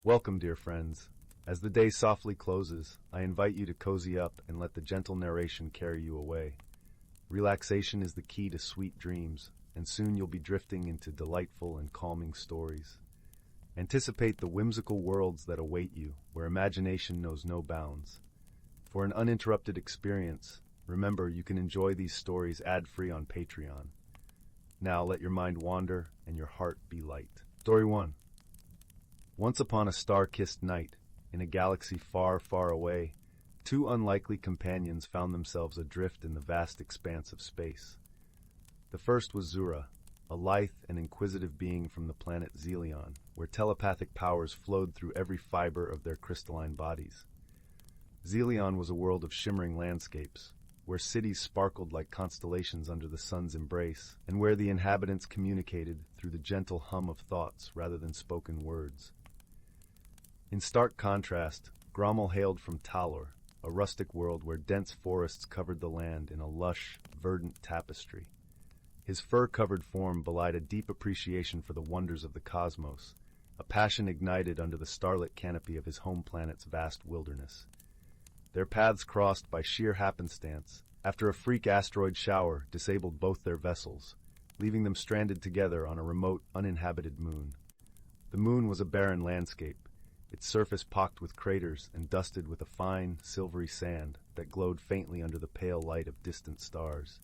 Welcome, dear friends. As the day softly closes, I invite you to cozy up and let the gentle narration carry you away. Relaxation is the key to sweet dreams, and soon you'll be drifting into delightful and calming stories. Anticipate the whimsical worlds that await you, where imagination knows no bounds. For an uninterrupted experience, remember you can enjoy these stories ad-free on Patreon. Now let your mind wander and your heart be light. Story 1. Once upon a star-kissed night, in a galaxy far, far away, two unlikely companions found themselves adrift in the vast expanse of space. The first was Zura, a lithe and inquisitive being from the planet Xylion, where telepathic powers flowed through every fiber of their crystalline bodies. Xylion was a world of shimmering landscapes, where cities sparkled like constellations under the sun's embrace, and where the inhabitants communicated through the gentle hum of thoughts rather than spoken words. In stark contrast, Grommel hailed from Talor, a rustic world where dense forests covered the land in a lush, verdant tapestry. His fur-covered form belied a deep appreciation for the wonders of the cosmos, a passion ignited under the starlit canopy of his home planet's vast wilderness. Their paths crossed by sheer happenstance, after a freak asteroid shower disabled both their vessels, leaving them stranded together on a remote, uninhabited moon. The moon was a barren landscape, its surface pocked with craters and dusted with a fine, silvery sand that glowed faintly under the pale light of distant stars.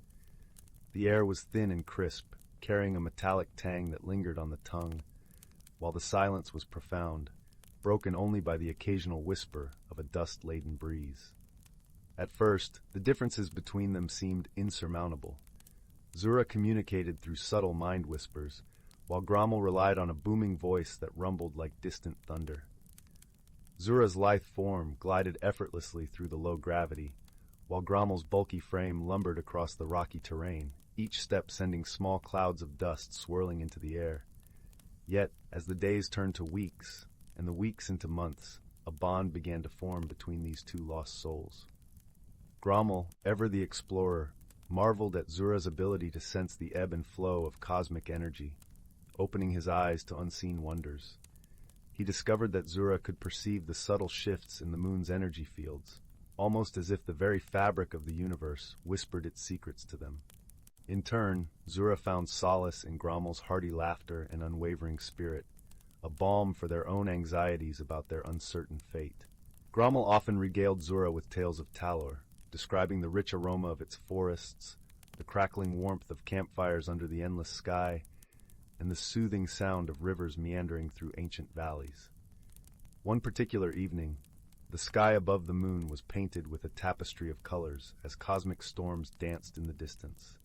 The air was thin and crisp, carrying a metallic tang that lingered on the tongue, while the silence was profound, broken only by the occasional whisper of a dust-laden breeze. At first, the differences between them seemed insurmountable. Zura communicated through subtle mind whispers, while Grommel relied on a booming voice that rumbled like distant thunder. Zura's lithe form glided effortlessly through the low gravity, while Grommel's bulky frame lumbered across the rocky terrain, each step sending small clouds of dust swirling into the air. Yet, as the days turned to weeks, and the weeks into months, a bond began to form between these two lost souls. Grommel, ever the explorer, marveled at Zura's ability to sense the ebb and flow of cosmic energy, opening his eyes to unseen wonders. He discovered that Zura could perceive the subtle shifts in the moon's energy fields, almost as if the very fabric of the universe whispered its secrets to them. In turn, Zura found solace in Grommel's hearty laughter and unwavering spirit, a balm for their own anxieties about their uncertain fate. Grommel often regaled Zura with tales of Talor, describing the rich aroma of its forests, the crackling warmth of campfires under the endless sky, and the soothing sound of rivers meandering through ancient valleys. One particular evening, the sky above the moon was painted with a tapestry of colors as cosmic storms danced in the distance.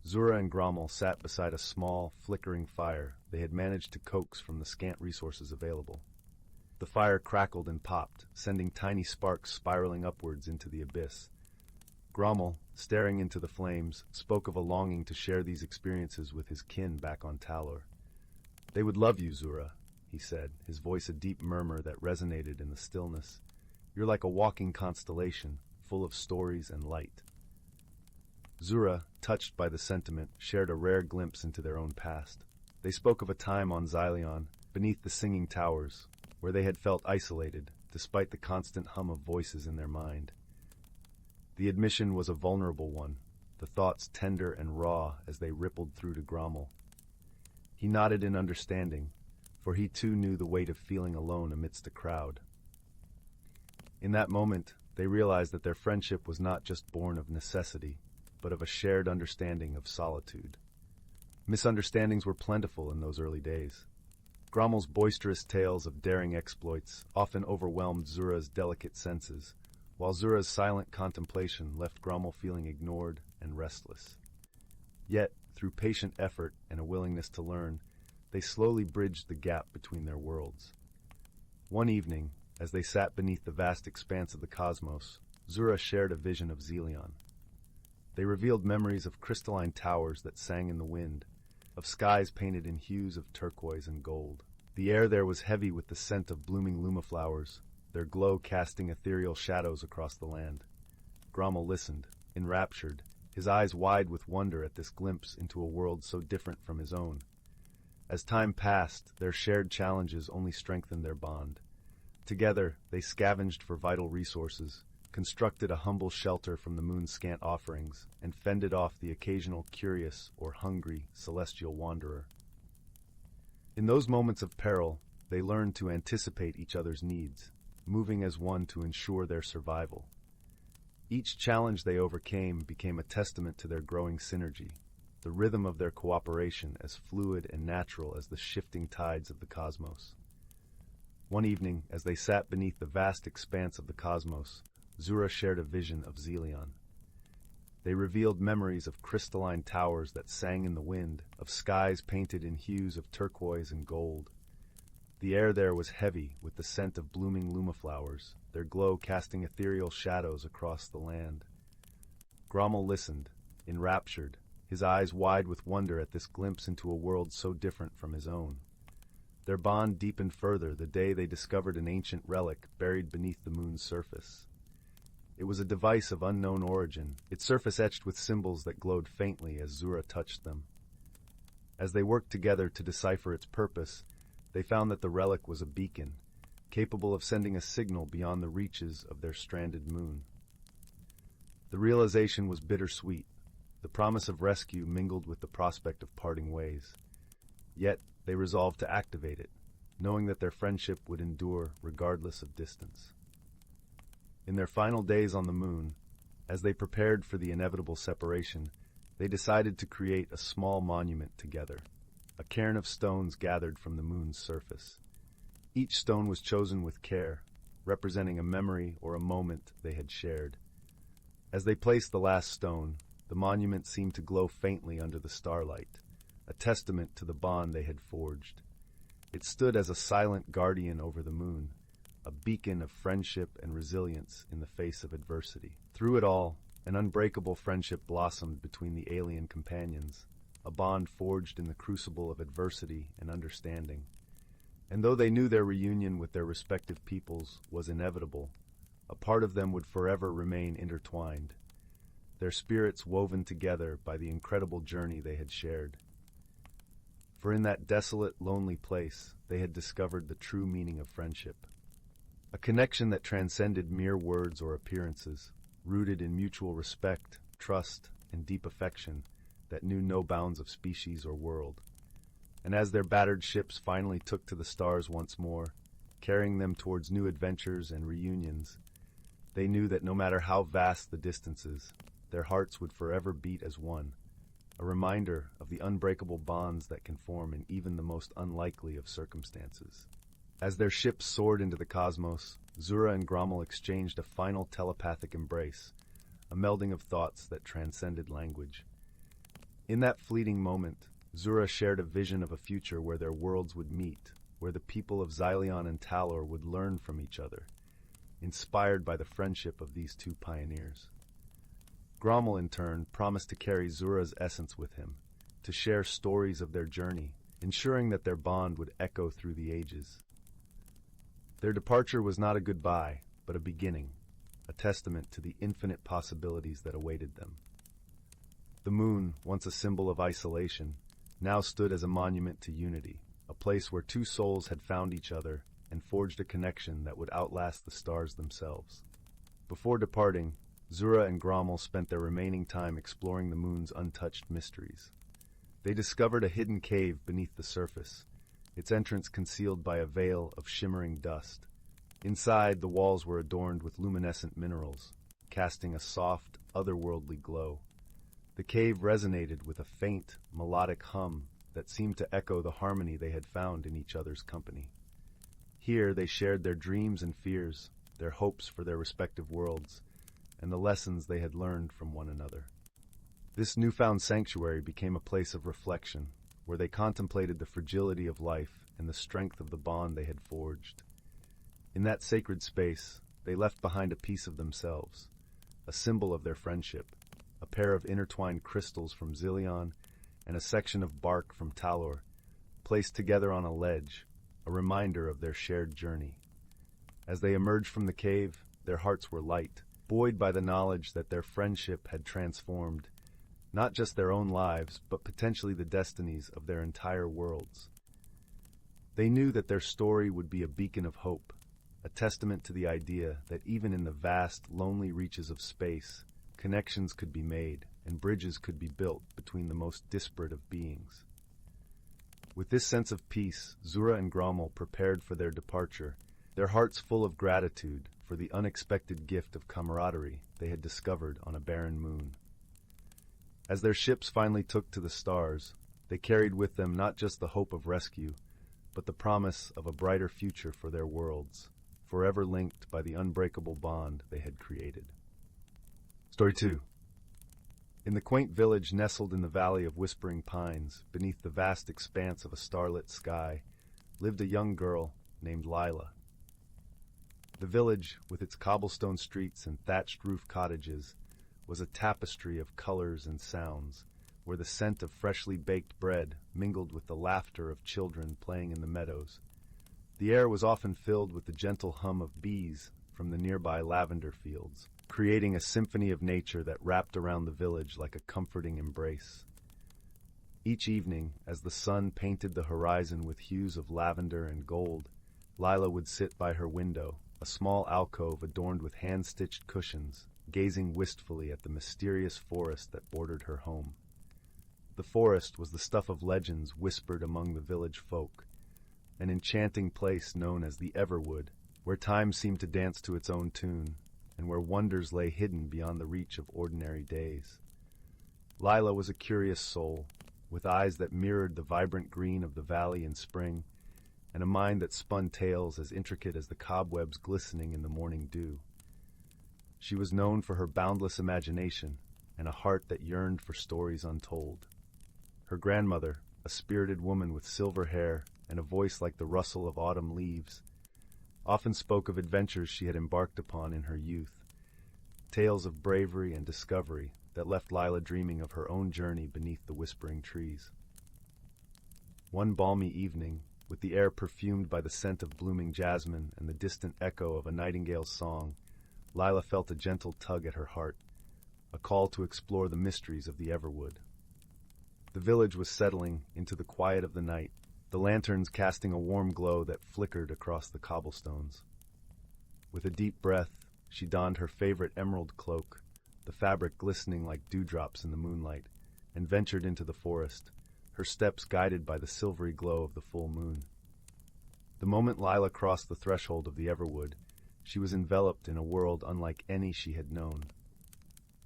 Zura and Grommel sat beside a small, flickering fire they had managed to coax from the scant resources available. The fire crackled and popped, sending tiny sparks spiraling upwards into the abyss. Grommel, staring into the flames, spoke of a longing to share these experiences with his kin back on Talor. "They would love you, Zura," he said, his voice a deep murmur that resonated in the stillness. "You're like a walking constellation, full of stories and light." Zura, touched by the sentiment, shared a rare glimpse into their own past. They spoke of a time on Xylion, beneath the singing towers, where they had felt isolated, despite the constant hum of voices in their mind. The admission was a vulnerable one, the thoughts tender and raw as they rippled through to Grommel. He nodded in understanding, for he too knew the weight of feeling alone amidst a crowd. In that moment, they realized that their friendship was not just born of necessity, but of a shared understanding of solitude. Misunderstandings were plentiful in those early days. Grommel's boisterous tales of daring exploits often overwhelmed Zura's delicate senses, while Zura's silent contemplation left Grommel feeling ignored and restless. Yet, through patient effort and a willingness to learn, they slowly bridged the gap between their worlds. One evening, as they sat beneath the vast expanse of the cosmos, Zura shared a vision of Xylion. They revealed memories of crystalline towers that sang in the wind, of skies painted in hues of turquoise and gold. The air there was heavy with the scent of blooming lumaflowers, their glow casting ethereal shadows across the land. Grommel listened, enraptured, his eyes wide with wonder at this glimpse into a world so different from his own. As time passed, their shared challenges only strengthened their bond. Together, they scavenged for vital resources, constructed a humble shelter from the moon's scant offerings, and fended off the occasional curious or hungry celestial wanderer. In those moments of peril, they learned to anticipate each other's needs, moving as one to ensure their survival. Each challenge they overcame became a testament to their growing synergy, the rhythm of their cooperation as fluid and natural as the shifting tides of the cosmos. One evening, as they sat beneath the vast expanse of the cosmos, Zura shared a vision of Xylion. They revealed memories of crystalline towers that sang in the wind, of skies painted in hues of turquoise and gold. The air there was heavy with the scent of blooming lumaflowers, their glow casting ethereal shadows across the land. Grommel listened, enraptured, his eyes wide with wonder at this glimpse into a world so different from his own. Their bond deepened further the day they discovered an ancient relic buried beneath the moon's surface. It was a device of unknown origin, its surface etched with symbols that glowed faintly as Zura touched them. As they worked together to decipher its purpose, they found that the relic was a beacon, capable of sending a signal beyond the reaches of their stranded moon. The realization was bittersweet, the promise of rescue mingled with the prospect of parting ways. Yet, they resolved to activate it, knowing that their friendship would endure regardless of distance. In their final days on the moon, as they prepared for the inevitable separation, they decided to create a small monument together, a cairn of stones gathered from the moon's surface. Each stone was chosen with care, representing a memory or a moment they had shared. As they placed the last stone, the monument seemed to glow faintly under the starlight, a testament to the bond they had forged. It stood as a silent guardian over the moon, a beacon of friendship and resilience in the face of adversity. Through it all, an unbreakable friendship blossomed between the alien companions, a bond forged in the crucible of adversity and understanding. And though they knew their reunion with their respective peoples was inevitable, a part of them would forever remain intertwined, their spirits woven together by the incredible journey they had shared. For in that desolate, lonely place, they had discovered the true meaning of friendship. A connection that transcended mere words or appearances, rooted in mutual respect, trust, and deep affection that knew no bounds of species or world. And as their battered ships finally took to the stars once more, carrying them towards new adventures and reunions, they knew that no matter how vast the distances, their hearts would forever beat as one, a reminder of the unbreakable bonds that can form in even the most unlikely of circumstances. As their ships soared into the cosmos, Zura and Grommel exchanged a final telepathic embrace, a melding of thoughts that transcended language. In that fleeting moment, Zura shared a vision of a future where their worlds would meet, where the people of Xylion and Talor would learn from each other, inspired by the friendship of these two pioneers. Grommel, in turn, promised to carry Zura's essence with him, to share stories of their journey, ensuring that their bond would echo through the ages. Their departure was not a goodbye, but a beginning, a testament to the infinite possibilities that awaited them. The moon, once a symbol of isolation, now stood as a monument to unity, a place where two souls had found each other and forged a connection that would outlast the stars themselves. Before departing, Zura and Grommel spent their remaining time exploring the moon's untouched mysteries. They discovered a hidden cave beneath the surface, its entrance concealed by a veil of shimmering dust. Inside, the walls were adorned with luminescent minerals, casting a soft, otherworldly glow. The cave resonated with a faint, melodic hum that seemed to echo the harmony they had found in each other's company. Here they shared their dreams and fears, their hopes for their respective worlds, and the lessons they had learned from one another. This newfound sanctuary became a place of reflection, where they contemplated the fragility of life and the strength of the bond they had forged. In that sacred space, they left behind a piece of themselves, a symbol of their friendship, a pair of intertwined crystals from Xylion and a section of bark from Talor, placed together on a ledge, a reminder of their shared journey. As they emerged from the cave, their hearts were light, buoyed by the knowledge that their friendship had transformed not just their own lives, but potentially the destinies of their entire worlds. They knew that their story would be a beacon of hope, a testament to the idea that even in the vast, lonely reaches of space, connections could be made and bridges could be built between the most disparate of beings. With this sense of peace, Zura and Grommel prepared for their departure, their hearts full of gratitude for the unexpected gift of camaraderie they had discovered on a barren moon. As their ships finally took to the stars, they carried with them not just the hope of rescue, but the promise of a brighter future for their worlds, forever linked by the unbreakable bond they had created. Story 2. In the quaint village nestled in the valley of whispering pines, beneath the vast expanse of a starlit sky, lived a young girl named Lila. The village, with its cobblestone streets and thatched roof cottages, was a tapestry of colors and sounds, where the scent of freshly baked bread mingled with the laughter of children playing in the meadows. The air was often filled with the gentle hum of bees from the nearby lavender fields, creating a symphony of nature that wrapped around the village like a comforting embrace. Each evening, as the sun painted the horizon with hues of lavender and gold, Lila would sit by her window, a small alcove adorned with hand-stitched cushions, gazing wistfully at the mysterious forest that bordered her home. The forest was the stuff of legends whispered among the village folk, an enchanting place known as the Everwood, where time seemed to dance to its own tune, and where wonders lay hidden beyond the reach of ordinary days. Lila was a curious soul, with eyes that mirrored the vibrant green of the valley in spring, and a mind that spun tales as intricate as the cobwebs glistening in the morning dew. She was known for her boundless imagination and a heart that yearned for stories untold. Her grandmother, a spirited woman with silver hair and a voice like the rustle of autumn leaves, often spoke of adventures she had embarked upon in her youth, tales of bravery and discovery that left Lila dreaming of her own journey beneath the whispering trees. One balmy evening, with the air perfumed by the scent of blooming jasmine and the distant echo of a nightingale's song, Lila felt a gentle tug at her heart, a call to explore the mysteries of the Everwood. The village was settling into the quiet of the night, the lanterns casting a warm glow that flickered across the cobblestones. With a deep breath, she donned her favorite emerald cloak, the fabric glistening like dewdrops in the moonlight, and ventured into the forest, her steps guided by the silvery glow of the full moon. The moment Lila crossed the threshold of the Everwood, she was enveloped in a world unlike any she had known.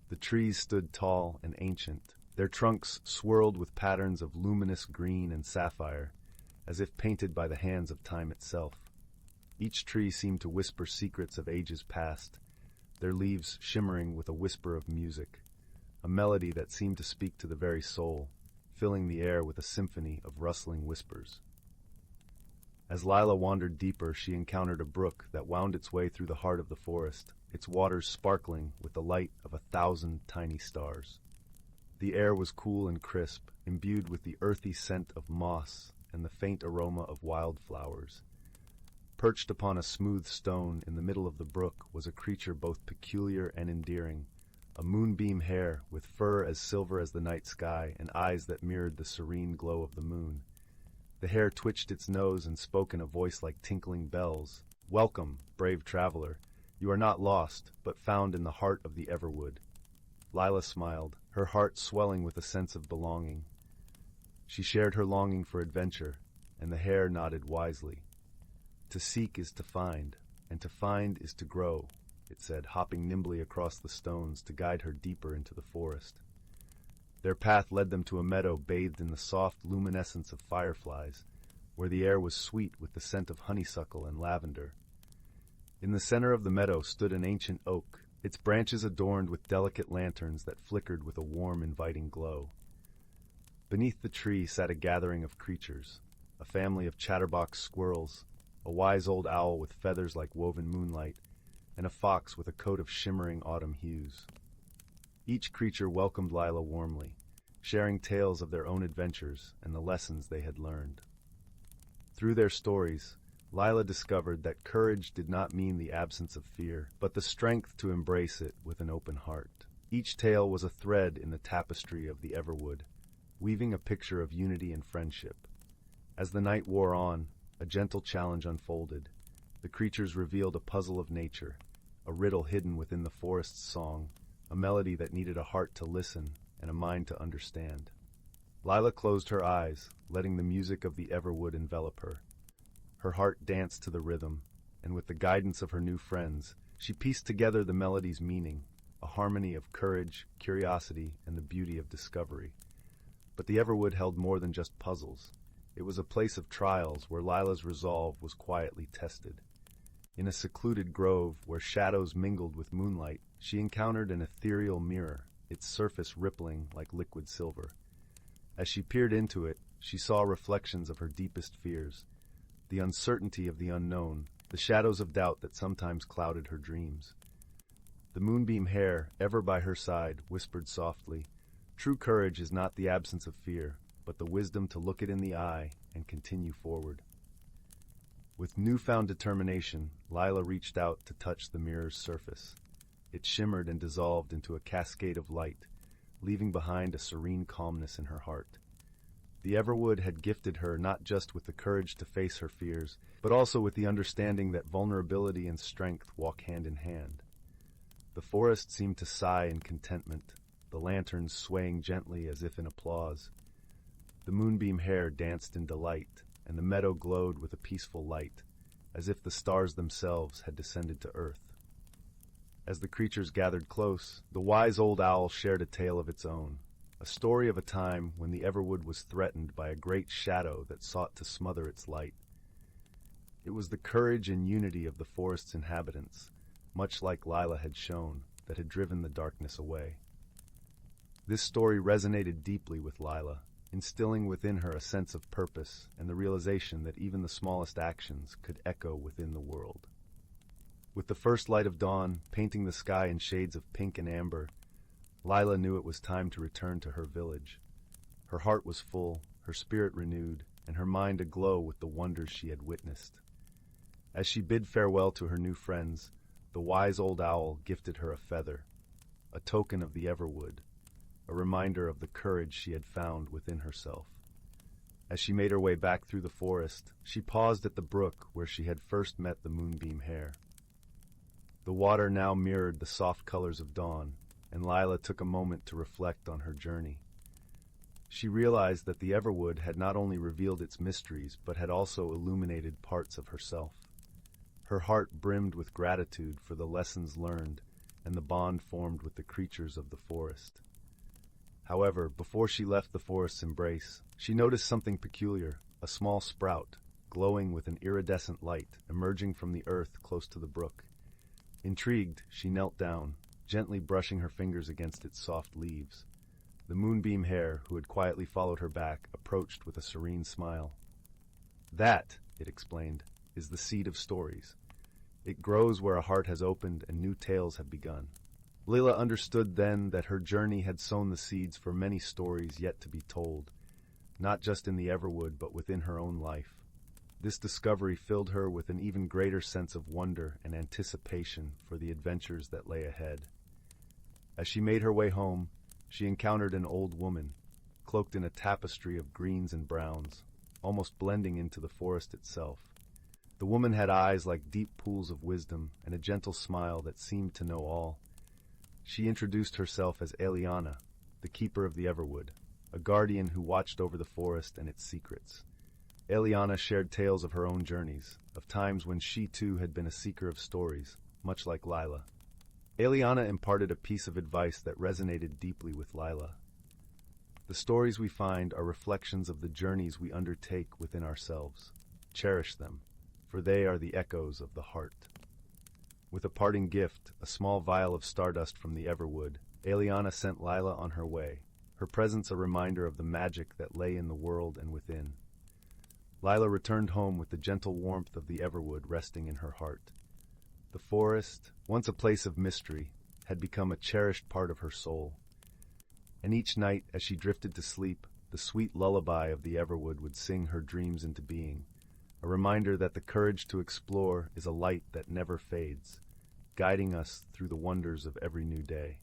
The trees stood tall and ancient, their trunks swirled with patterns of luminous green and sapphire, as if painted by the hands of time itself. Each tree seemed to whisper secrets of ages past, their leaves shimmering with a whisper of music, a melody that seemed to speak to the very soul, filling the air with a symphony of rustling whispers. As Lila wandered deeper, she encountered a brook that wound its way through the heart of the forest, its waters sparkling with the light of 1,000 tiny stars. The air was cool and crisp, imbued with the earthy scent of moss and the faint aroma of wildflowers. Perched upon a smooth stone in the middle of the brook was a creature both peculiar and endearing, a moonbeam hare with fur as silver as the night sky and eyes that mirrored the serene glow of the moon. The hare twitched its nose and spoke in a voice like tinkling bells. "Welcome, brave traveler. You are not lost, but found in the heart of the Everwood." Lila smiled, her heart swelling with a sense of belonging. She shared her longing for adventure, and the hare nodded wisely. "To seek is to find, and to find is to grow," it said, hopping nimbly across the stones to guide her deeper into the forest. Their path led them to a meadow bathed in the soft luminescence of fireflies, where the air was sweet with the scent of honeysuckle and lavender. In the center of the meadow stood an ancient oak, its branches adorned with delicate lanterns that flickered with a warm, inviting glow. Beneath the tree sat a gathering of creatures, a family of chatterbox squirrels, a wise old owl with feathers like woven moonlight, and a fox with a coat of shimmering autumn hues. Each creature welcomed Lila warmly, sharing tales of their own adventures and the lessons they had learned. Through their stories, Lila discovered that courage did not mean the absence of fear, but the strength to embrace it with an open heart. Each tale was a thread in the tapestry of the Everwood, weaving a picture of unity and friendship. As the night wore on, a gentle challenge unfolded. The creatures revealed a puzzle of nature, a riddle hidden within the forest's song, a melody that needed a heart to listen and a mind to understand. Lila closed her eyes, letting the music of the Everwood envelop her. Her heart danced to the rhythm, and with the guidance of her new friends, she pieced together the melody's meaning, a harmony of courage, curiosity, and the beauty of discovery. But the Everwood held more than just puzzles. It was a place of trials where Lila's resolve was quietly tested. In a secluded grove where shadows mingled with moonlight, she encountered an ethereal mirror, its surface rippling like liquid silver. As she peered into it, she saw reflections of her deepest fears, the uncertainty of the unknown, the shadows of doubt that sometimes clouded her dreams. The moonbeam hair, ever by her side, whispered softly, "True courage is not the absence of fear, but the wisdom to look it in the eye and continue forward." With newfound determination, Lila reached out to touch the mirror's surface. It shimmered and dissolved into a cascade of light, leaving behind a serene calmness in her heart. The Everwood had gifted her not just with the courage to face her fears, but also with the understanding that vulnerability and strength walk hand in hand. The forest seemed to sigh in contentment, the lanterns swaying gently as if in applause. The moonbeam hair danced in delight, and the meadow glowed with a peaceful light, as if the stars themselves had descended to earth. As the creatures gathered close, the wise old owl shared a tale of its own, a story of a time when the Everwood was threatened by a great shadow that sought to smother its light. It was the courage and unity of the forest's inhabitants, much like Lila had shown, that had driven the darkness away. This story resonated deeply with Lila, instilling within her a sense of purpose and the realization that even the smallest actions could echo within the world. With the first light of dawn painting the sky in shades of pink and amber, Lila knew it was time to return to her village. Her heart was full, her spirit renewed, and her mind aglow with the wonders she had witnessed. As she bid farewell to her new friends, the wise old owl gifted her a feather, a token of the Everwood, a reminder of the courage she had found within herself. As she made her way back through the forest, she paused at the brook where she had first met the moonbeam hair. The water now mirrored the soft colors of dawn, and Lila took a moment to reflect on her journey. She realized that the Everwood had not only revealed its mysteries, but had also illuminated parts of herself. Her heart brimmed with gratitude for the lessons learned and the bond formed with the creatures of the forest. However, before she left the forest's embrace, she noticed something peculiar, a small sprout, glowing with an iridescent light, emerging from the earth close to the brook. Intrigued, she knelt down, gently brushing her fingers against its soft leaves. The moonbeam hare, who had quietly followed her back, approached with a serene smile. "That," it explained, "is the seed of stories. It grows where a heart has opened and new tales have begun." Lila understood then that her journey had sown the seeds for many stories yet to be told, not just in the Everwood but within her own life. This discovery filled her with an even greater sense of wonder and anticipation for the adventures that lay ahead. As she made her way home, she encountered an old woman, cloaked in a tapestry of greens and browns, almost blending into the forest itself. The woman had eyes like deep pools of wisdom and a gentle smile that seemed to know all. She introduced herself as Eliana, the keeper of the Everwood, a guardian who watched over the forest and its secrets. Eliana shared tales of her own journeys, of times when she too had been a seeker of stories, much like Lila. Eliana imparted a piece of advice that resonated deeply with Lila. The stories we find are reflections of the journeys we undertake within ourselves. Cherish them, for they are the echoes of the heart. With a parting gift, a small vial of stardust from the Everwood, Eliana sent Lila on her way, her presence a reminder of the magic that lay in the world and within. Lila returned home with the gentle warmth of the Everwood resting in her heart. The forest, once a place of mystery, had become a cherished part of her soul. And each night, as she drifted to sleep, the sweet lullaby of the Everwood would sing her dreams into being, a reminder that the courage to explore is a light that never fades, guiding us through the wonders of every new day.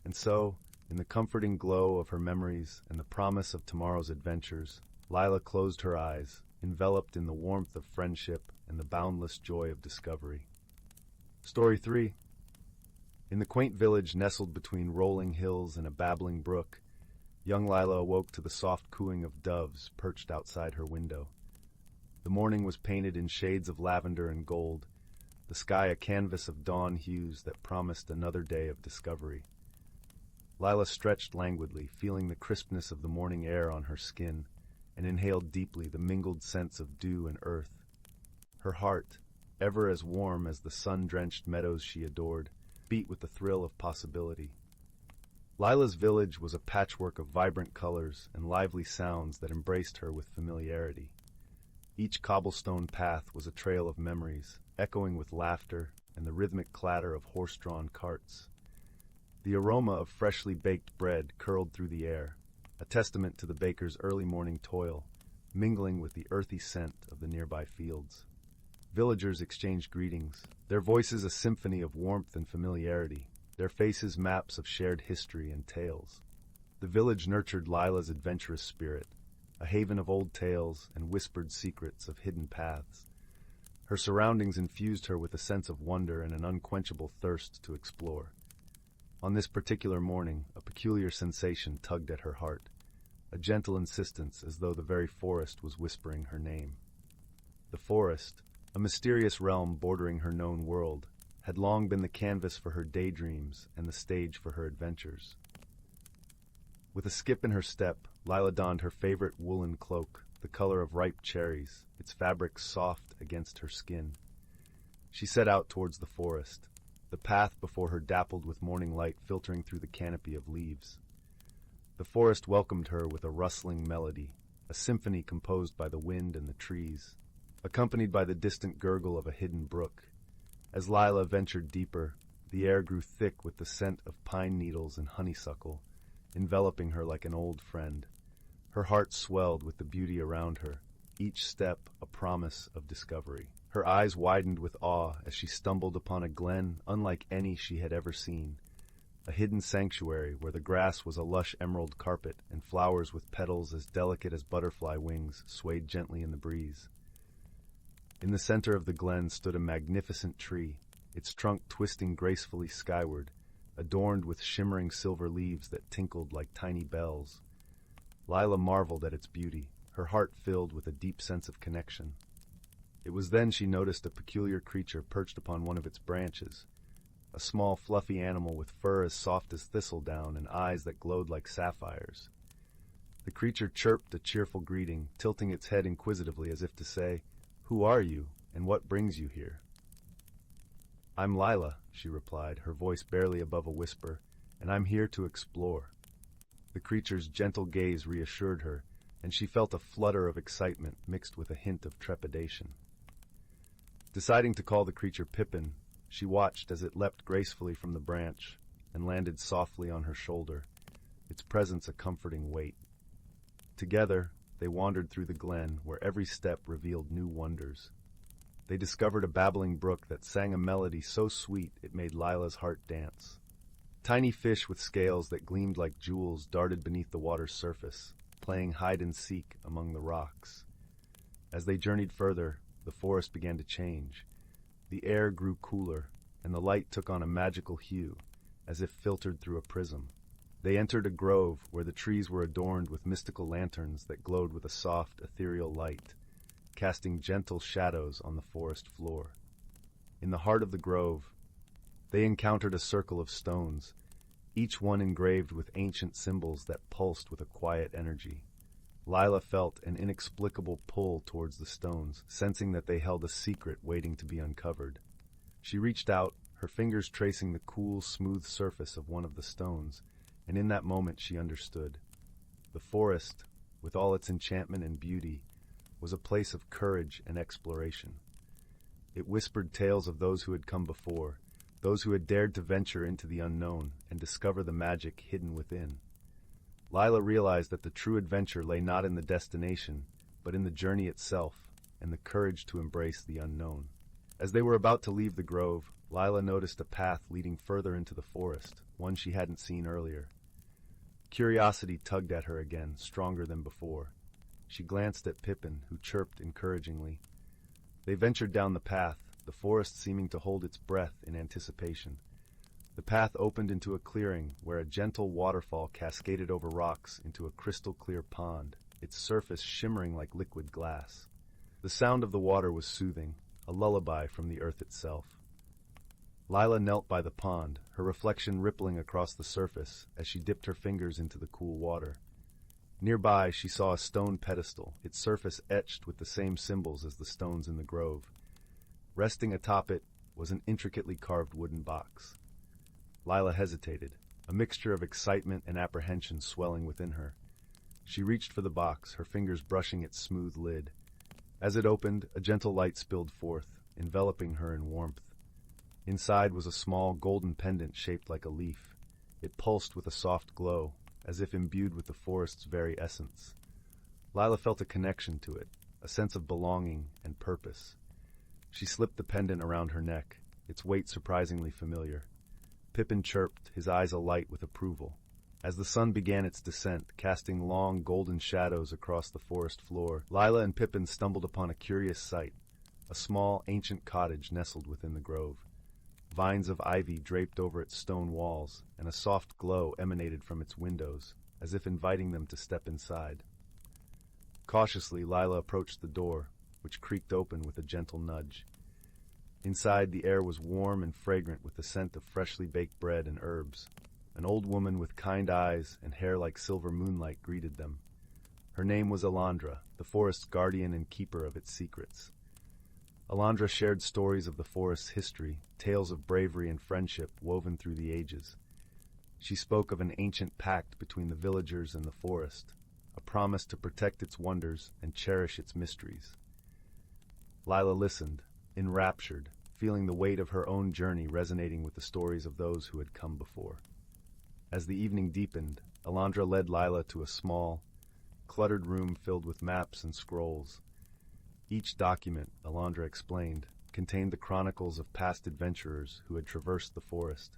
And so, in the comforting glow of her memories and the promise of tomorrow's adventures, Lila closed her eyes, enveloped in the warmth of friendship and the boundless joy of discovery. Story 3. In the quaint village nestled between rolling hills and a babbling brook, young Lila awoke to the soft cooing of doves perched outside her window. The morning was painted in shades of lavender and gold, the sky a canvas of dawn hues that promised another day of discovery. Lila stretched languidly, feeling the crispness of the morning air on her skin, and inhaled deeply the mingled scents of dew and earth. Her heart, ever as warm as the sun-drenched meadows she adored, beat with the thrill of possibility. Lila's village was a patchwork of vibrant colors and lively sounds that embraced her with familiarity. Each cobblestone path was a trail of memories, echoing with laughter and the rhythmic clatter of horse-drawn carts. The aroma of freshly baked bread curled through the air, a testament to the baker's early morning toil, mingling with the earthy scent of the nearby fields. Villagers exchanged greetings, their voices a symphony of warmth and familiarity, their faces maps of shared history and tales. The village nurtured Lila's adventurous spirit, a haven of old tales and whispered secrets of hidden paths. Her surroundings infused her with a sense of wonder and an unquenchable thirst to explore. On this particular morning, a peculiar sensation tugged at her heart, a gentle insistence as though the very forest was whispering her name. The forest, a mysterious realm bordering her known world, had long been the canvas for her daydreams and the stage for her adventures. With a skip in her step, Lila donned her favorite woolen cloak, the color of ripe cherries, its fabric soft against her skin. She set out towards the forest, the path before her dappled with morning light filtering through the canopy of leaves. The forest welcomed her with a rustling melody, a symphony composed by the wind and the trees, accompanied by the distant gurgle of a hidden brook. As Lila ventured deeper, the air grew thick with the scent of pine needles and honeysuckle, enveloping her like an old friend. Her heart swelled with the beauty around her, each step a promise of discovery. Her eyes widened with awe as she stumbled upon a glen unlike any she had ever seen, a hidden sanctuary where the grass was a lush emerald carpet and flowers with petals as delicate as butterfly wings swayed gently in the breeze. In the center of the glen stood a magnificent tree, its trunk twisting gracefully skyward, adorned with shimmering silver leaves that tinkled like tiny bells. Lila marveled at its beauty, her heart filled with a deep sense of connection. It was then she noticed a peculiar creature perched upon one of its branches, a small fluffy animal with fur as soft as thistledown and eyes that glowed like sapphires. The creature chirped a cheerful greeting, tilting its head inquisitively as if to say, "Who are you, and what brings you here?" "I'm Lila," she replied, her voice barely above a whisper, "and I'm here to explore." The creature's gentle gaze reassured her, and she felt a flutter of excitement mixed with a hint of trepidation. Deciding to call the creature Pippin, she watched as it leapt gracefully from the branch and landed softly on her shoulder, its presence a comforting weight. Together, they wandered through the glen where every step revealed new wonders. They discovered a babbling brook that sang a melody so sweet it made Lila's heart dance. Tiny fish with scales that gleamed like jewels darted beneath the water's surface, playing hide-and-seek among the rocks. As they journeyed further, the forest began to change. The air grew cooler, and the light took on a magical hue, as if filtered through a prism. They entered a grove where the trees were adorned with mystical lanterns that glowed with a soft, ethereal light, casting gentle shadows on the forest floor. In the heart of the grove, they encountered a circle of stones, each one engraved with ancient symbols that pulsed with a quiet energy. Lila felt an inexplicable pull towards the stones, sensing that they held a secret waiting to be uncovered. She reached out, her fingers tracing the cool, smooth surface of one of the stones, and in that moment she understood. The forest, with all its enchantment and beauty, was a place of courage and exploration. It whispered tales of those who had come before, those who had dared to venture into the unknown and discover the magic hidden within. Lila realized that the true adventure lay not in the destination, but in the journey itself and the courage to embrace the unknown. As they were about to leave the grove, Lila noticed a path leading further into the forest, one she hadn't seen earlier. Curiosity tugged at her again, stronger than before. She glanced at Pippin, who chirped encouragingly. They ventured down the path, the forest seeming to hold its breath in anticipation. The path opened into a clearing where a gentle waterfall cascaded over rocks into a crystal-clear pond, its surface shimmering like liquid glass. The sound of the water was soothing, a lullaby from the earth itself. Lila knelt by the pond, her reflection rippling across the surface as she dipped her fingers into the cool water. Nearby, she saw a stone pedestal, its surface etched with the same symbols as the stones in the grove. Resting atop it was an intricately carved wooden box. Lila hesitated, a mixture of excitement and apprehension swelling within her. She reached for the box, her fingers brushing its smooth lid. As it opened, a gentle light spilled forth, enveloping her in warmth. Inside was a small golden pendant shaped like a leaf. It pulsed with a soft glow, as if imbued with the forest's very essence. Lila felt a connection to it, a sense of belonging and purpose. She slipped the pendant around her neck, its weight surprisingly familiar. Pippin chirped, his eyes alight with approval. As the sun began its descent, casting long golden shadows across the forest floor, Lila and Pippin stumbled upon a curious sight, a small, ancient cottage nestled within the grove. Vines of ivy draped over its stone walls, and a soft glow emanated from its windows, as if inviting them to step inside. Cautiously, Lila approached the door, which creaked open with a gentle nudge. Inside, the air was warm and fragrant with the scent of freshly baked bread and herbs. An old woman with kind eyes and hair like silver moonlight greeted them. Her name was Alondra, the forest's guardian and keeper of its secrets. Alondra shared stories of the forest's history, tales of bravery and friendship woven through the ages. She spoke of an ancient pact between the villagers and the forest, a promise to protect its wonders and cherish its mysteries. Lila listened, enraptured, feeling the weight of her own journey resonating with the stories of those who had come before. As the evening deepened, Alondra led Lila to a small, cluttered room filled with maps and scrolls. Each document, Alondra explained, contained the chronicles of past adventurers who had traversed the forest.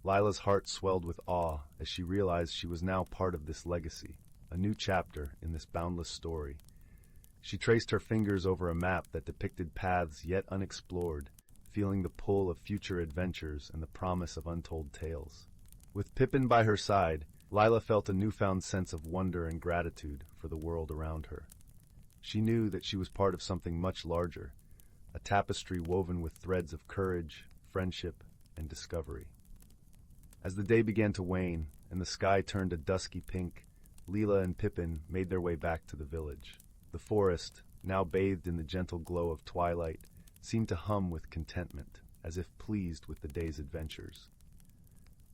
Lila's heart swelled with awe as she realized she was now part of this legacy, a new chapter in this boundless story. She traced her fingers over a map that depicted paths yet unexplored, feeling the pull of future adventures and the promise of untold tales. With Pippin by her side, Lila felt a newfound sense of wonder and gratitude for the world around her. She knew that she was part of something much larger, a tapestry woven with threads of courage, friendship, and discovery. As the day began to wane and the sky turned a dusky pink, Lila and Pippin made their way back to the village. The forest, now bathed in the gentle glow of twilight, seemed to hum with contentment, as if pleased with the day's adventures.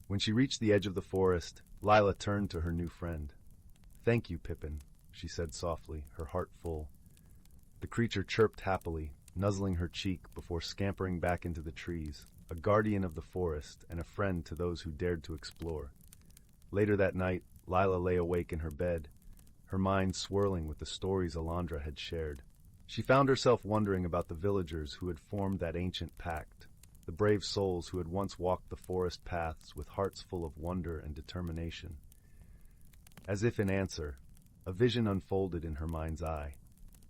When she reached the edge of the forest, Lila turned to her new friend. "Thank you, Pippin," she said softly, her heart full. The creature chirped happily, nuzzling her cheek before scampering back into the trees, a guardian of the forest and a friend to those who dared to explore. Later that night, Lila lay awake in her bed, her mind swirling with the stories Alondra had shared. She found herself wondering about the villagers who had formed that ancient pact, the brave souls who had once walked the forest paths with hearts full of wonder and determination. As if in answer, a vision unfolded in her mind's eye,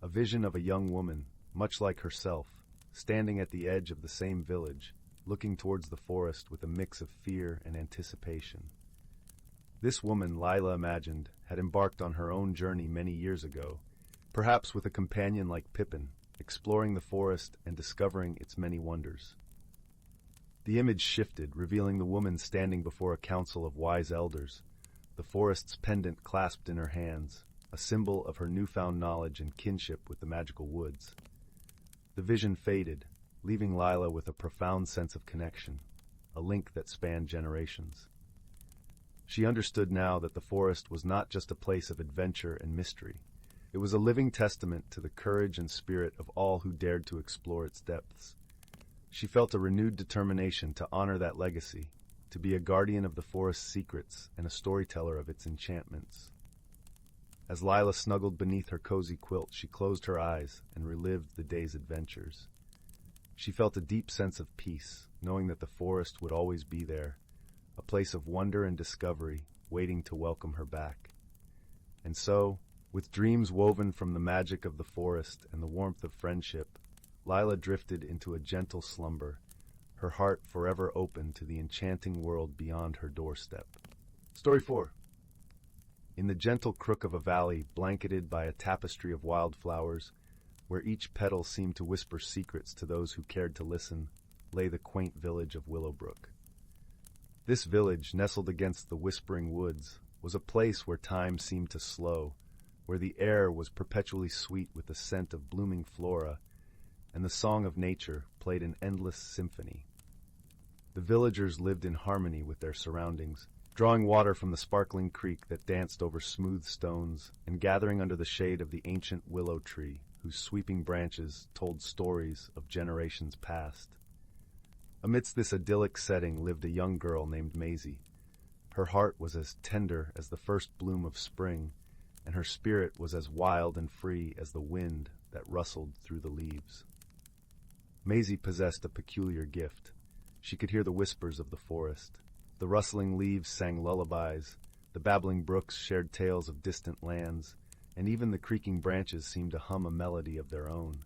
a vision of a young woman, much like herself, standing at the edge of the same village, looking towards the forest with a mix of fear and anticipation. This woman, Lila imagined, had embarked on her own journey many years ago, perhaps with a companion like Pippin, exploring the forest and discovering its many wonders. The image shifted, revealing the woman standing before a council of wise elders, the forest's pendant clasped in her hands, a symbol of her newfound knowledge and kinship with the magical woods. The vision faded, leaving Lila with a profound sense of connection, a link that spanned generations. She understood now that the forest was not just a place of adventure and mystery. It was a living testament to the courage and spirit of all who dared to explore its depths. She felt a renewed determination to honor that legacy, to be a guardian of the forest's secrets and a storyteller of its enchantments. As Lila snuggled beneath her cozy quilt, she closed her eyes and relived the day's adventures. She felt a deep sense of peace, knowing that the forest would always be there, a place of wonder and discovery, waiting to welcome her back. And so, With dreams woven from the magic of the forest and the warmth of friendship, Lila drifted into a gentle slumber, her heart forever open to the enchanting world beyond her doorstep. Story 4. In the gentle crook of a valley blanketed by a tapestry of wildflowers, where each petal seemed to whisper secrets to those who cared to listen, lay the quaint village of Willowbrook. This village, nestled against the whispering woods, was a place where time seemed to slow, where the air was perpetually sweet with the scent of blooming flora, and the song of nature played an endless symphony. The villagers lived in harmony with their surroundings, drawing water from the sparkling creek that danced over smooth stones and gathering under the shade of the ancient willow tree, whose sweeping branches told stories of generations past. Amidst this idyllic setting lived a young girl named Maisie. Her heart was as tender as the first bloom of spring, and her spirit was as wild and free as the wind that rustled through the leaves. Maisie possessed a peculiar gift. She could hear the whispers of the forest. The rustling leaves sang lullabies, the babbling brooks shared tales of distant lands, and even the creaking branches seemed to hum a melody of their own.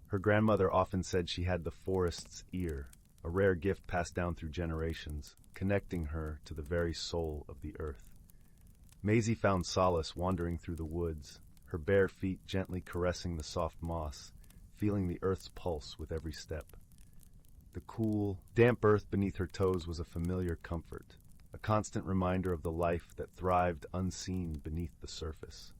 Her grandmother often said she had the forest's ear, a rare gift passed down through generations, connecting her to the very soul of the earth. Maisie found solace wandering through the woods, her bare feet gently caressing the soft moss, feeling the earth's pulse with every step. The cool, damp earth beneath her toes was a familiar comfort, a constant reminder of the life that thrived unseen beneath the surface.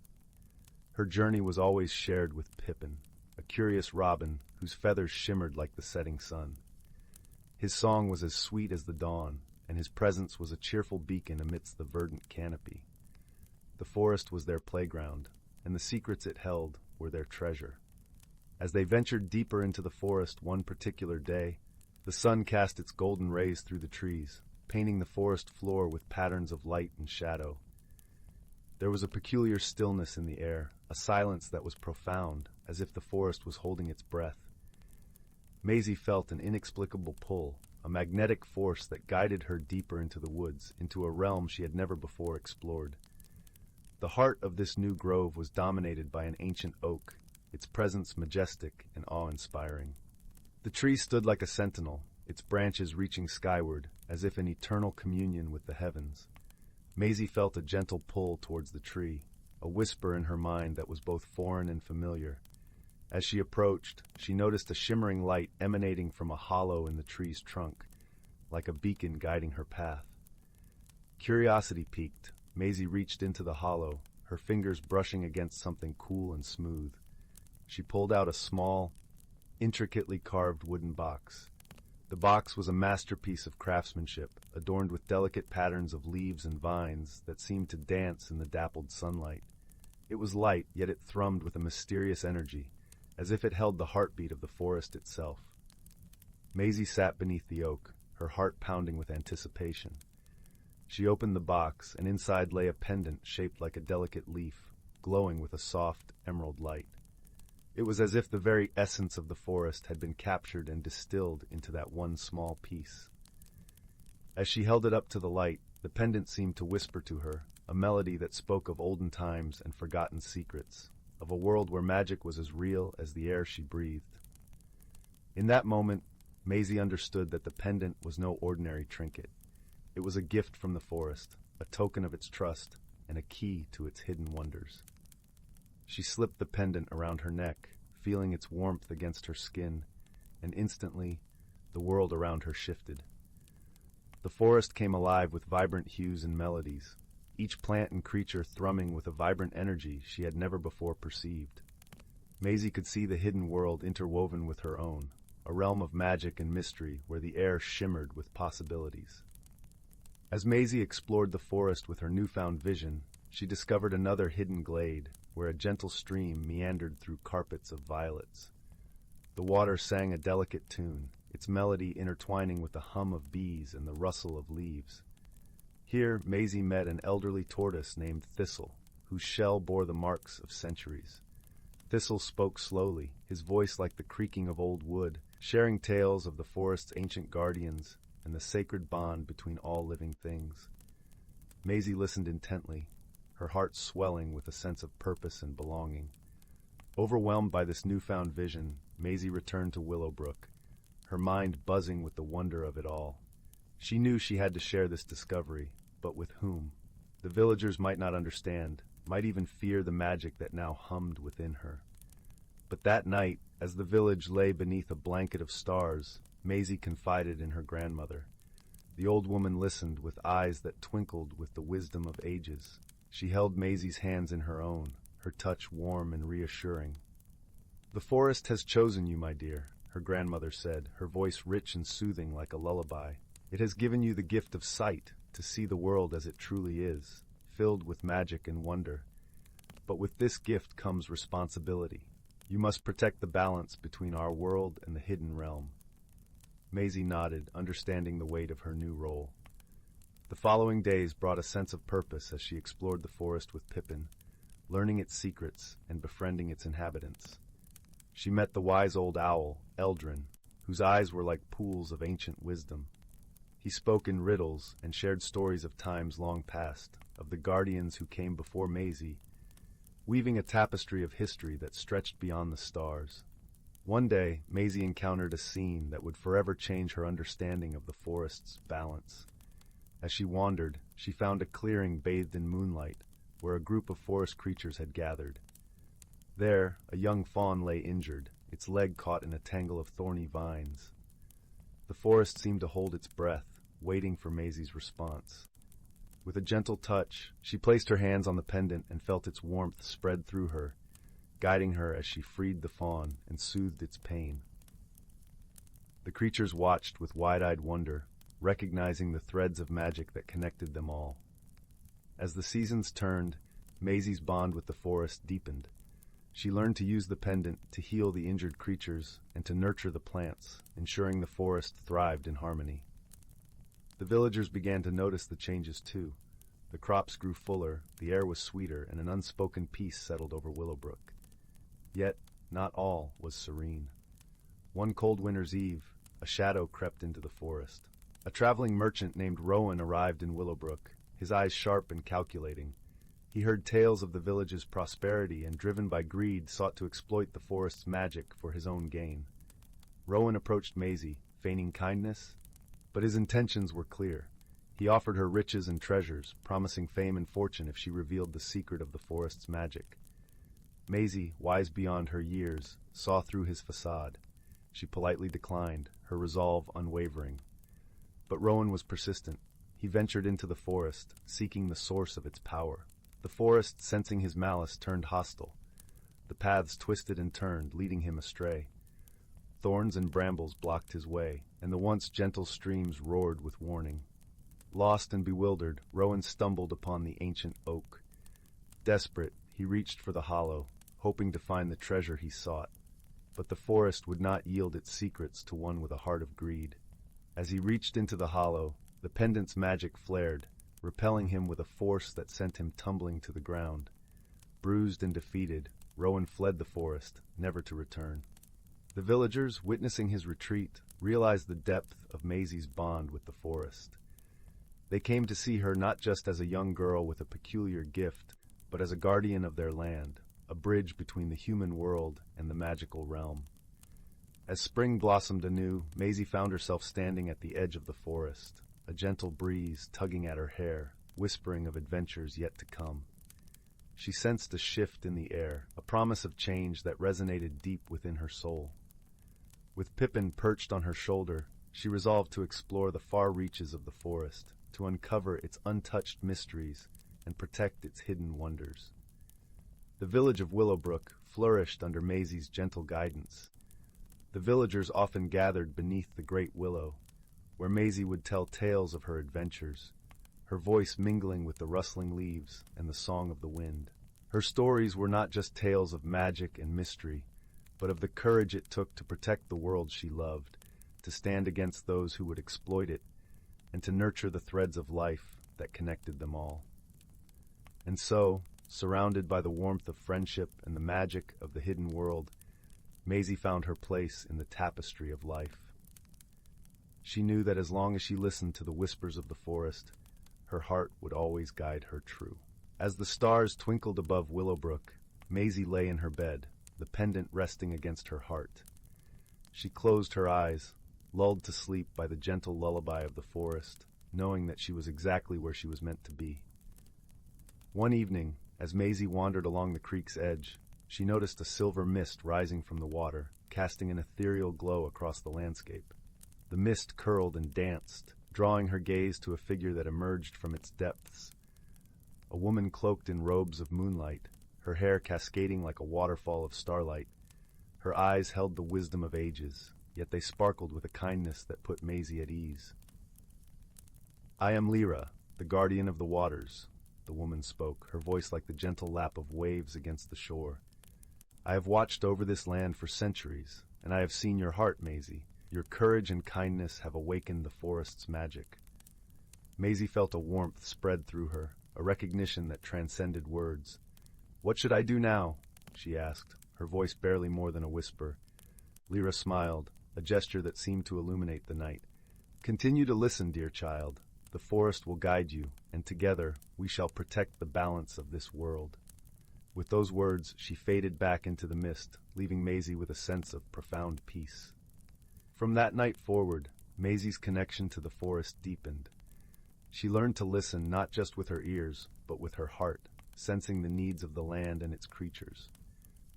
Her journey was always shared with Pippin, a curious robin whose feathers shimmered like the setting sun. His song was as sweet as the dawn, and his presence was a cheerful beacon amidst the verdant canopy. The forest was their playground, and the secrets it held were their treasure. As they ventured deeper into the forest one particular day, the sun cast its golden rays through the trees, painting the forest floor with patterns of light and shadow. There was a peculiar stillness in the air, a silence that was profound, as if the forest was holding its breath. Maisie felt an inexplicable pull, a magnetic force that guided her deeper into the woods, into a realm she had never before explored. The heart of this new grove was dominated by an ancient oak, its presence majestic and awe-inspiring. The tree stood like a sentinel, its branches reaching skyward, as if in eternal communion with the heavens. Maisie felt a gentle pull towards the tree, a whisper in her mind that was both foreign and familiar. As she approached, she noticed a shimmering light emanating from a hollow in the tree's trunk, like a beacon guiding her path. Curiosity piqued, Maisie reached into the hollow, her fingers brushing against something cool and smooth. She pulled out a small, intricately carved wooden box. The box was a masterpiece of craftsmanship, adorned with delicate patterns of leaves and vines that seemed to dance in the dappled sunlight. It was light, yet it thrummed with a mysterious energy, as if it held the heartbeat of the forest itself. Maisie sat beneath the oak, her heart pounding with anticipation. She opened the box, and inside lay a pendant shaped like a delicate leaf, glowing with a soft, emerald light. It was as if the very essence of the forest had been captured and distilled into that one small piece. As she held it up to the light, the pendant seemed to whisper to her, a melody that spoke of olden times and forgotten secrets, of a world where magic was as real as the air she breathed. In that moment, Maisie understood that the pendant was no ordinary trinket. It was a gift from the forest, a token of its trust, and a key to its hidden wonders. She slipped the pendant around her neck, feeling its warmth against her skin, and instantly, the world around her shifted. The forest came alive with vibrant hues and melodies, each plant and creature thrumming with a vibrant energy she had never before perceived. Maisie could see the hidden world interwoven with her own, a realm of magic and mystery where the air shimmered with possibilities. As Maisie explored the forest with her newfound vision, she discovered another hidden glade, where a gentle stream meandered through carpets of violets. The water sang a delicate tune, its melody intertwining with the hum of bees and the rustle of leaves. Here, Maisie met an elderly tortoise named Thistle, whose shell bore the marks of centuries. Thistle spoke slowly, his voice like the creaking of old wood, sharing tales of the forest's ancient guardians and the sacred bond between all living things. Maisie listened intently, her heart swelling with a sense of purpose and belonging. Overwhelmed by this newfound vision, Maisie returned to Willowbrook, her mind buzzing with the wonder of it all. She knew she had to share this discovery, but with whom? The villagers might not understand, might even fear the magic that now hummed within her. But that night, as the village lay beneath a blanket of stars, Maisie confided in her grandmother. The old woman listened with eyes that twinkled with the wisdom of ages. She held Maisie's hands in her own, her touch warm and reassuring. "The forest has chosen you, my dear," her grandmother said, her voice rich and soothing like a lullaby. "It has given you the gift of sight, to see the world as it truly is, filled with magic and wonder. But with this gift comes responsibility. You must protect the balance between our world and the hidden realm." Maisie nodded, understanding the weight of her new role. The following days brought a sense of purpose as she explored the forest with Pippin, learning its secrets and befriending its inhabitants. She met the wise old owl, Eldrin, whose eyes were like pools of ancient wisdom. He spoke in riddles and shared stories of times long past, of the guardians who came before Maisie, weaving a tapestry of history that stretched beyond the stars. One day, Maisie encountered a scene that would forever change her understanding of the forest's balance. As she wandered, she found a clearing bathed in moonlight, where a group of forest creatures had gathered. There, a young fawn lay injured, its leg caught in a tangle of thorny vines. The forest seemed to hold its breath, waiting for Maisie's response. With a gentle touch, she placed her hands on the pendant and felt its warmth spread through her, guiding her as she freed the fawn and soothed its pain. The creatures watched with wide-eyed wonder, recognizing the threads of magic that connected them all. As the seasons turned, Maisie's bond with the forest deepened. She learned to use the pendant to heal the injured creatures and to nurture the plants, ensuring the forest thrived in harmony. The villagers began to notice the changes too. The crops grew fuller, the air was sweeter, and an unspoken peace settled over Willowbrook. Yet, not all was serene. One cold winter's eve, a shadow crept into the forest. A traveling merchant named Rowan arrived in Willowbrook, his eyes sharp and calculating. He heard tales of the village's prosperity and, driven by greed, sought to exploit the forest's magic for his own gain. Rowan approached Maisie, feigning kindness, but his intentions were clear. He offered her riches and treasures, promising fame and fortune if she revealed the secret of the forest's magic. Maisie, wise beyond her years, saw through his facade. She politely declined, her resolve unwavering. But Rowan was persistent. He ventured into the forest, seeking the source of its power. The forest, sensing his malice, turned hostile. The paths twisted and turned, leading him astray. Thorns and brambles blocked his way, and the once gentle streams roared with warning. Lost and bewildered, Rowan stumbled upon the ancient oak. Desperate, he reached for the hollow, hoping to find the treasure he sought. But the forest would not yield its secrets to one with a heart of greed. As he reached into the hollow, the pendant's magic flared, repelling him with a force that sent him tumbling to the ground. Bruised and defeated, Rowan fled the forest, never to return. The villagers, witnessing his retreat, realized the depth of Maisie's bond with the forest. They came to see her not just as a young girl with a peculiar gift, but as a guardian of their land, a bridge between the human world and the magical realm. As spring blossomed anew, Maisie found herself standing at the edge of the forest, a gentle breeze tugging at her hair, whispering of adventures yet to come. She sensed a shift in the air, a promise of change that resonated deep within her soul. With Pippin perched on her shoulder, she resolved to explore the far reaches of the forest, to uncover its untouched mysteries and protect its hidden wonders. The village of Willowbrook flourished under Maisie's gentle guidance. The villagers often gathered beneath the great willow, where Maisie would tell tales of her adventures, her voice mingling with the rustling leaves and the song of the wind. Her stories were not just tales of magic and mystery, but of the courage it took to protect the world she loved, to stand against those who would exploit it, and to nurture the threads of life that connected them all. And so, surrounded by the warmth of friendship and the magic of the hidden world, Maisie found her place in the tapestry of life. She knew that as long as she listened to the whispers of the forest, her heart would always guide her true. As the stars twinkled above Willowbrook, Maisie lay in her bed, the pendant resting against her heart. She closed her eyes, lulled to sleep by the gentle lullaby of the forest, knowing that she was exactly where she was meant to be. One evening, as Maisie wandered along the creek's edge, she noticed a silver mist rising from the water, casting an ethereal glow across the landscape. The mist curled and danced, drawing her gaze to a figure that emerged from its depths. A woman cloaked in robes of moonlight, her hair cascading like a waterfall of starlight. Her eyes held the wisdom of ages, yet they sparkled with a kindness that put Maisie at ease. "I am Liora, the guardian of the waters," the woman spoke, her voice like the gentle lap of waves against the shore. "I have watched over this land for centuries, and I have seen your heart, Maisie. Your courage and kindness have awakened the forest's magic." Maisie felt a warmth spread through her, a recognition that transcended words. "What should I do now?" she asked, her voice barely more than a whisper. Liora smiled, a gesture that seemed to illuminate the night. "Continue to listen, dear child. The forest will guide you, and together we shall protect the balance of this world." With those words, she faded back into the mist, leaving Maisie with a sense of profound peace. From that night forward, Maisie's connection to the forest deepened. She learned to listen not just with her ears, but with her heart, sensing the needs of the land and its creatures.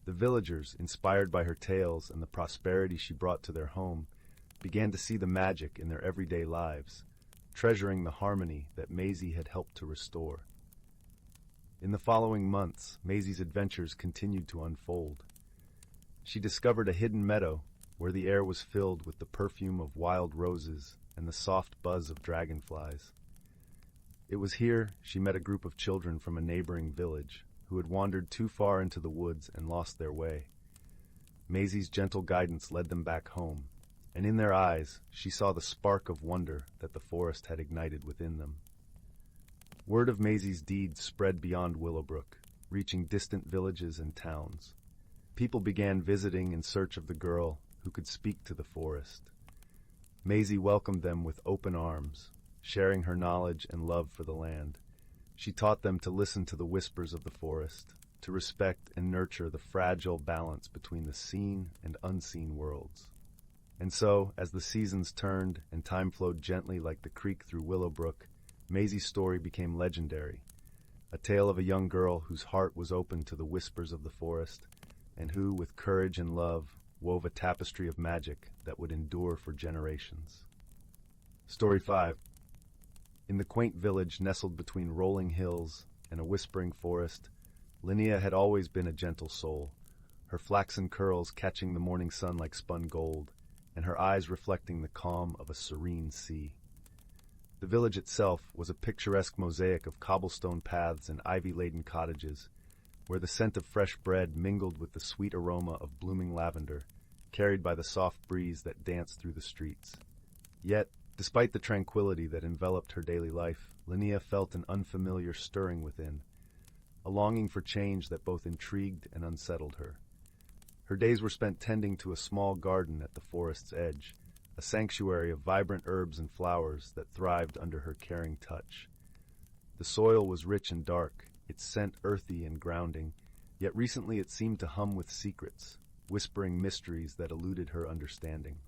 The villagers, inspired by her tales and the prosperity she brought to their home, began to see the magic in their everyday lives, treasuring the harmony that Maisie had helped to restore. In the following months, Maisie's adventures continued to unfold. She discovered a hidden meadow where the air was filled with the perfume of wild roses and the soft buzz of dragonflies. It was here she met a group of children from a neighboring village who had wandered too far into the woods and lost their way. Maisie's gentle guidance led them back home, and in their eyes she saw the spark of wonder that the forest had ignited within them. Word of Maisie's deeds spread beyond Willowbrook, reaching distant villages and towns. People began visiting in search of the girl who could speak to the forest. Maisie welcomed them with open arms, sharing her knowledge and love for the land. She taught them to listen to the whispers of the forest, to respect and nurture the fragile balance between the seen and unseen worlds. And so, as the seasons turned and time flowed gently like the creek through Willowbrook, Maisie's story became legendary, a tale of a young girl whose heart was open to the whispers of the forest, and who, with courage and love, wove a tapestry of magic that would endure for generations. Story 5. In the quaint village nestled between rolling hills and a whispering forest, Linnea had always been a gentle soul, her flaxen curls catching the morning sun like spun gold, and her eyes reflecting the calm of a serene sea. The village itself was a picturesque mosaic of cobblestone paths and ivy-laden cottages, where the scent of fresh bread mingled with the sweet aroma of blooming lavender, carried by the soft breeze that danced through the streets. Yet, despite the tranquility that enveloped her daily life, Linnea felt an unfamiliar stirring within, a longing for change that both intrigued and unsettled her. Her days were spent tending to a small garden at the forest's edge, a sanctuary of vibrant herbs and flowers that thrived under her caring touch. The soil was rich and dark, its scent earthy and grounding, yet recently it seemed to hum with secrets, whispering mysteries that eluded her understanding.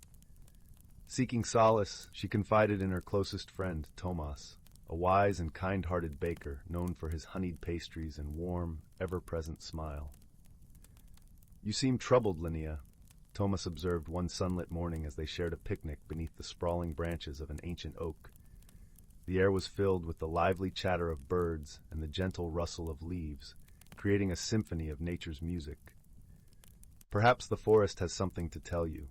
Seeking solace, she confided in her closest friend, Tomas, a wise and kind-hearted baker known for his honeyed pastries and warm, ever-present smile. "You seem troubled, Linnea," Tomas observed one sunlit morning as they shared a picnic beneath the sprawling branches of an ancient oak. The air was filled with the lively chatter of birds and the gentle rustle of leaves, creating a symphony of nature's music. "Perhaps the forest has something to tell you,"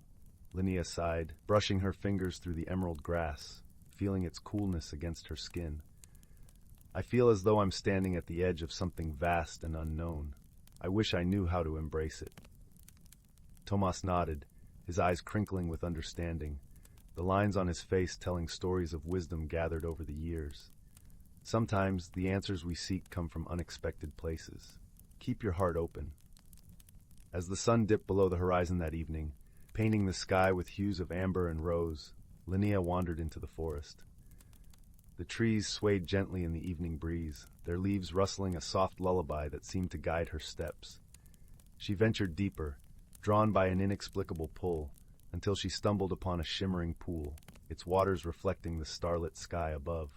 Linnea sighed, brushing her fingers through the emerald grass, feeling its coolness against her skin. "I feel as though I'm standing at the edge of something vast and unknown. I wish I knew how to embrace it." Tomas nodded, his eyes crinkling with understanding, the lines on his face telling stories of wisdom gathered over the years. "Sometimes the answers we seek come from unexpected places. Keep your heart open." As the sun dipped below the horizon that evening, painting the sky with hues of amber and rose, Linnea wandered into the forest. The trees swayed gently in the evening breeze, their leaves rustling a soft lullaby that seemed to guide her steps. She ventured deeper, drawn by an inexplicable pull, until she stumbled upon a shimmering pool, its waters reflecting the starlit sky above.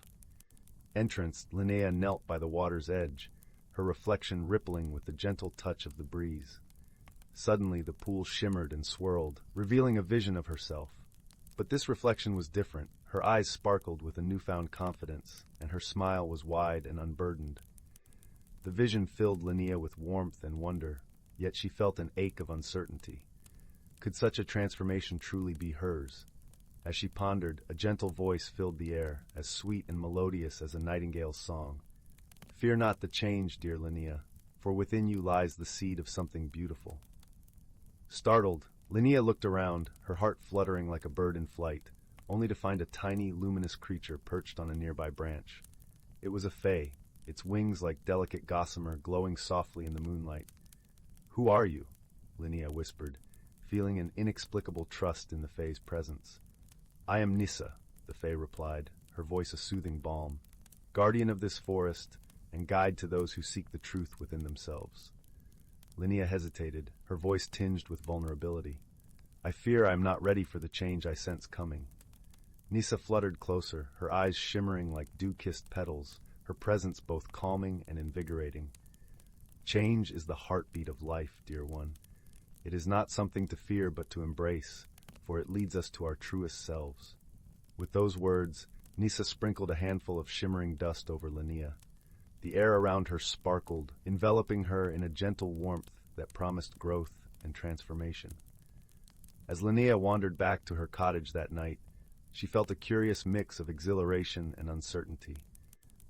Entranced, Linnea knelt by the water's edge, her reflection rippling with the gentle touch of the breeze. Suddenly the pool shimmered and swirled, revealing a vision of herself. But this reflection was different. Her eyes sparkled with a newfound confidence, and her smile was wide and unburdened. The vision filled Linnea with warmth and wonder, yet she felt an ache of uncertainty. Could such a transformation truly be hers? As she pondered, a gentle voice filled the air, as sweet and melodious as a nightingale's song. "Fear not the change, dear Linnea, for within you lies the seed of something beautiful." Startled, Linnea looked around, her heart fluttering like a bird in flight, only to find a tiny, luminous creature perched on a nearby branch. It was a fae, its wings like delicate gossamer glowing softly in the moonlight. "Who are you?" Linnea whispered, feeling an inexplicable trust in the fae's presence. "I am Nissa," the fae replied, her voice a soothing balm, "guardian of this forest and guide to those who seek the truth within themselves." Linnea hesitated, her voice tinged with vulnerability. "I fear I am not ready for the change I sense coming." Nissa fluttered closer, her eyes shimmering like dew-kissed petals, her presence both calming and invigorating. "Change is the heartbeat of life, dear one. It is not something to fear but to embrace, for it leads us to our truest selves." With those words, Nissa sprinkled a handful of shimmering dust over Linnea. The air around her sparkled, enveloping her in a gentle warmth that promised growth and transformation. As Linnea wandered back to her cottage that night, she felt a curious mix of exhilaration and uncertainty.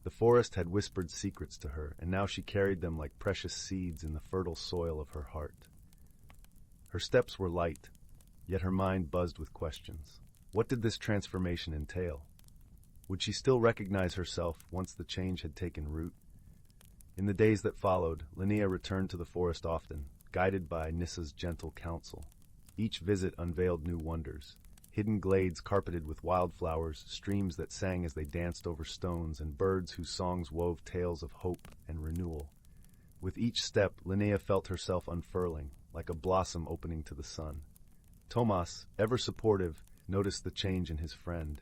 The forest had whispered secrets to her, and now she carried them like precious seeds in the fertile soil of her heart. Her steps were light, yet her mind buzzed with questions. What did this transformation entail? Would she still recognize herself once the change had taken root? In the days that followed, Linnea returned to the forest often, guided by Nissa's gentle counsel. Each visit unveiled new wonders. Hidden glades carpeted with wildflowers, streams that sang as they danced over stones, and birds whose songs wove tales of hope and renewal. With each step, Linnea felt herself unfurling, like a blossom opening to the sun. Tomas, ever supportive, noticed the change in his friend.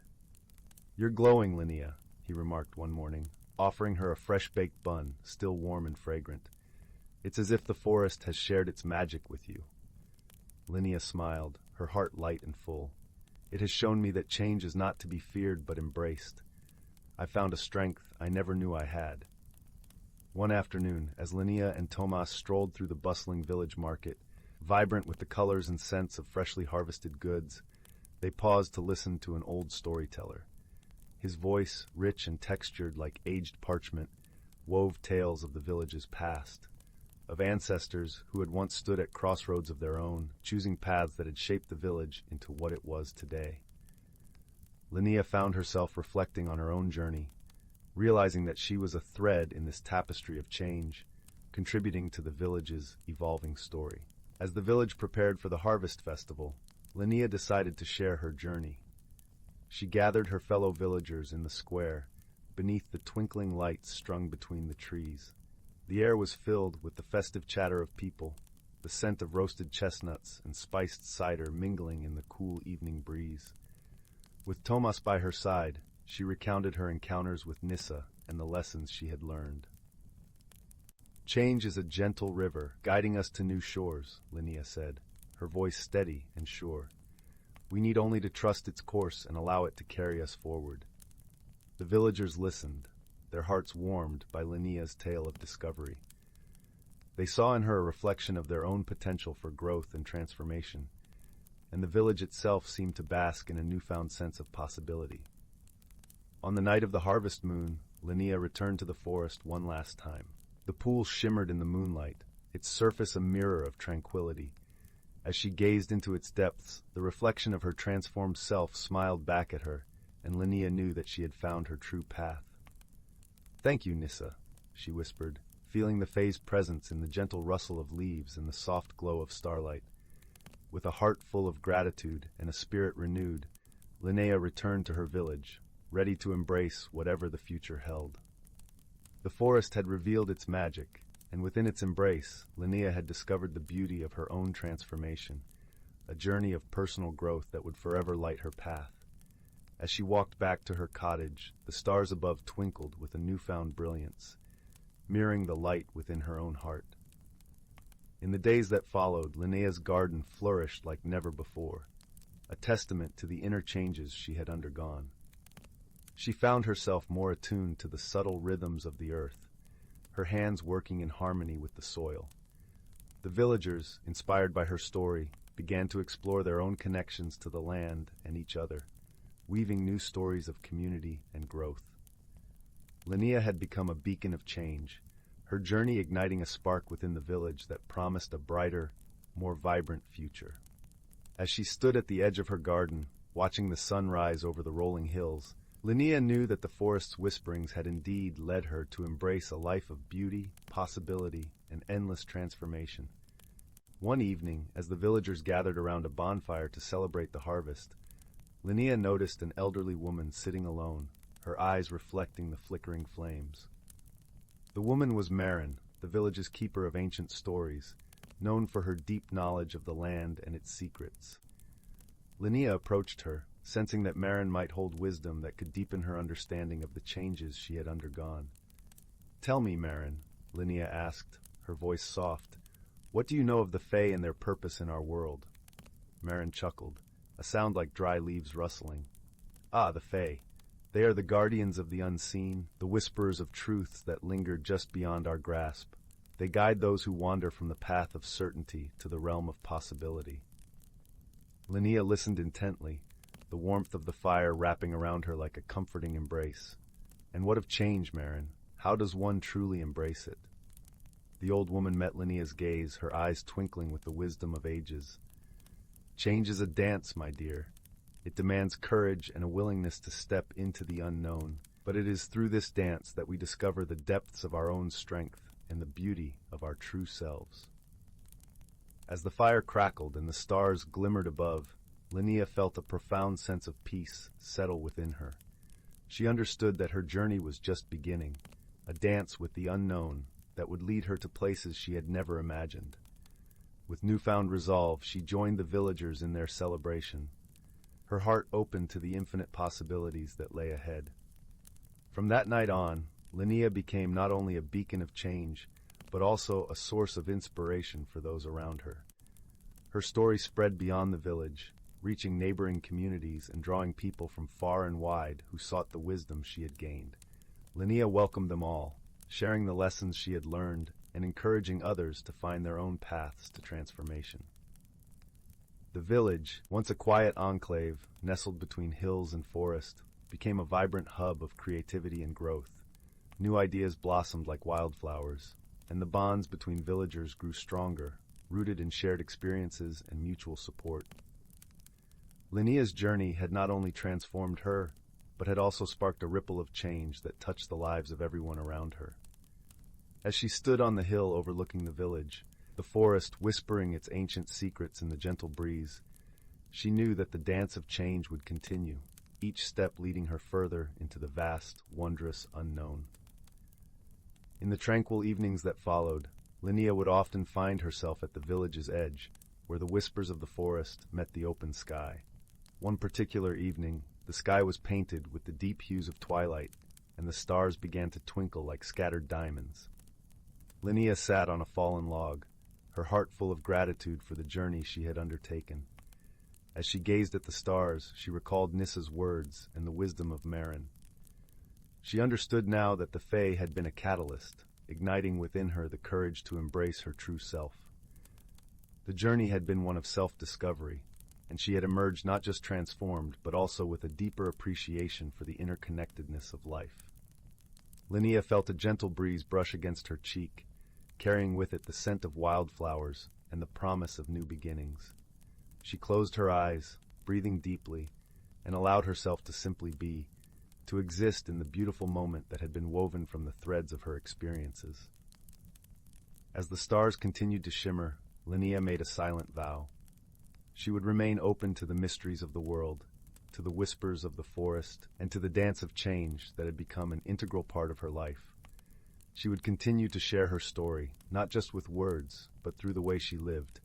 "You're glowing, Linnea," he remarked one morning, offering her a fresh-baked bun, still warm and fragrant. "It's as if the forest has shared its magic with you." Linnea smiled, her heart light and full. "It has shown me that change is not to be feared but embraced. I found a strength I never knew I had." One afternoon, as Linnea and Tomas strolled through the bustling village market, vibrant with the colors and scents of freshly harvested goods, they paused to listen to an old storyteller. His voice, rich and textured like aged parchment, wove tales of the village's past, of ancestors who had once stood at crossroads of their own, choosing paths that had shaped the village into what it was today. Linnea found herself reflecting on her own journey, realizing that she was a thread in this tapestry of change, contributing to the village's evolving story. As the village prepared for the harvest festival, Linnea decided to share her journey. She gathered her fellow villagers in the square, beneath the twinkling lights strung between the trees. The air was filled with the festive chatter of people, the scent of roasted chestnuts and spiced cider mingling in the cool evening breeze. With Tomas by her side, she recounted her encounters with Nissa and the lessons she had learned. "Change is a gentle river, guiding us to new shores," Linnea said, her voice steady and sure. "We need only to trust its course and allow it to carry us forward." The villagers listened, their hearts warmed by Linnea's tale of discovery. They saw in her a reflection of their own potential for growth and transformation, and the village itself seemed to bask in a newfound sense of possibility. On the night of the harvest moon, Linnea returned to the forest one last time. The pool shimmered in the moonlight, its surface a mirror of tranquility. As she gazed into its depths, the reflection of her transformed self smiled back at her, and Linnea knew that she had found her true path. "Thank you, Nissa," she whispered, feeling the fae's presence in the gentle rustle of leaves and the soft glow of starlight. With a heart full of gratitude and a spirit renewed, Linnea returned to her village, ready to embrace whatever the future held. The forest had revealed its magic, and within its embrace, Linnea had discovered the beauty of her own transformation, a journey of personal growth that would forever light her path. As she walked back to her cottage, the stars above twinkled with a newfound brilliance, mirroring the light within her own heart. In the days that followed, Linnea's garden flourished like never before, a testament to the inner changes she had undergone. She found herself more attuned to the subtle rhythms of the earth, her hands working in harmony with the soil. The villagers, inspired by her story, began to explore their own connections to the land and each other, weaving new stories of community and growth. Linnea had become a beacon of change, her journey igniting a spark within the village that promised a brighter, more vibrant future. As she stood at the edge of her garden, watching the sun rise over the rolling hills, Linnea knew that the forest's whisperings had indeed led her to embrace a life of beauty, possibility, and endless transformation. One evening, as the villagers gathered around a bonfire to celebrate the harvest, Linnea noticed an elderly woman sitting alone, her eyes reflecting the flickering flames. The woman was Marin, the village's keeper of ancient stories, known for her deep knowledge of the land and its secrets. Linnea approached her, sensing that Marin might hold wisdom that could deepen her understanding of the changes she had undergone. "Tell me, Marin," Linnea asked, her voice soft, "what do you know of the Fae and their purpose in our world?" Marin chuckled, a sound like dry leaves rustling. "Ah, the Fae. They are the guardians of the unseen, the whisperers of truths that linger just beyond our grasp. They guide those who wander from the path of certainty to the realm of possibility." Linnea listened intently, the warmth of the fire wrapping around her like a comforting embrace. "And what of change, Marin? How does one truly embrace it?" The old woman met Linnea's gaze, her eyes twinkling with the wisdom of ages. "Change is a dance, my dear. It demands courage and a willingness to step into the unknown, but it is through this dance that we discover the depths of our own strength and the beauty of our true selves." As the fire crackled and the stars glimmered above, Linnea felt a profound sense of peace settle within her. She understood that her journey was just beginning, a dance with the unknown that would lead her to places she had never imagined. With newfound resolve, she joined the villagers in their celebration, her heart open to the infinite possibilities that lay ahead. From that night on, Linnea became not only a beacon of change, but also a source of inspiration for those around her. Her story spread beyond the village, reaching neighboring communities and drawing people from far and wide who sought the wisdom she had gained. Linnea welcomed them all, sharing the lessons she had learned and encouraging others to find their own paths to transformation. The village, once a quiet enclave nestled between hills and forest, became a vibrant hub of creativity and growth. New ideas blossomed like wildflowers, and the bonds between villagers grew stronger, rooted in shared experiences and mutual support. Linnea's journey had not only transformed her, but had also sparked a ripple of change that touched the lives of everyone around her. As she stood on the hill overlooking the village, the forest whispering its ancient secrets in the gentle breeze, she knew that the dance of change would continue, each step leading her further into the vast, wondrous unknown. In the tranquil evenings that followed, Linnea would often find herself at the village's edge, where the whispers of the forest met the open sky. One particular evening, the sky was painted with the deep hues of twilight, and the stars began to twinkle like scattered diamonds. Linnea sat on a fallen log, her heart full of gratitude for the journey she had undertaken. As she gazed at the stars, she recalled Nissa's words and the wisdom of Marin. She understood now that the Fae had been a catalyst, igniting within her the courage to embrace her true self. The journey had been one of self-discovery, and she had emerged not just transformed, but also with a deeper appreciation for the interconnectedness of life. Linnea felt a gentle breeze brush against her cheek, carrying with it the scent of wildflowers and the promise of new beginnings. She closed her eyes, breathing deeply, and allowed herself to simply be, to exist in the beautiful moment that had been woven from the threads of her experiences. As the stars continued to shimmer, Linnea made a silent vow. She would remain open to the mysteries of the world, to the whispers of the forest, and to the dance of change that had become an integral part of her life. She would continue to share her story, not just with words, but through the way she lived,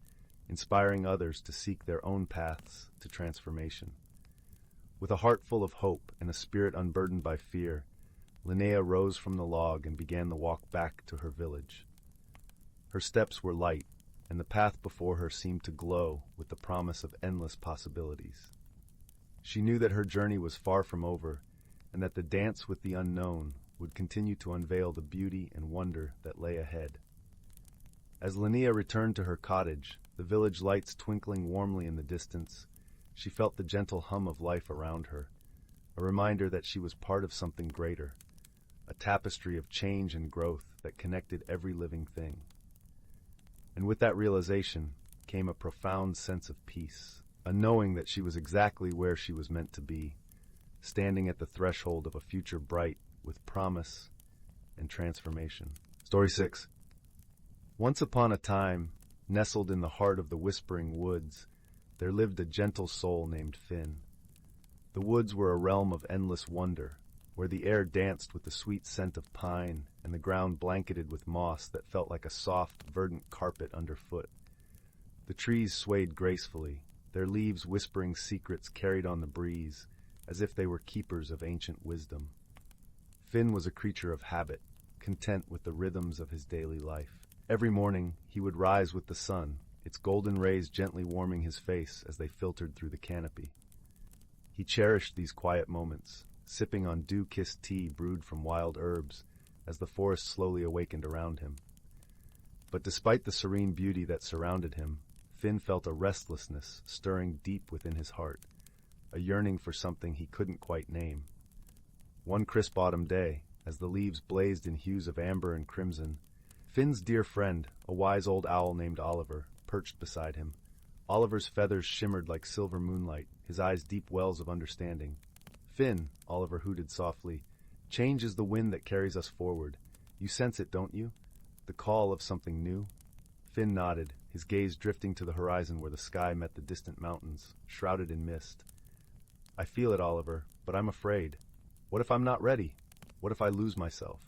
inspiring others to seek their own paths to transformation. With a heart full of hope and a spirit unburdened by fear, Linnea rose from the log and began the walk back to her village. Her steps were light, and the path before her seemed to glow with the promise of endless possibilities. She knew that her journey was far from over, and that the dance with the unknown would continue to unveil the beauty and wonder that lay ahead. As Linnea returned to her cottage, the village lights twinkling warmly in the distance, she felt the gentle hum of life around her, a reminder that she was part of something greater, a tapestry of change and growth that connected every living thing. And with that realization came a profound sense of peace, a knowing that she was exactly where she was meant to be, standing at the threshold of a future bright with promise and transformation. Story 6. Once upon a time, nestled in the heart of the whispering woods, there lived a gentle soul named Finn. The woods were a realm of endless wonder, where the air danced with the sweet scent of pine and the ground blanketed with moss that felt like a soft, verdant carpet underfoot. The trees swayed gracefully, their leaves whispering secrets carried on the breeze, as if they were keepers of ancient wisdom. Finn was a creature of habit, content with the rhythms of his daily life. Every morning, he would rise with the sun, its golden rays gently warming his face as they filtered through the canopy. He cherished these quiet moments, sipping on dew-kissed tea brewed from wild herbs as the forest slowly awakened around him. But despite the serene beauty that surrounded him, Finn felt a restlessness stirring deep within his heart, a yearning for something he couldn't quite name. One crisp autumn day, as the leaves blazed in hues of amber and crimson, Finn's dear friend, a wise old owl named Oliver, perched beside him. Oliver's feathers shimmered like silver moonlight, his eyes deep wells of understanding. "Finn," Oliver hooted softly, "change is the wind that carries us forward. You sense it, don't you? The call of something new?" Finn nodded, his gaze drifting to the horizon where the sky met the distant mountains, shrouded in mist. "I feel it, Oliver, but I'm afraid. What if I'm not ready? What if I lose myself?"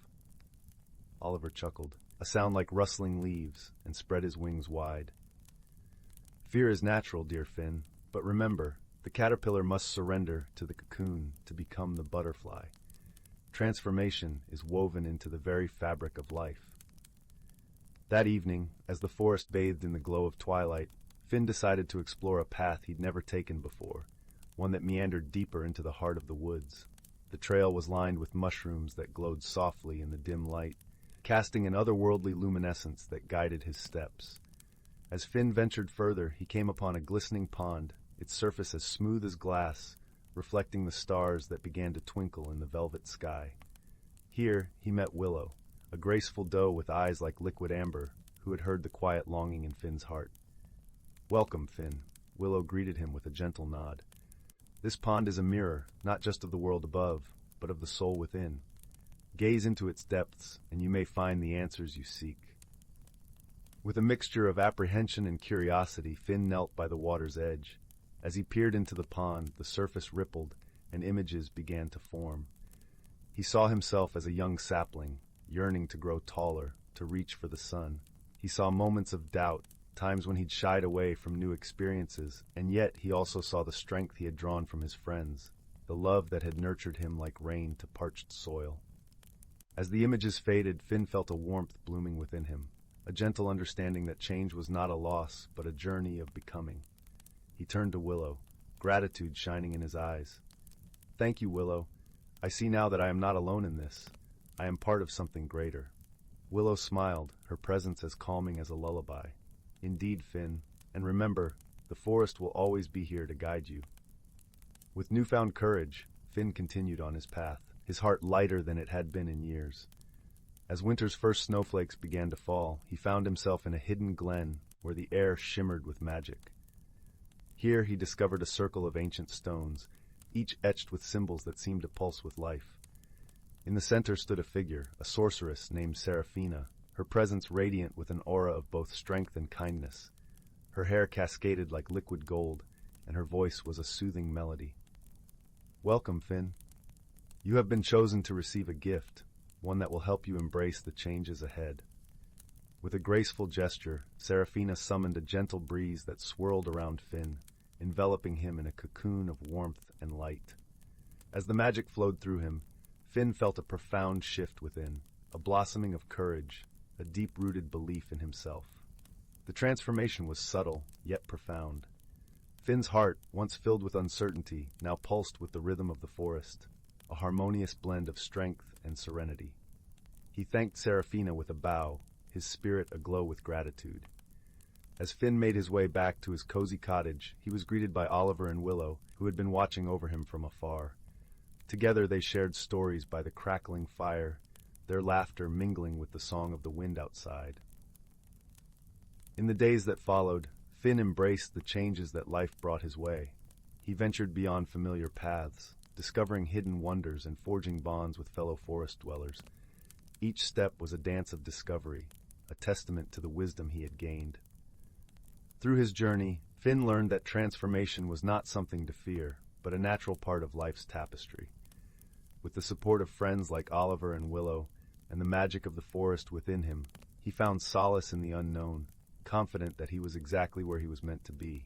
Oliver chuckled, a sound like rustling leaves, and spread his wings wide. "Fear is natural, dear Finn, but remember, the caterpillar must surrender to the cocoon to become the butterfly. Transformation is woven into the very fabric of life." That evening, as the forest bathed in the glow of twilight, Finn decided to explore a path he'd never taken before, one that meandered deeper into the heart of the woods. The trail was lined with mushrooms that glowed softly in the dim light, casting an otherworldly luminescence that guided his steps. As Finn ventured further, he came upon a glistening pond, its surface as smooth as glass, reflecting the stars that began to twinkle in the velvet sky. Here he met Willow, a graceful doe with eyes like liquid amber, who had heard the quiet longing in Finn's heart. "Welcome, Finn," Willow greeted him with a gentle nod. "This pond is a mirror, not just of the world above, but of the soul within. Gaze into its depths, and you may find the answers you seek." With a mixture of apprehension and curiosity, Finn knelt by the water's edge. As he peered into the pond, the surface rippled, and images began to form. He saw himself as a young sapling, yearning to grow taller, to reach for the sun. He saw moments of doubt, times when he'd shied away from new experiences, and yet he also saw the strength he had drawn from his friends, the love that had nurtured him like rain to parched soil. As the images faded, Finn felt a warmth blooming within him, a gentle understanding that change was not a loss, but a journey of becoming. He turned to Willow, gratitude shining in his eyes. "Thank you, Willow. I see now that I am not alone in this. I am part of something greater." Willow smiled, her presence as calming as a lullaby. "Indeed, Finn, and remember, the forest will always be here to guide you." With newfound courage, Finn continued on his path, his heart lighter than it had been in years. As winter's first snowflakes began to fall, he found himself in a hidden glen where the air shimmered with magic. Here he discovered a circle of ancient stones, each etched with symbols that seemed to pulse with life. In the center stood a figure, a sorceress named Seraphina, her presence radiant with an aura of both strength and kindness. Her hair cascaded like liquid gold, and her voice was a soothing melody. Welcome, Finn. You have been chosen to receive a gift, one that will help you embrace the changes ahead. With a graceful gesture, Seraphina summoned a gentle breeze that swirled around Finn, enveloping him in a cocoon of warmth and light. As the magic flowed through him, Finn felt a profound shift within, a blossoming of courage, a deep-rooted belief in himself. The transformation was subtle, yet profound. Finn's heart, once filled with uncertainty, now pulsed with the rhythm of the forest, a harmonious blend of strength and serenity. He thanked Seraphina with a bow, his spirit aglow with gratitude. As Finn made his way back to his cozy cottage, he was greeted by Oliver and Willow, who had been watching over him from afar. Together they shared stories by the crackling fire, their laughter mingling with the song of the wind outside. In the days that followed, Finn embraced the changes that life brought his way. He ventured beyond familiar paths, discovering hidden wonders and forging bonds with fellow forest dwellers. Each step was a dance of discovery, a testament to the wisdom he had gained. Through his journey, Finn learned that transformation was not something to fear, but a natural part of life's tapestry. With the support of friends like Oliver and Willow, and the magic of the forest within him, he found solace in the unknown, confident that he was exactly where he was meant to be.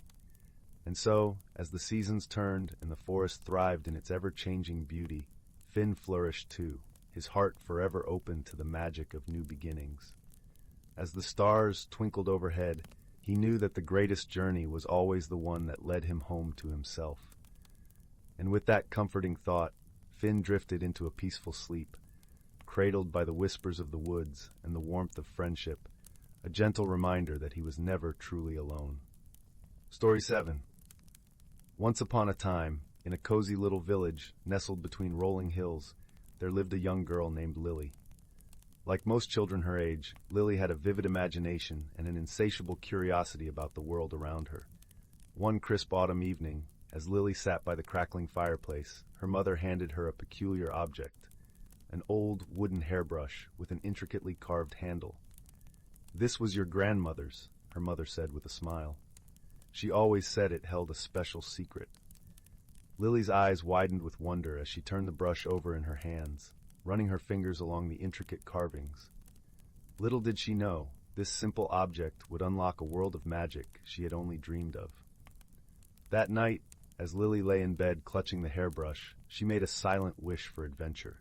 And so, as the seasons turned and the forest thrived in its ever-changing beauty, Finn flourished too, his heart forever open to the magic of new beginnings. As the stars twinkled overhead, he knew that the greatest journey was always the one that led him home to himself. And with that comforting thought, Finn drifted into a peaceful sleep, cradled by the whispers of the woods and the warmth of friendship, a gentle reminder that he was never truly alone. Story 7. Once upon a time, in a cozy little village nestled between rolling hills, there lived a young girl named Lily. Like most children her age, Lily had a vivid imagination and an insatiable curiosity about the world around her. One crisp autumn evening, as Lily sat by the crackling fireplace, her mother handed her a peculiar object, an old wooden hairbrush with an intricately carved handle. "This was your grandmother's," her mother said with a smile. She always said it held a special secret. Lily's eyes widened with wonder as she turned the brush over in her hands, running her fingers along the intricate carvings. Little did she know, this simple object would unlock a world of magic she had only dreamed of. That night, as Lily lay in bed clutching the hairbrush, she made a silent wish for adventure.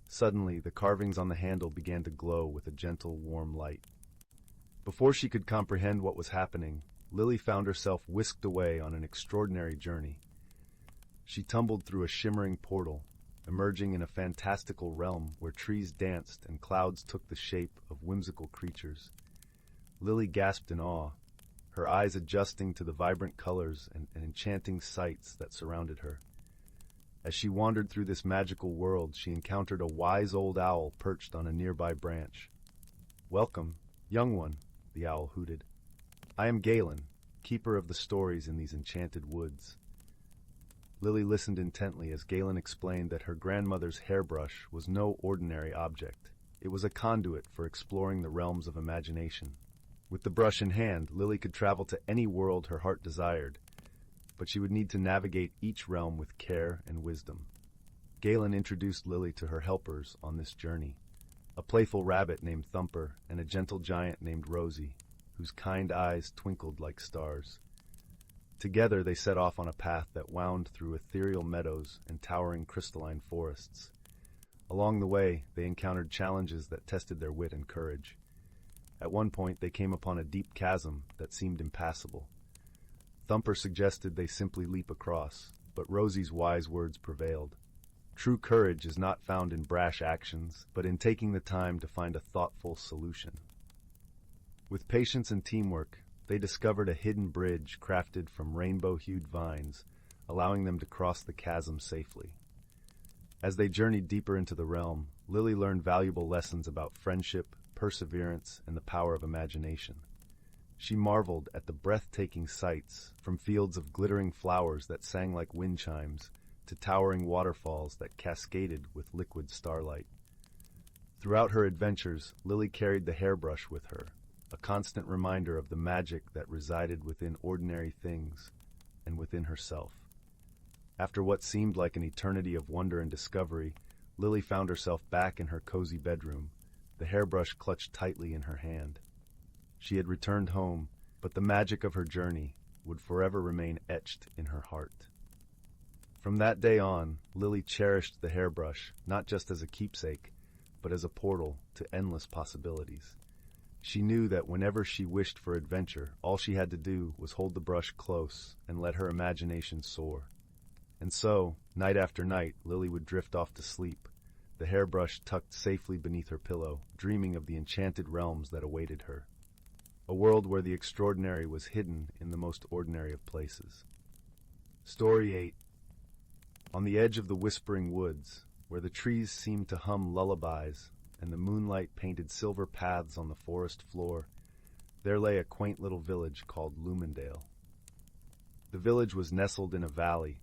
Suddenly, the carvings on the handle began to glow with a gentle, warm light. Before she could comprehend what was happening, Lily found herself whisked away on an extraordinary journey. She tumbled through a shimmering portal, emerging in a fantastical realm where trees danced and clouds took the shape of whimsical creatures. Lily gasped in awe, her eyes adjusting to the vibrant colors and enchanting sights that surrounded her. As she wandered through this magical world, she encountered a wise old owl perched on a nearby branch. "Welcome, young one," the owl hooted. "I am Galen, keeper of the stories in these enchanted woods." Lily listened intently as Galen explained that her grandmother's hairbrush was no ordinary object. It was a conduit for exploring the realms of imagination. With the brush in hand, Lily could travel to any world her heart desired, but she would need to navigate each realm with care and wisdom. Galen introduced Lily to her helpers on this journey, a playful rabbit named Thumper and a gentle giant named Rosie, whose kind eyes twinkled like stars. Together they set off on a path that wound through ethereal meadows and towering crystalline forests. Along the way, they encountered challenges that tested their wit and courage. At one point, they came upon a deep chasm that seemed impassable. Thumper suggested they simply leap across, but Rosie's wise words prevailed. True courage is not found in brash actions, but in taking the time to find a thoughtful solution. With patience and teamwork, they discovered a hidden bridge crafted from rainbow-hued vines, allowing them to cross the chasm safely. As they journeyed deeper into the realm, Lily learned valuable lessons about friendship, perseverance, and the power of imagination. She marveled at the breathtaking sights, from fields of glittering flowers that sang like wind chimes, to towering waterfalls that cascaded with liquid starlight. Throughout her adventures, Lily carried the hairbrush with her, a constant reminder of the magic that resided within ordinary things and within herself. After what seemed like an eternity of wonder and discovery, Lily found herself back in her cozy bedroom, the hairbrush clutched tightly in her hand. She had returned home, but the magic of her journey would forever remain etched in her heart. From that day on, Lily cherished the hairbrush, not just as a keepsake, but as a portal to endless possibilities. She knew that whenever she wished for adventure, all she had to do was hold the brush close and let her imagination soar. And so, night after night, Lily would drift off to sleep, the hairbrush tucked safely beneath her pillow, dreaming of the enchanted realms that awaited her. A world where the extraordinary was hidden in the most ordinary of places. Story 8. On the edge of the whispering woods, where the trees seemed to hum lullabies and the moonlight painted silver paths on the forest floor, there lay a quaint little village called Lumendale. The village was nestled in a valley,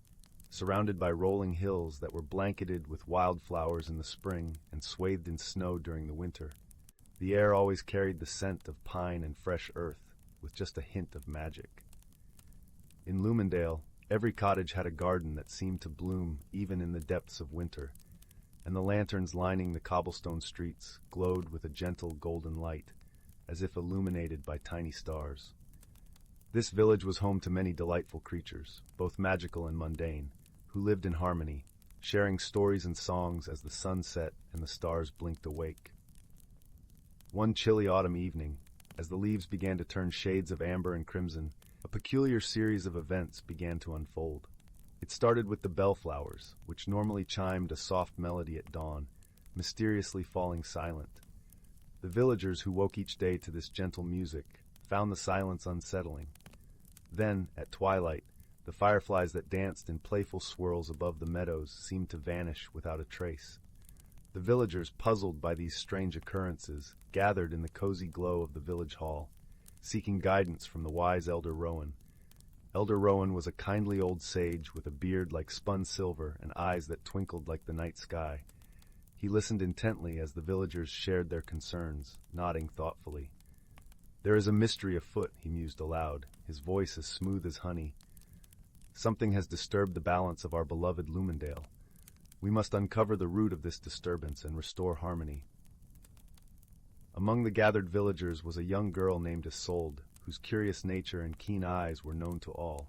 surrounded by rolling hills that were blanketed with wildflowers in the spring and swathed in snow during the winter. The air always carried the scent of pine and fresh earth, with just a hint of magic. In Lumendale, every cottage had a garden that seemed to bloom even in the depths of winter, and the lanterns lining the cobblestone streets glowed with a gentle golden light, as if illuminated by tiny stars. This village was home to many delightful creatures, both magical and mundane, who lived in harmony, sharing stories and songs as the sun set and the stars blinked awake. One chilly autumn evening, as the leaves began to turn shades of amber and crimson, a peculiar series of events began to unfold. It started with the bellflowers, which normally chimed a soft melody at dawn, mysteriously falling silent. The villagers who woke each day to this gentle music found the silence unsettling. Then, at twilight, the fireflies that danced in playful swirls above the meadows seemed to vanish without a trace. The villagers, puzzled by these strange occurrences, gathered in the cozy glow of the village hall, seeking guidance from the wise Elder Rowan. Elder Rowan was a kindly old sage with a beard like spun silver and eyes that twinkled like the night sky. He listened intently as the villagers shared their concerns, nodding thoughtfully. "There is a mystery afoot," he mused aloud, his voice as smooth as honey. "Something has disturbed the balance of our beloved Lumendale. We must uncover the root of this disturbance and restore harmony." Among the gathered villagers was a young girl named Isolde, whose curious nature and keen eyes were known to all.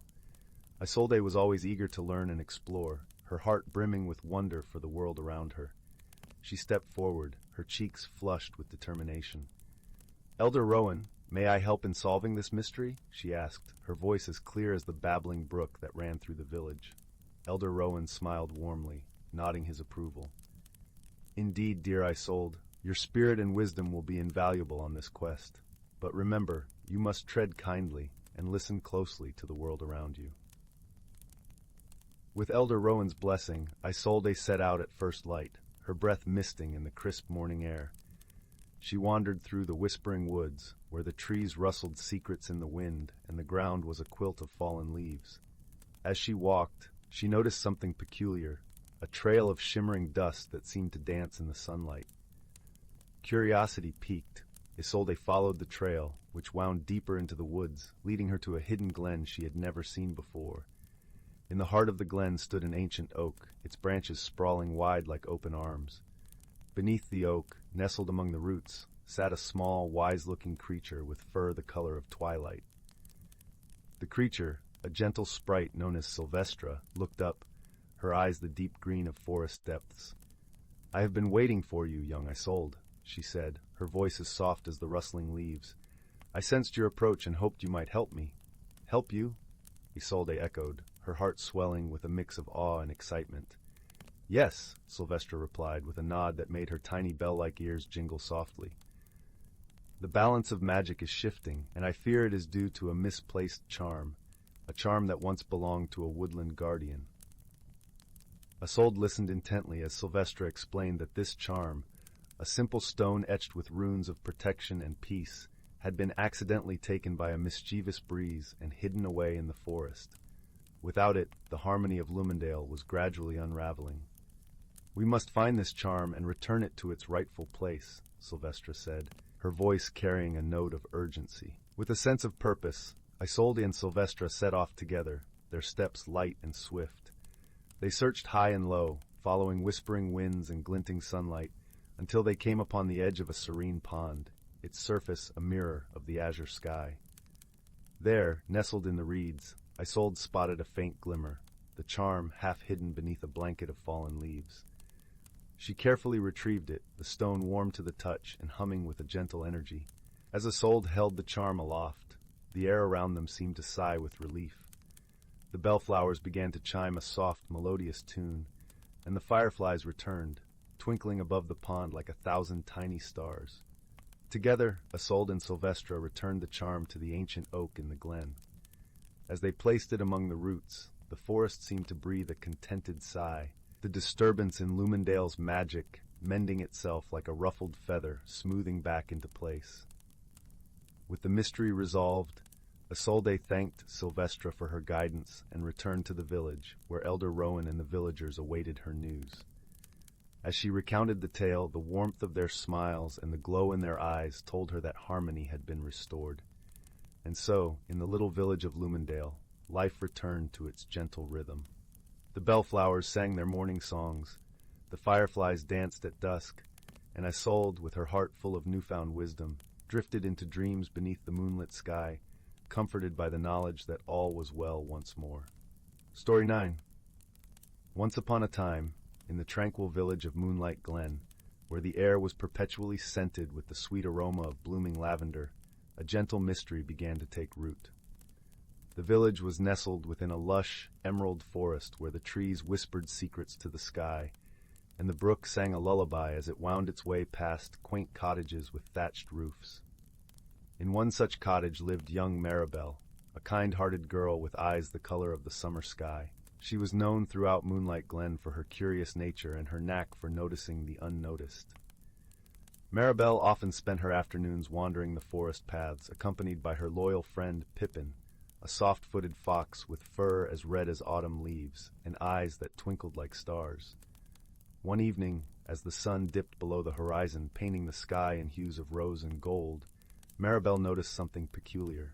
Isolde was always eager to learn and explore, her heart brimming with wonder for the world around her. She stepped forward, her cheeks flushed with determination. "Elder Rowan, may I help in solving this mystery?" she asked, her voice as clear as the babbling brook that ran through the village. Elder Rowan smiled warmly, nodding his approval. "Indeed, dear Isolde, your spirit and wisdom will be invaluable on this quest. But remember, you must tread kindly and listen closely to the world around you." With Elder Rowan's blessing, Isolde set out at first light, her breath misting in the crisp morning air. She wandered through the whispering woods, where the trees rustled secrets in the wind and the ground was a quilt of fallen leaves. As she walked, she noticed something peculiar, a trail of shimmering dust that seemed to dance in the sunlight. Curiosity piqued. Isolde followed the trail, which wound deeper into the woods, leading her to a hidden glen she had never seen before. In the heart of the glen stood an ancient oak, its branches sprawling wide like open arms. Beneath the oak, nestled among the roots, sat a small, wise-looking creature with fur the color of twilight. The creature, a gentle sprite known as Sylvestra, looked up, her eyes the deep green of forest depths. "I have been waiting for you, young Isolde," she said, her voice as soft as the rustling leaves. "I sensed your approach and hoped you might help me." "Help you?" Isolde echoed, her heart swelling with a mix of awe and excitement. "Yes," Sylvestra replied with a nod that made her tiny bell-like ears jingle softly. "The balance of magic is shifting, and I fear it is due to a misplaced charm, a charm that once belonged to a woodland guardian." Isolde listened intently as Sylvestra explained that this charm, a simple stone etched with runes of protection and peace, had been accidentally taken by a mischievous breeze and hidden away in the forest. Without it, the harmony of Lumendale was gradually unraveling. "We must find this charm and return it to its rightful place," Sylvestra said, her voice carrying a note of urgency. With a sense of purpose, Isolde and Sylvestra set off together, their steps light and swift. They searched high and low, following whispering winds and glinting sunlight, until they came upon the edge of a serene pond, its surface a mirror of the azure sky. There, nestled in the reeds, Isolde spotted a faint glimmer, the charm half hidden beneath a blanket of fallen leaves. She carefully retrieved it, the stone warm to the touch and humming with a gentle energy. As Isolde held the charm aloft, the air around them seemed to sigh with relief. The bellflowers began to chime a soft, melodious tune, and the fireflies returned, twinkling above the pond like 1,000 tiny stars. Together, Isolde and Sylvestra returned the charm to the ancient oak in the glen. As they placed it among the roots, the forest seemed to breathe a contented sigh, the disturbance in Lumendale's magic mending itself like a ruffled feather, smoothing back into place. With the mystery resolved, Isolde thanked Sylvestra for her guidance and returned to the village, where Elder Rowan and the villagers awaited her news. As she recounted the tale, the warmth of their smiles and the glow in their eyes told her that harmony had been restored. And so, in the little village of Lumendale, life returned to its gentle rhythm. The bellflowers sang their morning songs, the fireflies danced at dusk, and Isolde, with her heart full of newfound wisdom, drifted into dreams beneath the moonlit sky, comforted by the knowledge that all was well once more. Story 9. Once upon a time, in the tranquil village of Moonlight Glen, where the air was perpetually scented with the sweet aroma of blooming lavender, a gentle mystery began to take root. The village was nestled within a lush, emerald forest where the trees whispered secrets to the sky, and the brook sang a lullaby as it wound its way past quaint cottages with thatched roofs. In one such cottage lived young Maribel, a kind-hearted girl with eyes the color of the summer sky. She was known throughout Moonlight Glen for her curious nature and her knack for noticing the unnoticed. Maribel often spent her afternoons wandering the forest paths, accompanied by her loyal friend Pippin, a soft-footed fox with fur as red as autumn leaves and eyes that twinkled like stars. One evening, as the sun dipped below the horizon, painting the sky in hues of rose and gold, Maribel noticed something peculiar.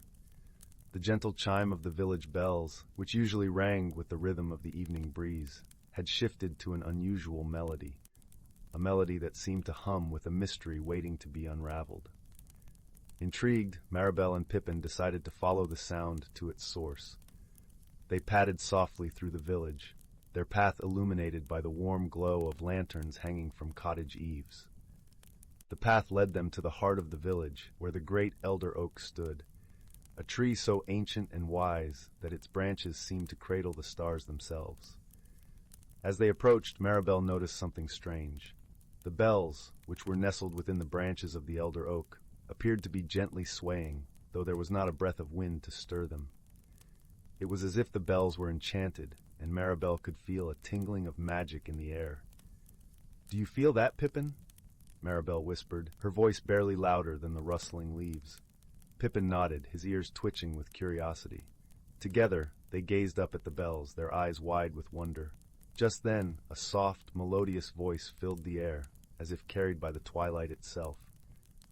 The gentle chime of the village bells, which usually rang with the rhythm of the evening breeze, had shifted to an unusual melody, a melody that seemed to hum with a mystery waiting to be unraveled. Intrigued, Maribel and Pippin decided to follow the sound to its source. They padded softly through the village, their path illuminated by the warm glow of lanterns hanging from cottage eaves. The path led them to the heart of the village, where the great elder oak stood, a tree so ancient and wise that its branches seemed to cradle the stars themselves. As they approached, Maribel noticed something strange. The bells, which were nestled within the branches of the elder oak, appeared to be gently swaying, though there was not a breath of wind to stir them. It was as if the bells were enchanted, and Maribel could feel a tingling of magic in the air. "Do you feel that, Pippin?" Maribel whispered, her voice barely louder than the rustling leaves. Pippin nodded, his ears twitching with curiosity. Together, they gazed up at the bells, their eyes wide with wonder. Just then, a soft, melodious voice filled the air, as if carried by the twilight itself.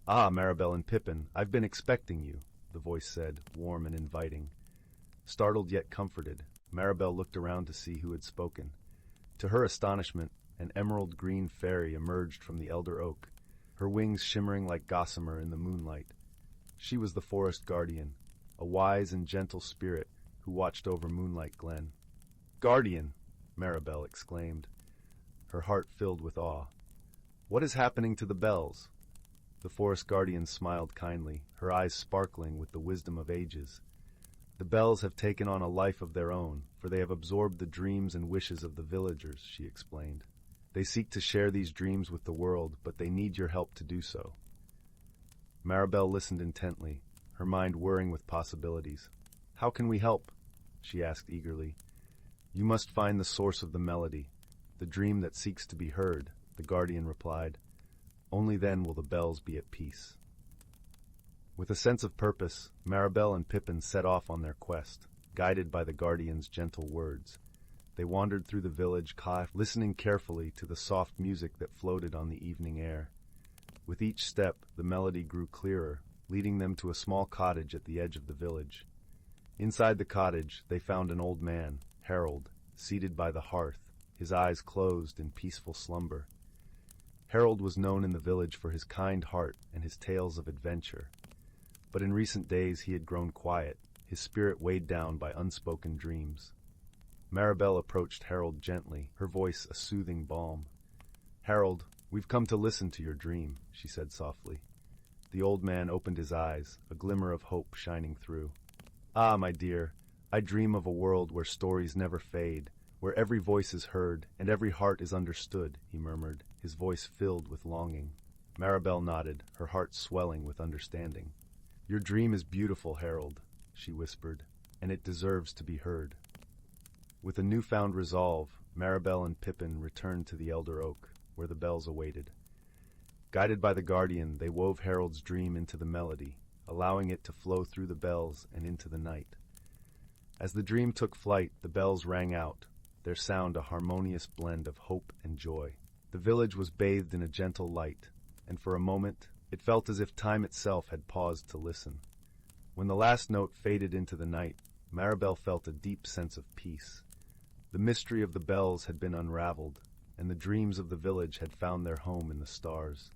"Ah, Maribel and Pippin, I've been expecting you," the voice said, warm and inviting. Startled yet comforted, Maribel looked around to see who had spoken. To her astonishment, an emerald-green fairy emerged from the elder oak, her wings shimmering like gossamer in the moonlight. She was the forest guardian, a wise and gentle spirit who watched over Moonlight Glen. "Guardian!" Maribel exclaimed, her heart filled with awe. "What is happening to the bells?" The forest guardian smiled kindly, her eyes sparkling with the wisdom of ages. "The bells have taken on a life of their own, for they have absorbed the dreams and wishes of the villagers," she explained. "They seek to share these dreams with the world, but they need your help to do so." Maribel listened intently, her mind whirring with possibilities. "How can we help?" she asked eagerly. "You must find the source of the melody, the dream that seeks to be heard," the guardian replied. "Only then will the bells be at peace." With a sense of purpose, Maribel and Pippin set off on their quest, guided by the guardian's gentle words. They wandered through the village, listening carefully to the soft music that floated on the evening air. With each step, the melody grew clearer, leading them to a small cottage at the edge of the village. Inside the cottage, they found an old man, Harold, seated by the hearth, his eyes closed in peaceful slumber. Harold was known in the village for his kind heart and his tales of adventure. But in recent days he had grown quiet, his spirit weighed down by unspoken dreams. Maribel approached Harold gently, her voice a soothing balm. "Harold, we've come to listen to your dream," she said softly. The old man opened his eyes, a glimmer of hope shining through. "Ah, my dear, I dream of a world where stories never fade, where every voice is heard and every heart is understood," he murmured, his voice filled with longing. Maribel nodded, her heart swelling with understanding. "Your dream is beautiful, Harold," she whispered, "and it deserves to be heard." With a newfound resolve, Maribel and Pippin returned to the elder oak, where the bells awaited. Guided by the guardian, they wove Harold's dream into the melody, allowing it to flow through the bells and into the night. As the dream took flight, the bells rang out, their sound a harmonious blend of hope and joy. The village was bathed in a gentle light, and for a moment it felt as if time itself had paused to listen. When the last note faded into the night, Maribel felt a deep sense of peace. The mystery of the bells had been unraveled, and the dreams of the village had found their home in the stars.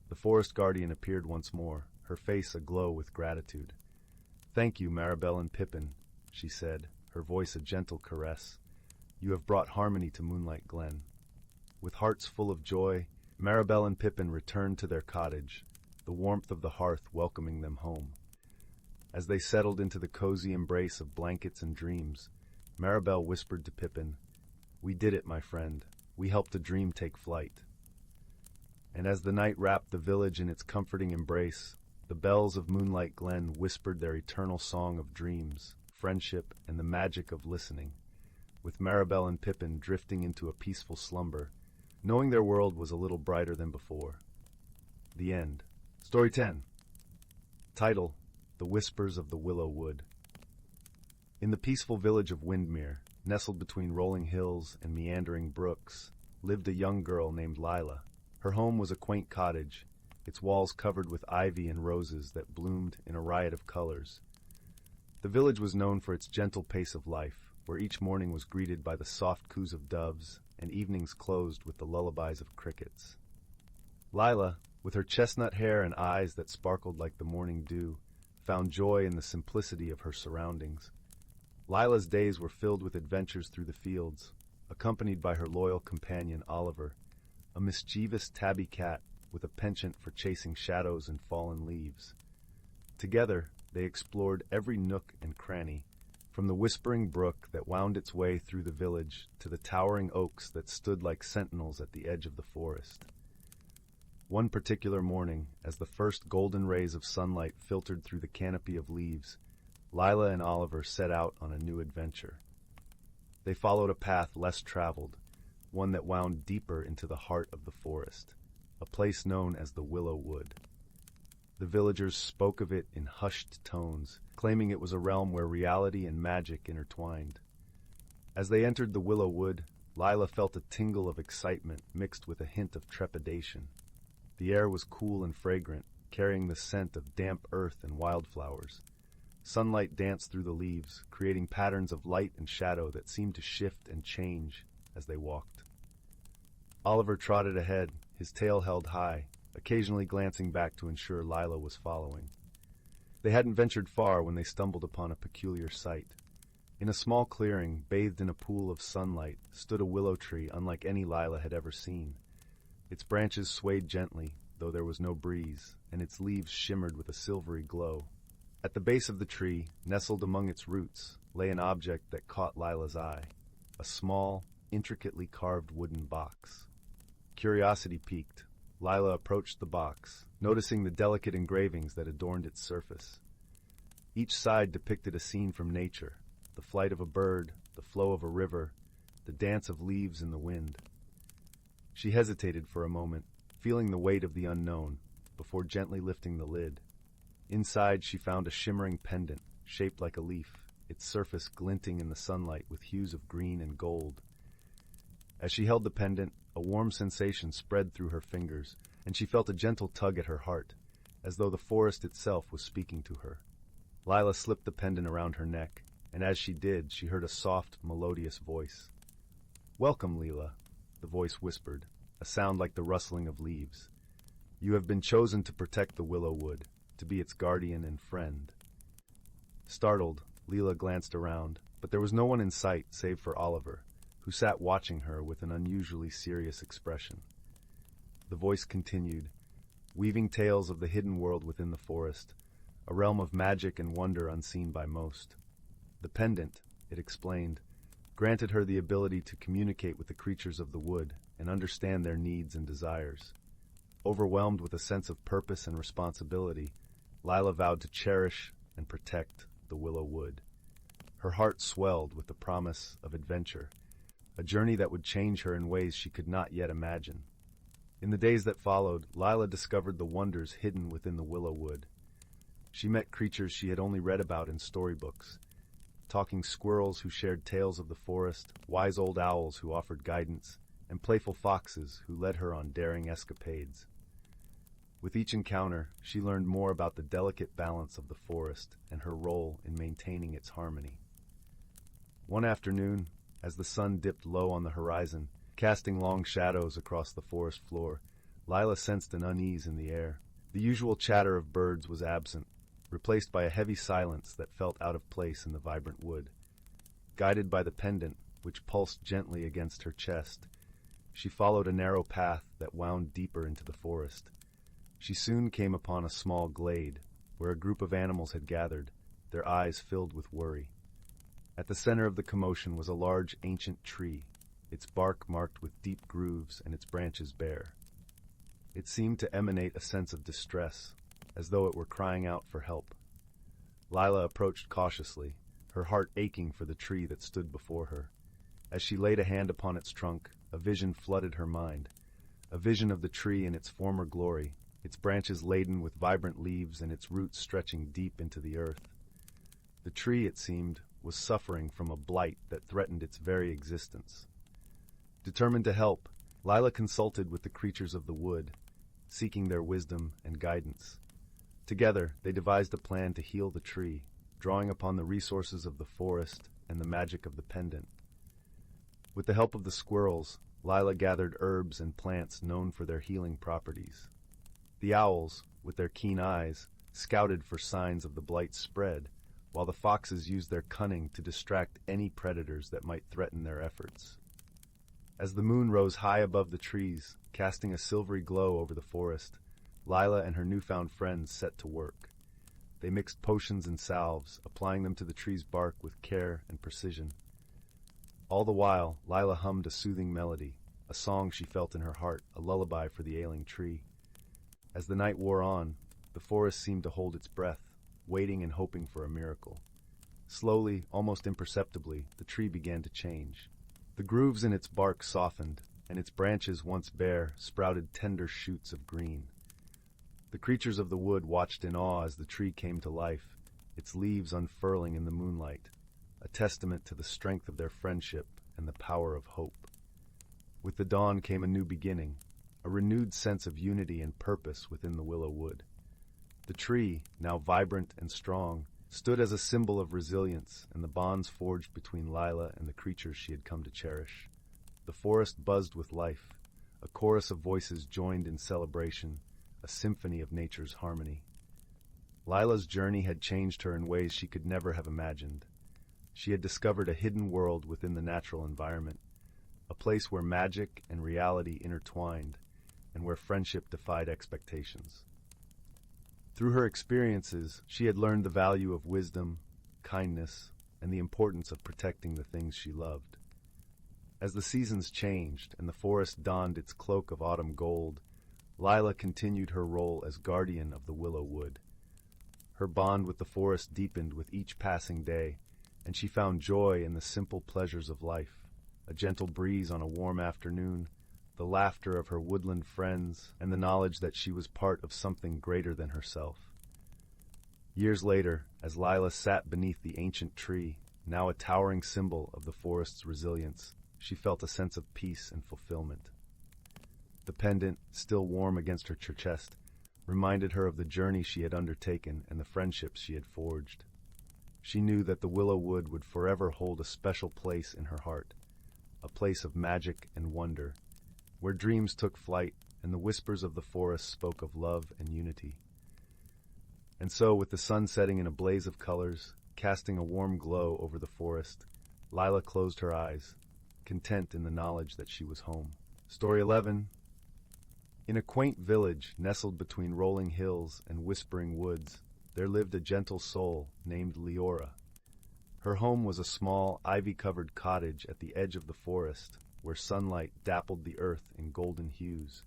The forest guardian appeared once more, her face aglow with gratitude. "Thank you, Maribel and Pippin," she said, her voice a gentle caress. "You have brought harmony to Moonlight Glen." With hearts full of joy, Maribel and Pippin returned to their cottage, the warmth of the hearth welcoming them home. As they settled into the cozy embrace of blankets and dreams, Maribel whispered to Pippin, "We did it, my friend. We helped a dream take flight." And as the night wrapped the village in its comforting embrace, the bells of Moonlight Glen whispered their eternal song of dreams, friendship, and the magic of listening, with Maribel and Pippin drifting into a peaceful slumber, knowing their world was a little brighter than before. The end. Story 10. Title: The Whispers of the Willow Wood. In the peaceful village of Windmere, nestled between rolling hills and meandering brooks, lived a young girl named Lila. Her home was a quaint cottage, its walls covered with ivy and roses that bloomed in a riot of colors. The village was known for its gentle pace of life, where each morning was greeted by the soft coos of doves and evenings closed with the lullabies of crickets. Lila, with her chestnut hair and eyes that sparkled like the morning dew, found joy in the simplicity of her surroundings. Lila's days were filled with adventures through the fields, accompanied by her loyal companion Oliver, a mischievous tabby cat with a penchant for chasing shadows and fallen leaves. Together, they explored every nook and cranny, from the whispering brook that wound its way through the village to the towering oaks that stood like sentinels at the edge of the forest. One particular morning, as the first golden rays of sunlight filtered through the canopy of leaves, Lila and Oliver set out on a new adventure. They followed a path less traveled, one that wound deeper into the heart of the forest, a place known as the Willow Wood. The villagers spoke of it in hushed tones, claiming it was a realm where reality and magic intertwined. As they entered the Willow Wood, Lila felt a tingle of excitement mixed with a hint of trepidation. The air was cool and fragrant, carrying the scent of damp earth and wildflowers. Sunlight danced through the leaves, creating patterns of light and shadow that seemed to shift and change as they walked. Oliver trotted ahead, his tail held high, occasionally glancing back to ensure Lila was following. They hadn't ventured far when they stumbled upon a peculiar sight. In a small clearing, bathed in a pool of sunlight, stood a willow tree unlike any Lila had ever seen. Its branches swayed gently, though there was no breeze, and its leaves shimmered with a silvery glow. At the base of the tree, nestled among its roots, lay an object that caught Lila's eye, a small, intricately carved wooden box. Curiosity piqued, Lila approached the box, noticing the delicate engravings that adorned its surface. Each side depicted a scene from nature, the flight of a bird, the flow of a river, the dance of leaves in the wind. She hesitated for a moment, feeling the weight of the unknown, before gently lifting the lid. Inside she found a shimmering pendant, shaped like a leaf, its surface glinting in the sunlight with hues of green and gold. As she held the pendant, a warm sensation spread through her fingers, and she felt a gentle tug at her heart, as though the forest itself was speaking to her. Lila slipped the pendant around her neck, and as she did, she heard a soft, melodious voice. Welcome, Leela, the voice whispered, a sound like the rustling of leaves. You have been chosen to protect the Willow Wood, to be its guardian and friend. Startled, Leela glanced around, but there was no one in sight save for Oliver, who sat watching her with an unusually serious expression. The voice continued, weaving tales of the hidden world within the forest, a realm of magic and wonder unseen by most. The pendant, it explained, granted her the ability to communicate with the creatures of the wood and understand their needs and desires. Overwhelmed with a sense of purpose and responsibility, Lila vowed to cherish and protect the Willow Wood. Her heart swelled with the promise of adventure, a journey that would change her in ways she could not yet imagine. In the days that followed, Lila discovered the wonders hidden within the Willow Wood. She met creatures she had only read about in storybooks, talking squirrels who shared tales of the forest, wise old owls who offered guidance, and playful foxes who led her on daring escapades. With each encounter, she learned more about the delicate balance of the forest and her role in maintaining its harmony. One afternoon, as the sun dipped low on the horizon, casting long shadows across the forest floor, Lila sensed an unease in the air. The usual chatter of birds was absent, replaced by a heavy silence that felt out of place in the vibrant wood. Guided by the pendant, which pulsed gently against her chest, she followed a narrow path that wound deeper into the forest. She soon came upon a small glade, where a group of animals had gathered, their eyes filled with worry. At the center of the commotion was a large ancient tree, its bark marked with deep grooves and its branches bare. It seemed to emanate a sense of distress, as though it were crying out for help. Lila approached cautiously, her heart aching for the tree that stood before her. As she laid a hand upon its trunk, a vision flooded her mind, a vision of the tree in its former glory, its branches laden with vibrant leaves and its roots stretching deep into the earth. The tree, it seemed, was suffering from a blight that threatened its very existence. Determined to help, Lila consulted with the creatures of the wood, seeking their wisdom and guidance. Together, they devised a plan to heal the tree, drawing upon the resources of the forest and the magic of the pendant. With the help of the squirrels, Lila gathered herbs and plants known for their healing properties. The owls, with their keen eyes, scouted for signs of the blight's spread, while the foxes used their cunning to distract any predators that might threaten their efforts. As the moon rose high above the trees, casting a silvery glow over the forest, Lila and her newfound friends set to work. They mixed potions and salves, applying them to the tree's bark with care and precision. All the while, Lila hummed a soothing melody, a song she felt in her heart, a lullaby for the ailing tree. As the night wore on, the forest seemed to hold its breath, waiting and hoping for a miracle. Slowly, almost imperceptibly, the tree began to change. The grooves in its bark softened, and its branches, once bare, sprouted tender shoots of green. The creatures of the wood watched in awe as the tree came to life, its leaves unfurling in the moonlight, a testament to the strength of their friendship and the power of hope. With the dawn came a new beginning, a renewed sense of unity and purpose within the Willow Wood. The tree, now vibrant and strong, stood as a symbol of resilience and the bonds forged between Lila and the creatures she had come to cherish. The forest buzzed with life. A chorus of voices joined in celebration, a symphony of nature's harmony. Lila's journey had changed her in ways she could never have imagined. She had discovered a hidden world within the natural environment, a place where magic and reality intertwined, and where friendship defied expectations. Through her experiences, she had learned the value of wisdom, kindness, and the importance of protecting the things she loved. As the seasons changed and the forest donned its cloak of autumn gold, Lila continued her role as guardian of the Willow Wood. Her bond with the forest deepened with each passing day, and she found joy in the simple pleasures of life, a gentle breeze on a warm afternoon, the laughter of her woodland friends, and the knowledge that she was part of something greater than herself. Years later, as Lila sat beneath the ancient tree, now a towering symbol of the forest's resilience, she felt a sense of peace and fulfillment. The pendant, still warm against her chest, reminded her of the journey she had undertaken and the friendships she had forged. She knew that the Willow Wood would forever hold a special place in her heart, a place of magic and wonder, where dreams took flight and the whispers of the forest spoke of love and unity. And so, with the sun setting in a blaze of colors, casting a warm glow over the forest, Lila closed her eyes, content in the knowledge that she was home. Story 11. In a quaint village nestled between rolling hills and whispering woods, there lived a gentle soul named Liora. Her home was a small, ivy-covered cottage at the edge of the forest, where sunlight dappled the earth in golden hues.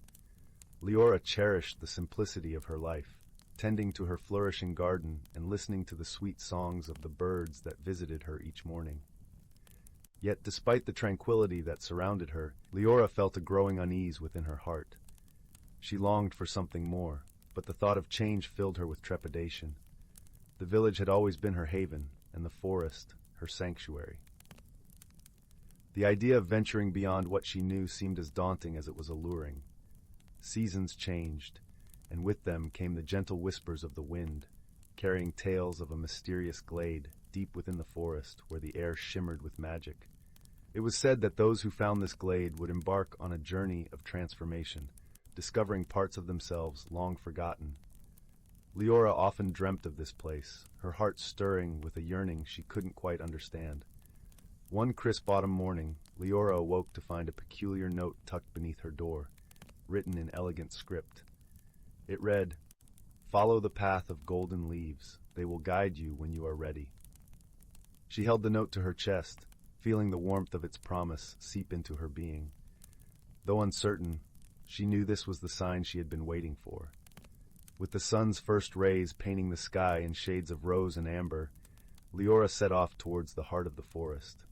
Liora cherished the simplicity of her life, tending to her flourishing garden and listening to the sweet songs of the birds that visited her each morning. Yet despite the tranquility that surrounded her, Liora felt a growing unease within her heart. She longed for something more, but the thought of change filled her with trepidation. The village had always been her haven, and the forest her sanctuary. The idea of venturing beyond what she knew seemed as daunting as it was alluring. Seasons changed, and with them came the gentle whispers of the wind, carrying tales of a mysterious glade deep within the forest where the air shimmered with magic. It was said that those who found this glade would embark on a journey of transformation, discovering parts of themselves long forgotten. Liora often dreamt of this place, her heart stirring with a yearning she couldn't quite understand. One crisp autumn morning, Liora awoke to find a peculiar note tucked beneath her door, written in elegant script. It read, "Follow the path of golden leaves. They will guide you when you are ready." She held the note to her chest, feeling the warmth of its promise seep into her being. Though uncertain, she knew this was the sign she had been waiting for. With the sun's first rays painting the sky in shades of rose and amber, Liora set off towards the heart of the forest.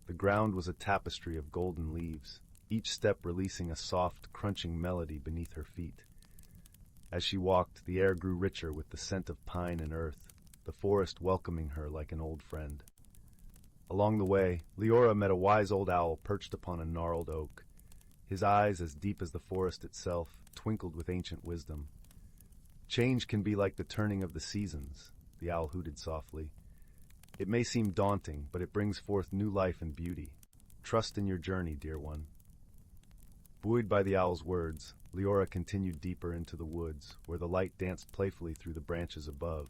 The ground was a tapestry of golden leaves, each step releasing a soft, crunching melody beneath her feet. As she walked, the air grew richer with the scent of pine and earth, the forest welcoming her like an old friend. Along the way, Liora met a wise old owl perched upon a gnarled oak. His eyes, as deep as the forest itself, twinkled with ancient wisdom. "Change can be like the turning of the seasons," the owl hooted softly. "It may seem daunting, but it brings forth new life and beauty. Trust in your journey, dear one." Buoyed by the owl's words, Liora continued deeper into the woods, where the light danced playfully through the branches above.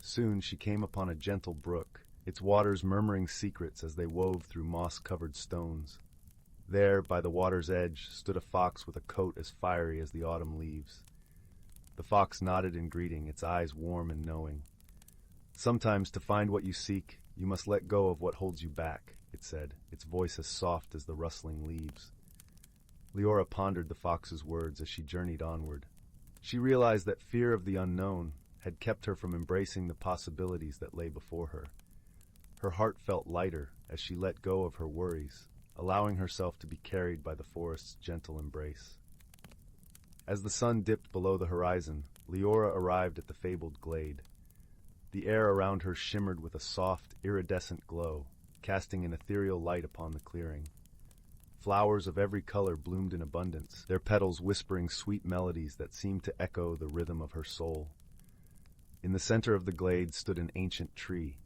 Soon she came upon a gentle brook, its waters murmuring secrets as they wove through moss-covered stones. There, by the water's edge, stood a fox with a coat as fiery as the autumn leaves. The fox nodded in greeting, its eyes warm and knowing. "Sometimes, to find what you seek, you must let go of what holds you back," it said, its voice as soft as the rustling leaves. Liora pondered the fox's words as she journeyed onward. She realized that fear of the unknown had kept her from embracing the possibilities that lay before her. Her heart felt lighter as she let go of her worries, allowing herself to be carried by the forest's gentle embrace. As the sun dipped below the horizon, Liora arrived at the fabled glade. The air around her shimmered with a soft, iridescent glow, casting an ethereal light upon the clearing. Flowers of every color bloomed in abundance, their petals whispering sweet melodies that seemed to echo the rhythm of her soul. In the center of the glade stood an ancient tree,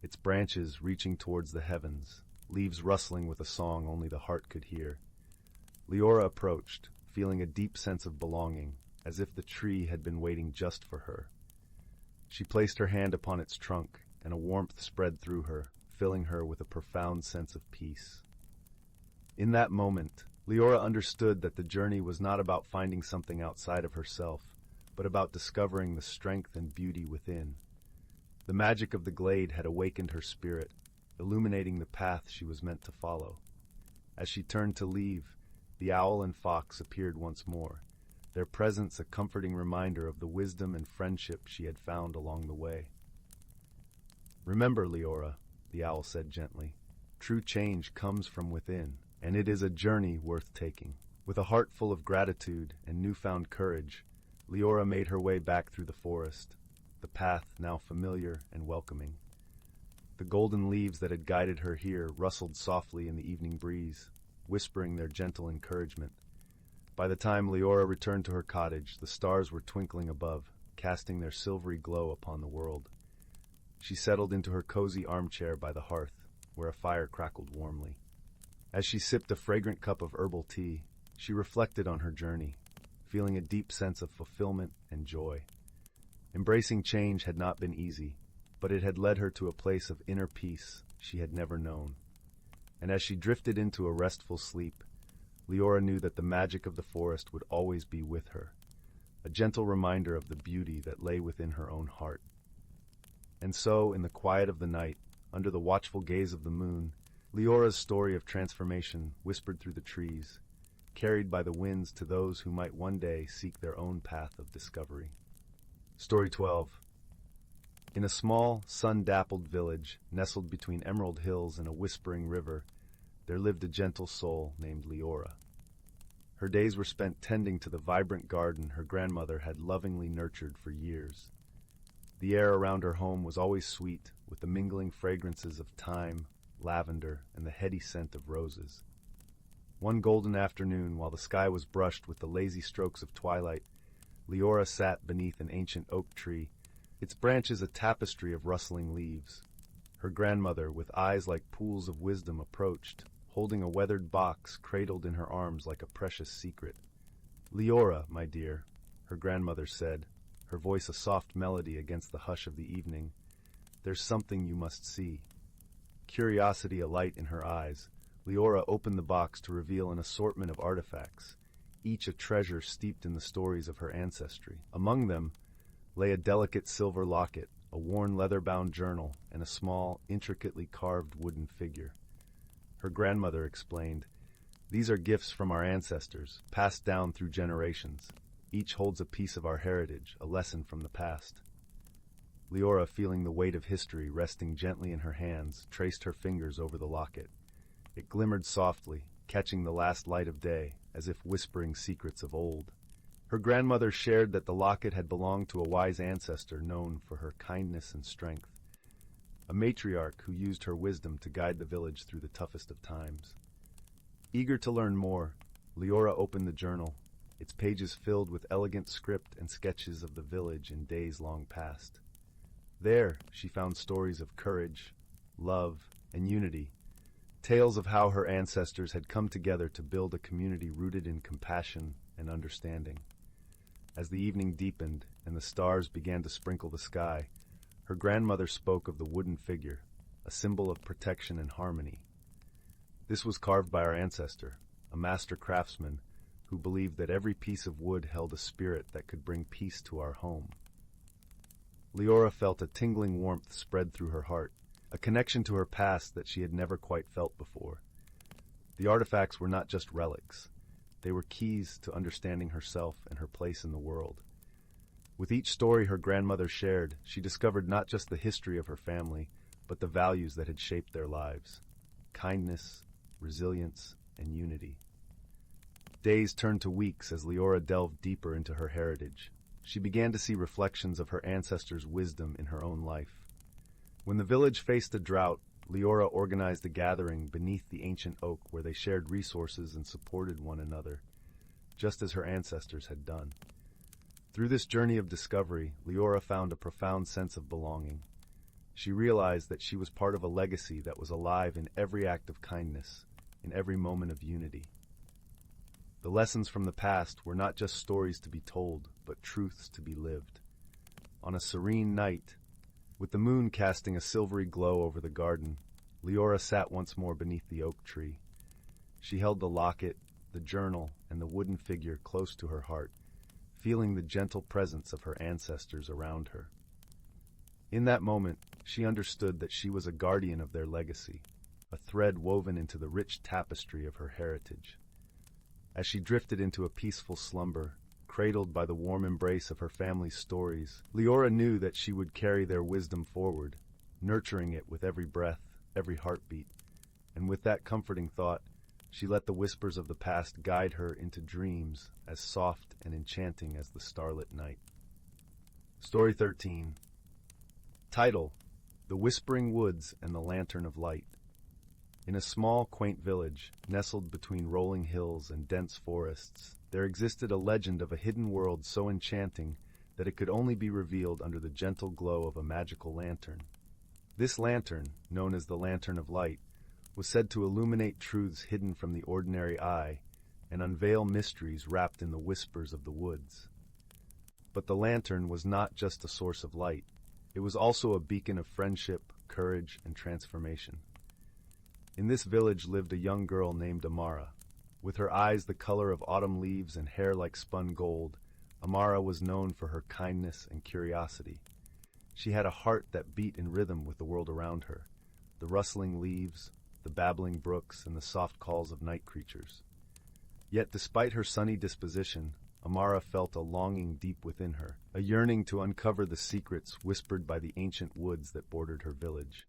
its branches reaching towards the heavens, leaves rustling with a song only the heart could hear. Liora approached, feeling a deep sense of belonging, as if the tree had been waiting just for her. She placed her hand upon its trunk, and a warmth spread through her, filling her with a profound sense of peace. In that moment, Liora understood that the journey was not about finding something outside of herself, but about discovering the strength and beauty within. The magic of the glade had awakened her spirit, illuminating the path she was meant to follow. As she turned to leave, the owl and fox appeared once more, their presence a comforting reminder of the wisdom and friendship she had found along the way. "Remember, Liora," the owl said gently, "true change comes from within, and it is a journey worth taking." With a heart full of gratitude and newfound courage, Liora made her way back through the forest, the path now familiar and welcoming. The golden leaves that had guided her here rustled softly in the evening breeze, whispering their gentle encouragement. By the time Liora returned to her cottage, the stars were twinkling above, casting their silvery glow upon the world. She settled into her cozy armchair by the hearth, where a fire crackled warmly. As she sipped a fragrant cup of herbal tea, she reflected on her journey, feeling a deep sense of fulfillment and joy. Embracing change had not been easy, but it had led her to a place of inner peace she had never known. And as she drifted into a restful sleep, Liora knew that the magic of the forest would always be with her, a gentle reminder of the beauty that lay within her own heart. And so, in the quiet of the night, under the watchful gaze of the moon, Liora's story of transformation whispered through the trees, carried by the winds to those who might one day seek their own path of discovery. Story 12. In a small, sun-dappled village nestled between emerald hills and a whispering river, there lived a gentle soul named Liora. Her days were spent tending to the vibrant garden her grandmother had lovingly nurtured for years. The air around her home was always sweet, with the mingling fragrances of thyme, lavender, and the heady scent of roses. One golden afternoon, while the sky was brushed with the lazy strokes of twilight, Liora sat beneath an ancient oak tree, its branches a tapestry of rustling leaves. Her grandmother, with eyes like pools of wisdom, approached, holding a weathered box cradled in her arms like a precious secret. "Liora, my dear," her grandmother said, her voice a soft melody against the hush of the evening, "there's something you must see." Curiosity alight in her eyes, Liora opened the box to reveal an assortment of artifacts, each a treasure steeped in the stories of her ancestry. Among them lay a delicate silver locket, a worn leather-bound journal, and a small, intricately carved wooden figure. Her grandmother explained, "These are gifts from our ancestors, passed down through generations. Each holds a piece of our heritage, a lesson from the past." Liora, feeling the weight of history resting gently in her hands, traced her fingers over the locket. It glimmered softly, catching the last light of day, as if whispering secrets of old. Her grandmother shared that the locket had belonged to a wise ancestor known for her kindness and strength, a matriarch who used her wisdom to guide the village through the toughest of times. Eager to learn more, Liora opened the journal, its pages filled with elegant script and sketches of the village in days long past. There, she found stories of courage, love, and unity, tales of how her ancestors had come together to build a community rooted in compassion and understanding. As the evening deepened and the stars began to sprinkle the sky, her grandmother spoke of the wooden figure, a symbol of protection and harmony. This was carved by our ancestor, a master craftsman who believed that every piece of wood held a spirit that could bring peace to our home. Liora felt a tingling warmth spread through her heart, a connection to her past that she had never quite felt before. The artifacts were not just relics. They were keys to understanding herself and her place in the world. With each story her grandmother shared, she discovered not just the history of her family, but the values that had shaped their lives: kindness, resilience, and unity. Days turned to weeks as Liora delved deeper into her heritage. She began to see reflections of her ancestors' wisdom in her own life. When the village faced a drought, Liora organized a gathering beneath the ancient oak where they shared resources and supported one another, just as her ancestors had done. Through this journey of discovery, Liora found a profound sense of belonging. She realized that she was part of a legacy that was alive in every act of kindness, in every moment of unity. The lessons from the past were not just stories to be told, but truths to be lived. On a serene night, with the moon casting a silvery glow over the garden, Liora sat once more beneath the oak tree. She held the locket, the journal, and the wooden figure close to her heart, feeling the gentle presence of her ancestors around her. In that moment, she understood that she was a guardian of their legacy, a thread woven into the rich tapestry of her heritage. As she drifted into a peaceful slumber, cradled by the warm embrace of her family's stories, Liora knew that she would carry their wisdom forward, nurturing it with every breath, every heartbeat. And with that comforting thought, she let the whispers of the past guide her into dreams as soft and enchanting as the starlit night. Story 13. Title: The Whispering Woods and the Lantern of Light. In a small, quaint village, nestled between rolling hills and dense forests, there existed a legend of a hidden world so enchanting that it could only be revealed under the gentle glow of a magical lantern. This lantern, known as the Lantern of Light, was said to illuminate truths hidden from the ordinary eye and unveil mysteries wrapped in the whispers of the woods. But the lantern was not just a source of light. It was also a beacon of friendship, courage, and transformation. In this village lived a young girl named Amara. With her eyes the color of autumn leaves and hair like spun gold, Amara was known for her kindness and curiosity. She had a heart that beat in rhythm with the world around her, the rustling leaves, the babbling brooks, and the soft calls of night creatures. Yet despite her sunny disposition, Amara felt a longing deep within her, a yearning to uncover the secrets whispered by the ancient woods that bordered her village.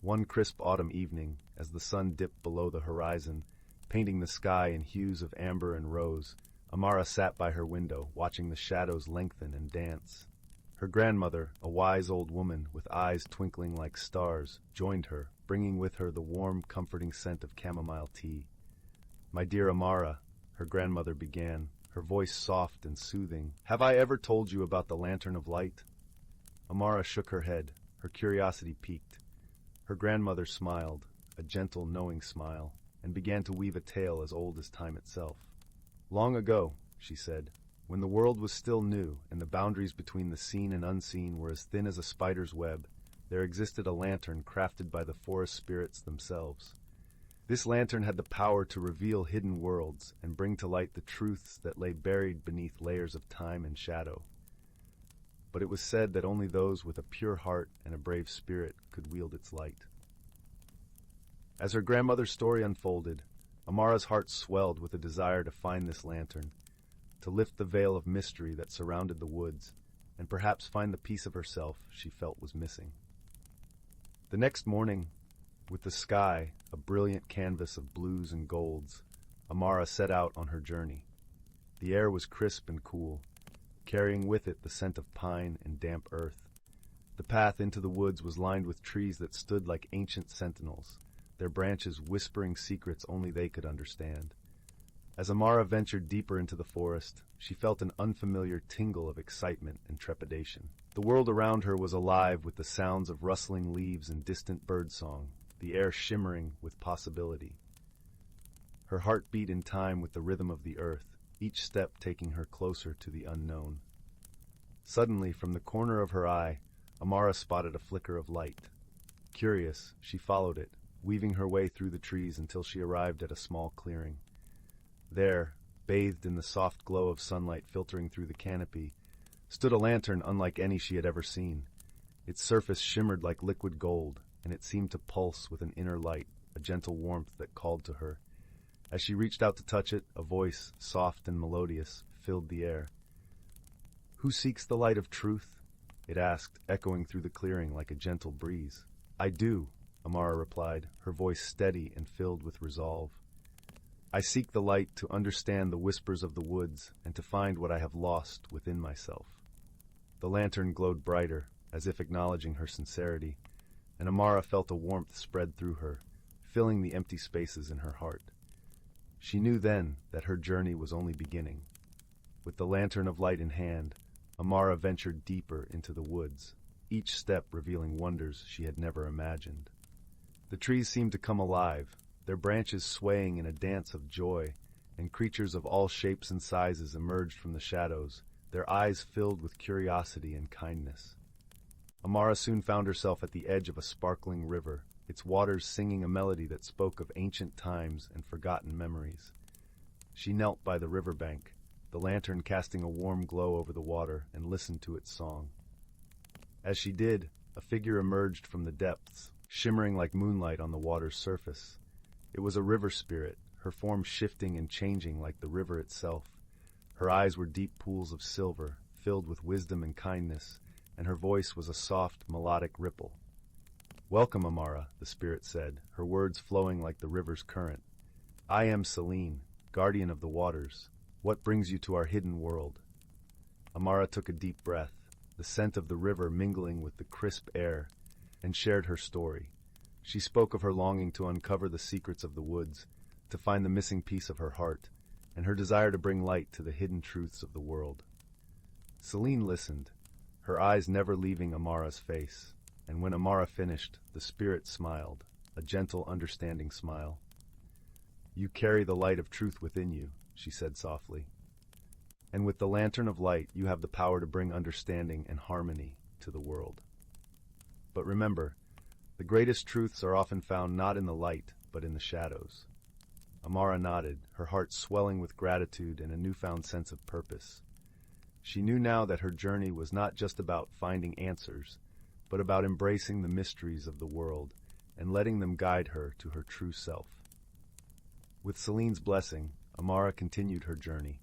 One crisp autumn evening, as the sun dipped below the horizon, painting the sky in hues of amber and rose, Amara sat by her window, watching the shadows lengthen and dance. Her grandmother, a wise old woman with eyes twinkling like stars, joined her, bringing with her the warm, comforting scent of chamomile tea. "My dear Amara," her grandmother began, her voice soft and soothing, "have I ever told you about the lantern of light?" Amara shook her head, her curiosity piqued. Her grandmother smiled, a gentle, knowing smile, and began to weave a tale as old as time itself. "Long ago," she said, "when the world was still new and the boundaries between the seen and unseen were as thin as a spider's web, there existed a lantern crafted by the forest spirits themselves. This lantern had the power to reveal hidden worlds and bring to light the truths that lay buried beneath layers of time and shadow. But it was said that only those with a pure heart and a brave spirit could wield its light." As her grandmother's story unfolded, Amara's heart swelled with a desire to find this lantern, to lift the veil of mystery that surrounded the woods, and perhaps find the piece of herself she felt was missing. The next morning, with the sky a brilliant canvas of blues and golds, Amara set out on her journey. The air was crisp and cool, carrying with it the scent of pine and damp earth. The path into the woods was lined with trees that stood like ancient sentinels, their branches whispering secrets only they could understand. As Amara ventured deeper into the forest, she felt an unfamiliar tingle of excitement and trepidation. The world around her was alive with the sounds of rustling leaves and distant birdsong, the air shimmering with possibility. Her heart beat in time with the rhythm of the earth, each step taking her closer to the unknown. Suddenly, from the corner of her eye, Amara spotted a flicker of light. Curious, she followed it, weaving her way through the trees until she arrived at a small clearing. There, bathed in the soft glow of sunlight filtering through the canopy, stood a lantern unlike any she had ever seen. Its surface shimmered like liquid gold, and it seemed to pulse with an inner light, a gentle warmth that called to her. As she reached out to touch it, a voice, soft and melodious, filled the air. "Who seeks the light of truth?" it asked, echoing through the clearing like a gentle breeze. "I do," Amara replied, her voice steady and filled with resolve. "I seek the light to understand the whispers of the woods and to find what I have lost within myself." The lantern glowed brighter, as if acknowledging her sincerity, and Amara felt a warmth spread through her, filling the empty spaces in her heart. She knew then that her journey was only beginning. With the lantern of light in hand, Amara ventured deeper into the woods, each step revealing wonders she had never imagined. The trees seemed to come alive, their branches swaying in a dance of joy, and creatures of all shapes and sizes emerged from the shadows, their eyes filled with curiosity and kindness. Amara soon found herself at the edge of a sparkling river, its waters singing a melody that spoke of ancient times and forgotten memories. She knelt by the riverbank, the lantern casting a warm glow over the water, and listened to its song. As she did, a figure emerged from the depths, shimmering like moonlight on the water's surface. It was a river spirit, her form shifting and changing like the river itself. Her eyes were deep pools of silver, filled with wisdom and kindness, and her voice was a soft, melodic ripple. "Welcome, Amara," the spirit said, her words flowing like the river's current. "I am Serene, guardian of the waters. What brings you to our hidden world?" Amara took a deep breath, the scent of the river mingling with the crisp air, and shared her story. She spoke of her longing to uncover the secrets of the woods, to find the missing piece of her heart, and her desire to bring light to the hidden truths of the world. Serene listened, her eyes never leaving Amara's face, and when Amara finished, the spirit smiled, a gentle, understanding smile. "You carry the light of truth within you," she said softly. "And with the lantern of light, you have the power to bring understanding and harmony to the world. But remember, the greatest truths are often found not in the light, but in the shadows." Amara nodded, her heart swelling with gratitude and a newfound sense of purpose. She knew now that her journey was not just about finding answers, but about embracing the mysteries of the world and letting them guide her to her true self. With Celine's blessing, Amara continued her journey,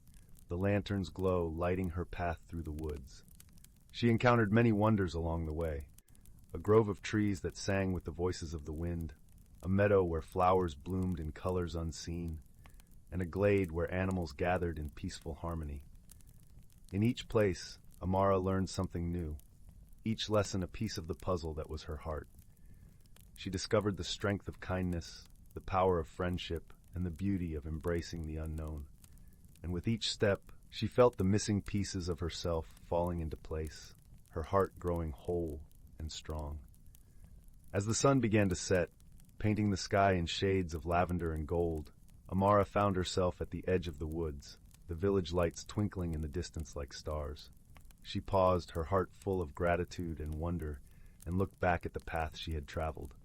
the lantern's glow lighting her path through the woods. She encountered many wonders along the way: a grove of trees that sang with the voices of the wind, a meadow where flowers bloomed in colors unseen, and a glade where animals gathered in peaceful harmony. In each place, Amara learned something new, each lesson a piece of the puzzle that was her heart. She discovered the strength of kindness, the power of friendship, and the beauty of embracing the unknown. And with each step, she felt the missing pieces of herself falling into place, her heart growing whole and strong. As the sun began to set, painting the sky in shades of lavender and gold, Amara found herself at the edge of the woods, the village lights twinkling in the distance like stars. She paused, her heart full of gratitude and wonder, and looked back at the path she had traveled.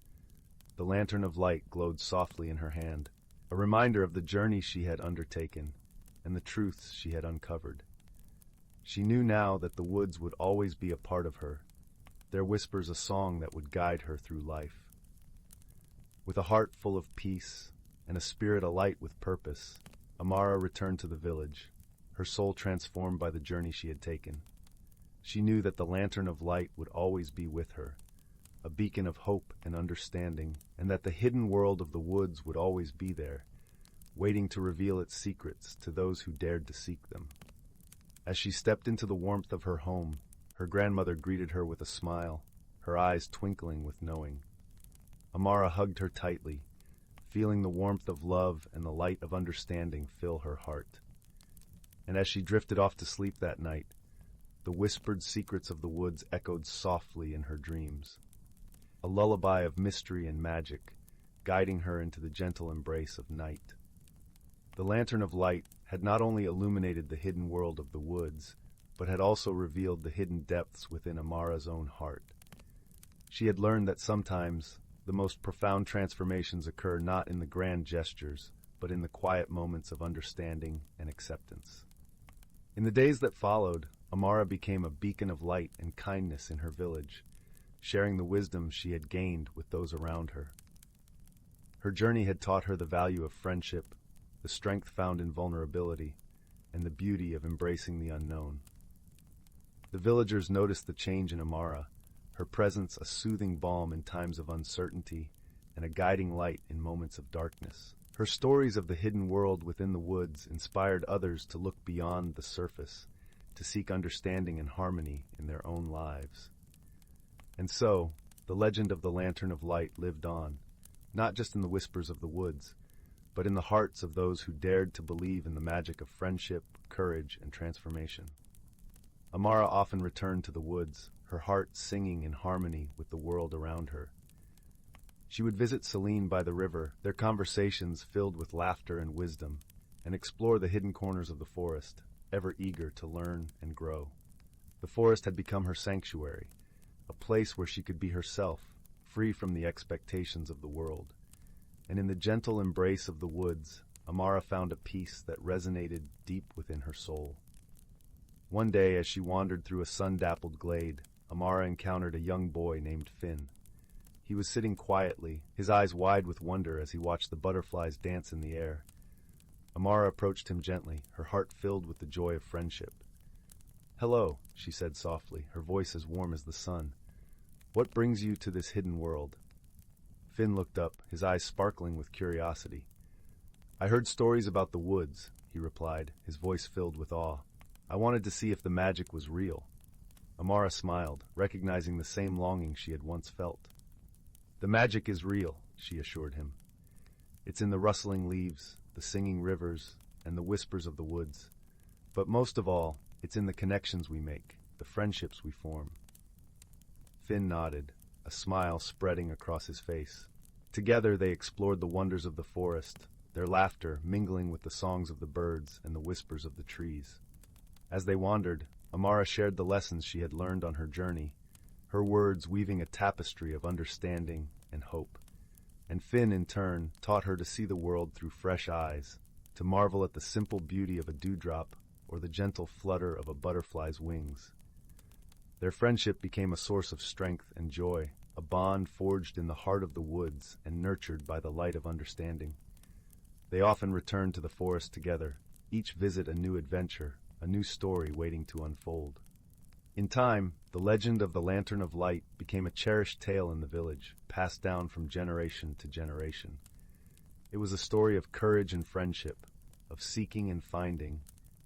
The lantern of light glowed softly in her hand, a reminder of the journey she had undertaken and the truths she had uncovered. She knew now that the woods would always be a part of her, their whispers a song that would guide her through life. With a heart full of peace and a spirit alight with purpose, Amara returned to the village, her soul transformed by the journey she had taken. She knew that the lantern of light would always be with her, a beacon of hope and understanding, and that the hidden world of the woods would always be there, waiting to reveal its secrets to those who dared to seek them. As she stepped into the warmth of her home, her grandmother greeted her with a smile, her eyes twinkling with knowing. Amara hugged her tightly, feeling the warmth of love and the light of understanding fill her heart. And as she drifted off to sleep that night, the whispered secrets of the woods echoed softly in her dreams, a lullaby of mystery and magic, guiding her into the gentle embrace of night. The lantern of light had not only illuminated the hidden world of the woods, but had also revealed the hidden depths within Amara's own heart. She had learned that sometimes the most profound transformations occur not in the grand gestures, but in the quiet moments of understanding and acceptance. In the days that followed, Amara became a beacon of light and kindness in her village, sharing the wisdom she had gained with those around her. Her journey had taught her the value of friendship, the strength found in vulnerability, and the beauty of embracing the unknown. The villagers noticed the change in Amara, her presence a soothing balm in times of uncertainty and a guiding light in moments of darkness. Her stories of the hidden world within the woods inspired others to look beyond the surface, to seek understanding and harmony in their own lives. And so, the legend of the Lantern of Light lived on, not just in the whispers of the woods, but in the hearts of those who dared to believe in the magic of friendship, courage, and transformation. Amara often returned to the woods, her heart singing in harmony with the world around her. She would visit Celine by the river, their conversations filled with laughter and wisdom, and explore the hidden corners of the forest, ever eager to learn and grow. The forest had become her sanctuary, a place where she could be herself, free from the expectations of the world. And in the gentle embrace of the woods, Amara found a peace that resonated deep within her soul. One day, as she wandered through a sun-dappled glade, Amara encountered a young boy named Finn. He was sitting quietly, his eyes wide with wonder as he watched the butterflies dance in the air. Amara approached him gently, her heart filled with the joy of friendship. "Hello," she said softly, her voice as warm as the sun. "What brings you to this hidden world?" Finn looked up, his eyes sparkling with curiosity. "I heard stories about the woods," he replied, his voice filled with awe. "I wanted to see if the magic was real." Amara smiled, recognizing the same longing she had once felt. "The magic is real," she assured him. "It's in the rustling leaves, the singing rivers, and the whispers of the woods. But most of all, it's in the connections we make, the friendships we form." Finn nodded, a smile spreading across his face. Together they explored the wonders of the forest, their laughter mingling with the songs of the birds and the whispers of the trees. As they wandered, Amara shared the lessons she had learned on her journey, her words weaving a tapestry of understanding and hope. And Finn, in turn, taught her to see the world through fresh eyes, to marvel at the simple beauty of a dewdrop or the gentle flutter of a butterfly's wings. Their friendship became a source of strength and joy, a bond forged in the heart of the woods and nurtured by the light of understanding. They often returned to the forest together, each visit a new adventure, a new story waiting to unfold. In time, the legend of the Lantern of Light became a cherished tale in the village, passed down from generation to generation. It was a story of courage and friendship, of seeking and finding,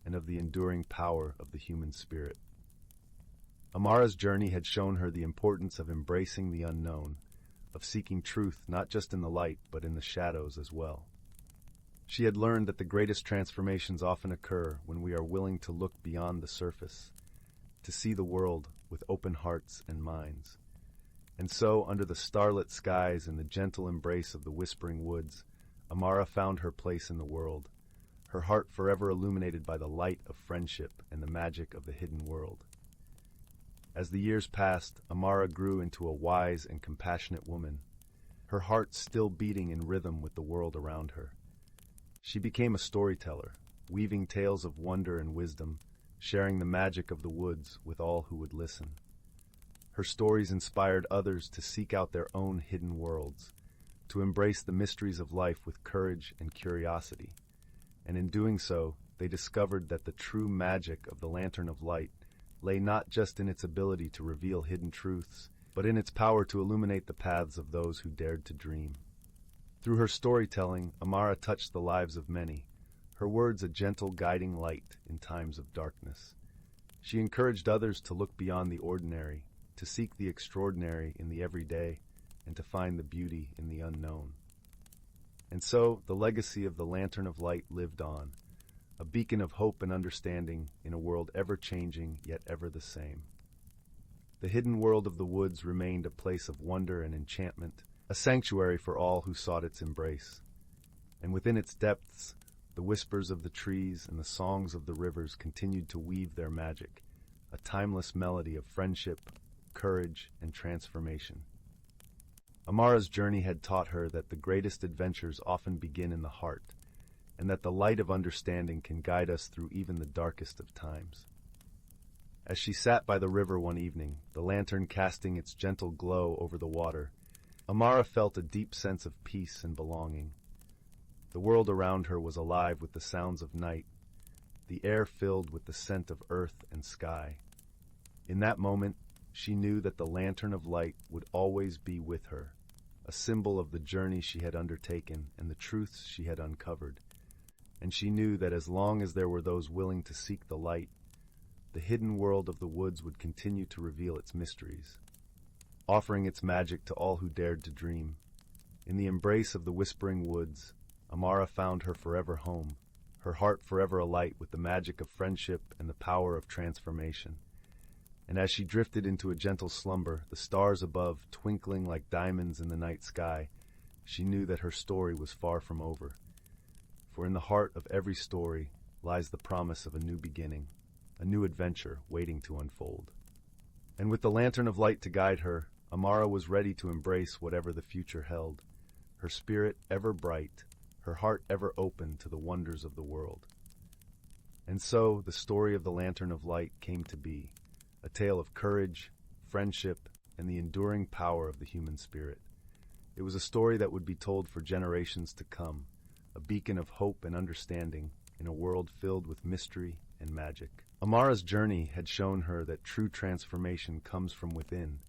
and of the enduring power of the human spirit. Amara's journey had shown her the importance of embracing the unknown, of seeking truth not just in the light but in the shadows as well. She had learned that the greatest transformations often occur when we are willing to look beyond the surface, to see the world with open hearts and minds. And so, under the starlit skies and the gentle embrace of the whispering woods, Amara found her place in the world, her heart forever illuminated by the light of friendship and the magic of the hidden world. As the years passed, Amara grew into a wise and compassionate woman, her heart still beating in rhythm with the world around her. She became a storyteller, weaving tales of wonder and wisdom, sharing the magic of the woods with all who would listen. Her stories inspired others to seek out their own hidden worlds, to embrace the mysteries of life with courage and curiosity. And in doing so, they discovered that the true magic of the Lantern of Light lay not just in its ability to reveal hidden truths, but in its power to illuminate the paths of those who dared to dream. Through her storytelling, Amara touched the lives of many, her words a gentle guiding light in times of darkness. She encouraged others to look beyond the ordinary, to seek the extraordinary in the everyday, and to find the beauty in the unknown. And so, the legacy of the Lantern of Light lived on, a beacon of hope and understanding in a world ever-changing yet ever the same. The hidden world of the woods remained a place of wonder and enchantment, a sanctuary for all who sought its embrace. And within its depths, the whispers of the trees and the songs of the rivers continued to weave their magic, a timeless melody of friendship, courage, and transformation. Amara's journey had taught her that the greatest adventures often begin in the heart, and that the light of understanding can guide us through even the darkest of times. As she sat by the river one evening, the lantern casting its gentle glow over the water, Amara felt a deep sense of peace and belonging. The world around her was alive with the sounds of night, the air filled with the scent of earth and sky. In that moment, she knew that the Lantern of Light would always be with her, a symbol of the journey she had undertaken and the truths she had uncovered. And she knew that as long as there were those willing to seek the light, the hidden world of the woods would continue to reveal its mysteries, offering its magic to all who dared to dream. In the embrace of the whispering woods, Amara found her forever home, her heart forever alight with the magic of friendship and the power of transformation. And as she drifted into a gentle slumber, the stars above twinkling like diamonds in the night sky, she knew that her story was far from over. For in the heart of every story lies the promise of a new beginning, a new adventure waiting to unfold. And with the Lantern of Light to guide her, Amara was ready to embrace whatever the future held, her spirit ever bright, her heart ever open to the wonders of the world. And so the story of the Lantern of Light came to be, a tale of courage, friendship, and the enduring power of the human spirit. It was a story that would be told for generations to come, a beacon of hope and understanding in a world filled with mystery and magic. Amara's journey had shown her that true transformation comes from within,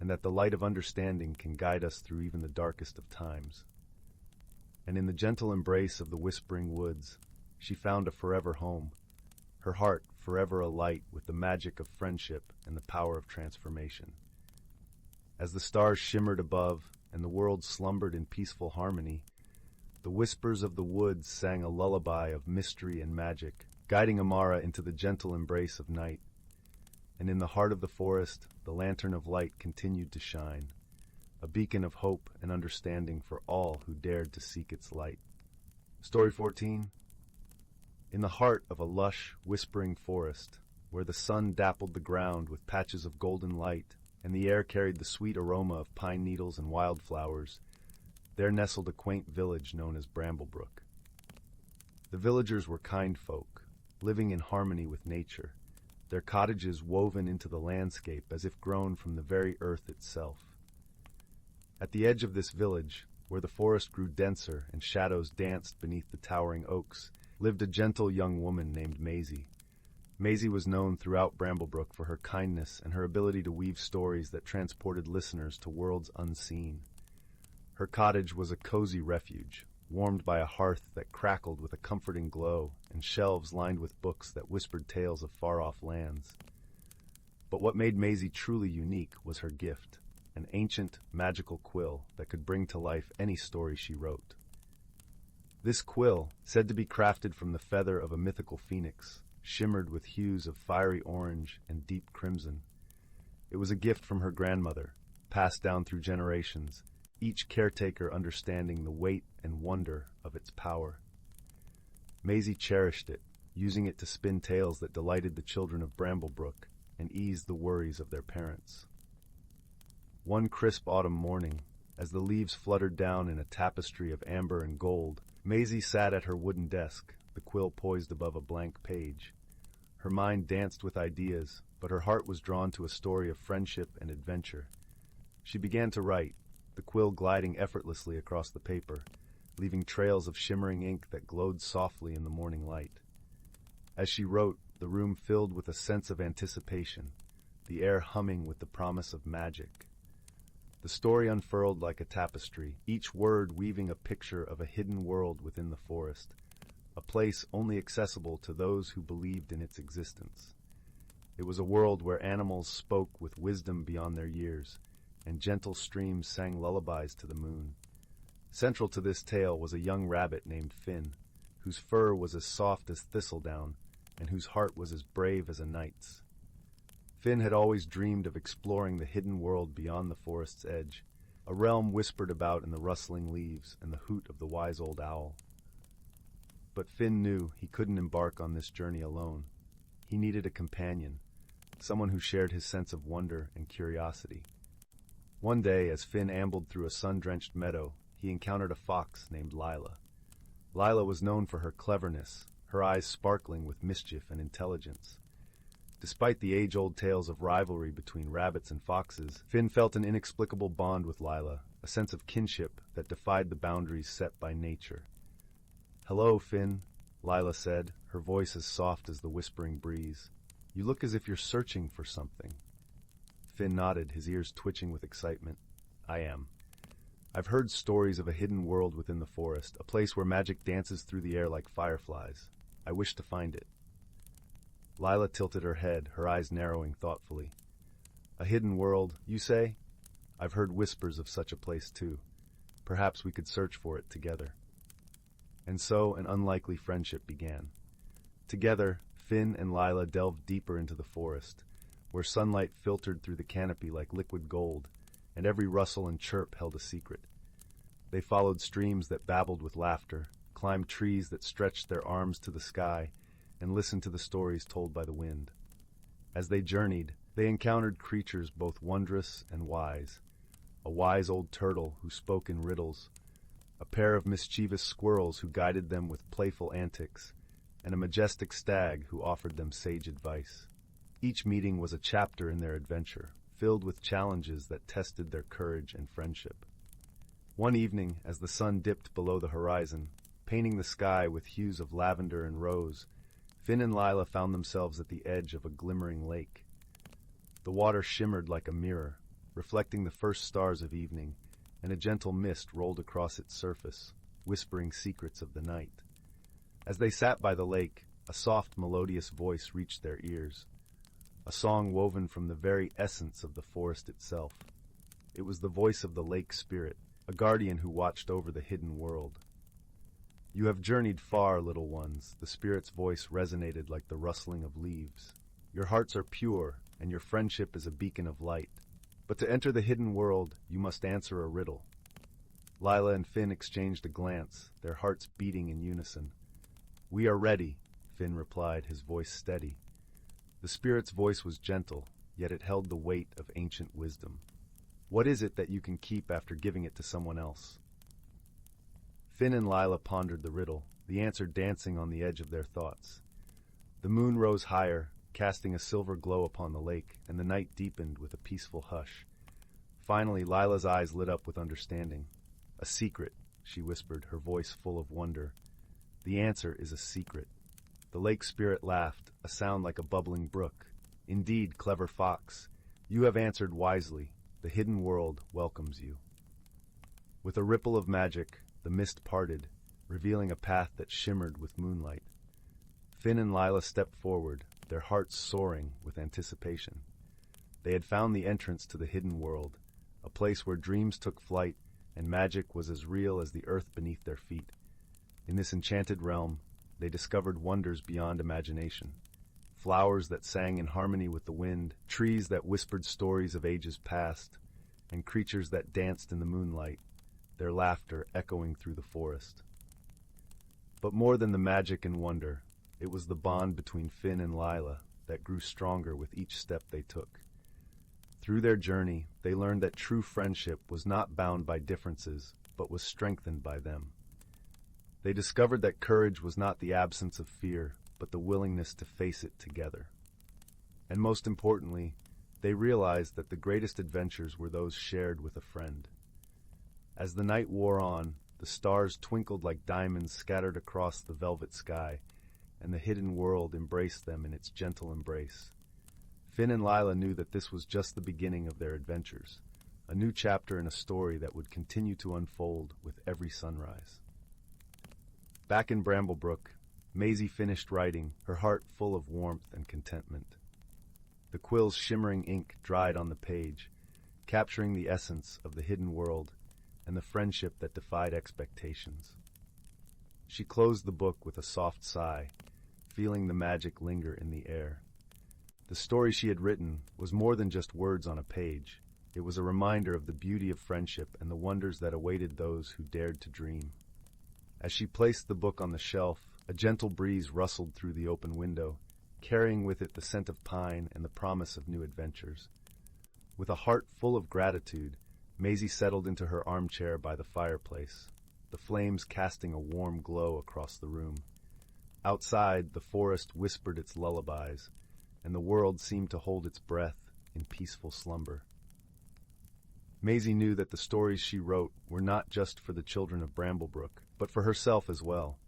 and that the light of understanding can guide us through even the darkest of times. And in the gentle embrace of the whispering woods, she found a forever home, her heart forever alight with the magic of friendship and the power of transformation. As the stars shimmered above and the world slumbered in peaceful harmony, the whispers of the woods sang a lullaby of mystery and magic, guiding Amara into the gentle embrace of night. And in the heart of the forest, the Lantern of Light continued to shine, a beacon of hope and understanding for all who dared to seek its light. Story 14. In the heart of a lush, whispering forest, where the sun dappled the ground with patches of golden light and the air carried the sweet aroma of pine needles and wildflowers, there nestled a quaint village known as Bramblebrook. The villagers were kind folk, living in harmony with nature, their cottages woven into the landscape as if grown from the very earth itself. At the edge of this village, where the forest grew denser and shadows danced beneath the towering oaks, lived a gentle young woman named Maisie. Maisie was known throughout Bramblebrook for her kindness and her ability to weave stories that transported listeners to worlds unseen. Her cottage was a cozy refuge, warmed by a hearth that crackled with a comforting glow and shelves lined with books that whispered tales of far-off lands. But what made Maisie truly unique was her gift, an ancient, magical quill that could bring to life any story she wrote. This quill, said to be crafted from the feather of a mythical phoenix, shimmered with hues of fiery orange and deep crimson. It was a gift from her grandmother, passed down through generations, each caretaker understanding the weight and wonder of its power. Maisie cherished it, using it to spin tales that delighted the children of Bramblebrook and eased the worries of their parents. One crisp autumn morning, as the leaves fluttered down in a tapestry of amber and gold, Maisie sat at her wooden desk, the quill poised above a blank page. Her mind danced with ideas, but her heart was drawn to a story of friendship and adventure. She began to write, the quill gliding effortlessly across the paper, leaving trails of shimmering ink that glowed softly in the morning light. As she wrote, the room filled with a sense of anticipation, the air humming with the promise of magic. The story unfurled like a tapestry, each word weaving a picture of a hidden world within the forest, a place only accessible to those who believed in its existence. It was a world where animals spoke with wisdom beyond their years, and gentle streams sang lullabies to the moon. Central to this tale was a young rabbit named Finn, whose fur was as soft as thistledown, and whose heart was as brave as a knight's. Finn had always dreamed of exploring the hidden world beyond the forest's edge, a realm whispered about in the rustling leaves and the hoot of the wise old owl. But Finn knew he couldn't embark on this journey alone. He needed a companion, someone who shared his sense of wonder and curiosity. One day, as Finn ambled through a sun-drenched meadow, he encountered a fox named Lila. Lila was known for her cleverness, her eyes sparkling with mischief and intelligence. Despite the age-old tales of rivalry between rabbits and foxes, Finn felt an inexplicable bond with Lila, a sense of kinship that defied the boundaries set by nature. "Hello, Finn," Lila said, her voice as soft as the whispering breeze. "You look as if you're searching for something." Finn nodded, his ears twitching with excitement. "I am. I've heard stories of a hidden world within the forest, a place where magic dances through the air like fireflies. I wish to find it." Lila tilted her head, her eyes narrowing thoughtfully. "A hidden world, you say? I've heard whispers of such a place too. Perhaps we could search for it together." And so an unlikely friendship began. Together, Finn and Lila delved deeper into the forest, where sunlight filtered through the canopy like liquid gold, and every rustle and chirp held a secret. They followed streams that babbled with laughter, climbed trees that stretched their arms to the sky, and listened to the stories told by the wind. As they journeyed, they encountered creatures both wondrous and wise. A wise old turtle who spoke in riddles, a pair of mischievous squirrels who guided them with playful antics, and a majestic stag who offered them sage advice. Each meeting was a chapter in their adventure, filled with challenges that tested their courage and friendship. One evening, as the sun dipped below the horizon, painting the sky with hues of lavender and rose, Finn and Lila found themselves at the edge of a glimmering lake. The water shimmered like a mirror, reflecting the first stars of evening, and a gentle mist rolled across its surface, whispering secrets of the night. As they sat by the lake, a soft, melodious voice reached their ears, a song woven from the very essence of the forest itself. It was the voice of the lake spirit, a guardian who watched over the hidden world. "You have journeyed far, little ones," the spirit's voice resonated like the rustling of leaves. "Your hearts are pure, and your friendship is a beacon of light. But to enter the hidden world, you must answer a riddle. Lila and Finn exchanged a glance, their hearts beating in unison. "We are ready," Finn replied, his voice steady. The spirit's voice was gentle, yet it held the weight of ancient wisdom. "What is it that you can keep after giving it to someone else?" Finn and Lila pondered the riddle, the answer dancing on the edge of their thoughts. The moon rose higher, casting a silver glow upon the lake, and the night deepened with a peaceful hush. Finally, Lila's eyes lit up with understanding. "A secret," she whispered, her voice full of wonder. "The answer is a secret." The lake spirit laughed, a sound like a bubbling brook. "Indeed, clever fox, you have answered wisely. The hidden world welcomes you." With a ripple of magic, the mist parted, revealing a path that shimmered with moonlight. Finn and Lila stepped forward, their hearts soaring with anticipation. They had found the entrance to the hidden world, a place where dreams took flight and magic was as real as the earth beneath their feet. In this enchanted realm, they discovered wonders beyond imagination. Flowers that sang in harmony with the wind, trees that whispered stories of ages past, and creatures that danced in the moonlight, their laughter echoing through the forest. But more than the magic and wonder, it was the bond between Finn and Lila that grew stronger with each step they took. Through their journey, they learned that true friendship was not bound by differences, but was strengthened by them. They discovered that courage was not the absence of fear, but the willingness to face it together. And most importantly, they realized that the greatest adventures were those shared with a friend. As the night wore on, the stars twinkled like diamonds scattered across the velvet sky, and the hidden world embraced them in its gentle embrace. Finn and Lila knew that this was just the beginning of their adventures, a new chapter in a story that would continue to unfold with every sunrise. Back in Bramblebrook, Maisie finished writing, her heart full of warmth and contentment. The quill's shimmering ink dried on the page, capturing the essence of the hidden world and the friendship that defied expectations. She closed the book with a soft sigh, feeling the magic linger in the air. The story she had written was more than just words on a page. It was a reminder of the beauty of friendship and the wonders that awaited those who dared to dream. As she placed the book on the shelf, a gentle breeze rustled through the open window, carrying with it the scent of pine and the promise of new adventures. With a heart full of gratitude, Maisie settled into her armchair by the fireplace, the flames casting a warm glow across the room. Outside, the forest whispered its lullabies, and the world seemed to hold its breath in peaceful slumber. Maisie knew that the stories she wrote were not just for the children of Bramblebrook, but for herself as well,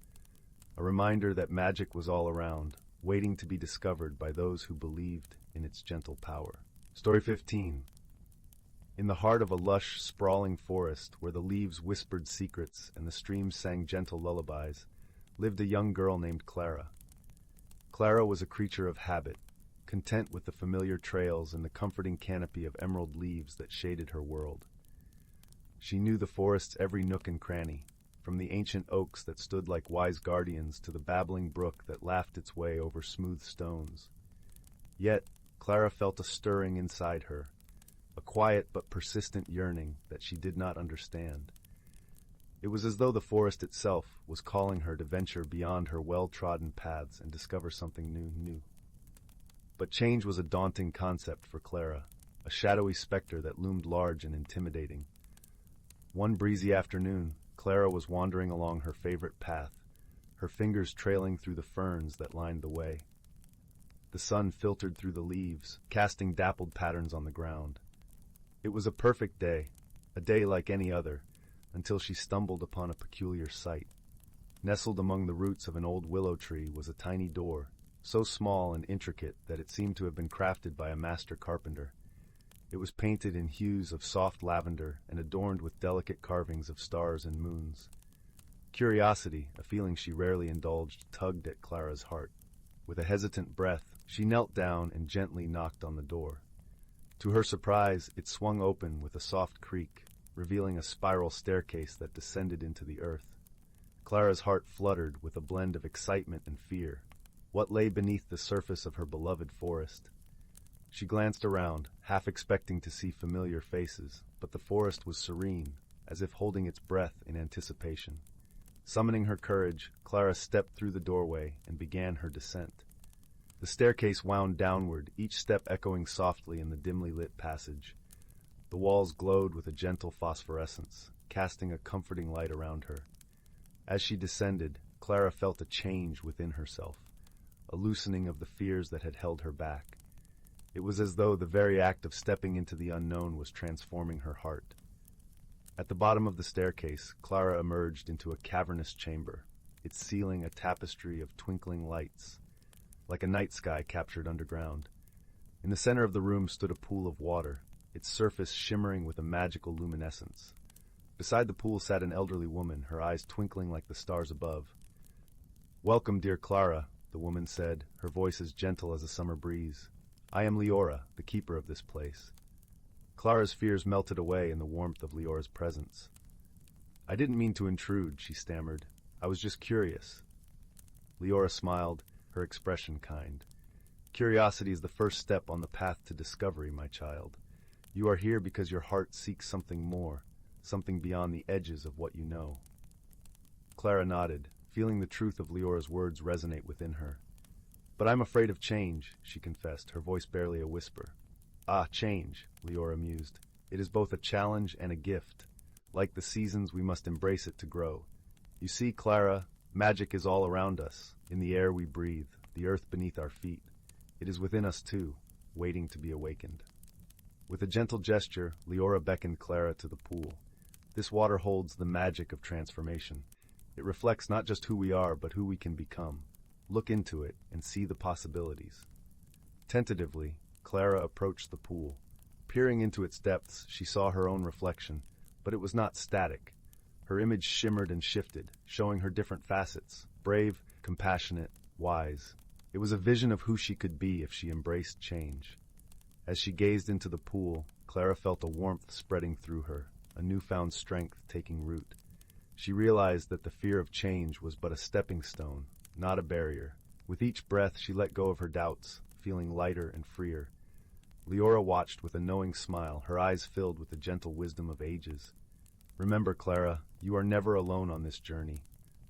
a reminder that magic was all around, waiting to be discovered by those who believed in its gentle power. Story 15. In the heart of a lush, sprawling forest where the leaves whispered secrets and the streams sang gentle lullabies, lived a young girl named Clara. Clara was a creature of habit, content with the familiar trails and the comforting canopy of emerald leaves that shaded her world. She knew the forest's every nook and cranny, from the ancient oaks that stood like wise guardians to the babbling brook that laughed its way over smooth stones. Yet, Clara felt a stirring inside her, a quiet but persistent yearning that she did not understand. It was as though the forest itself was calling her to venture beyond her well-trodden paths and discover something new. But change was a daunting concept for Clara, a shadowy specter that loomed large and intimidating. One breezy afternoon, Clara was wandering along her favorite path, her fingers trailing through the ferns that lined the way. The sun filtered through the leaves, casting dappled patterns on the ground. It was a perfect day, a day like any other, until she stumbled upon a peculiar sight. Nestled among the roots of an old willow tree was a tiny door, so small and intricate that it seemed to have been crafted by a master carpenter. It was painted in hues of soft lavender and adorned with delicate carvings of stars and moons. Curiosity, a feeling she rarely indulged, tugged at Clara's heart. With a hesitant breath, she knelt down and gently knocked on the door. To her surprise, it swung open with a soft creak, revealing a spiral staircase that descended into the earth. Clara's heart fluttered with a blend of excitement and fear. What lay beneath the surface of her beloved forest? She glanced around, half expecting to see familiar faces, but the forest was serene, as if holding its breath in anticipation. Summoning her courage, Clara stepped through the doorway and began her descent. The staircase wound downward, each step echoing softly in the dimly lit passage. The walls glowed with a gentle phosphorescence, casting a comforting light around her. As she descended, Clara felt a change within herself, a loosening of the fears that had held her back. It was as though the very act of stepping into the unknown was transforming her heart. At the bottom of the staircase, Clara emerged into a cavernous chamber, its ceiling a tapestry of twinkling lights, like a night sky captured underground. In the center of the room stood a pool of water, its surface shimmering with a magical luminescence. Beside the pool sat an elderly woman, her eyes twinkling like the stars above. "Welcome, dear Clara," the woman said, her voice as gentle as a summer breeze. "I am Liora, the keeper of this place." Clara's fears melted away in the warmth of Leora's presence. "I didn't mean to intrude," she stammered. "I was just curious." Liora smiled, her expression kind. "Curiosity is the first step on the path to discovery, my child. You are here because your heart seeks something more, something beyond the edges of what you know." Clara nodded, feeling the truth of Leora's words resonate within her. "But I'm afraid of change," she confessed, her voice barely a whisper. "Ah, change," Liora mused. "It is both a challenge and a gift. Like the seasons, we must embrace it to grow. You see, Clara, magic is all around us, in the air we breathe, the earth beneath our feet. It is within us too, waiting to be awakened." With a gentle gesture, Liora beckoned Clara to the pool. This water holds the magic of transformation. It reflects not just who we are, but who we can become. Look into it and see the possibilities. Tentatively, Clara approached the pool. Peering into its depths, she saw her own reflection, but it was not static. Her image shimmered and shifted, showing her different facets: brave, compassionate, wise. It was a vision of who she could be if she embraced change. As she gazed into the pool, Clara felt a warmth spreading through her, a newfound strength taking root. She realized that the fear of change was but a stepping stone, not a barrier. With each breath, she let go of her doubts, feeling lighter and freer. Liora watched with a knowing smile, her eyes filled with the gentle wisdom of ages. "Remember, Clara, you are never alone on this journey.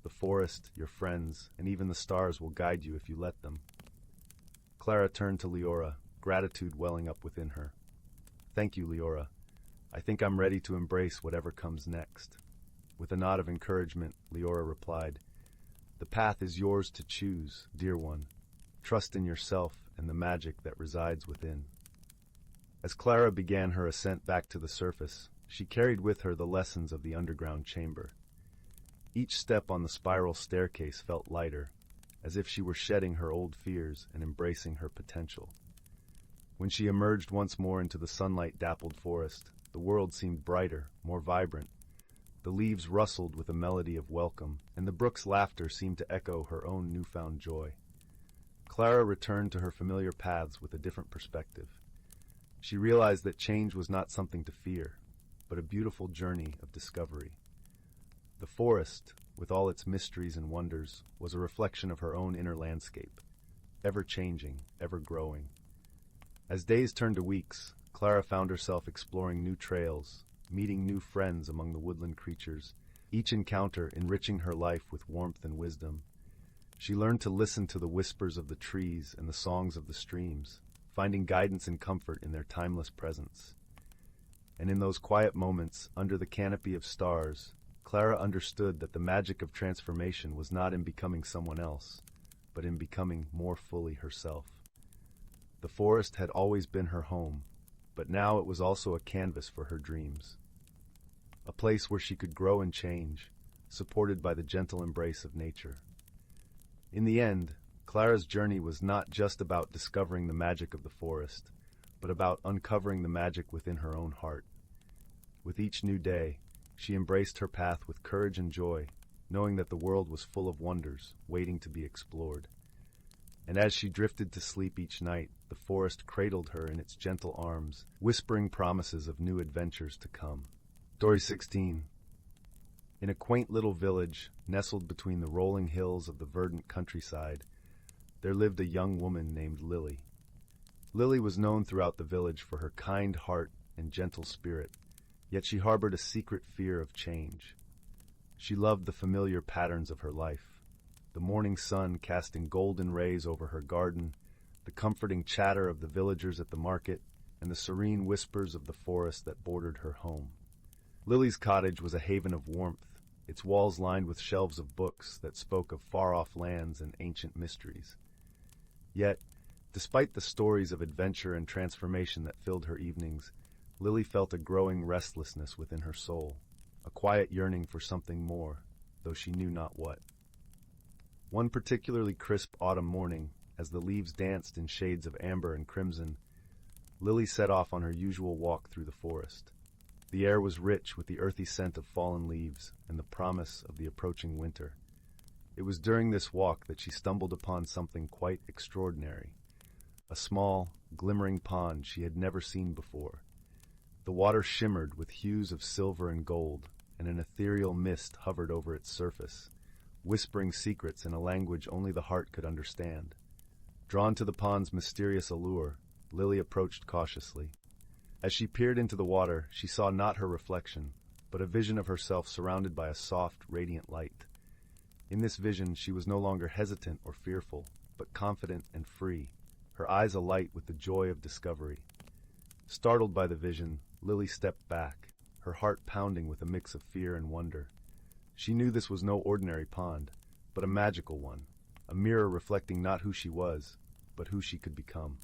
The forest, your friends, and even the stars will guide you if you let them." Clara turned to Liora, gratitude welling up within her. "Thank you, Liora. I think I'm ready to embrace whatever comes next." With a nod of encouragement, Liora replied, "The path is yours to choose, dear one. Trust in yourself and the magic that resides within." As Clara began her ascent back to the surface, she carried with her the lessons of the underground chamber. Each step on the spiral staircase felt lighter, as if she were shedding her old fears and embracing her potential. When she emerged once more into the sunlight-dappled forest, the world seemed brighter, more vibrant. The leaves rustled with a melody of welcome, and the brook's laughter seemed to echo her own newfound joy. Clara returned to her familiar paths with a different perspective. She realized that change was not something to fear, but a beautiful journey of discovery. The forest, with all its mysteries and wonders, was a reflection of her own inner landscape, ever changing, ever growing. As days turned to weeks, Clara found herself exploring new trails, meeting new friends among the woodland creatures, each encounter enriching her life with warmth and wisdom. She learned to listen to the whispers of the trees and the songs of the streams, finding guidance and comfort in their timeless presence. And in those quiet moments, under the canopy of stars, Clara understood that the magic of transformation was not in becoming someone else, but in becoming more fully herself. The forest had always been her home, but now it was also a canvas for her dreams. A place where she could grow and change, supported by the gentle embrace of nature. In the end, Clara's journey was not just about discovering the magic of the forest, but about uncovering the magic within her own heart. With each new day, she embraced her path with courage and joy, knowing that the world was full of wonders waiting to be explored. And as she drifted to sleep each night, the forest cradled her in its gentle arms, whispering promises of new adventures to come. Story 16. In a quaint little village, nestled between the rolling hills of the verdant countryside, there lived a young woman named Lily. Lily was known throughout the village for her kind heart and gentle spirit, yet she harbored a secret fear of change. She loved the familiar patterns of her life, the morning sun casting golden rays over her garden, the comforting chatter of the villagers at the market, and the serene whispers of the forest that bordered her home. Lily's cottage was a haven of warmth, its walls lined with shelves of books that spoke of far-off lands and ancient mysteries. Yet, despite the stories of adventure and transformation that filled her evenings, Lily felt a growing restlessness within her soul, a quiet yearning for something more, though she knew not what. One particularly crisp autumn morning, as the leaves danced in shades of amber and crimson, Lily set off on her usual walk through the forest. The air was rich with the earthy scent of fallen leaves and the promise of the approaching winter. It was during this walk that she stumbled upon something quite extraordinary, a small, glimmering pond she had never seen before. The water shimmered with hues of silver and gold, and an ethereal mist hovered over its surface, whispering secrets in a language only the heart could understand. Drawn to the pond's mysterious allure, Lily approached cautiously. As she peered into the water, she saw not her reflection, but a vision of herself surrounded by a soft, radiant light. In this vision, she was no longer hesitant or fearful, but confident and free, her eyes alight with the joy of discovery. Startled by the vision, Lily stepped back, her heart pounding with a mix of fear and wonder. She knew this was no ordinary pond, but a magical one, a mirror reflecting not who she was, but who she could become.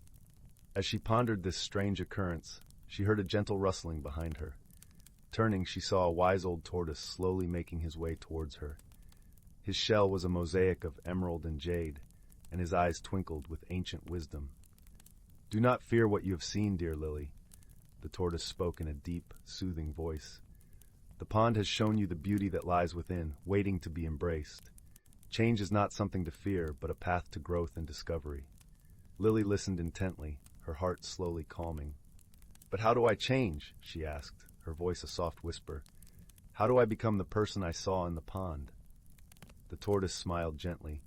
As she pondered this strange occurrence, she heard a gentle rustling behind her. Turning, she saw a wise old tortoise slowly making his way towards her. His shell was a mosaic of emerald and jade, and his eyes twinkled with ancient wisdom. "Do not fear what you have seen, dear Lily," the tortoise spoke in a deep, soothing voice. "The pond has shown you the beauty that lies within, waiting to be embraced. Change is not something to fear, but a path to growth and discovery." Lily listened intently, her heart slowly calming. "But how do I change?" she asked, her voice a soft whisper. "How do I become the person I saw in the pond?" The tortoise smiled gently.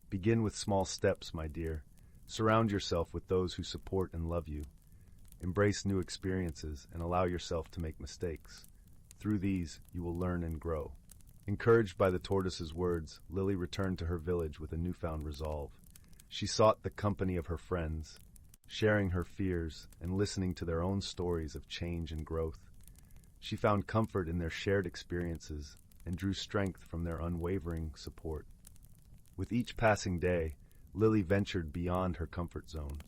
"Begin with small steps, my dear. Surround yourself with those who support and love you. Embrace new experiences and allow yourself to make mistakes. Through these, you will learn and grow." Encouraged by the tortoise's words, Lily returned to her village with a newfound resolve. She sought the company of her friends, sharing her fears and listening to their own stories of change and growth. She found comfort in their shared experiences and drew strength from their unwavering support. With each passing day, Lily ventured beyond her comfort zone.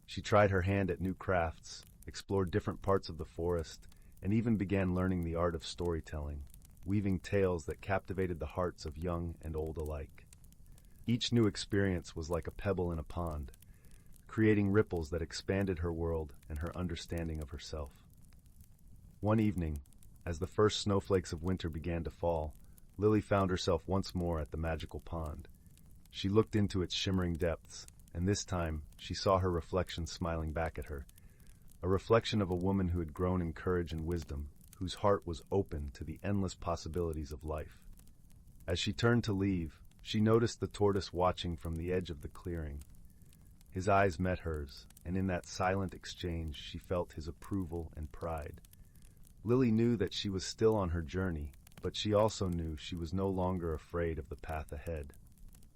She tried her hand at new crafts, explored different parts of the forest, and even began learning the art of storytelling, weaving tales that captivated the hearts of young and old alike. Each new experience was like a pebble in a pond, creating ripples that expanded her world and her understanding of herself. One evening, as the first snowflakes of winter began to fall, Lily found herself once more at the magical pond. She looked into its shimmering depths, and this time she saw her reflection smiling back at her, a reflection of a woman who had grown in courage and wisdom, whose heart was open to the endless possibilities of life. As she turned to leave, she noticed the tortoise watching from the edge of the clearing. His eyes met hers, and in that silent exchange she felt his approval and pride. Lily knew that she was still on her journey, but she also knew she was no longer afraid of the path ahead.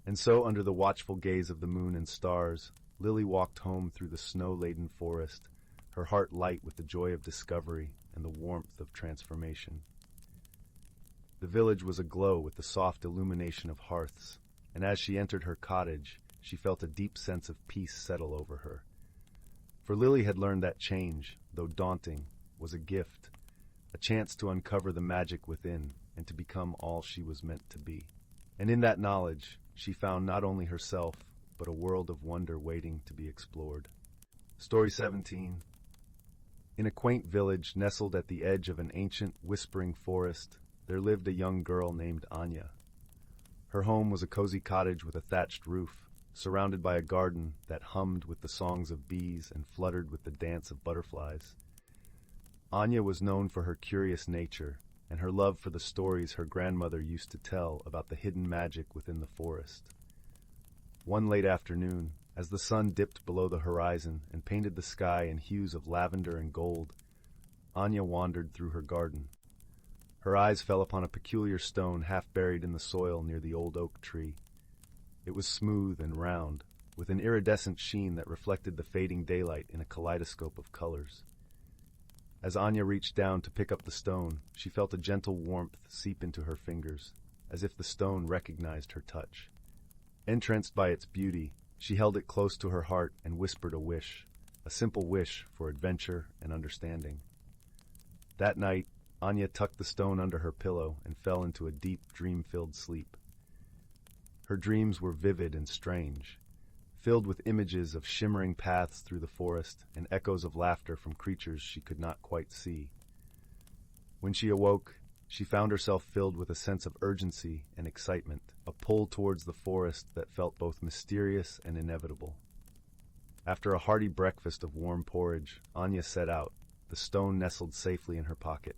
And so, under the watchful gaze of the moon and stars, Lily walked home through the snow-laden forest, her heart light with the joy of discovery and the warmth of transformation. The village was aglow with the soft illumination of hearths, and as she entered her cottage, she felt a deep sense of peace settle over her. For Lily had learned that change, though daunting, was a gift, a chance to uncover the magic within and to become all she was meant to be. And in that knowledge, she found not only herself, but a world of wonder waiting to be explored. Story 17. In a quaint village nestled at the edge of an ancient, whispering forest, there lived a young girl named Anya. Her home was a cozy cottage with a thatched roof, surrounded by a garden that hummed with the songs of bees and fluttered with the dance of butterflies. Anya was known for her curious nature and her love for the stories her grandmother used to tell about the hidden magic within the forest. One late afternoon, As the sun dipped below the horizon and painted the sky in hues of lavender and gold, Anya wandered through her garden. Her eyes fell upon a peculiar stone half buried in the soil near the old oak tree. It was smooth and round, with an iridescent sheen that reflected the fading daylight in a kaleidoscope of colors. As Anya reached down to pick up the stone, she felt a gentle warmth seep into her fingers, as if the stone recognized her touch. Entranced by its beauty, she held it close to her heart and whispered a simple wish for adventure and understanding. That night, Anya tucked the stone under her pillow and fell into a deep, dream-filled sleep. Her dreams were vivid and strange, filled with images of shimmering paths through the forest and echoes of laughter from creatures she could not quite see. When she awoke, she found herself filled with a sense of urgency and excitement, a pull towards the forest that felt both mysterious and inevitable. After a hearty breakfast of warm porridge, Anya set out, the stone nestled safely in her pocket.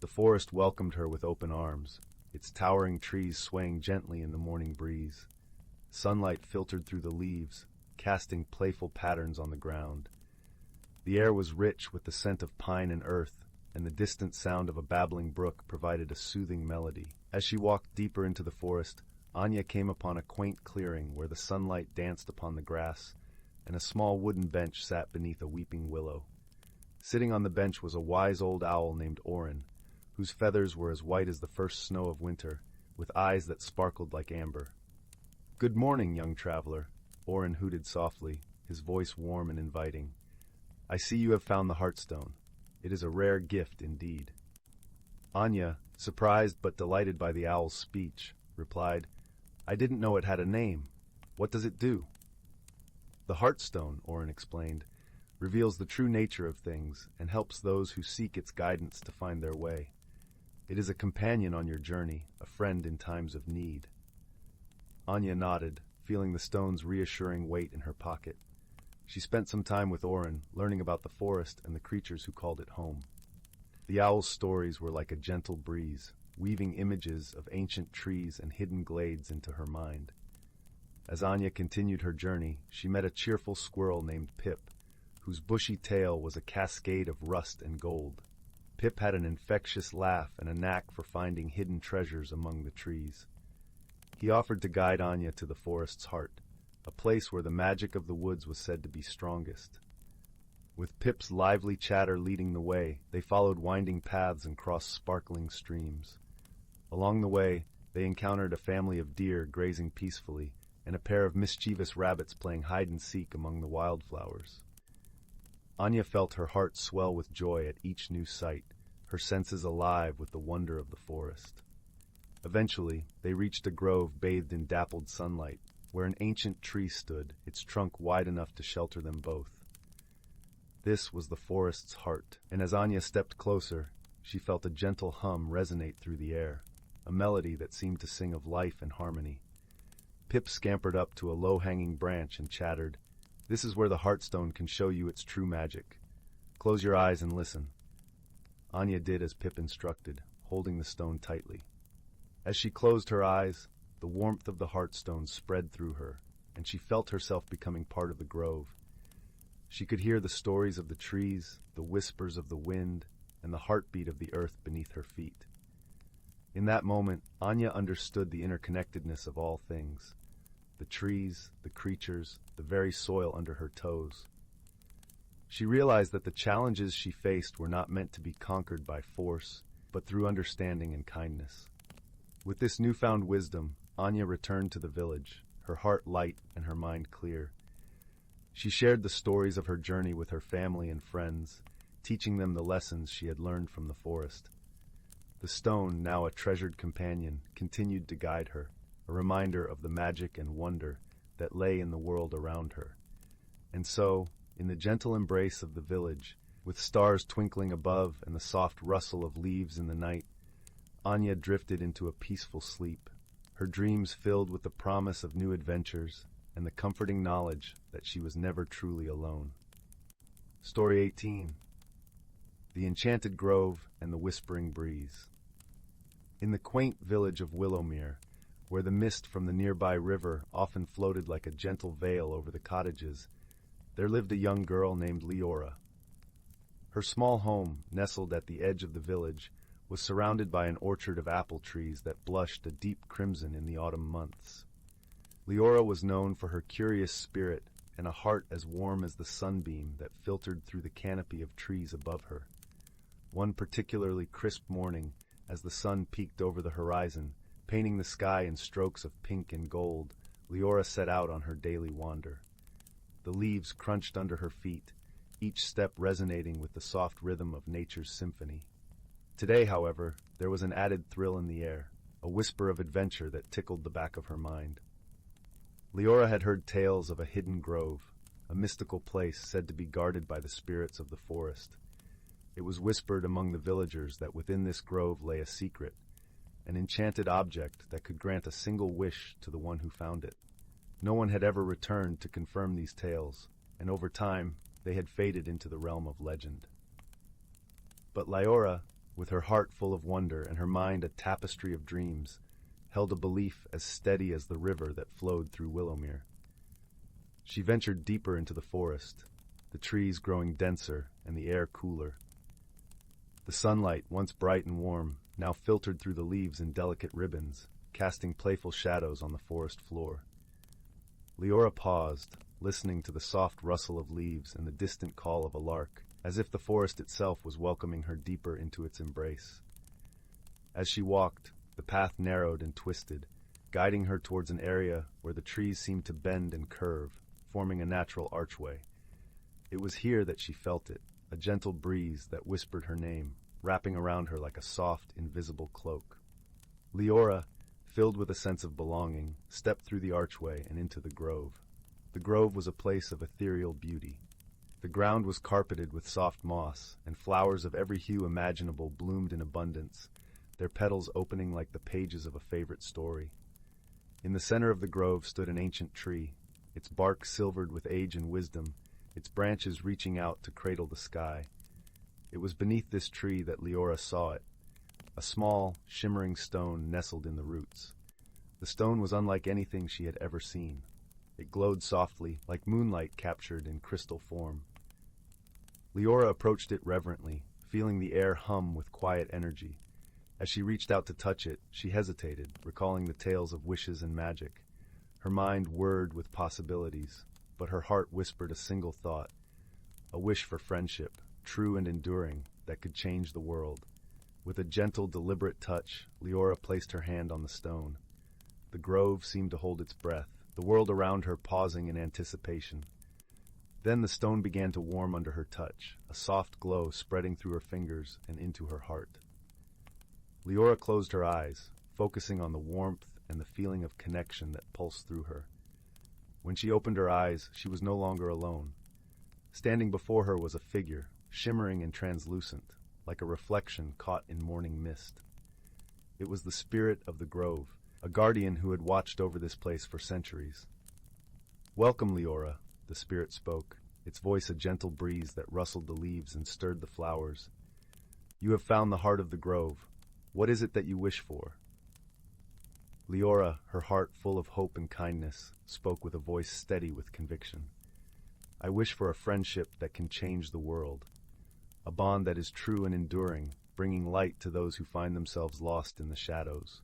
The forest welcomed her with open arms, its towering trees swaying gently in the morning breeze. Sunlight filtered through the leaves, casting playful patterns on the ground. The air was rich with the scent of pine and earth, and the distant sound of a babbling brook provided a soothing melody. As she walked deeper into the forest, Anya came upon a quaint clearing where the sunlight danced upon the grass, and a small wooden bench sat beneath a weeping willow. Sitting on the bench was a wise old owl named Orin, whose feathers were as white as the first snow of winter, with eyes that sparkled like amber. "Good morning, young traveler," Orin hooted softly, his voice warm and inviting. "I see you have found the Heartstone. It is a rare gift indeed." Anya, surprised but delighted by the owl's speech, replied, "I didn't know it had a name. What does it do?" "The Heartstone," Orin explained, "reveals the true nature of things and helps those who seek its guidance to find their way. It is a companion on your journey, a friend in times of need." Anya nodded, feeling the stone's reassuring weight in her pocket. She spent some time with Orin, learning about the forest and the creatures who called it home. The owl's stories were like a gentle breeze, weaving images of ancient trees and hidden glades into her mind. As Anya continued her journey, she met a cheerful squirrel named Pip, whose bushy tail was a cascade of rust and gold. Pip had an infectious laugh and a knack for finding hidden treasures among the trees. He offered to guide Anya to the forest's heart, a place where the magic of the woods was said to be strongest. With Pip's lively chatter leading the way, they followed winding paths and crossed sparkling streams. Along the way, they encountered a family of deer grazing peacefully and a pair of mischievous rabbits playing hide-and-seek among the wildflowers. Anya felt her heart swell with joy at each new sight, her senses alive with the wonder of the forest. Eventually, they reached a grove bathed in dappled sunlight, where an ancient tree stood, its trunk wide enough to shelter them both. This was the forest's heart, and as Anya stepped closer, she felt a gentle hum resonate through the air, a melody that seemed to sing of life and harmony. Pip scampered up to a low-hanging branch and chattered, "This is where the Heartstone can show you its true magic. Close your eyes and listen." Anya did as Pip instructed, holding the stone tightly. As she closed her eyes, the warmth of the Heartstone spread through her, and she felt herself becoming part of the grove. She could hear the stories of the trees, the whispers of the wind, and the heartbeat of the earth beneath her feet. In that moment, Anya understood the interconnectedness of all things: the trees, the creatures, the very soil under her toes. She realized that the challenges she faced were not meant to be conquered by force, but through understanding and kindness. With this newfound wisdom, Anya returned to the village, her heart light and her mind clear. She shared the stories of her journey with her family and friends, teaching them the lessons she had learned from the forest. The stone, now a treasured companion, continued to guide her, a reminder of the magic and wonder that lay in the world around her. And so, in the gentle embrace of the village, with stars twinkling above and the soft rustle of leaves in the night, Anya drifted into a peaceful sleep, her dreams filled with the promise of new adventures and the comforting knowledge that she was never truly alone. Story 18. The Enchanted Grove and the Whispering Breeze. In the quaint village of Willowmere, where the mist from the nearby river often floated like a gentle veil over the cottages, there lived a young girl named Liora. Her small home, nestled at the edge of the village, was surrounded by an orchard of apple trees that blushed a deep crimson in the autumn months. Liora was known for her curious spirit and a heart as warm as the sunbeam that filtered through the canopy of trees above her. One particularly crisp morning, as the sun peeked over the horizon, painting the sky in strokes of pink and gold, Liora set out on her daily wander. The leaves crunched under her feet, each step resonating with the soft rhythm of nature's symphony. Today, however, there was an added thrill in the air, a whisper of adventure that tickled the back of her mind. Liora had heard tales of a hidden grove, a mystical place said to be guarded by the spirits of the forest. It was whispered among the villagers that within this grove lay a secret, an enchanted object that could grant a single wish to the one who found it. No one had ever returned to confirm these tales, and over time they had faded into the realm of legend. But Liora, with her heart full of wonder and her mind a tapestry of dreams, held a belief as steady as the river that flowed through Willowmere. She ventured deeper into the forest, the trees growing denser and the air cooler. The sunlight, once bright and warm, now filtered through the leaves in delicate ribbons, casting playful shadows on the forest floor. Liora paused, listening to the soft rustle of leaves and the distant call of a lark, as if the forest itself was welcoming her deeper into its embrace. As she walked, the path narrowed and twisted, guiding her towards an area where the trees seemed to bend and curve, forming a natural archway. It was here that she felt it, a gentle breeze that whispered her name, wrapping around her like a soft, invisible cloak. Liora, filled with a sense of belonging, stepped through the archway and into the grove. The grove was a place of ethereal beauty. The ground was carpeted with soft moss, and flowers of every hue imaginable bloomed in abundance, their petals opening like the pages of a favorite story. In the center of the grove stood an ancient tree, its bark silvered with age and wisdom, its branches reaching out to cradle the sky. It was beneath this tree that Liora saw it, a small, shimmering stone nestled in the roots. The stone was unlike anything she had ever seen. It glowed softly, like moonlight captured in crystal form. Liora approached it reverently, feeling the air hum with quiet energy. As she reached out to touch it, she hesitated, recalling the tales of wishes and magic. Her mind whirred with possibilities, but her heart whispered a single thought, a wish for friendship, true and enduring, that could change the world. With a gentle, deliberate touch, Liora placed her hand on the stone. The grove seemed to hold its breath, the world around her pausing in anticipation. Then the stone began to warm under her touch, a soft glow spreading through her fingers and into her heart. Liora closed her eyes, focusing on the warmth and the feeling of connection that pulsed through her. When she opened her eyes, she was no longer alone. Standing before her was a figure, shimmering and translucent, like a reflection caught in morning mist. It was the spirit of the grove, a guardian who had watched over this place for centuries. "Welcome, Liora," the spirit spoke, its voice a gentle breeze that rustled the leaves and stirred the flowers. "You have found the heart of the grove. What is it that you wish for?" Liora, her heart full of hope and kindness, spoke with a voice steady with conviction. "I wish for a friendship that can change the world, a bond that is true and enduring, bringing light to those who find themselves lost in the shadows."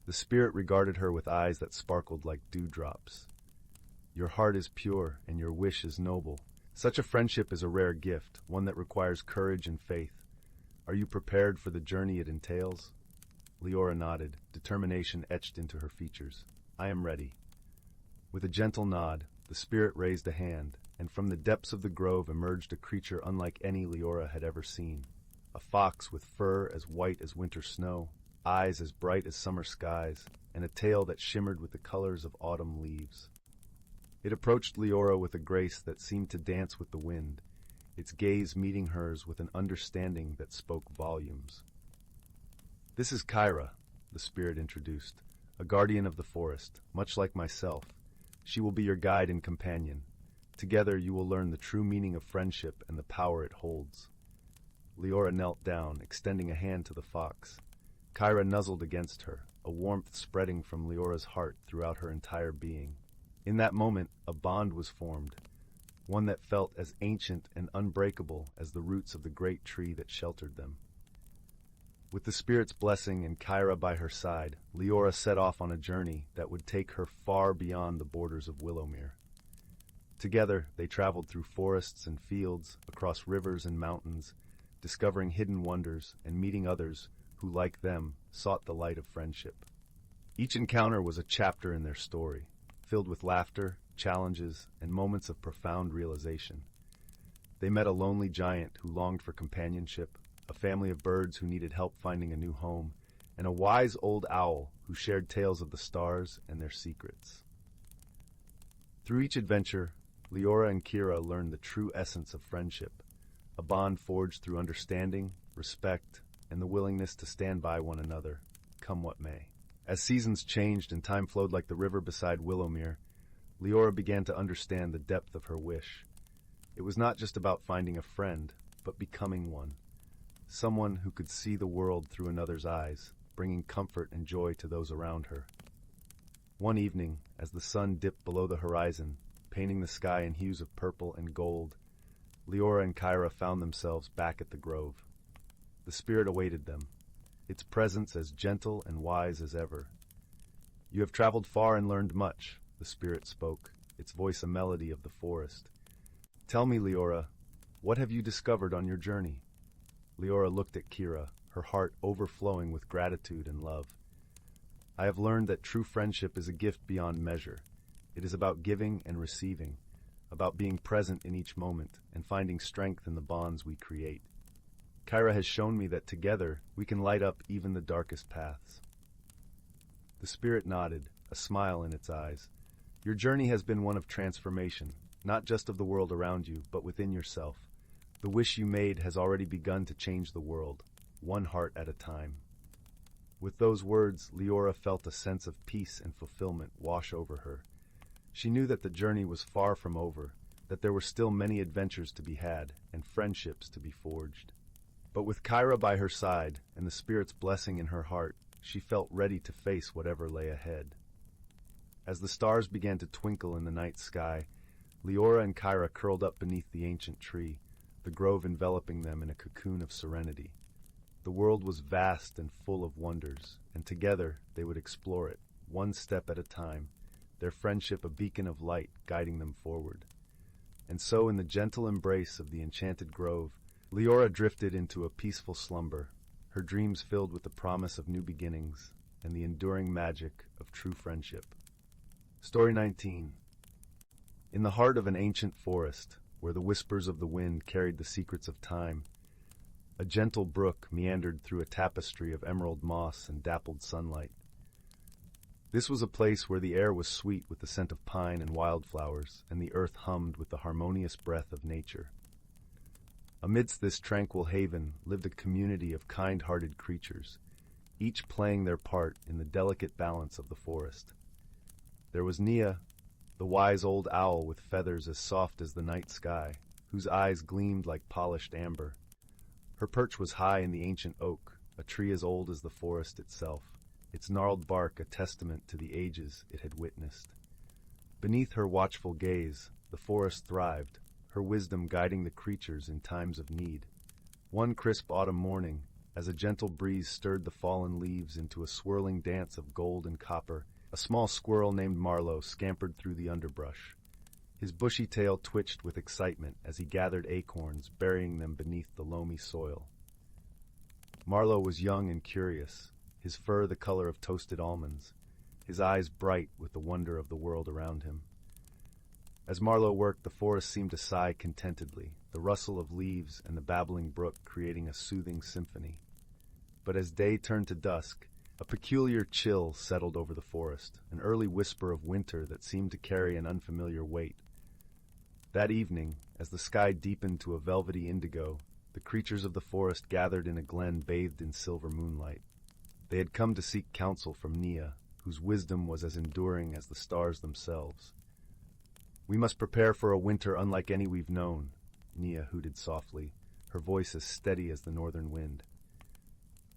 The spirit regarded her with eyes that sparkled like dewdrops. "Your heart is pure, and your wish is noble. Such a friendship is a rare gift, one that requires courage and faith. Are you prepared for the journey it entails?" Liora nodded, determination etched into her features. "I am ready." With a gentle nod, the spirit raised a hand, and from the depths of the grove emerged a creature unlike any Liora had ever seen. A fox with fur as white as winter snow, eyes as bright as summer skies, and a tail that shimmered with the colors of autumn leaves. It approached Liora with a grace that seemed to dance with the wind, its gaze meeting hers with an understanding that spoke volumes. "This is Kyra," the spirit introduced, "a guardian of the forest, much like myself. She will be your guide and companion. Together you will learn the true meaning of friendship and the power it holds." Liora knelt down, extending a hand to the fox. Kyra nuzzled against her, a warmth spreading from Leora's heart throughout her entire being. In that moment, a bond was formed, one that felt as ancient and unbreakable as the roots of the great tree that sheltered them. With the spirit's blessing and Kyra by her side, Liora set off on a journey that would take her far beyond the borders of Willowmere. Together, they traveled through forests and fields, across rivers and mountains, discovering hidden wonders and meeting others who, like them, sought the light of friendship. Each encounter was a chapter in their story, filled with laughter, challenges, and moments of profound realization. They met a lonely giant who longed for companionship, a family of birds who needed help finding a new home, and a wise old owl who shared tales of the stars and their secrets. Through each adventure, Liora and Kyra learned the true essence of friendship, a bond forged through understanding, respect, and the willingness to stand by one another, come what may. As seasons changed and time flowed like the river beside Willowmere, Liora began to understand the depth of her wish. It was not just about finding a friend, but becoming one. Someone who could see the world through another's eyes, bringing comfort and joy to those around her. One evening, as the sun dipped below the horizon, painting the sky in hues of purple and gold, Liora and Kyra found themselves back at the grove. The spirit awaited them, its presence as gentle and wise as ever. "You have traveled far and learned much," the spirit spoke, its voice a melody of the forest. "Tell me, Liora, what have you discovered on your journey?" Liora looked at Kyra, her heart overflowing with gratitude and love. "I have learned that true friendship is a gift beyond measure. It is about giving and receiving, about being present in each moment and finding strength in the bonds we create. Kyra has shown me that together we can light up even the darkest paths." The spirit nodded, a smile in its eyes. "Your journey has been one of transformation, not just of the world around you, but within yourself. The wish you made has already begun to change the world, one heart at a time." With those words, Liora felt a sense of peace and fulfillment wash over her. She knew that the journey was far from over, that there were still many adventures to be had and friendships to be forged. But with Kyra by her side and the spirit's blessing in her heart, she felt ready to face whatever lay ahead. As the stars began to twinkle in the night sky, Liora and Kyra curled up beneath the ancient tree, the grove enveloping them in a cocoon of serenity. The world was vast and full of wonders, and together they would explore it, one step at a time, their friendship a beacon of light guiding them forward. And so in the gentle embrace of the enchanted grove, Liora drifted into a peaceful slumber, her dreams filled with the promise of new beginnings and the enduring magic of true friendship. Story 19. In the heart of an ancient forest, where the whispers of the wind carried the secrets of time, a gentle brook meandered through a tapestry of emerald moss and dappled sunlight. This was a place where the air was sweet with the scent of pine and wildflowers, and the earth hummed with the harmonious breath of nature. Amidst this tranquil haven lived a community of kind-hearted creatures, each playing their part in the delicate balance of the forest. There was Nia, the wise old owl with feathers as soft as the night sky, whose eyes gleamed like polished amber. Her perch was high in the ancient oak, a tree as old as the forest itself, its gnarled bark a testament to the ages it had witnessed. Beneath her watchful gaze, the forest thrived, her wisdom guiding the creatures in times of need. One crisp autumn morning, as a gentle breeze stirred the fallen leaves into a swirling dance of gold and copper, a small squirrel named Marlowe scampered through the underbrush. His bushy tail twitched with excitement as he gathered acorns, burying them beneath the loamy soil. Marlowe was young and curious, his fur the color of toasted almonds, his eyes bright with the wonder of the world around him. As Marlowe worked, the forest seemed to sigh contentedly, the rustle of leaves and the babbling brook creating a soothing symphony. But as day turned to dusk, a peculiar chill settled over the forest, an early whisper of winter that seemed to carry an unfamiliar weight. That evening, as the sky deepened to a velvety indigo, the creatures of the forest gathered in a glen bathed in silver moonlight. They had come to seek counsel from Nia, whose wisdom was as enduring as the stars themselves. "We must prepare for a winter unlike any we've known," Nia hooted softly, her voice as steady as the northern wind.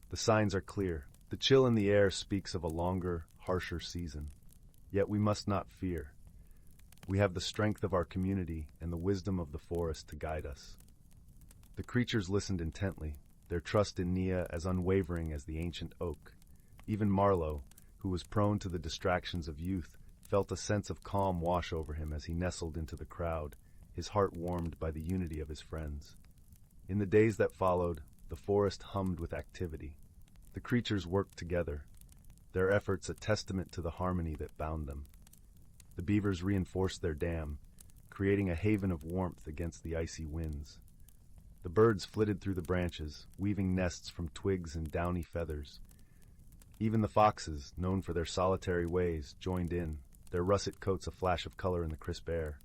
"The signs are clear. The chill in the air speaks of a longer, harsher season. Yet we must not fear. We have the strength of our community and the wisdom of the forest to guide us. The creatures listened intently, their trust in Nia as unwavering as the ancient oak. Even Marlowe, who was prone to the distractions of youth, felt a sense of calm wash over him as he nestled into the crowd, his heart warmed by the unity of his friends. In the days that followed, the forest hummed with activity. The creatures worked together, their efforts a testament to the harmony that bound them. The beavers reinforced their dam, creating a haven of warmth against the icy winds. The birds flitted through the branches, weaving nests from twigs and downy feathers. Even the foxes, known for their solitary ways, joined in, their russet coats a flash of color in the crisp air.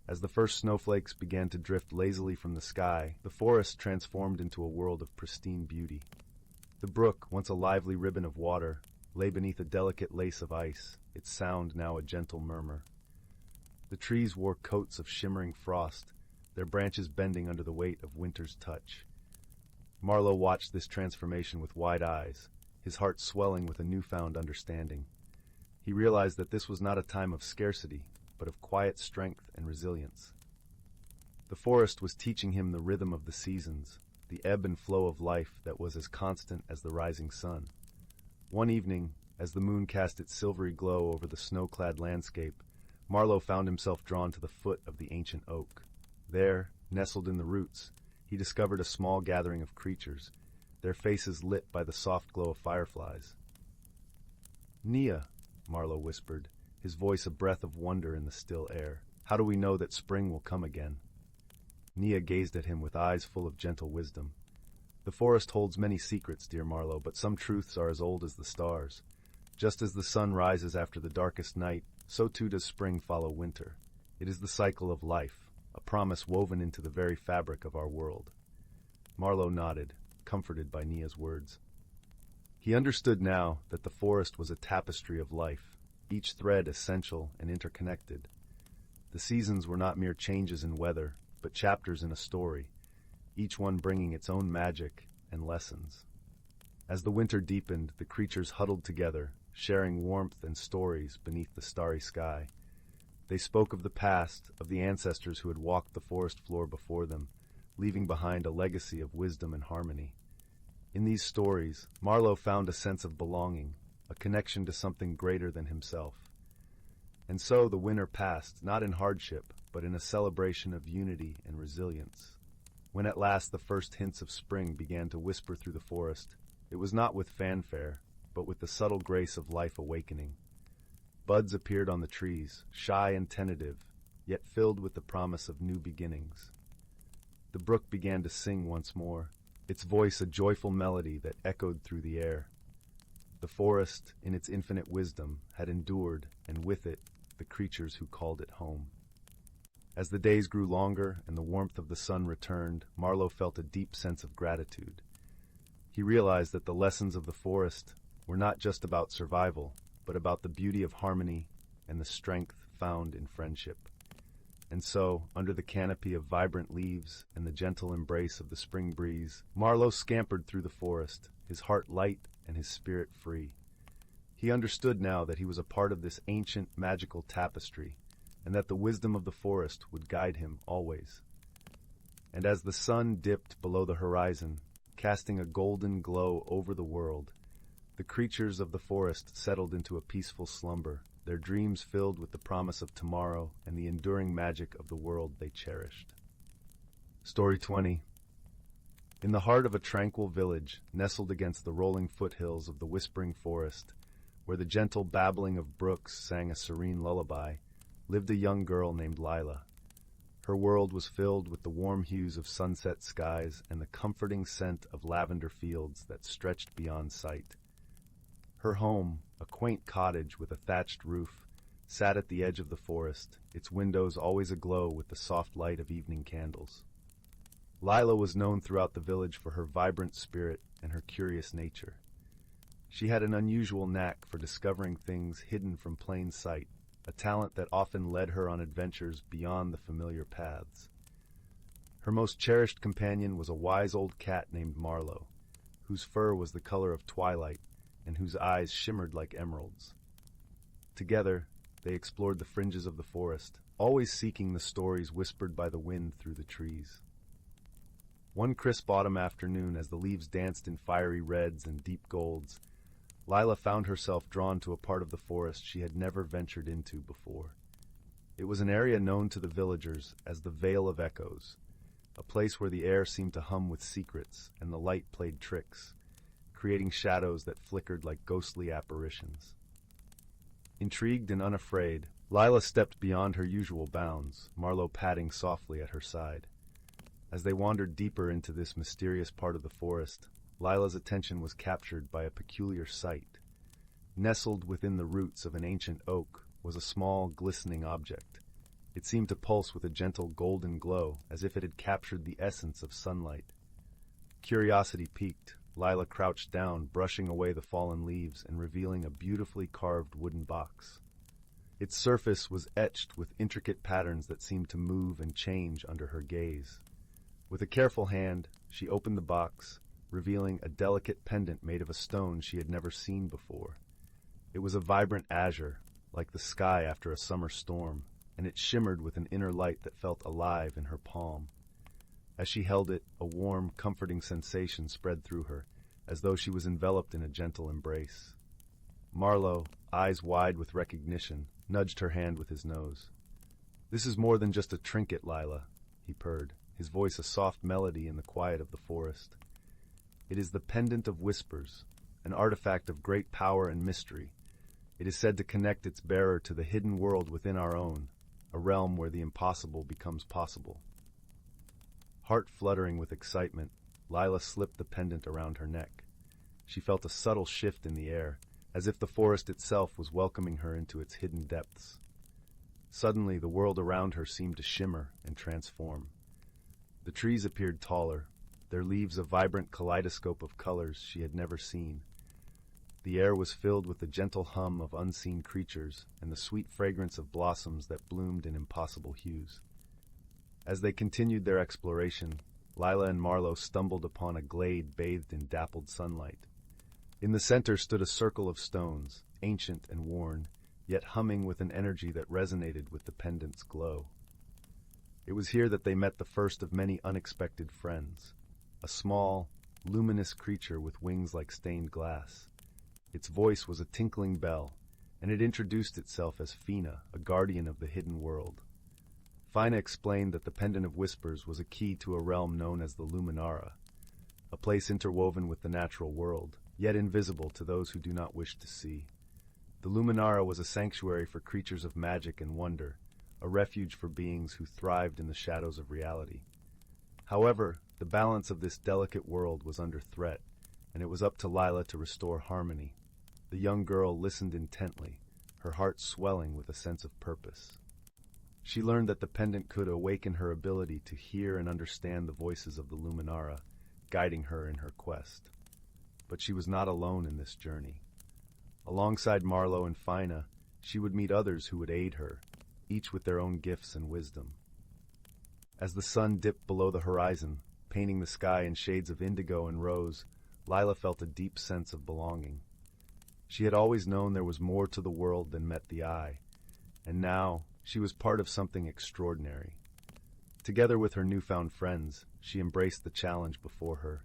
As the first snowflakes began to drift lazily from the sky, the forest transformed into a world of pristine beauty. The brook, once a lively ribbon of water, lay beneath a delicate lace of ice, its sound now a gentle murmur. The trees wore coats of shimmering frost, their branches bending under the weight of winter's touch. Marlowe watched this transformation with wide eyes, his heart swelling with a newfound understanding. He realized that this was not a time of scarcity, but of quiet strength and resilience. The forest was teaching him the rhythm of the seasons, the ebb and flow of life that was as constant as the rising sun. One evening, as the moon cast its silvery glow over the snow-clad landscape, Marlowe found himself drawn to the foot of the ancient oak. There, nestled in the roots, he discovered a small gathering of creatures, their faces lit by the soft glow of fireflies. "Nia," Marlowe whispered, his voice a breath of wonder in the still air. "How do we know that spring will come again?" Nia gazed at him with eyes full of gentle wisdom. "The forest holds many secrets, dear Marlowe, but some truths are as old as the stars. Just as the sun rises after the darkest night, so too does spring follow winter. It is the cycle of life, a promise woven into the very fabric of our world." Marlowe nodded, comforted by Nia's words. He understood now that the forest was a tapestry of life, each thread essential and interconnected. The seasons were not mere changes in weather, but chapters in a story, each one bringing its own magic and lessons. As the winter deepened, the creatures huddled together, sharing warmth and stories beneath the starry sky. They spoke of the past, of the ancestors who had walked the forest floor before them, leaving behind a legacy of wisdom and harmony. In these stories, Marlowe found a sense of belonging, a connection to something greater than himself. And so the winter passed, not in hardship, but in a celebration of unity and resilience. When at last the first hints of spring began to whisper through the forest, it was not with fanfare, but with the subtle grace of life awakening. Buds appeared on the trees, shy and tentative, yet filled with the promise of new beginnings. The brook began to sing once more, its voice a joyful melody that echoed through the air. The forest, in its infinite wisdom, had endured, and with it, the creatures who called it home. As the days grew longer and the warmth of the sun returned, Marlowe felt a deep sense of gratitude. He realized that the lessons of the forest were not just about survival, but about the beauty of harmony and the strength found in friendship. And so, under the canopy of vibrant leaves and the gentle embrace of the spring breeze, Marlowe scampered through the forest, his heart light and his spirit free. He understood now that he was a part of this ancient, magical tapestry, and that the wisdom of the forest would guide him always. And as the sun dipped below the horizon, casting a golden glow over the world, the creatures of the forest settled into a peaceful slumber, their dreams filled with the promise of tomorrow and the enduring magic of the world they cherished. Story 20. In the heart of a tranquil village, nestled against the rolling foothills of the whispering forest, where the gentle babbling of brooks sang a serene lullaby, lived a young girl named Lila. Her world was filled with the warm hues of sunset skies and the comforting scent of lavender fields that stretched beyond sight. Her home, a quaint cottage with a thatched roof, sat at the edge of the forest, its windows always aglow with the soft light of evening candles. Lila was known throughout the village for her vibrant spirit and her curious nature. She had an unusual knack for discovering things hidden from plain sight, a talent that often led her on adventures beyond the familiar paths. Her most cherished companion was a wise old cat named Marlowe, whose fur was the color of twilight and whose eyes shimmered like emeralds. Together, they explored the fringes of the forest, always seeking the stories whispered by the wind through the trees. One crisp autumn afternoon, as the leaves danced in fiery reds and deep golds, Lila found herself drawn to a part of the forest she had never ventured into before. It was an area known to the villagers as the Vale of Echoes, a place where the air seemed to hum with secrets and the light played tricks, creating shadows that flickered like ghostly apparitions. Intrigued and unafraid, Lila stepped beyond her usual bounds, Marlowe padding softly at her side. As they wandered deeper into this mysterious part of the forest, Lila's attention was captured by a peculiar sight. Nestled within the roots of an ancient oak was a small, glistening object. It seemed to pulse with a gentle golden glow, as if it had captured the essence of sunlight. Curiosity piqued, Lila crouched down, brushing away the fallen leaves and revealing a beautifully carved wooden box. Its surface was etched with intricate patterns that seemed to move and change under her gaze. With a careful hand, she opened the box, revealing a delicate pendant made of a stone she had never seen before. It was a vibrant azure, like the sky after a summer storm, and it shimmered with an inner light that felt alive in her palm. As she held it, a warm, comforting sensation spread through her, as though she was enveloped in a gentle embrace. Marlowe, eyes wide with recognition, nudged her hand with his nose. "This is more than just a trinket, Lila," he purred, his voice a soft melody in the quiet of the forest. "It is the pendant of whispers, an artifact of great power and mystery. It is said to connect its bearer to the hidden world within our own, a realm where the impossible becomes possible." Heart fluttering with excitement, Lila slipped the pendant around her neck. She felt a subtle shift in the air, as if the forest itself was welcoming her into its hidden depths. Suddenly, the world around her seemed to shimmer and transform. The trees appeared taller, their leaves a vibrant kaleidoscope of colors she had never seen. The air was filled with the gentle hum of unseen creatures and the sweet fragrance of blossoms that bloomed in impossible hues. As they continued their exploration, Lila and Marlowe stumbled upon a glade bathed in dappled sunlight. In the center stood a circle of stones, ancient and worn, yet humming with an energy that resonated with the pendant's glow. It was here that they met the first of many unexpected friends, a small, luminous creature with wings like stained glass. Its voice was a tinkling bell, and it introduced itself as Fina, a guardian of the hidden world. Fina explained that the Pendant of Whispers was a key to a realm known as the Luminara, a place interwoven with the natural world, yet invisible to those who do not wish to see. The Luminara was a sanctuary for creatures of magic and wonder, a refuge for beings who thrived in the shadows of reality. However, the balance of this delicate world was under threat, and it was up to Lila to restore harmony. The young girl listened intently, her heart swelling with a sense of purpose. She learned that the pendant could awaken her ability to hear and understand the voices of the Luminara, guiding her in her quest. But she was not alone in this journey. Alongside Marlowe and Fina, she would meet others who would aid her, each with their own gifts and wisdom. As the sun dipped below the horizon, painting the sky in shades of indigo and rose, Lila felt a deep sense of belonging. She had always known there was more to the world than met the eye, and now she was part of something extraordinary. Together with her newfound friends, she embraced the challenge before her,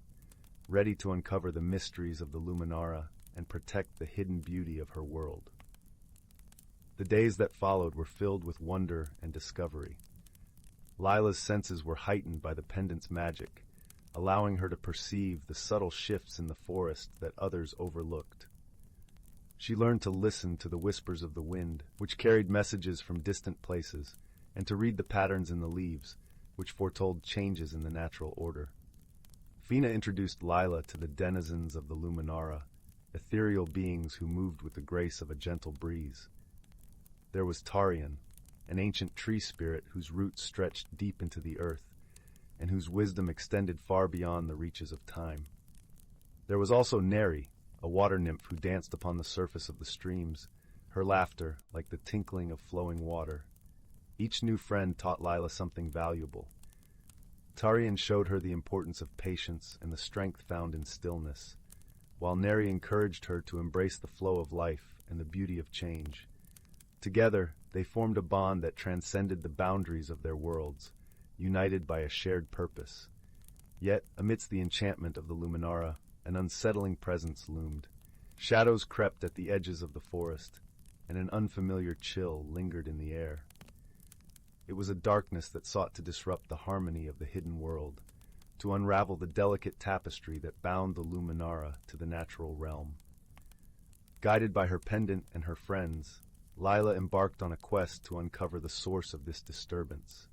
ready to uncover the mysteries of the Luminara and protect the hidden beauty of her world. The days that followed were filled with wonder and discovery. Lila's senses were heightened by the pendant's magic, allowing her to perceive the subtle shifts in the forest that others overlooked. She learned to listen to the whispers of the wind, which carried messages from distant places, and to read the patterns in the leaves, which foretold changes in the natural order. Fina introduced Lila to the denizens of the Luminara, ethereal beings who moved with the grace of a gentle breeze. There was Tarian, an ancient tree spirit whose roots stretched deep into the earth, and whose wisdom extended far beyond the reaches of time. There was also Neri, a water nymph who danced upon the surface of the streams, her laughter like the tinkling of flowing water. Each new friend taught Lila something valuable. Tarian showed her the importance of patience and the strength found in stillness, while Neri encouraged her to embrace the flow of life and the beauty of change. Together, they formed a bond that transcended the boundaries of their worlds, united by a shared purpose. Yet, amidst the enchantment of the Luminara, an unsettling presence loomed. Shadows crept at the edges of the forest, and an unfamiliar chill lingered in the air. It was a darkness that sought to disrupt the harmony of the hidden world, to unravel the delicate tapestry that bound the Luminara to the natural realm. Guided by her pendant and her friends, Lila embarked on a quest to uncover the source of this disturbance.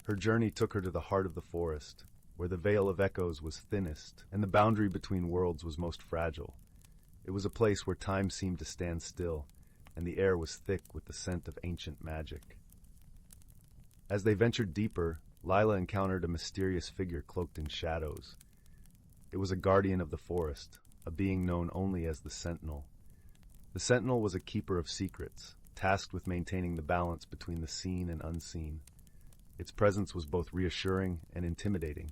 Her journey took her to the heart of the forest, where the veil of echoes was thinnest and the boundary between worlds was most fragile. It was a place where time seemed to stand still, and the air was thick with the scent of ancient magic. As they ventured deeper, Lila encountered a mysterious figure cloaked in shadows. It was a guardian of the forest, a being known only as the Sentinel. The Sentinel was a keeper of secrets, tasked with maintaining the balance between the seen and unseen. Its presence was both reassuring and intimidating,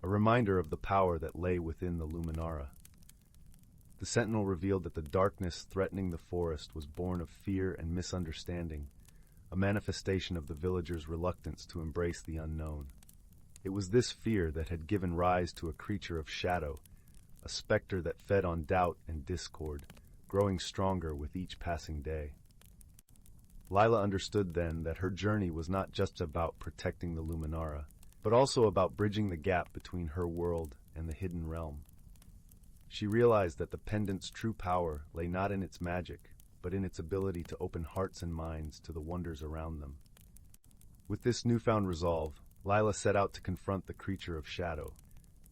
a reminder of the power that lay within the Luminara. The Sentinel revealed that the darkness threatening the forest was born of fear and misunderstanding, a manifestation of the villagers' reluctance to embrace the unknown. It was this fear that had given rise to a creature of shadow, a specter that fed on doubt and discord, growing stronger with each passing day. Lila understood then that her journey was not just about protecting the Luminara, but also about bridging the gap between her world and the hidden realm. She realized that the pendant's true power lay not in its magic, but in its ability to open hearts and minds to the wonders around them. With this newfound resolve, Lila set out to confront the creature of shadow,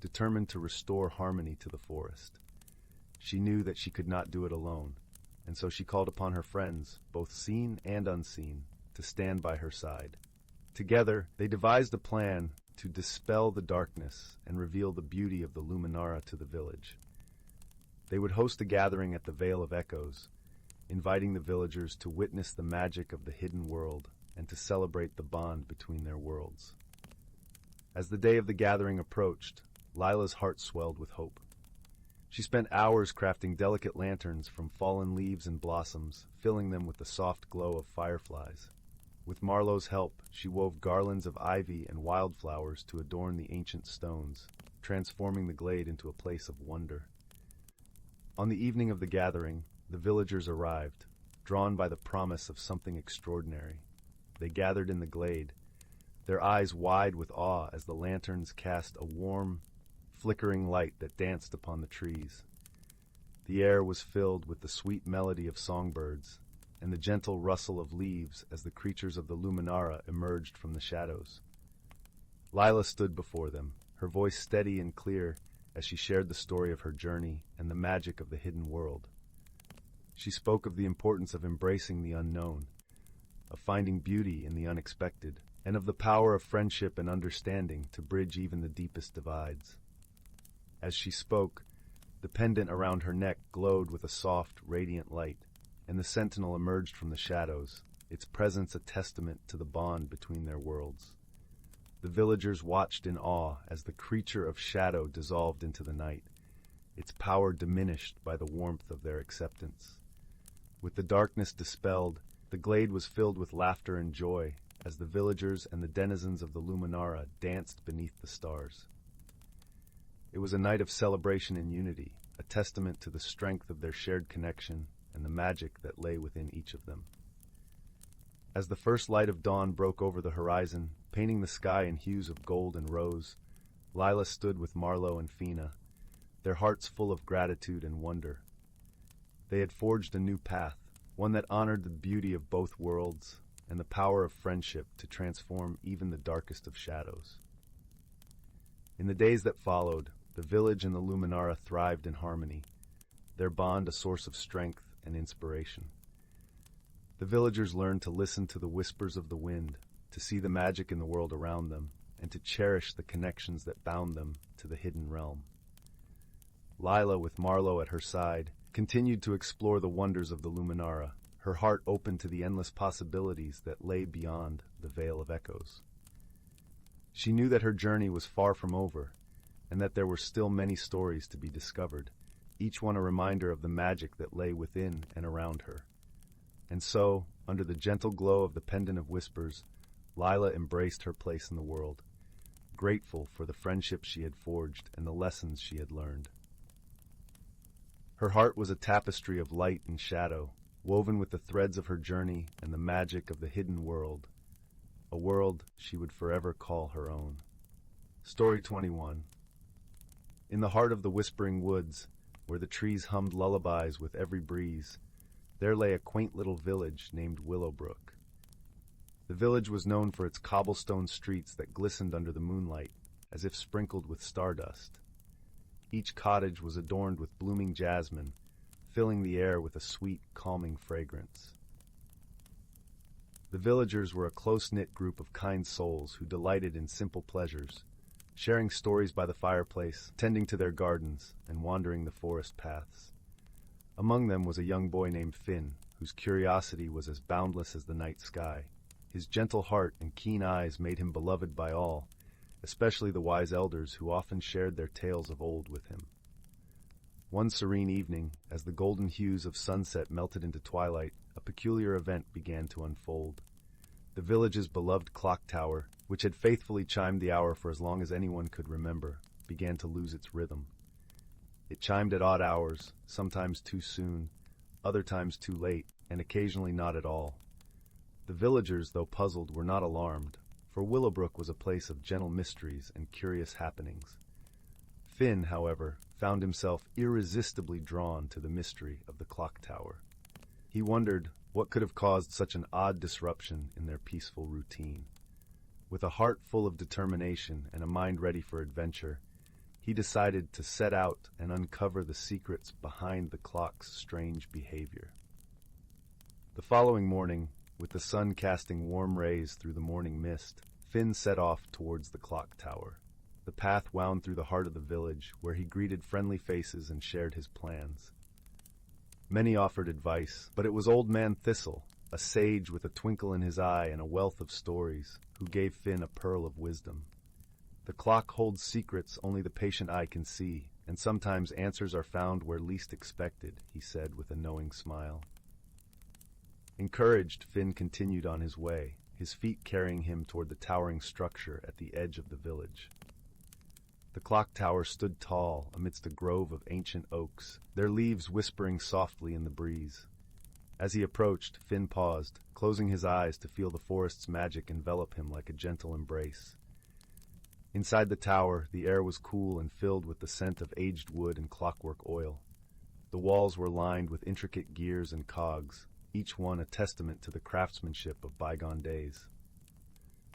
determined to restore harmony to the forest. She knew that she could not do it alone, and so she called upon her friends, both seen and unseen, to stand by her side. Together, they devised a plan to dispel the darkness and reveal the beauty of the Luminara to the village. They would host a gathering at the Vale of Echoes, inviting the villagers to witness the magic of the hidden world and to celebrate the bond between their worlds. As the day of the gathering approached, Lila's heart swelled with hope. She spent hours crafting delicate lanterns from fallen leaves and blossoms, filling them with the soft glow of fireflies. With Marlowe's help, she wove garlands of ivy and wildflowers to adorn the ancient stones, transforming the glade into a place of wonder. On the evening of the gathering, the villagers arrived, drawn by the promise of something extraordinary. They gathered in the glade, their eyes wide with awe as the lanterns cast a warm, flickering light that danced upon the trees. The air was filled with the sweet melody of songbirds and the gentle rustle of leaves as the creatures of the Luminara emerged from the shadows. Lila stood before them, her voice steady and clear as she shared the story of her journey and the magic of the hidden world. She spoke of the importance of embracing the unknown, of finding beauty in the unexpected, and of the power of friendship and understanding to bridge even the deepest divides. As she spoke, the pendant around her neck glowed with a soft, radiant light, and the sentinel emerged from the shadows, its presence a testament to the bond between their worlds. The villagers watched in awe as the creature of shadow dissolved into the night, its power diminished by the warmth of their acceptance. With the darkness dispelled, the glade was filled with laughter and joy as the villagers and the denizens of the Luminara danced beneath the stars. It was a night of celebration and unity, a testament to the strength of their shared connection and the magic that lay within each of them. As the first light of dawn broke over the horizon, painting the sky in hues of gold and rose, Lila stood with Marlowe and Fina, their hearts full of gratitude and wonder. They had forged a new path, one that honored the beauty of both worlds and the power of friendship to transform even the darkest of shadows. In the days that followed, the village and the Luminara thrived in harmony, their bond a source of strength and inspiration. The villagers learned to listen to the whispers of the wind, to see the magic in the world around them, and to cherish the connections that bound them to the hidden realm. Lila, with Marlowe at her side, continued to explore the wonders of the Luminara, her heart open to the endless possibilities that lay beyond the Veil of Echoes. She knew that her journey was far from over, and that there were still many stories to be discovered, each one a reminder of the magic that lay within and around her. And so, under the gentle glow of the pendant of whispers, Lila embraced her place in the world, grateful for the friendships she had forged and the lessons she had learned. Her heart was a tapestry of light and shadow, woven with the threads of her journey and the magic of the hidden world, a world she would forever call her own. Story 21. In the heart of the whispering woods, where the trees hummed lullabies with every breeze, there lay a quaint little village named Willowbrook. The village was known for its cobblestone streets that glistened under the moonlight, as if sprinkled with stardust. Each cottage was adorned with blooming jasmine, filling the air with a sweet, calming fragrance. The villagers were a close-knit group of kind souls who delighted in simple pleasures, sharing stories by the fireplace, tending to their gardens, and wandering the forest paths. Among them was a young boy named Finn, whose curiosity was as boundless as the night sky. His gentle heart and keen eyes made him beloved by all, especially the wise elders who often shared their tales of old with him. One serene evening, as the golden hues of sunset melted into twilight, a peculiar event began to unfold. The village's beloved clock tower, which had faithfully chimed the hour for as long as anyone could remember, began to lose its rhythm. It chimed at odd hours, sometimes too soon, other times too late, and occasionally not at all. The villagers, though puzzled, were not alarmed, for Willowbrook was a place of gentle mysteries and curious happenings. Finn, however, found himself irresistibly drawn to the mystery of the clock tower. He wondered what could have caused such an odd disruption in their peaceful routine. With a heart full of determination and a mind ready for adventure, he decided to set out and uncover the secrets behind the clock's strange behavior. The following morning, with the sun casting warm rays through the morning mist, Finn set off towards the clock tower. The path wound through the heart of the village, where he greeted friendly faces and shared his plans. Many offered advice, but it was Old Man Thistle, a sage with a twinkle in his eye and a wealth of stories, who gave Finn a pearl of wisdom. The clock holds secrets only the patient eye can see, and sometimes answers are found where least expected, he said with a knowing smile. Encouraged, Finn continued on his way, his feet carrying him toward the towering structure at the edge of the village. The clock tower stood tall amidst a grove of ancient oaks, their leaves whispering softly in the breeze. As he approached, Finn paused, closing his eyes to feel the forest's magic envelop him like a gentle embrace. Inside the tower, the air was cool and filled with the scent of aged wood and clockwork oil. The walls were lined with intricate gears and cogs, each one a testament to the craftsmanship of bygone days.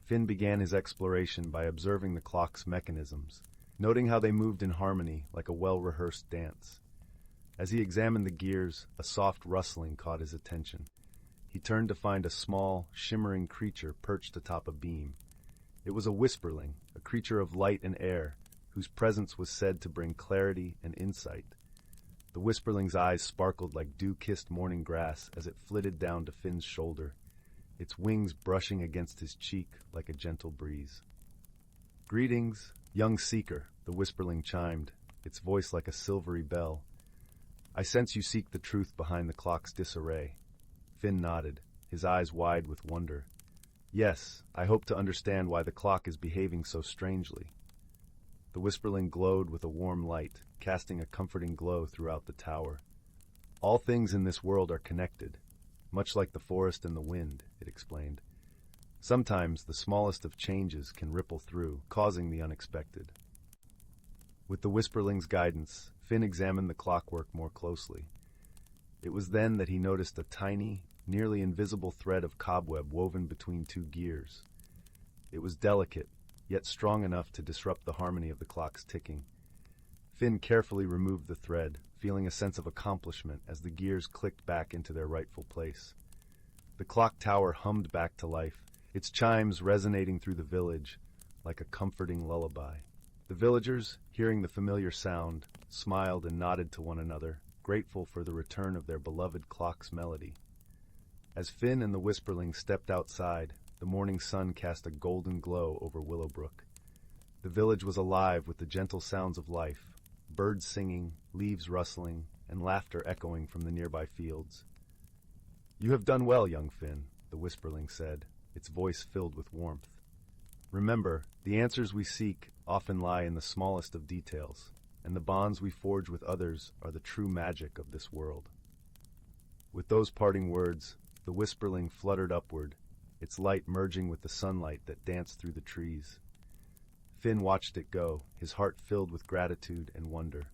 Finn began his exploration by observing the clock's mechanisms, noting how they moved in harmony like a well-rehearsed dance. As he examined the gears, a soft rustling caught his attention. He turned to find a small, shimmering creature perched atop a beam. It was a whisperling, a creature of light and air, whose presence was said to bring clarity and insight. The whisperling's eyes sparkled like dew-kissed morning grass as it flitted down to Finn's shoulder, its wings brushing against his cheek like a gentle breeze. "Greetings, young seeker," the whisperling chimed, its voice like a silvery bell. "I sense you seek the truth behind the clock's disarray." Finn nodded, his eyes wide with wonder. "Yes, I hope to understand why the clock is behaving so strangely." The whisperling glowed with a warm light, casting a comforting glow throughout the tower. "All things in this world are connected, much like the forest and the wind," it explained. "Sometimes the smallest of changes can ripple through, causing the unexpected." With the whisperling's guidance, Finn examined the clockwork more closely. It was then that he noticed a tiny, nearly invisible thread of cobweb woven between two gears. It was delicate, yet strong enough to disrupt the harmony of the clock's ticking. Finn carefully removed the thread, feeling a sense of accomplishment as the gears clicked back into their rightful place. The clock tower hummed back to life, its chimes resonating through the village like a comforting lullaby. The villagers, hearing the familiar sound, smiled and nodded to one another, grateful for the return of their beloved clock's melody. As Finn and the whisperling stepped outside, the the morning sun cast a golden glow over Willowbrook. The village was alive with the gentle sounds of life, birds singing, leaves rustling, and laughter echoing from the nearby fields. "You have done well, young Finn," the whisperling said, its voice filled with warmth. "Remember, the answers we seek often lie in the smallest of details, and the bonds we forge with others are the true magic of this world." With those parting words, the whisperling fluttered upward, its light merging with the sunlight that danced through the trees. Finn watched it go, his heart filled with gratitude and wonder.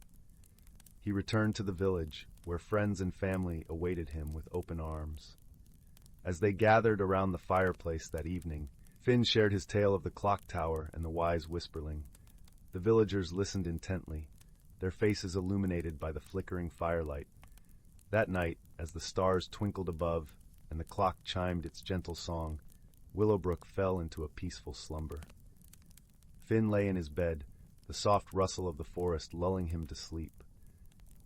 He returned to the village, where friends and family awaited him with open arms. As they gathered around the fireplace that evening, Finn shared his tale of the clock tower and the wise whisperling. The villagers listened intently, their faces illuminated by the flickering firelight. That night, as the stars twinkled above and the clock chimed its gentle song, Willowbrook fell into a peaceful slumber. Finn lay in his bed, the soft rustle of the forest lulling him to sleep.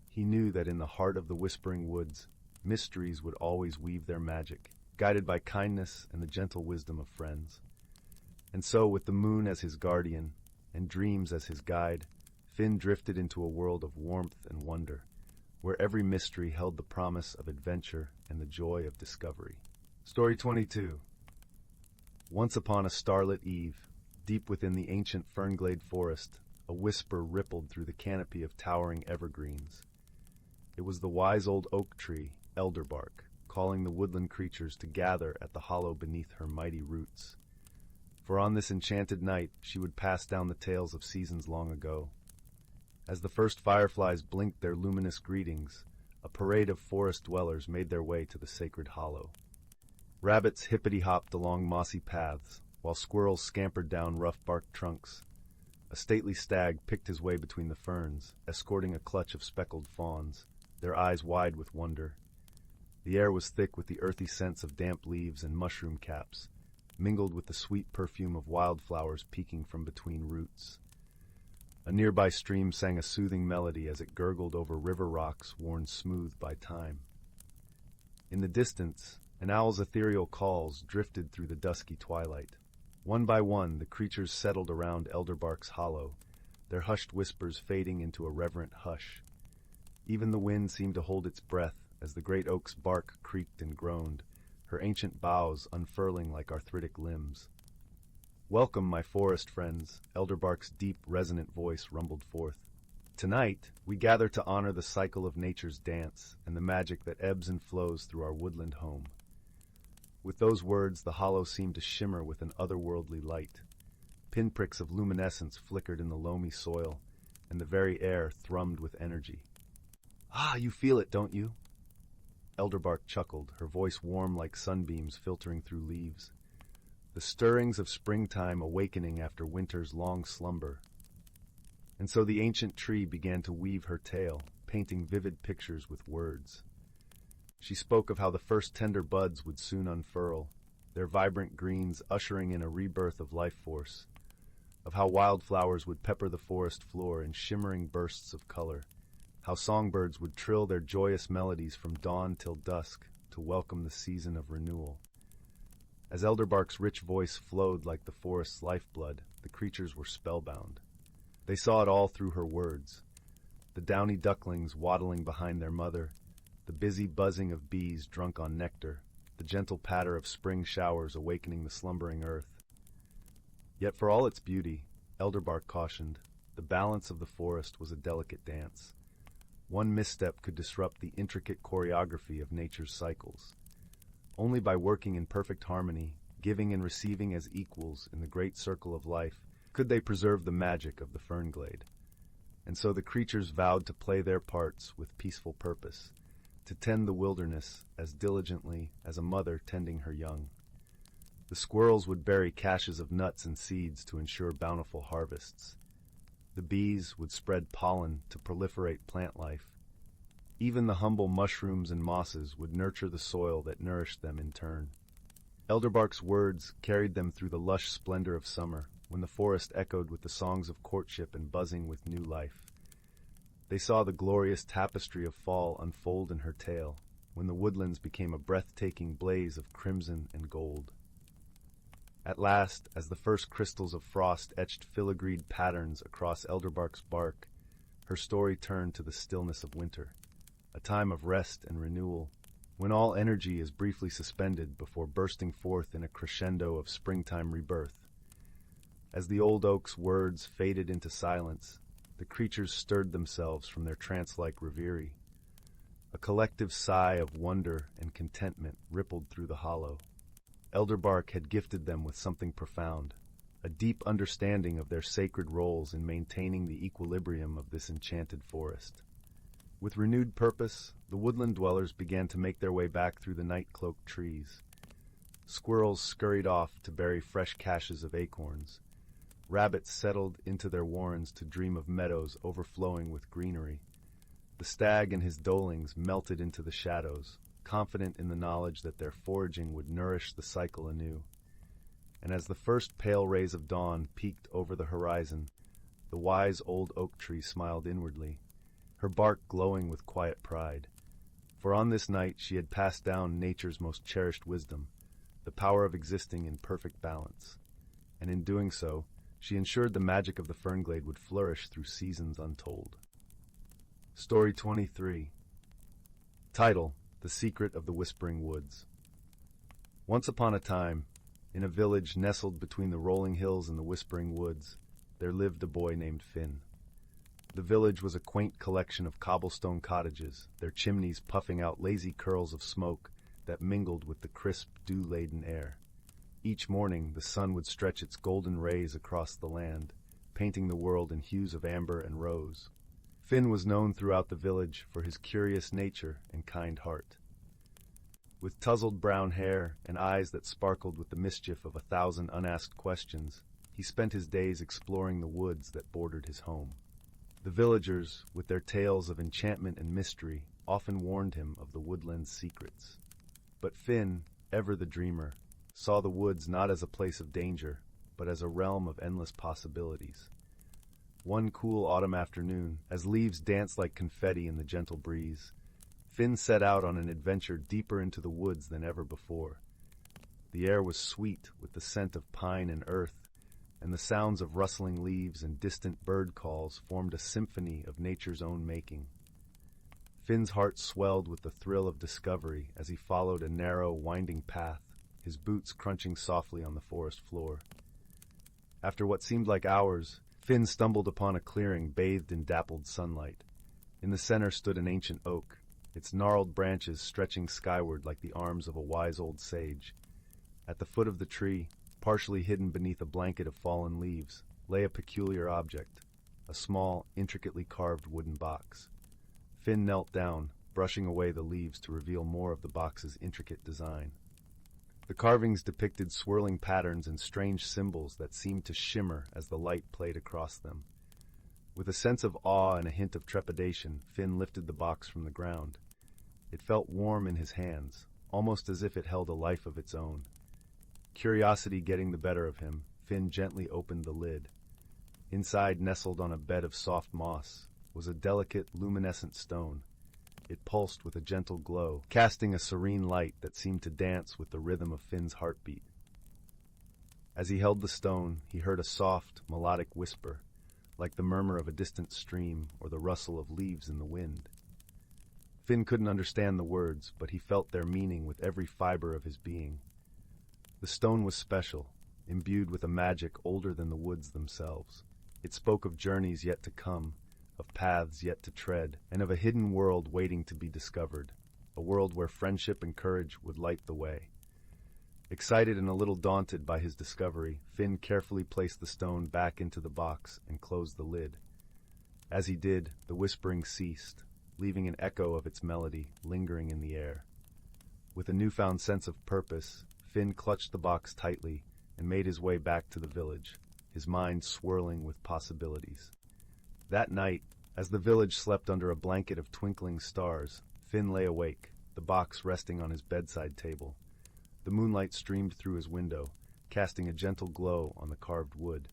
He knew that in the heart of the whispering woods, mysteries would always weave their magic, guided by kindness and the gentle wisdom of friends. And so, with the moon as his guardian and dreams as his guide, Finn drifted into a world of warmth and wonder, where every mystery held the promise of adventure and the joy of discovery. Story 22. Once upon a starlit eve, deep within the ancient fern-glade forest, a whisper rippled through the canopy of towering evergreens. It was the wise old oak tree, Elderbark, calling the woodland creatures to gather at the hollow beneath her mighty roots. For on this enchanted night she would pass down the tales of seasons long ago. As the first fireflies blinked their luminous greetings, a parade of forest dwellers made their way to the sacred hollow. Rabbits hippity-hopped along mossy paths, while squirrels scampered down rough-barked trunks. A stately stag picked his way between the ferns, escorting a clutch of speckled fawns, their eyes wide with wonder. The air was thick with the earthy scents of damp leaves and mushroom caps, mingled with the sweet perfume of wildflowers peeking from between roots. A nearby stream sang a soothing melody as it gurgled over river rocks worn smooth by time. In the distance, an owl's ethereal calls drifted through the dusky twilight. One by one, the creatures settled around Elderbark's hollow, their hushed whispers fading into a reverent hush. Even the wind seemed to hold its breath as the great oak's bark creaked and groaned, her ancient boughs unfurling like arthritic limbs. "Welcome, my forest friends," Elderbark's deep, resonant voice rumbled forth. "Tonight, we gather to honor the cycle of nature's dance and the magic that ebbs and flows through our woodland home." With those words, the hollow seemed to shimmer with an otherworldly light. Pinpricks of luminescence flickered in the loamy soil, and the very air thrummed with energy. "Ah, you feel it, don't you?" Elderbark chuckled, her voice warm like sunbeams filtering through leaves. The stirrings of springtime awakening after winter's long slumber. And so the ancient tree began to weave her tale, painting vivid pictures with words. She spoke of how the first tender buds would soon unfurl, their vibrant greens ushering in a rebirth of life force, of how wildflowers would pepper the forest floor in shimmering bursts of color, how songbirds would trill their joyous melodies from dawn till dusk to welcome the season of renewal. As Elderbark's rich voice flowed like the forest's lifeblood, the creatures were spellbound. They saw it all through her words. The downy ducklings waddling behind their mother, the busy buzzing of bees drunk on nectar, the gentle patter of spring showers awakening the slumbering earth. Yet for all its beauty, Elderbark cautioned, the balance of the forest was a delicate dance. One misstep could disrupt the intricate choreography of nature's cycles. Only by working in perfect harmony, giving and receiving as equals in the great circle of life, could they preserve the magic of the fern-glade. And so the creatures vowed to play their parts with peaceful purpose, to tend the wilderness as diligently as a mother tending her young. The squirrels would bury caches of nuts and seeds to ensure bountiful harvests. The bees would spread pollen to proliferate plant life. Even the humble mushrooms and mosses would nurture the soil that nourished them in turn. Elderbark's words carried them through the lush splendor of summer, when the forest echoed with the songs of courtship and buzzing with new life. They saw the glorious tapestry of fall unfold in her tale, when the woodlands became a breathtaking blaze of crimson and gold. At last, as the first crystals of frost etched filigreed patterns across Elderbark's bark, her story turned to the stillness of winter, a time of rest and renewal, when all energy is briefly suspended before bursting forth in a crescendo of springtime rebirth. As the old oak's words faded into silence, the creatures stirred themselves from their trance-like reverie. A collective sigh of wonder and contentment rippled through the hollow. Elderbark had gifted them with something profound, a deep understanding of their sacred roles in maintaining the equilibrium of this enchanted forest. With renewed purpose, the woodland dwellers began to make their way back through the night-cloaked trees. Squirrels scurried off to bury fresh caches of acorns. Rabbits settled into their warrens to dream of meadows overflowing with greenery. The stag and his dolings melted into the shadows, confident in the knowledge that their foraging would nourish the cycle anew. And as the first pale rays of dawn peeked over the horizon, the wise old oak tree smiled inwardly, her bark glowing with quiet pride. For on this night she had passed down nature's most cherished wisdom, the power of existing in perfect balance. And in doing so, she ensured the magic of the fernglade would flourish through seasons untold. Story 23. Title: The Secret of the Whispering Woods. Once upon a time, in a village nestled between the rolling hills and the whispering woods, there lived a boy named Finn. The village was a quaint collection of cobblestone cottages, their chimneys puffing out lazy curls of smoke that mingled with the crisp, dew-laden air. Each morning, the sun would stretch its golden rays across the land, painting the world in hues of amber and rose. Finn was known throughout the village for his curious nature and kind heart. With tousled brown hair and eyes that sparkled with the mischief of 1,000 unasked questions, he spent his days exploring the woods that bordered his home. The villagers, with their tales of enchantment and mystery, often warned him of the woodland's secrets. But Finn, ever the dreamer, saw the woods not as a place of danger, but as a realm of endless possibilities. One cool autumn afternoon, as leaves danced like confetti in the gentle breeze, Finn set out on an adventure deeper into the woods than ever before. The air was sweet with the scent of pine and earth, and the sounds of rustling leaves and distant bird calls formed a symphony of nature's own making. Finn's heart swelled with the thrill of discovery as he followed a narrow, winding path, his boots crunching softly on the forest floor. After what seemed like hours, Finn stumbled upon a clearing bathed in dappled sunlight. In the center stood an ancient oak, its gnarled branches stretching skyward like the arms of a wise old sage. At the foot of the tree, partially hidden beneath a blanket of fallen leaves, lay a peculiar object, a small, intricately carved wooden box. Finn knelt down, brushing away the leaves to reveal more of the box's intricate design. The carvings depicted swirling patterns and strange symbols that seemed to shimmer as the light played across them. With a sense of awe and a hint of trepidation, Finn lifted the box from the ground. It felt warm in his hands, almost as if it held a life of its own. Curiosity getting the better of him, Finn gently opened the lid. Inside, nestled on a bed of soft moss, was a delicate, luminescent stone. It pulsed with a gentle glow, casting a serene light that seemed to dance with the rhythm of Finn's heartbeat. As he held the stone, he heard a soft, melodic whisper, like the murmur of a distant stream or the rustle of leaves in the wind. Finn couldn't understand the words, but he felt their meaning with every fiber of his being. The stone was special, imbued with a magic older than the woods themselves. It spoke of journeys yet to come, of paths yet to tread, and of a hidden world waiting to be discovered, a world where friendship and courage would light the way. Excited and a little daunted by his discovery, Finn carefully placed the stone back into the box and closed the lid. As he did, the whispering ceased, leaving an echo of its melody lingering in the air. With a newfound sense of purpose, Finn clutched the box tightly and made his way back to the village, his mind swirling with possibilities. That night, as the village slept under a blanket of twinkling stars, Finn lay awake, the box resting on his bedside table. The moonlight streamed through his window, casting a gentle glow on the carved wood.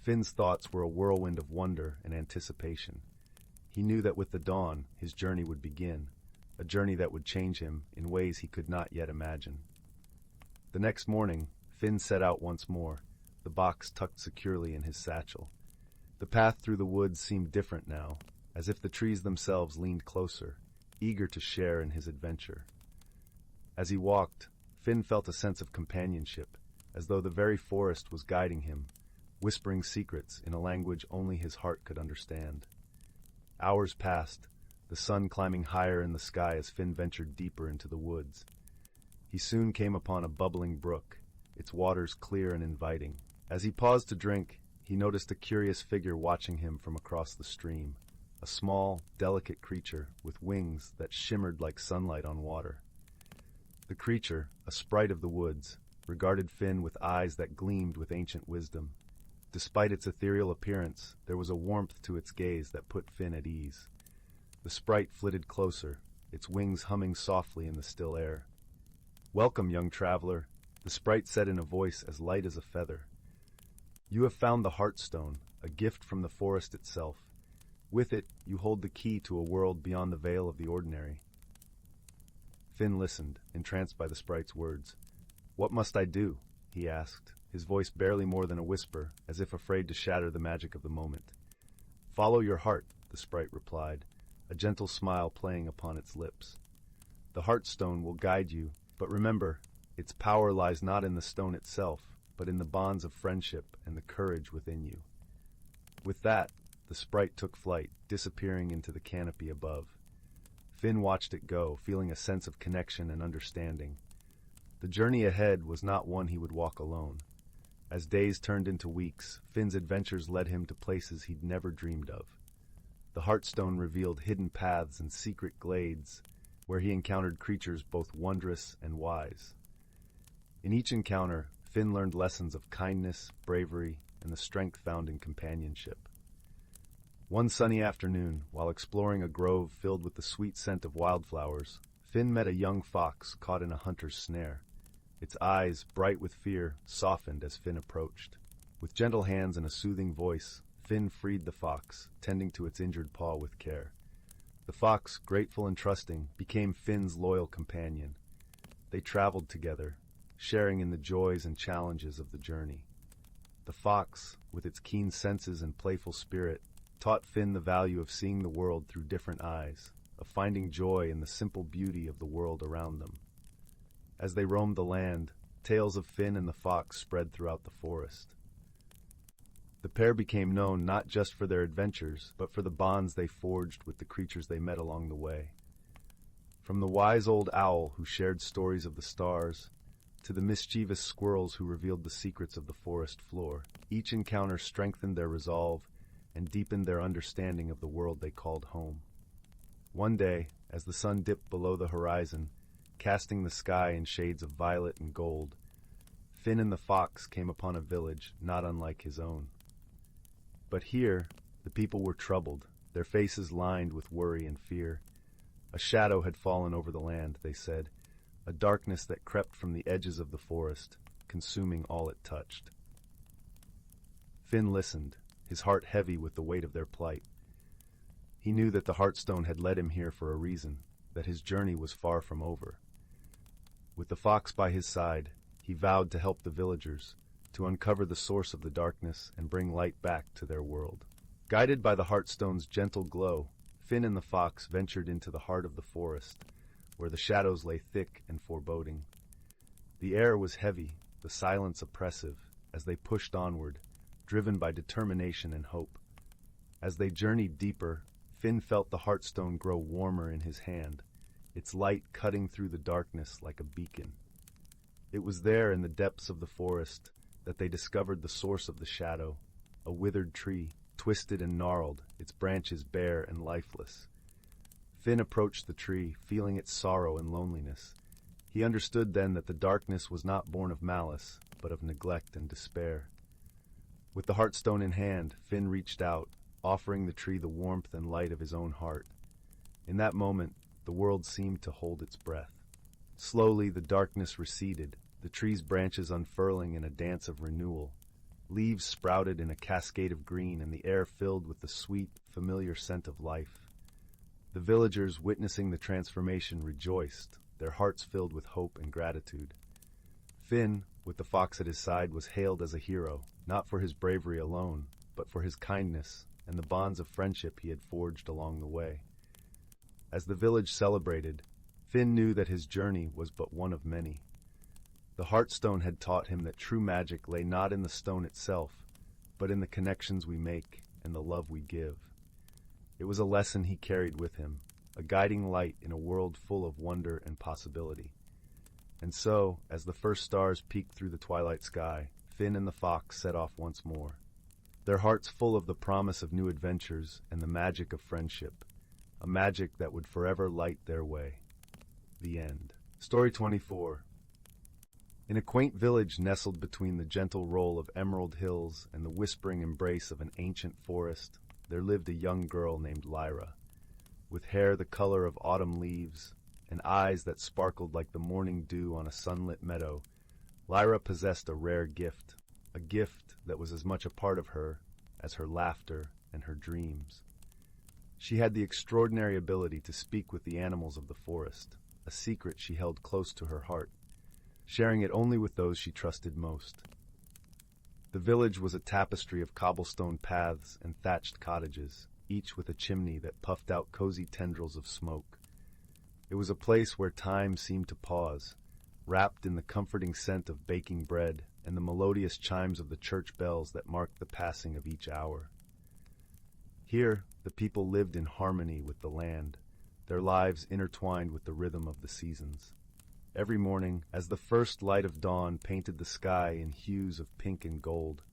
Finn's thoughts were a whirlwind of wonder and anticipation. He knew that with the dawn, his journey would begin, a journey that would change him in ways he could not yet imagine. The next morning, Finn set out once more, the box tucked securely in his satchel. The path through the woods seemed different now, as if the trees themselves leaned closer, eager to share in his adventure. As he walked, Finn felt a sense of companionship, as though the very forest was guiding him, whispering secrets in a language only his heart could understand. Hours passed, the sun climbing higher in the sky as Finn ventured deeper into the woods. He soon came upon a bubbling brook, its waters clear and inviting. As he paused to drink, he noticed a curious figure watching him from across the stream, a small, delicate creature with wings that shimmered like sunlight on water. The creature, a sprite of the woods, regarded Finn with eyes that gleamed with ancient wisdom. Despite its ethereal appearance, there was a warmth to its gaze that put Finn at ease. The sprite flitted closer, its wings humming softly in the still air. "Welcome, young traveler," the sprite said in a voice as light as a feather. "You have found the Heartstone, a gift from the forest itself. With it, you hold the key to a world beyond the veil of the ordinary." Finn listened, entranced by the sprite's words. "What must I do?" he asked, his voice barely more than a whisper, as if afraid to shatter the magic of the moment. "Follow your heart," the sprite replied, a gentle smile playing upon its lips. "The Heartstone will guide you, but remember, its power lies not in the stone itself, but in the bonds of friendship and the courage within you." With that, the sprite took flight, disappearing into the canopy above. Finn watched it go, feeling a sense of connection and understanding. The journey ahead was not one he would walk alone. As days turned into weeks, Finn's adventures led him to places he'd never dreamed of. The Heartstone revealed hidden paths and secret glades, where he encountered creatures both wondrous and wise. In each encounter, Finn learned lessons of kindness, bravery, and the strength found in companionship. One sunny afternoon, while exploring a grove filled with the sweet scent of wildflowers, Finn met a young fox caught in a hunter's snare. Its eyes, bright with fear, softened as Finn approached. With gentle hands and a soothing voice, Finn freed the fox, tending to its injured paw with care. The fox, grateful and trusting, became Finn's loyal companion. They traveled together, sharing in the joys and challenges of the journey. The fox, with its keen senses and playful spirit, taught Finn the value of seeing the world through different eyes, of finding joy in the simple beauty of the world around them. As they roamed the land, tales of Finn and the fox spread throughout the forest. The pair became known not just for their adventures, but for the bonds they forged with the creatures they met along the way. From the wise old owl who shared stories of the stars, to the mischievous squirrels who revealed the secrets of the forest floor, each encounter strengthened their resolve and deepened their understanding of the world they called home. One day, as the sun dipped below the horizon, casting the sky in shades of violet and gold, Finn and the fox came upon a village not unlike his own. But here, the people were troubled, their faces lined with worry and fear. A shadow had fallen over the land, they said, a darkness that crept from the edges of the forest, consuming all it touched. Finn listened, his heart heavy with the weight of their plight. He knew that the Heartstone had led him here for a reason, that his journey was far from over. With the fox by his side, he vowed to help the villagers, to uncover the source of the darkness and bring light back to their world. Guided by the Heartstone's gentle glow, Finn and the fox ventured into the heart of the forest, where the shadows lay thick and foreboding. The air was heavy, the silence oppressive, as they pushed onward, driven by determination and hope. As they journeyed deeper, Finn felt the Heartstone grow warmer in his hand, its light cutting through the darkness like a beacon. It was there in the depths of the forest that they discovered the source of the shadow, a withered tree, twisted and gnarled, its branches bare and lifeless. Finn approached the tree, feeling its sorrow and loneliness. He understood then that the darkness was not born of malice, but of neglect and despair. With the Heartstone in hand, Finn reached out, offering the tree the warmth and light of his own heart. In that moment, the world seemed to hold its breath. Slowly, the darkness receded, the tree's branches unfurling in a dance of renewal. Leaves sprouted in a cascade of green, and the air filled with the sweet, familiar scent of life. The villagers, witnessing the transformation, rejoiced, their hearts filled with hope and gratitude. Finn, with the fox at his side, was hailed as a hero, not for his bravery alone, but for his kindness and the bonds of friendship he had forged along the way. As the village celebrated, Finn knew that his journey was but one of many. The Heartstone had taught him that true magic lay not in the stone itself, but in the connections we make and the love we give. It was a lesson he carried with him, a guiding light in a world full of wonder and possibility. And so, as the first stars peeked through the twilight sky, Finn and the fox set off once more, their hearts full of the promise of new adventures and the magic of friendship, a magic that would forever light their way. The end. Story 24. In a quaint village nestled between the gentle roll of emerald hills and the whispering embrace of an ancient forest, there lived a young girl named Liora, with hair the color of autumn leaves and eyes that sparkled like the morning dew on a sunlit meadow. Liora possessed a rare gift, a gift that was as much a part of her as her laughter and her dreams. She had the extraordinary ability to speak with the animals of the forest, a secret she held close to her heart, sharing it only with those she trusted most. The village was a tapestry of cobblestone paths and thatched cottages, each with a chimney that puffed out cozy tendrils of smoke. It was a place where time seemed to pause, wrapped in the comforting scent of baking bread and the melodious chimes of the church bells that marked the passing of each hour. Here, the people lived in harmony with the land, their lives intertwined with the rhythm of the seasons. Every morning, as the first light of dawn painted the sky in hues of pink and gold,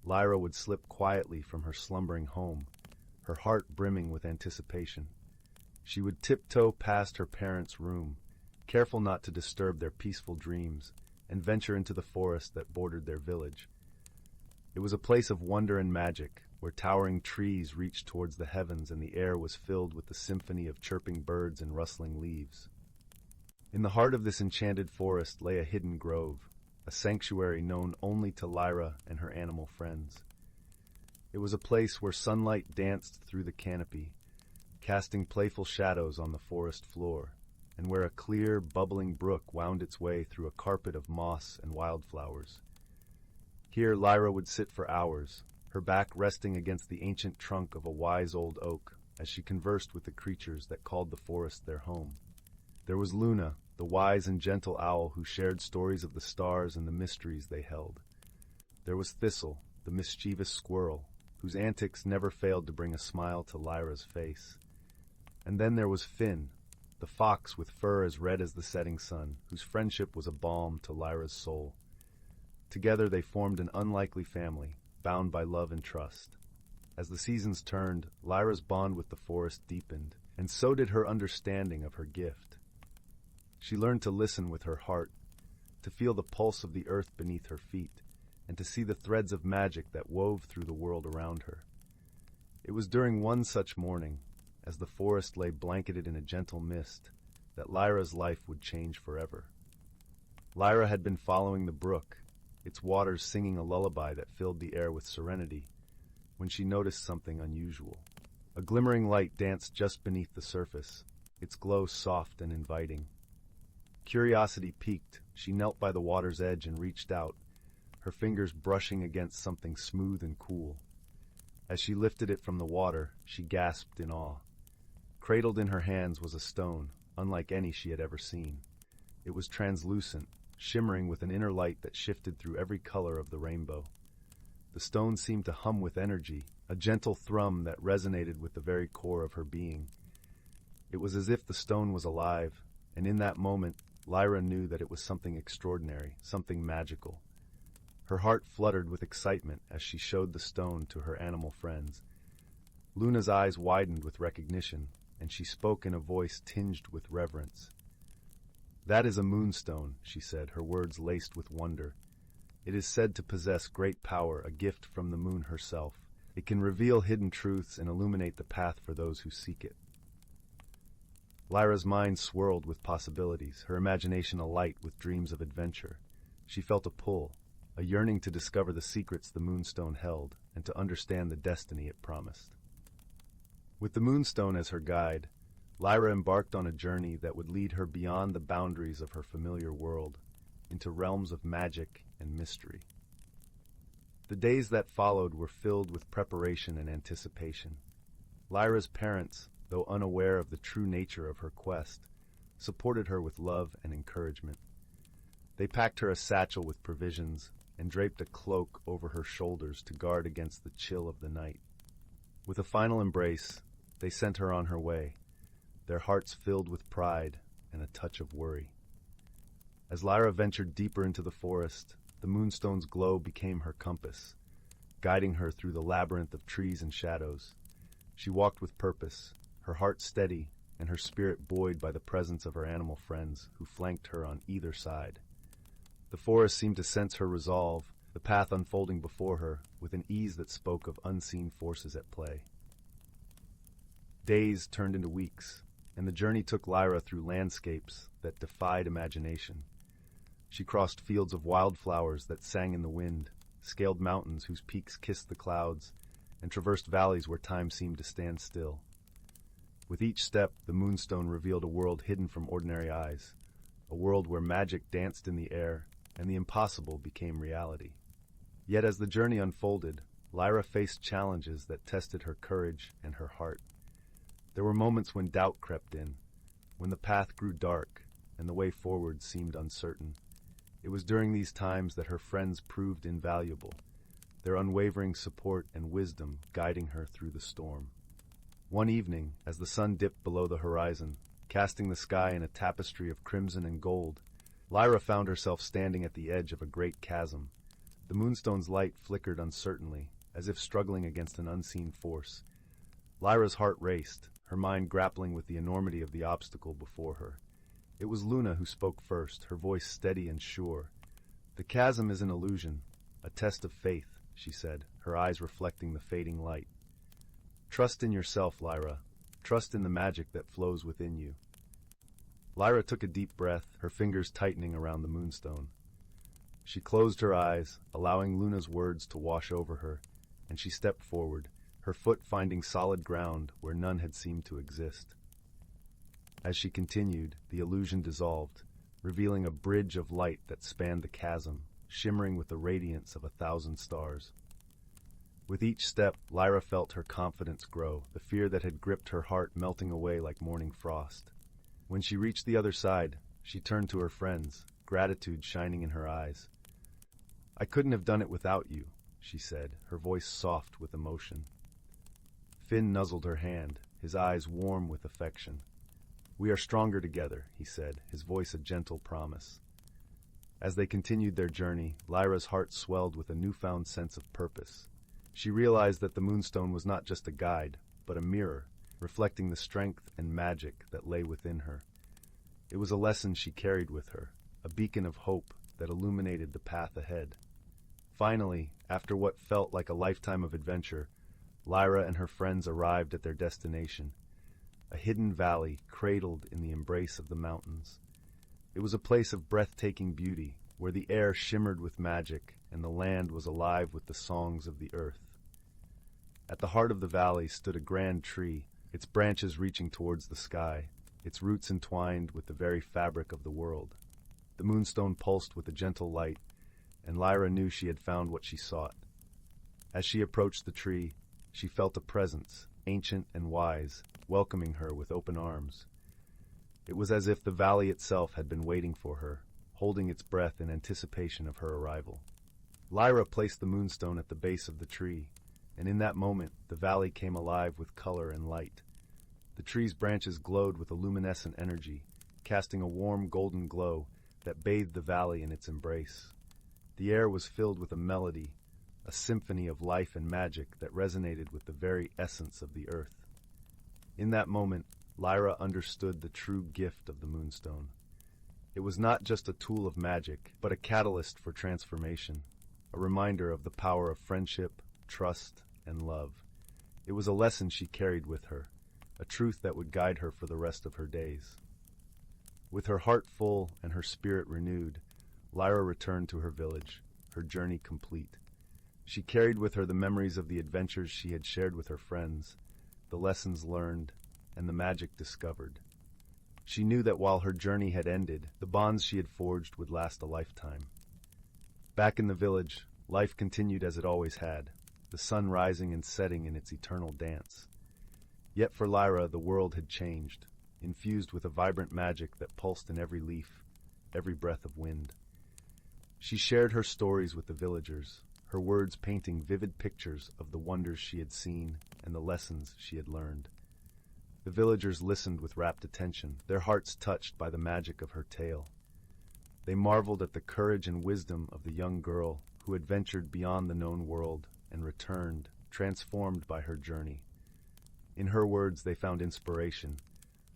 Liora would slip quietly from her slumbering home, her heart brimming with anticipation. She would tiptoe past her parents' room, careful not to disturb their peaceful dreams, and venture into the forest that bordered their village. It was a place of wonder and magic, where towering trees reached towards the heavens and the air was filled with the symphony of chirping birds and rustling leaves. In the heart of this enchanted forest lay a hidden grove, a sanctuary known only to Liora and her animal friends. It was a place where sunlight danced through the canopy, casting playful shadows on the forest floor, and where a clear, bubbling brook wound its way through a carpet of moss and wildflowers. Here Liora would sit for hours, her back resting against the ancient trunk of a wise old oak, as she conversed with the creatures that called the forest their home. There was Luna, the wise and gentle owl who shared stories of the stars and the mysteries they held. There was Thistle, the mischievous squirrel, whose antics never failed to bring a smile to Lyra's face. And then there was Finn, the fox with fur as red as the setting sun, whose friendship was a balm to Lyra's soul. Together they formed an unlikely family, bound by love and trust. As the seasons turned, Lyra's bond with the forest deepened, and so did her understanding of her gift. She learned to listen with her heart, to feel the pulse of the earth beneath her feet, and to see the threads of magic that wove through the world around her. It was during one such morning, as the forest lay blanketed in a gentle mist, that Lyra's life would change forever. Liora had been following the brook, its waters singing a lullaby that filled the air with serenity, when she noticed something unusual. A glimmering light danced just beneath the surface, its glow soft and inviting. Curiosity piqued, she knelt by the water's edge and reached out, her fingers brushing against something smooth and cool. As she lifted it from the water, she gasped in awe. Cradled in her hands was a stone, unlike any she had ever seen. It was translucent, shimmering with an inner light that shifted through every color of the rainbow. The stone seemed to hum with energy, a gentle thrum that resonated with the very core of her being. It was as if the stone was alive, and in that moment, Liora knew that it was something extraordinary, something magical. Her heart fluttered with excitement as she showed the stone to her animal friends. Luna's eyes widened with recognition, and she spoke in a voice tinged with reverence. "That is a moonstone," she said, her words laced with wonder. "It is said to possess great power, a gift from the moon herself. It can reveal hidden truths and illuminate the path for those who seek it." Lyra's mind swirled with possibilities, her imagination alight with dreams of adventure. She felt a pull, a yearning to discover the secrets the moonstone held and to understand the destiny it promised. With the moonstone as her guide, Liora embarked on a journey that would lead her beyond the boundaries of her familiar world, into realms of magic and mystery. The days that followed were filled with preparation and anticipation. Lyra's parents, though unaware of the true nature of her quest, supported her with love and encouragement. They packed her a satchel with provisions and draped a cloak over her shoulders to guard against the chill of the night. With a final embrace, they sent her on her way, their hearts filled with pride and a touch of worry. As Lyra ventured deeper into the forest, the moonstone's glow became her compass, guiding her through the labyrinth of trees and shadows. She walked with purpose, her heart steady and her spirit buoyed by the presence of her animal friends who flanked her on either side. The forest seemed to sense her resolve, the path unfolding before her with an ease that spoke of unseen forces at play. Days turned into weeks, and the journey took Lyra through landscapes that defied imagination. She crossed fields of wildflowers that sang in the wind, scaled mountains whose peaks kissed the clouds, and traversed valleys where time seemed to stand still. With each step, the moonstone revealed a world hidden from ordinary eyes, a world where magic danced in the air and the impossible became reality. Yet as the journey unfolded, Lyra faced challenges that tested her courage and her heart. There were moments when doubt crept in, when the path grew dark and the way forward seemed uncertain. It was during these times that her friends proved invaluable, their unwavering support and wisdom guiding her through the storm. One evening, as the sun dipped below the horizon, casting the sky in a tapestry of crimson and gold, Lyra found herself standing at the edge of a great chasm. The moonstone's light flickered uncertainly, as if struggling against an unseen force. Lyra's heart raced, her mind grappling with the enormity of the obstacle before her. It was Luna who spoke first, her voice steady and sure. "The chasm is an illusion, a test of faith," she said, her eyes reflecting the fading light. "Trust in yourself, Lyra. Trust in the magic that flows within you." Lyra took a deep breath, her fingers tightening around the moonstone. She closed her eyes, allowing Luna's words to wash over her, and she stepped forward, her foot finding solid ground where none had seemed to exist. As she continued, the illusion dissolved, revealing a bridge of light that spanned the chasm, shimmering with the radiance of 1,000 stars. With each step, Lyra felt her confidence grow, the fear that had gripped her heart melting away like morning frost. When she reached the other side, she turned to her friends, gratitude shining in her eyes. "I couldn't have done it without you," she said, her voice soft with emotion. Finn nuzzled her hand, his eyes warm with affection. "We are stronger together," he said, his voice a gentle promise. As they continued their journey, Lyra's heart swelled with a newfound sense of purpose. She realized that the moonstone was not just a guide, but a mirror, reflecting the strength and magic that lay within her. It was a lesson she carried with her, a beacon of hope that illuminated the path ahead. Finally, after what felt like a lifetime of adventure, Lyra and her friends arrived at their destination, a hidden valley cradled in the embrace of the mountains. It was a place of breathtaking beauty, where the air shimmered with magic and the land was alive with the songs of the earth. At the heart of the valley stood a grand tree, its branches reaching towards the sky, its roots entwined with the very fabric of the world. The moonstone pulsed with a gentle light, and Lyra knew she had found what she sought. As she approached the tree, she felt a presence, ancient and wise, welcoming her with open arms. It was as if the valley itself had been waiting for her, holding its breath in anticipation of her arrival. Lyra placed the moonstone at the base of the tree, and in that moment the valley came alive with color and light. The tree's branches glowed with a luminescent energy, casting a warm golden glow that bathed the valley in its embrace. The air was filled with a melody, a symphony of life and magic that resonated with the very essence of the earth. In that moment, Lyra understood the true gift of the moonstone. It was not just a tool of magic, but a catalyst for transformation, a reminder of the power of friendship, trust, and love. It was a lesson she carried with her, a truth that would guide her for the rest of her days. With her heart full and her spirit renewed, Lyra returned to her village, her journey complete. She carried with her the memories of the adventures she had shared with her friends, the lessons learned, and the magic discovered. She knew that while her journey had ended, the bonds she had forged would last a lifetime. Back in the village, life continued as it always had, the sun rising and setting in its eternal dance. Yet for Liora, the world had changed, infused with a vibrant magic that pulsed in every leaf, every breath of wind. She shared her stories with the villagers, her words painting vivid pictures of the wonders she had seen and the lessons she had learned. The villagers listened with rapt attention, their hearts touched by the magic of her tale. They marveled at the courage and wisdom of the young girl who had ventured beyond the known world and returned, transformed by her journey. In her words they found inspiration,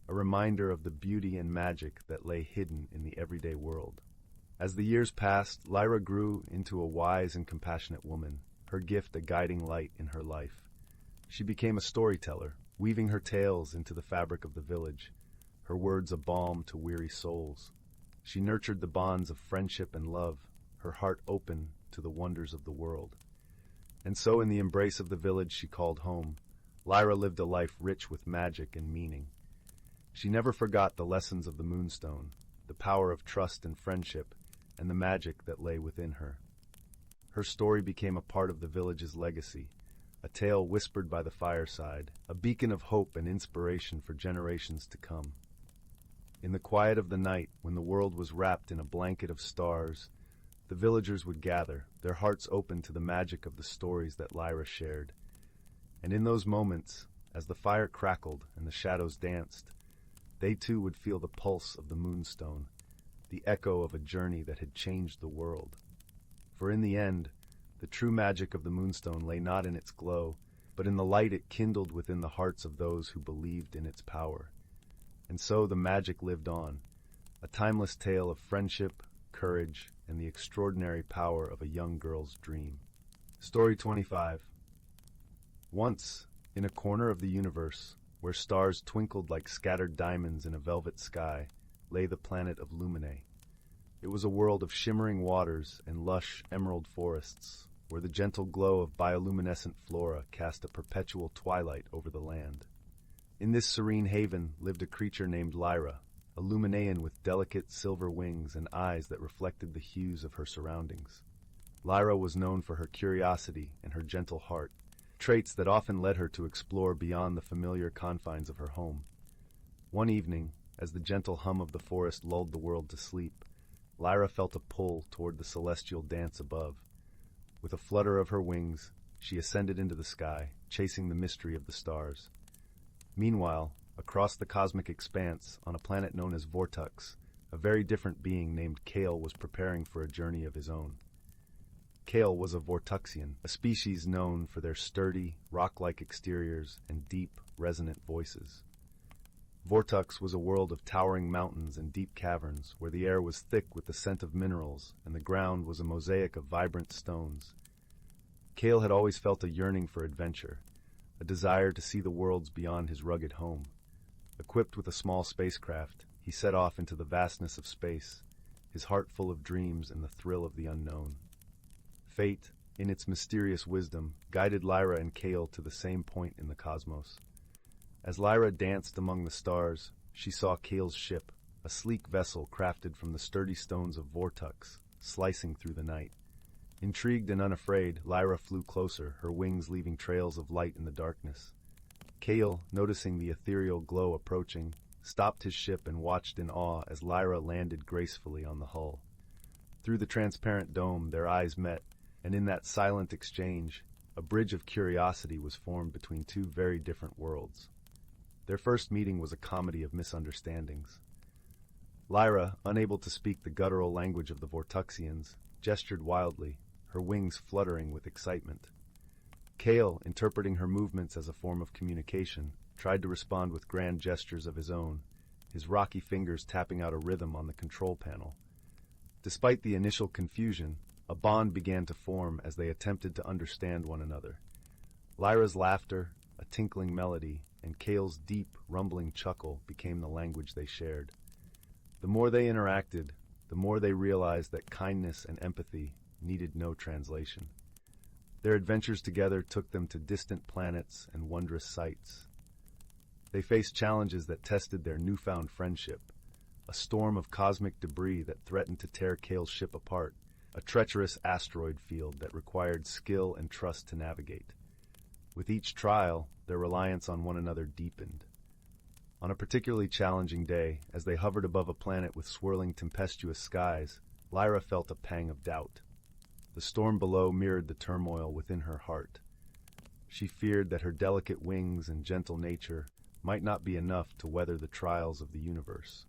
a reminder of the beauty and magic that lay hidden in the everyday world. As the years passed, Liora grew into a wise and compassionate woman, her gift a guiding light in her life. She became a storyteller, weaving her tales into the fabric of the village, her words a balm to weary souls. She nurtured the bonds of friendship and love, her heart open to the wonders of the world. And so in the embrace of the village she called home, Liora lived a life rich with magic and meaning. She never forgot the lessons of the Moonstone, the power of trust and friendship, and the magic that lay within her. Her story became a part of the village's legacy, a tale whispered by the fireside, a beacon of hope and inspiration for generations to come. In the quiet of the night, when the world was wrapped in a blanket of stars, the villagers would gather, their hearts open to the magic of the stories that Liora shared. And in those moments, as the fire crackled and the shadows danced, they too would feel the pulse of the Moonstone, the echo of a journey that had changed the world. For in the end, the true magic of the Moonstone lay not in its glow, but in the light it kindled within the hearts of those who believed in its power. And so the magic lived on, a timeless tale of friendship, courage, and the extraordinary power of a young girl's dream. Story 25. Once, in a corner of the universe, where stars twinkled like scattered diamonds in a velvet sky, lay the planet of Lumine. It was a world of shimmering waters and lush emerald forests, where the gentle glow of bioluminescent flora cast a perpetual twilight over the land. In this serene haven lived a creature named Liora, a Luminean with delicate silver wings and eyes that reflected the hues of her surroundings. Liora was known for her curiosity and her gentle heart, traits that often led her to explore beyond the familiar confines of her home. One evening, as the gentle hum of the forest lulled the world to sleep, Liora felt a pull toward the celestial dance above. With a flutter of her wings, she ascended into the sky, chasing the mystery of the stars. Meanwhile, across the cosmic expanse, on a planet known as Vortux, a very different being named Kale was preparing for a journey of his own. Kale was a Vortuxian, a species known for their sturdy, rock-like exteriors and deep, resonant voices. Vortux was a world of towering mountains and deep caverns, where the air was thick with the scent of minerals and the ground was a mosaic of vibrant stones. Kale had always felt a yearning for adventure, a desire to see the worlds beyond his rugged home. Equipped with a small spacecraft, he set off into the vastness of space, his heart full of dreams and the thrill of the unknown. Fate, in its mysterious wisdom, guided Liora and Kale to the same point in the cosmos. As Liora danced among the stars, she saw Kale's ship, a sleek vessel crafted from the sturdy stones of Vortux, slicing through the night. Intrigued and unafraid, Liora flew closer, her wings leaving trails of light in the darkness. Kale, noticing the ethereal glow approaching, stopped his ship and watched in awe as Liora landed gracefully on the hull. Through the transparent dome, their eyes met, and in that silent exchange, a bridge of curiosity was formed between two very different worlds. Their first meeting was a comedy of misunderstandings. Liora, unable to speak the guttural language of the Vortuxians, gestured wildly, her wings fluttering with excitement. Kale, interpreting her movements as a form of communication, tried to respond with grand gestures of his own, his rocky fingers tapping out a rhythm on the control panel. Despite the initial confusion, a bond began to form as they attempted to understand one another. Lyra's laughter, a tinkling melody, and Kale's deep, rumbling chuckle became the language they shared. The more they interacted, the more they realized that kindness and empathy needed no translation. Their adventures together took them to distant planets and wondrous sights. They faced challenges that tested their newfound friendship. A storm of cosmic debris that threatened to tear Kale's ship apart, a treacherous asteroid field that required skill and trust to navigate. With each trial, their reliance on one another deepened. On a particularly challenging day, as they hovered above a planet with swirling tempestuous skies, Liora felt a pang of doubt. The storm below mirrored the turmoil within her heart. She feared that her delicate wings and gentle nature might not be enough to weather the trials of the universe.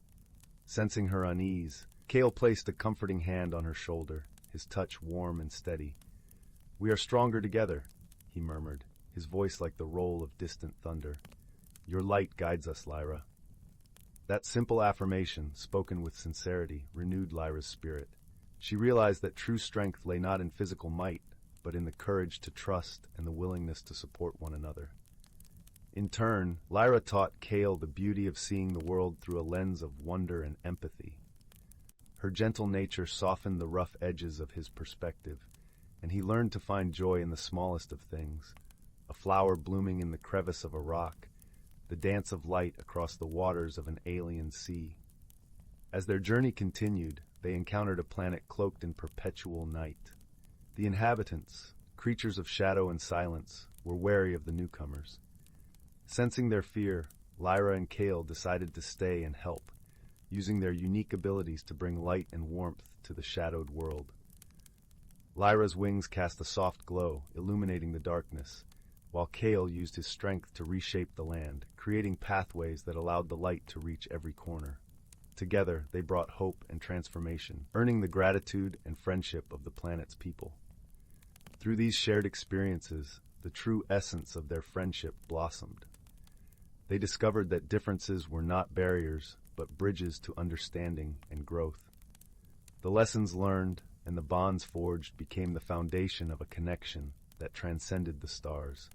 Sensing her unease, Kale placed a comforting hand on her shoulder, his touch warm and steady. "We are stronger together," he murmured, his voice like the roll of distant thunder. "Your light guides us, Liora." That simple affirmation, spoken with sincerity, renewed Lyra's spirit. She realized that true strength lay not in physical might, but in the courage to trust and the willingness to support one another. In turn, Liora taught Kale the beauty of seeing the world through a lens of wonder and empathy. Her gentle nature softened the rough edges of his perspective, and he learned to find joy in the smallest of things, a flower blooming in the crevice of a rock, the dance of light across the waters of an alien sea. As their journey continued, they encountered a planet cloaked in perpetual night. The inhabitants, creatures of shadow and silence, were wary of the newcomers. Sensing their fear, Liora and Kale decided to stay and help, using their unique abilities to bring light and warmth to the shadowed world. Lyra's wings cast a soft glow, illuminating the darkness, while Kale used his strength to reshape the land, creating pathways that allowed the light to reach every corner. Together, they brought hope and transformation, earning the gratitude and friendship of the planet's people. Through these shared experiences, the true essence of their friendship blossomed. They discovered that differences were not barriers, but bridges to understanding and growth. The lessons learned and the bonds forged became the foundation of a connection that transcended the stars.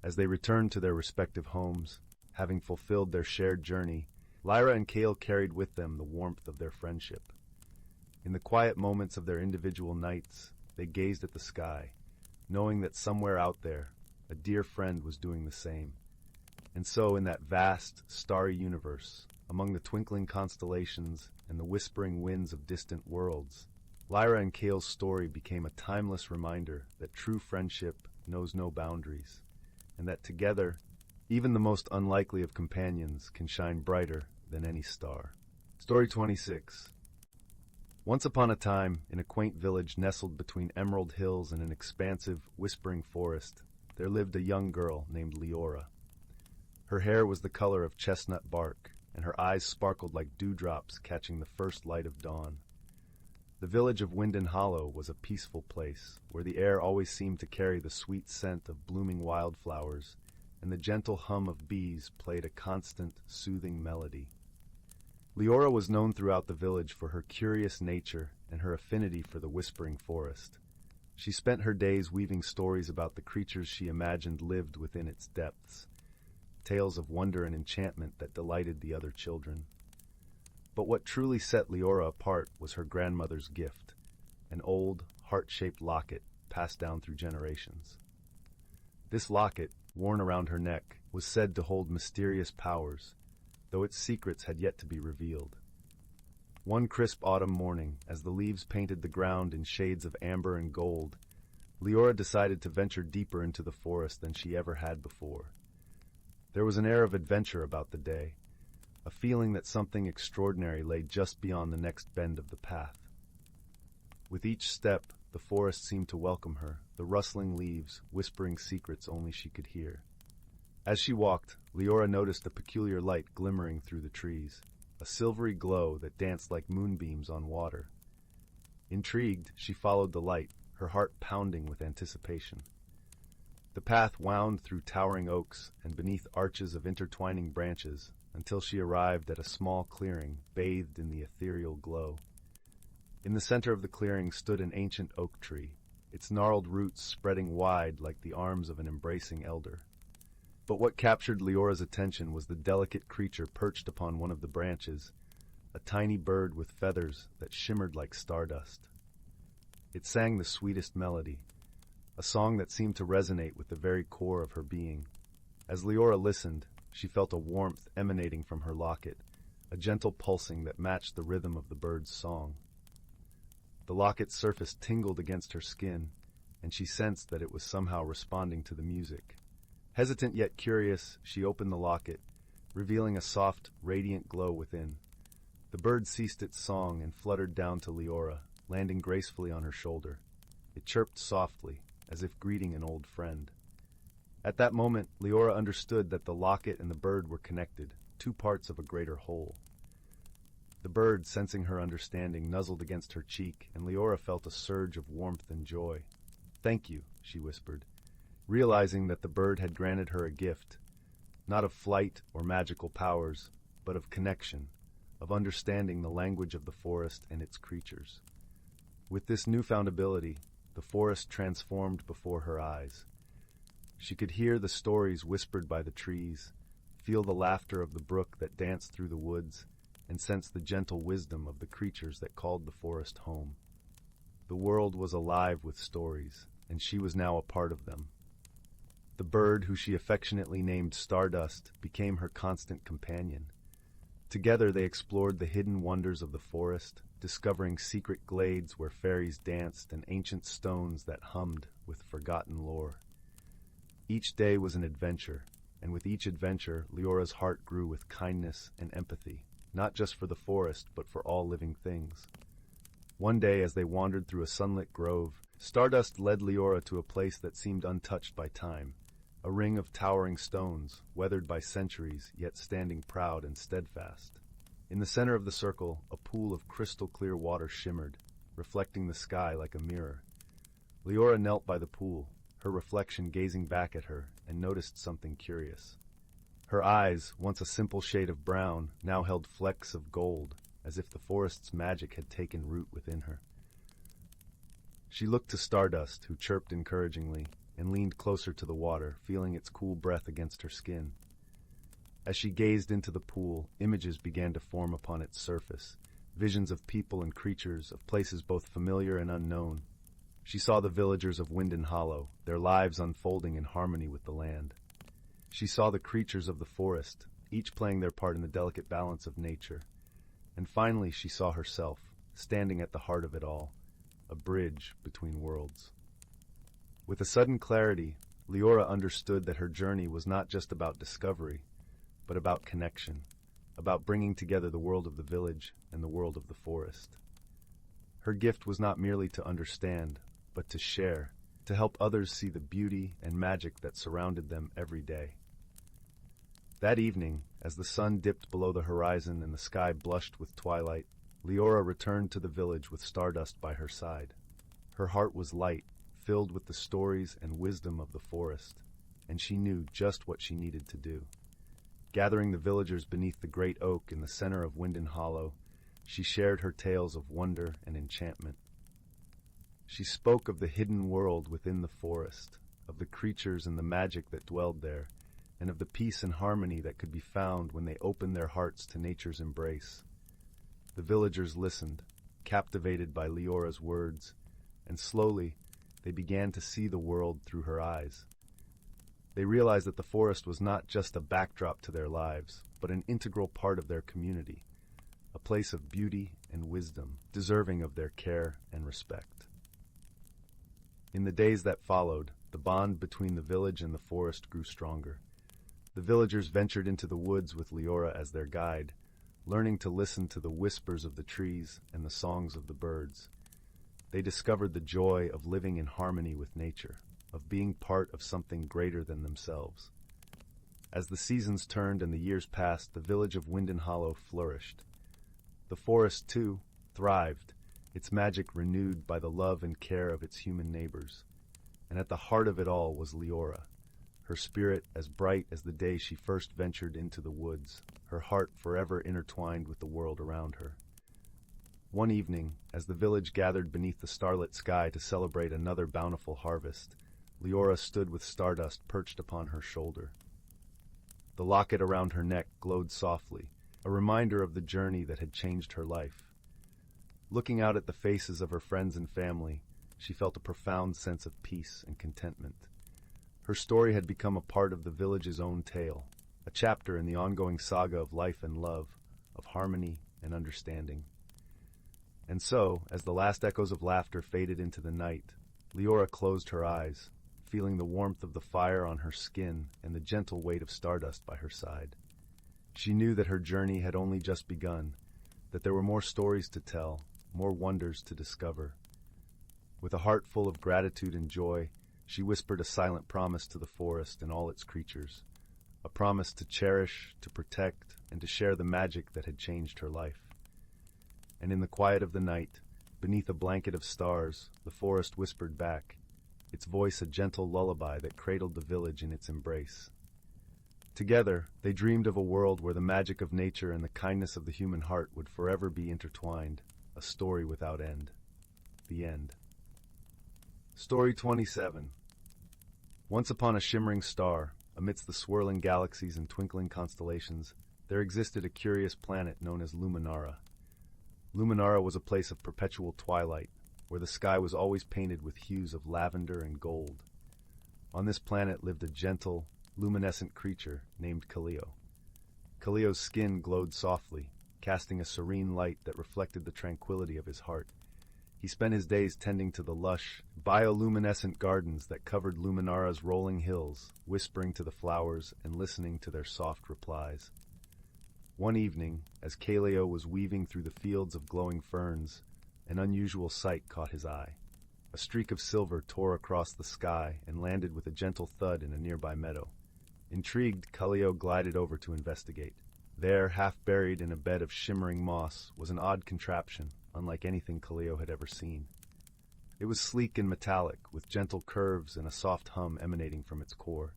As they returned to their respective homes, having fulfilled their shared journey, Liora and Kale carried with them the warmth of their friendship. In the quiet moments of their individual nights, they gazed at the sky, knowing that somewhere out there, a dear friend was doing the same. And so in that vast, starry universe, among the twinkling constellations and the whispering winds of distant worlds, Liora and Kale's story became a timeless reminder that true friendship knows no boundaries, and that together, even the most unlikely of companions can shine brighter than any star. Story 26. Once upon a time, in a quaint village nestled between emerald hills and an expansive, whispering forest, there lived a young girl named Liora. Her hair was the color of chestnut bark, and her eyes sparkled like dewdrops catching the first light of dawn. The village of Winden Hollow was a peaceful place, where the air always seemed to carry the sweet scent of blooming wildflowers, and the gentle hum of bees played a constant, soothing melody. Liora was known throughout the village for her curious nature and her affinity for the whispering forest. She spent her days weaving stories about the creatures she imagined lived within its depths, tales of wonder and enchantment that delighted the other children. But what truly set Liora apart was her grandmother's gift, an old, heart-shaped locket passed down through generations. This locket, worn around her neck, was said to hold mysterious powers, though its secrets had yet to be revealed. One crisp autumn morning, as the leaves painted the ground in shades of amber and gold, Liora decided to venture deeper into the forest than she ever had before. There was an air of adventure about the day, a feeling that something extraordinary lay just beyond the next bend of the path. With each step, the forest seemed to welcome her, the rustling leaves whispering secrets only she could hear. As she walked, Liora noticed a peculiar light glimmering through the trees, a silvery glow that danced like moonbeams on water. Intrigued, she followed the light, her heart pounding with anticipation. The path wound through towering oaks and beneath arches of intertwining branches until she arrived at a small clearing bathed in the ethereal glow. In the center of the clearing stood an ancient oak tree, its gnarled roots spreading wide like the arms of an embracing elder. But what captured Liora's attention was the delicate creature perched upon one of the branches, a tiny bird with feathers that shimmered like stardust. It sang the sweetest melody, a song that seemed to resonate with the very core of her being. As Liora listened, she felt a warmth emanating from her locket, a gentle pulsing that matched the rhythm of the bird's song. The locket's surface tingled against her skin, and she sensed that it was somehow responding to the music. Hesitant yet curious, she opened the locket, revealing a soft, radiant glow within. The bird ceased its song and fluttered down to Liora, landing gracefully on her shoulder. It chirped softly, as if greeting an old friend. At that moment, Liora understood that the locket and the bird were connected, two parts of a greater whole. The bird, sensing her understanding, nuzzled against her cheek, and Liora felt a surge of warmth and joy. "Thank you," she whispered, realizing that the bird had granted her a gift, not of flight or magical powers, but of connection, of understanding the language of the forest and its creatures. With this newfound ability, the forest transformed before her eyes. She could hear the stories whispered by the trees, feel the laughter of the brook that danced through the woods, and sense the gentle wisdom of the creatures that called the forest home. The world was alive with stories, and she was now a part of them. The bird, who she affectionately named Stardust, became her constant companion. Together they explored the hidden wonders of the forest, discovering secret glades where fairies danced and ancient stones that hummed with forgotten lore. Each day was an adventure, and with each adventure, Liora's heart grew with kindness and empathy, not just for the forest, but for all living things. One day, as they wandered through a sunlit grove, Stardust led Liora to a place that seemed untouched by time, a ring of towering stones, weathered by centuries, yet standing proud and steadfast. In the center of the circle, a pool of crystal-clear water shimmered, reflecting the sky like a mirror. Liora knelt by the pool, her reflection gazing back at her, and noticed something curious. Her eyes, once a simple shade of brown, now held flecks of gold, as if the forest's magic had taken root within her. She looked to Stardust, who chirped encouragingly, and leaned closer to the water, feeling its cool breath against her skin. As she gazed into the pool, images began to form upon its surface, visions of people and creatures, of places both familiar and unknown. She saw the villagers of Winden Hollow, their lives unfolding in harmony with the land. She saw the creatures of the forest, each playing their part in the delicate balance of nature. And finally she saw herself, standing at the heart of it all, a bridge between worlds. With a sudden clarity, Liora understood that her journey was not just about discovery, but about connection, about bringing together the world of the village and the world of the forest. Her gift was not merely to understand, but to share, to help others see the beauty and magic that surrounded them every day. That evening, as the sun dipped below the horizon and the sky blushed with twilight, Liora returned to the village with Stardust by her side. Her heart was light, filled with the stories and wisdom of the forest, and she knew just what she needed to do. Gathering the villagers beneath the great oak in the center of Winden Hollow, she shared her tales of wonder and enchantment. She spoke of the hidden world within the forest, of the creatures and the magic that dwelled there, and of the peace and harmony that could be found when they opened their hearts to nature's embrace. The villagers listened, captivated by Liora's words, and slowly they began to see the world through her eyes. They realized that the forest was not just a backdrop to their lives, but an integral part of their community, a place of beauty and wisdom, deserving of their care and respect. In the days that followed, the bond between the village and the forest grew stronger. The villagers ventured into the woods with Liora as their guide, learning to listen to the whispers of the trees and the songs of the birds. They discovered the joy of living in harmony with nature, of being part of something greater than themselves. As the seasons turned and the years passed, the village of Winden Hollow flourished. The forest, too, thrived, its magic renewed by the love and care of its human neighbors. And at the heart of it all was Liora, her spirit as bright as the day she first ventured into the woods, her heart forever intertwined with the world around her. One evening, as the village gathered beneath the starlit sky to celebrate another bountiful harvest, Liora stood with Stardust perched upon her shoulder. The locket around her neck glowed softly, a reminder of the journey that had changed her life. Looking out at the faces of her friends and family, she felt a profound sense of peace and contentment. Her story had become a part of the village's own tale, a chapter in the ongoing saga of life and love, of harmony and understanding. And so, as the last echoes of laughter faded into the night, Liora closed her eyes, feeling the warmth of the fire on her skin and the gentle weight of stardust by her side. She knew that her journey had only just begun, that there were more stories to tell, more wonders to discover. With a heart full of gratitude and joy, she whispered a silent promise to the forest and all its creatures, a promise to cherish, to protect, and to share the magic that had changed her life. And in the quiet of the night, beneath a blanket of stars, the forest whispered back, its voice a gentle lullaby that cradled the village in its embrace. Together, they dreamed of a world where the magic of nature and the kindness of the human heart would forever be intertwined, a story without end. The end. Story 27. Once upon a shimmering star, amidst the swirling galaxies and twinkling constellations, there existed a curious planet known as Luminara. Luminara was a place of perpetual twilight, where the sky was always painted with hues of lavender and gold. On this planet lived a gentle, luminescent creature named Xylion. Xylion's skin glowed softly, casting a serene light that reflected the tranquility of his heart. He spent his days tending to the lush, bioluminescent gardens that covered Luminara's rolling hills, whispering to the flowers and listening to their soft replies. One evening, as Xylion was weaving through the fields of glowing ferns, an unusual sight caught his eye. A streak of silver tore across the sky and landed with a gentle thud in a nearby meadow. Intrigued, Xylion glided over to investigate. There, half buried in a bed of shimmering moss, was an odd contraption, unlike anything Xylion had ever seen. It was sleek and metallic, with gentle curves and a soft hum emanating from its core.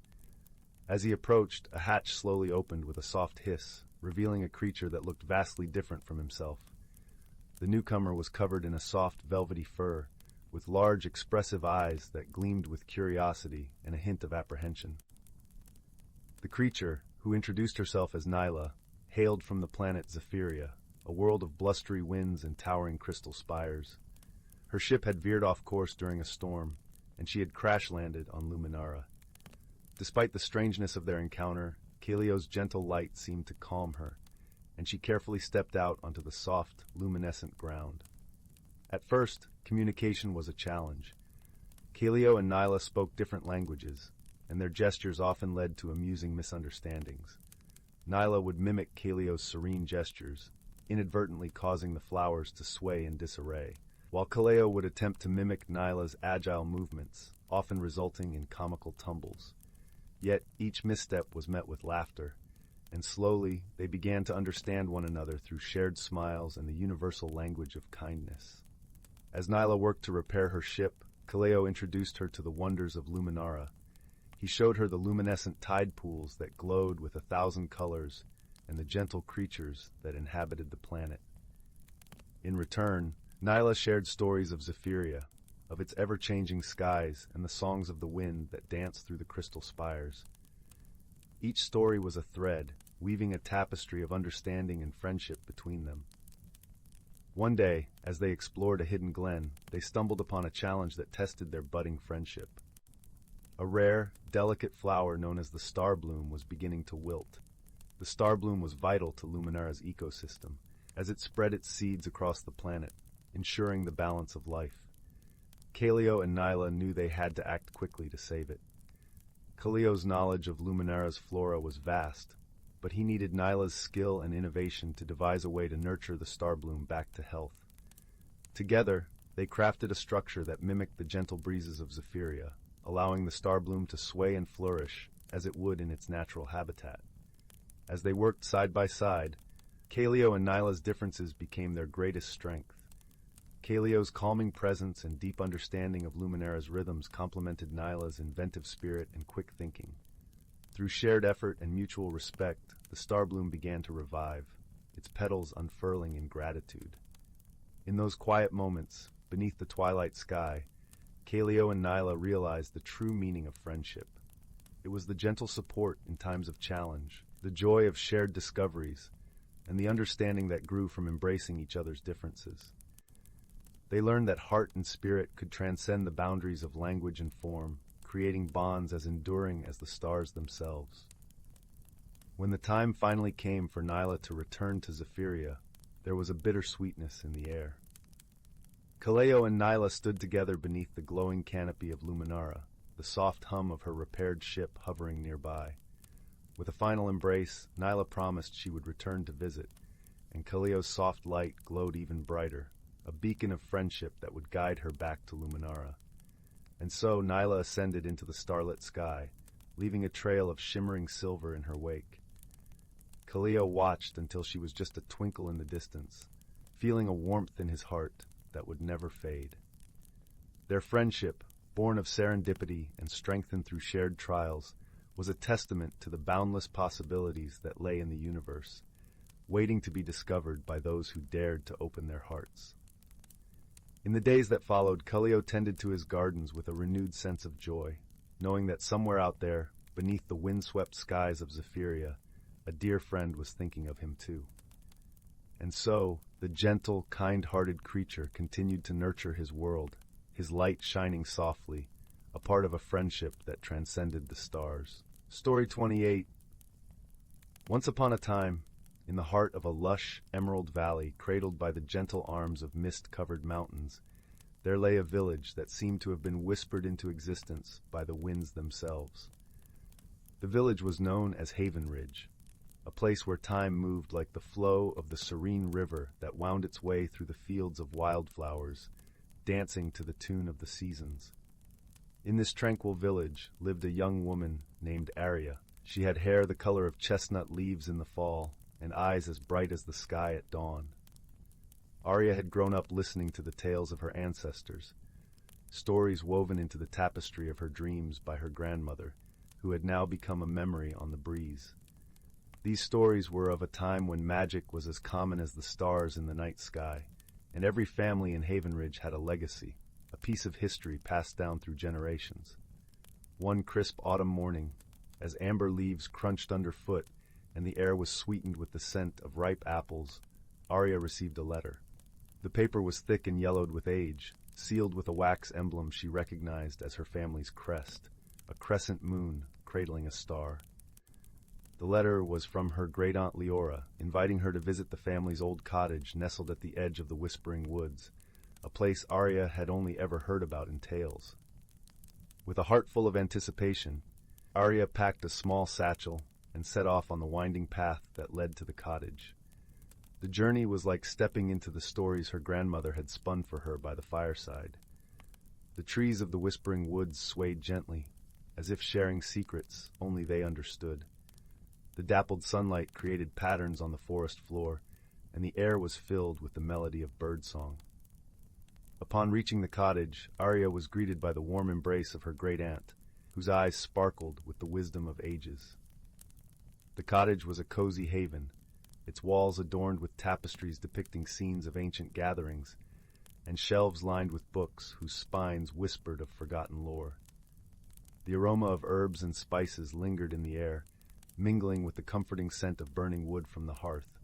As he approached, a hatch slowly opened with a soft hiss, revealing a creature that looked vastly different from himself. The newcomer was covered in a soft, velvety fur, with large, expressive eyes that gleamed with curiosity and a hint of apprehension. The creature, who introduced herself as Nyla, hailed from the planet Zephyria, a world of blustery winds and towering crystal spires. Her ship had veered off course during a storm, and she had crash-landed on Luminara. Despite the strangeness of their encounter, Xylion's gentle light seemed to calm her, and she carefully stepped out onto the soft, luminescent ground. At first, communication was a challenge. Xylion and Nyla spoke different languages, and their gestures often led to amusing misunderstandings. Nyla would mimic Xylion's serene gestures, inadvertently causing the flowers to sway in disarray, while Xylion would attempt to mimic Nyla's agile movements, often resulting in comical tumbles. Yet each misstep was met with laughter, and slowly they began to understand one another through shared smiles and the universal language of kindness. As Nyla worked to repair her ship, Xylion introduced her to the wonders of Luminara. He showed her the luminescent tide pools that glowed with 1,000 colors and the gentle creatures that inhabited the planet. In return, Nyla shared stories of Zephyria, of its ever-changing skies and the songs of the wind that danced through the crystal spires. Each story was a thread, weaving a tapestry of understanding and friendship between them. One day, as they explored a hidden glen, they stumbled upon a challenge that tested their budding friendship. A rare, delicate flower known as the star bloom was beginning to wilt. The star bloom was vital to Luminara's ecosystem, as it spread its seeds across the planet, ensuring the balance of life. Xylion and Nyla knew they had to act quickly to save it. Xylion's knowledge of Luminara's flora was vast, but he needed Nyla's skill and innovation to devise a way to nurture the star bloom back to health. Together, they crafted a structure that mimicked the gentle breezes of Zephyria, allowing the star bloom to sway and flourish as it would in its natural habitat. As they worked side by side, Xylion and Nyla's differences became their greatest strength. Xylion's calming presence and deep understanding of Luminara's rhythms complemented Nyla's inventive spirit and quick thinking. Through shared effort and mutual respect, the star bloom began to revive, its petals unfurling in gratitude. In those quiet moments, beneath the twilight sky, Xylion and Nyla realized the true meaning of friendship. It was the gentle support in times of challenge, the joy of shared discoveries, and the understanding that grew from embracing each other's differences. They learned that heart and spirit could transcend the boundaries of language and form, creating bonds as enduring as the stars themselves. When the time finally came for Nyla to return to Zephyria, there was a bitter sweetness in the air. Kaleo and Nyla stood together beneath the glowing canopy of Luminara, the soft hum of her repaired ship hovering nearby. With a final embrace, Nyla promised she would return to visit, and Kaleo's soft light glowed even brighter, a beacon of friendship that would guide her back to Luminara. And so Nyla ascended into the starlit sky, leaving a trail of shimmering silver in her wake. Kaleo watched until she was just a twinkle in the distance, feeling a warmth in his heart that would never fade. Their friendship, born of serendipity and strengthened through shared trials, was a testament to the boundless possibilities that lay in the universe, waiting to be discovered by those who dared to open their hearts. In the days that followed, Kaleo tended to his gardens with a renewed sense of joy, knowing that somewhere out there, beneath the windswept skies of Zephyria, a dear friend was thinking of him too. And so, the gentle, kind-hearted creature continued to nurture his world, his light shining softly, a part of a friendship that transcended the stars. Story 28. Once upon a time, in the heart of a lush, emerald valley cradled by the gentle arms of mist-covered mountains, there lay a village that seemed to have been whispered into existence by the winds themselves. The village was known as Haven Ridge, a place where time moved like the flow of the serene river that wound its way through the fields of wildflowers, dancing to the tune of the seasons. In this tranquil village lived a young woman named Arya. She had hair the color of chestnut leaves in the fall, and eyes as bright as the sky at dawn. Arya had grown up listening to the tales of her ancestors, stories woven into the tapestry of her dreams by her grandmother, who had now become a memory on the breeze. These stories were of a time when magic was as common as the stars in the night sky, and every family in Haven Ridge had a legacy, a piece of history passed down through generations. One crisp autumn morning, as amber leaves crunched underfoot and the air was sweetened with the scent of ripe apples, Arya received a letter. The paper was thick and yellowed with age, sealed with a wax emblem she recognized as her family's crest, a crescent moon cradling a star. The letter was from her great-aunt Liora, inviting her to visit the family's old cottage nestled at the edge of the Whispering Woods, a place Arya had only ever heard about in tales. With a heart full of anticipation, Arya packed a small satchel and set off on the winding path that led to the cottage. The journey was like stepping into the stories her grandmother had spun for her by the fireside. The trees of the Whispering Woods swayed gently, as if sharing secrets only they understood. The dappled sunlight created patterns on the forest floor, and the air was filled with the melody of birdsong. Upon reaching the cottage, Arya was greeted by the warm embrace of her great-aunt, whose eyes sparkled with the wisdom of ages. The cottage was a cozy haven, its walls adorned with tapestries depicting scenes of ancient gatherings, and shelves lined with books whose spines whispered of forgotten lore. The aroma of herbs and spices lingered in the air, mingling with the comforting scent of burning wood from the hearth.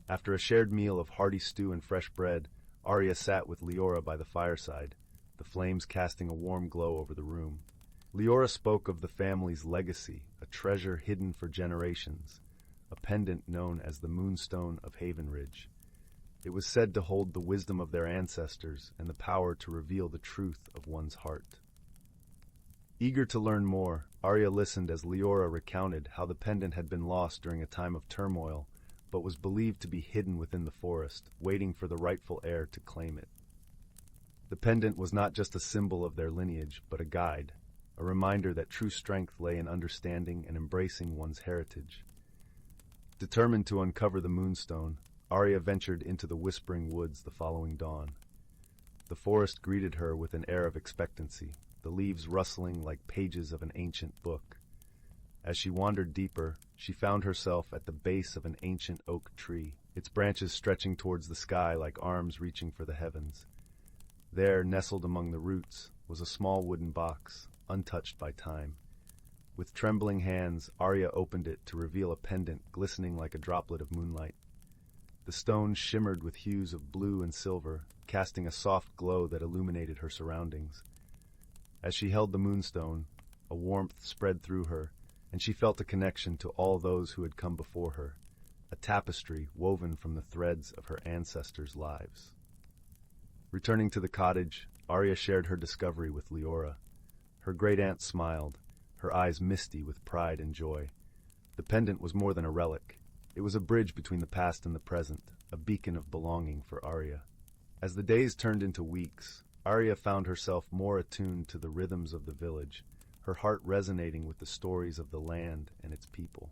After a shared meal of hearty stew and fresh bread, Arya sat with Liora by the fireside, the flames casting a warm glow over the room. Liora spoke of the family's legacy, a treasure hidden for generations, a pendant known as the Moonstone of Haven Ridge. It was said to hold the wisdom of their ancestors and the power to reveal the truth of one's heart. Eager to learn more, Arya listened as Liora recounted how the pendant had been lost during a time of turmoil, but was believed to be hidden within the forest, waiting for the rightful heir to claim it. The pendant was not just a symbol of their lineage, but a guide, a reminder that true strength lay in understanding and embracing one's heritage. Determined to uncover the Moonstone, Arya ventured into the Whispering Woods the following dawn. The forest greeted her with an air of expectancy, the leaves rustling like pages of an ancient book. As she wandered deeper, she found herself at the base of an ancient oak tree, its branches stretching towards the sky like arms reaching for the heavens. There, nestled among the roots, was a small wooden box, untouched by time. With trembling hands, Arya opened it to reveal a pendant glistening like a droplet of moonlight. The stone shimmered with hues of blue and silver, casting a soft glow that illuminated her surroundings. As she held the moonstone, a warmth spread through her, and she felt a connection to all those who had come before her, a tapestry woven from the threads of her ancestors' lives. Returning to the cottage, Arya shared her discovery with Liora. Her great-aunt smiled, her eyes misty with pride and joy. The pendant was more than a relic. It was a bridge between the past and the present, a beacon of belonging for Arya. As the days turned into weeks, Arya found herself more attuned to the rhythms of the village, her heart resonating with the stories of the land and its people.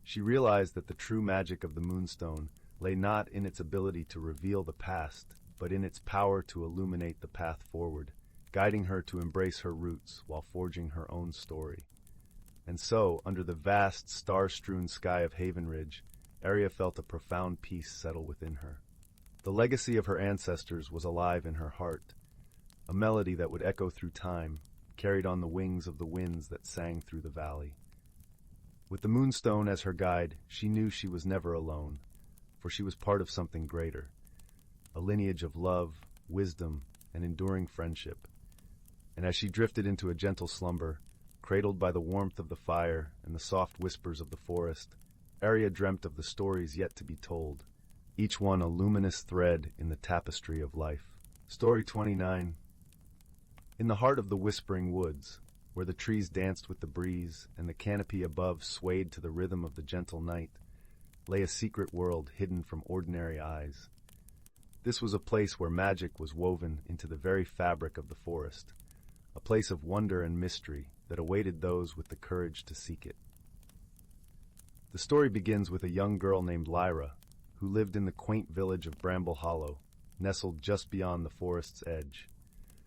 She realized that the true magic of the Moonstone lay not in its ability to reveal the past, but in its power to illuminate the path forward, guiding her to embrace her roots while forging her own story. And so, under the vast, star-strewn sky of Haven Ridge, Arya felt a profound peace settle within her. The legacy of her ancestors was alive in her heart, a melody that would echo through time, carried on the wings of the winds that sang through the valley. With the Moonstone as her guide, she knew she was never alone, for she was part of something greater, a lineage of love, wisdom, and enduring friendship. And as she drifted into a gentle slumber, cradled by the warmth of the fire and the soft whispers of the forest, Arya dreamt of the stories yet to be told, each one a luminous thread in the tapestry of life. Story 29. In the heart of the whispering woods, where the trees danced with the breeze and the canopy above swayed to the rhythm of the gentle night, lay a secret world hidden from ordinary eyes. This was a place where magic was woven into the very fabric of the forest, a place of wonder and mystery that awaited those with the courage to seek it. The story begins with a young girl named Liora, who lived in the quaint village of Bramble Hollow, nestled just beyond the forest's edge.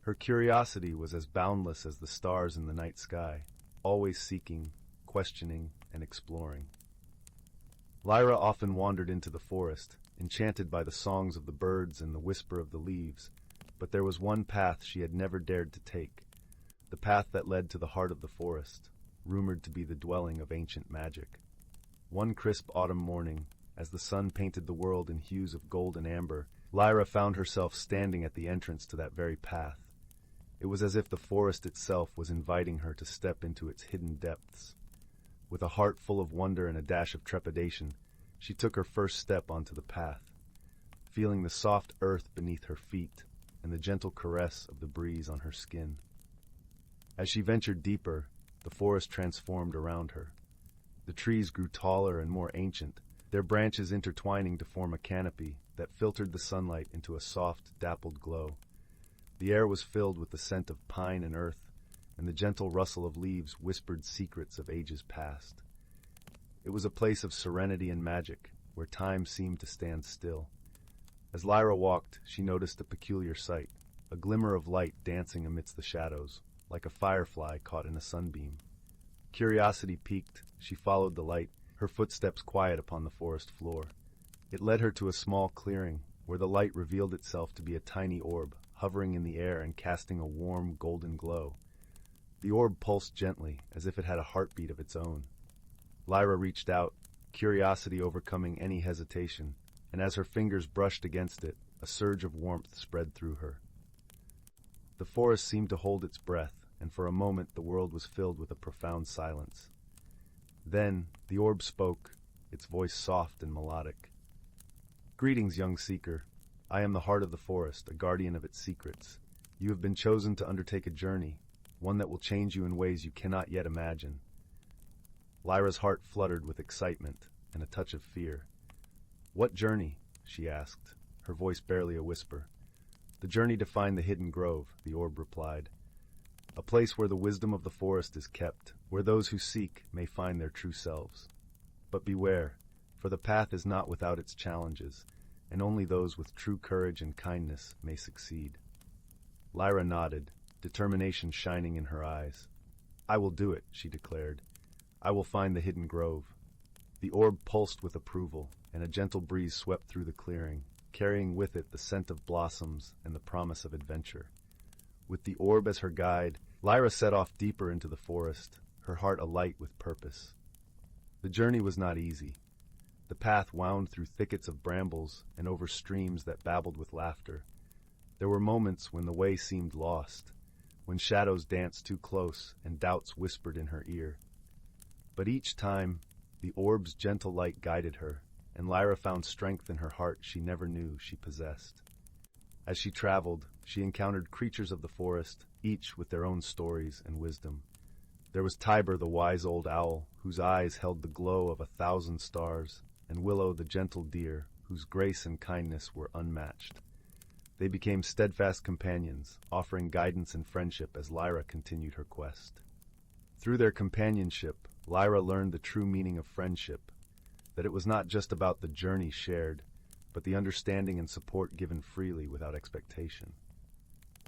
Her curiosity was as boundless as the stars in the night sky, always seeking, questioning, and exploring. Liora often wandered into the forest, enchanted by the songs of the birds and the whisper of the leaves, but there was one path she had never dared to take, the path that led to the heart of the forest, rumored to be the dwelling of ancient magic. One crisp autumn morning, as the sun painted the world in hues of gold and amber, Liora found herself standing at the entrance to that very path. It was as if the forest itself was inviting her to step into its hidden depths. With a heart full of wonder and a dash of trepidation, she took her first step onto the path, feeling the soft earth beneath her feet and the gentle caress of the breeze on her skin. As she ventured deeper, the forest transformed around her. The trees grew taller and more ancient, their branches intertwining to form a canopy that filtered the sunlight into a soft, dappled glow. The air was filled with the scent of pine and earth, and the gentle rustle of leaves whispered secrets of ages past. It was a place of serenity and magic, where time seemed to stand still. As Liora walked, she noticed a peculiar sight, a glimmer of light dancing amidst the shadows, like a firefly caught in a sunbeam. Curiosity piqued, she followed the light, her footsteps quiet upon the forest floor. It led her to a small clearing, where the light revealed itself to be a tiny orb, hovering in the air and casting a warm, golden glow. The orb pulsed gently, as if it had a heartbeat of its own. Liora reached out, curiosity overcoming any hesitation, and as her fingers brushed against it, a surge of warmth spread through her. The forest seemed to hold its breath, and for a moment the world was filled with a profound silence. Then the orb spoke, its voice soft and melodic. "Greetings, young seeker. I am the heart of the forest, a guardian of its secrets. You have been chosen to undertake a journey, one that will change you in ways you cannot yet imagine." Lyra's heart fluttered with excitement and a touch of fear. "What journey?" she asked, her voice barely a whisper. "The journey to find the hidden grove," the orb replied. "A place where the wisdom of the forest is kept, where those who seek may find their true selves. But beware, for the path is not without its challenges, and only those with true courage and kindness may succeed." Liora nodded, determination shining in her eyes. "I will do it," she declared. "I will find the hidden grove." The orb pulsed with approval, and a gentle breeze swept through the clearing, carrying with it the scent of blossoms and the promise of adventure. With the orb as her guide, Liora set off deeper into the forest, her heart alight with purpose. The journey was not easy. The path wound through thickets of brambles and over streams that babbled with laughter. There were moments when the way seemed lost, when shadows danced too close and doubts whispered in her ear. But each time, the orb's gentle light guided her, and Lyra found strength in her heart she never knew she possessed. As she traveled, she encountered creatures of the forest, each with their own stories and wisdom. There was Tiber, the wise old owl, whose eyes held the glow of 1,000 stars, and Willow, the gentle deer, whose grace and kindness were unmatched. They became steadfast companions, offering guidance and friendship as Lyra continued her quest. Through their companionship, Lyra learned the true meaning of friendship, that it was not just about the journey shared, but the understanding and support given freely without expectation.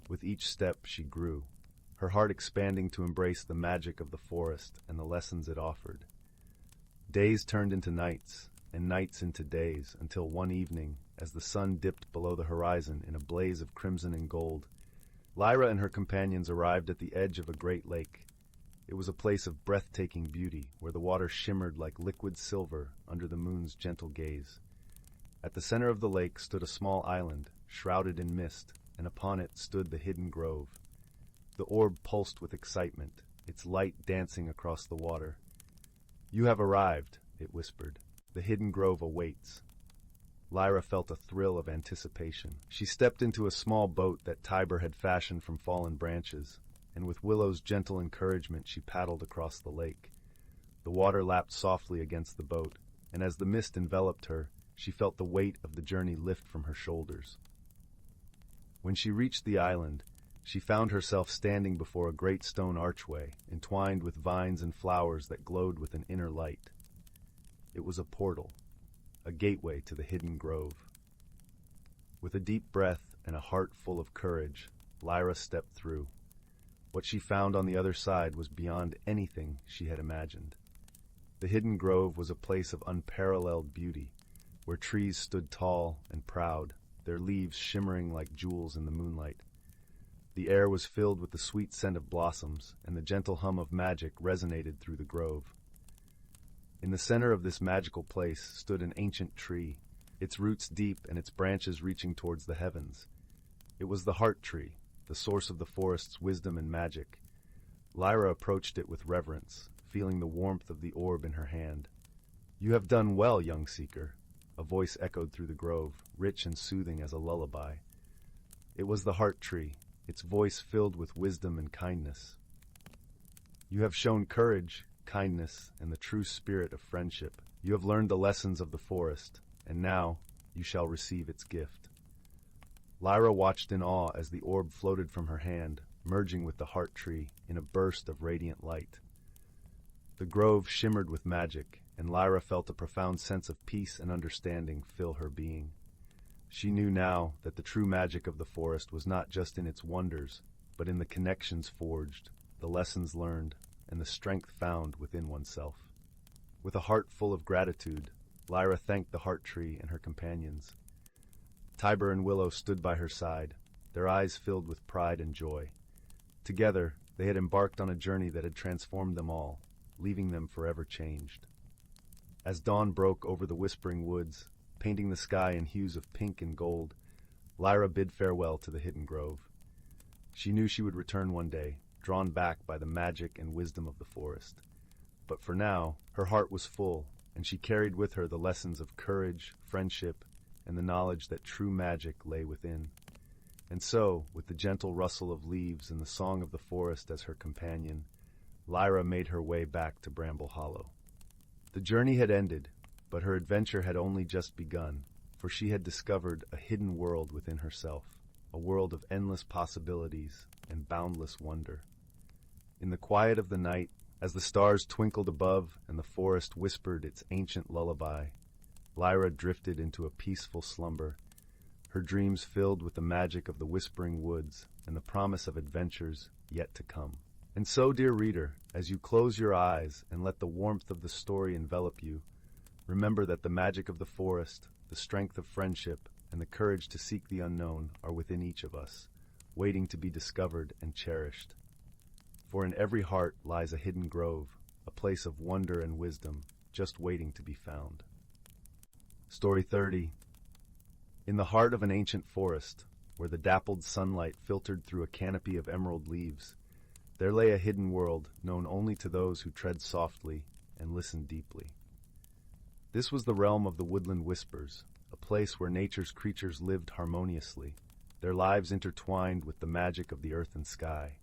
With each step she grew, her heart expanding to embrace the magic of the forest and the lessons it offered. Days turned into nights, and nights into days, until one evening, as the sun dipped below the horizon in a blaze of crimson and gold, Lyra and her companions arrived at the edge of a great lake. It was a place of breathtaking beauty, where the water shimmered like liquid silver under the moon's gentle gaze. At the center of the lake stood a small island, shrouded in mist, and upon it stood the hidden grove. The orb pulsed with excitement, its light dancing across the water. "You have arrived," it whispered. "The hidden grove awaits." Lyra felt a thrill of anticipation. She stepped into a small boat that Tiber had fashioned from fallen branches, and with Willow's gentle encouragement she paddled across the lake. The water lapped softly against the boat, and as the mist enveloped her, she felt the weight of the journey lift from her shoulders. When she reached the island, she found herself standing before a great stone archway, entwined with vines and flowers that glowed with an inner light. It was a portal, a gateway to the hidden grove. With a deep breath and a heart full of courage, Lyra stepped through. What she found on the other side was beyond anything she had imagined. The hidden grove was a place of unparalleled beauty, where trees stood tall and proud, their leaves shimmering like jewels in the moonlight. The air was filled with the sweet scent of blossoms, and the gentle hum of magic resonated through the grove. In the center of this magical place stood an ancient tree, its roots deep and its branches reaching towards the heavens. It was the heart tree, the source of the forest's wisdom and magic. Lyra approached it with reverence, feeling the warmth of the orb in her hand. "You have done well, young seeker," a voice echoed through the grove, rich and soothing as a lullaby. It was the heart tree, its voice filled with wisdom and kindness. "You have shown courage, kindness, and the true spirit of friendship. You have learned the lessons of the forest, and now you shall receive its gift." Lyra watched in awe as the orb floated from her hand, merging with the heart tree in a burst of radiant light. The grove shimmered with magic, and Lyra felt a profound sense of peace and understanding fill her being. She knew now that the true magic of the forest was not just in its wonders, but in the connections forged, the lessons learned, and the strength found within oneself. With a heart full of gratitude, Lyra thanked the heart tree and her companions. Tiber and Willow stood by her side, their eyes filled with pride and joy. Together, they had embarked on a journey that had transformed them all, leaving them forever changed. As dawn broke over the whispering woods, painting the sky in hues of pink and gold, Lyra bid farewell to the hidden grove. She knew she would return one day, drawn back by the magic and wisdom of the forest. But for now, her heart was full, and she carried with her the lessons of courage, friendship, and the knowledge that true magic lay within. And so, with the gentle rustle of leaves and the song of the forest as her companion, Lyra made her way back to Bramble Hollow. The journey had ended, but her adventure had only just begun, for she had discovered a hidden world within herself, a world of endless possibilities and boundless wonder. In the quiet of the night, as the stars twinkled above and the forest whispered its ancient lullaby, Lyra drifted into a peaceful slumber, her dreams filled with the magic of the whispering woods and the promise of adventures yet to come. And so, dear reader, as you close your eyes and let the warmth of the story envelop you, remember that the magic of the forest, the strength of friendship, and the courage to seek the unknown are within each of us, waiting to be discovered and cherished. For in every heart lies a hidden grove, a place of wonder and wisdom, just waiting to be found. Story 30. In the heart of an ancient forest, where the dappled sunlight filtered through a canopy of emerald leaves, there lay a hidden world known only to those who tread softly and listened deeply. This was the realm of the woodland whispers, a place where nature's creatures lived harmoniously, their lives intertwined with the magic of the earth and sky.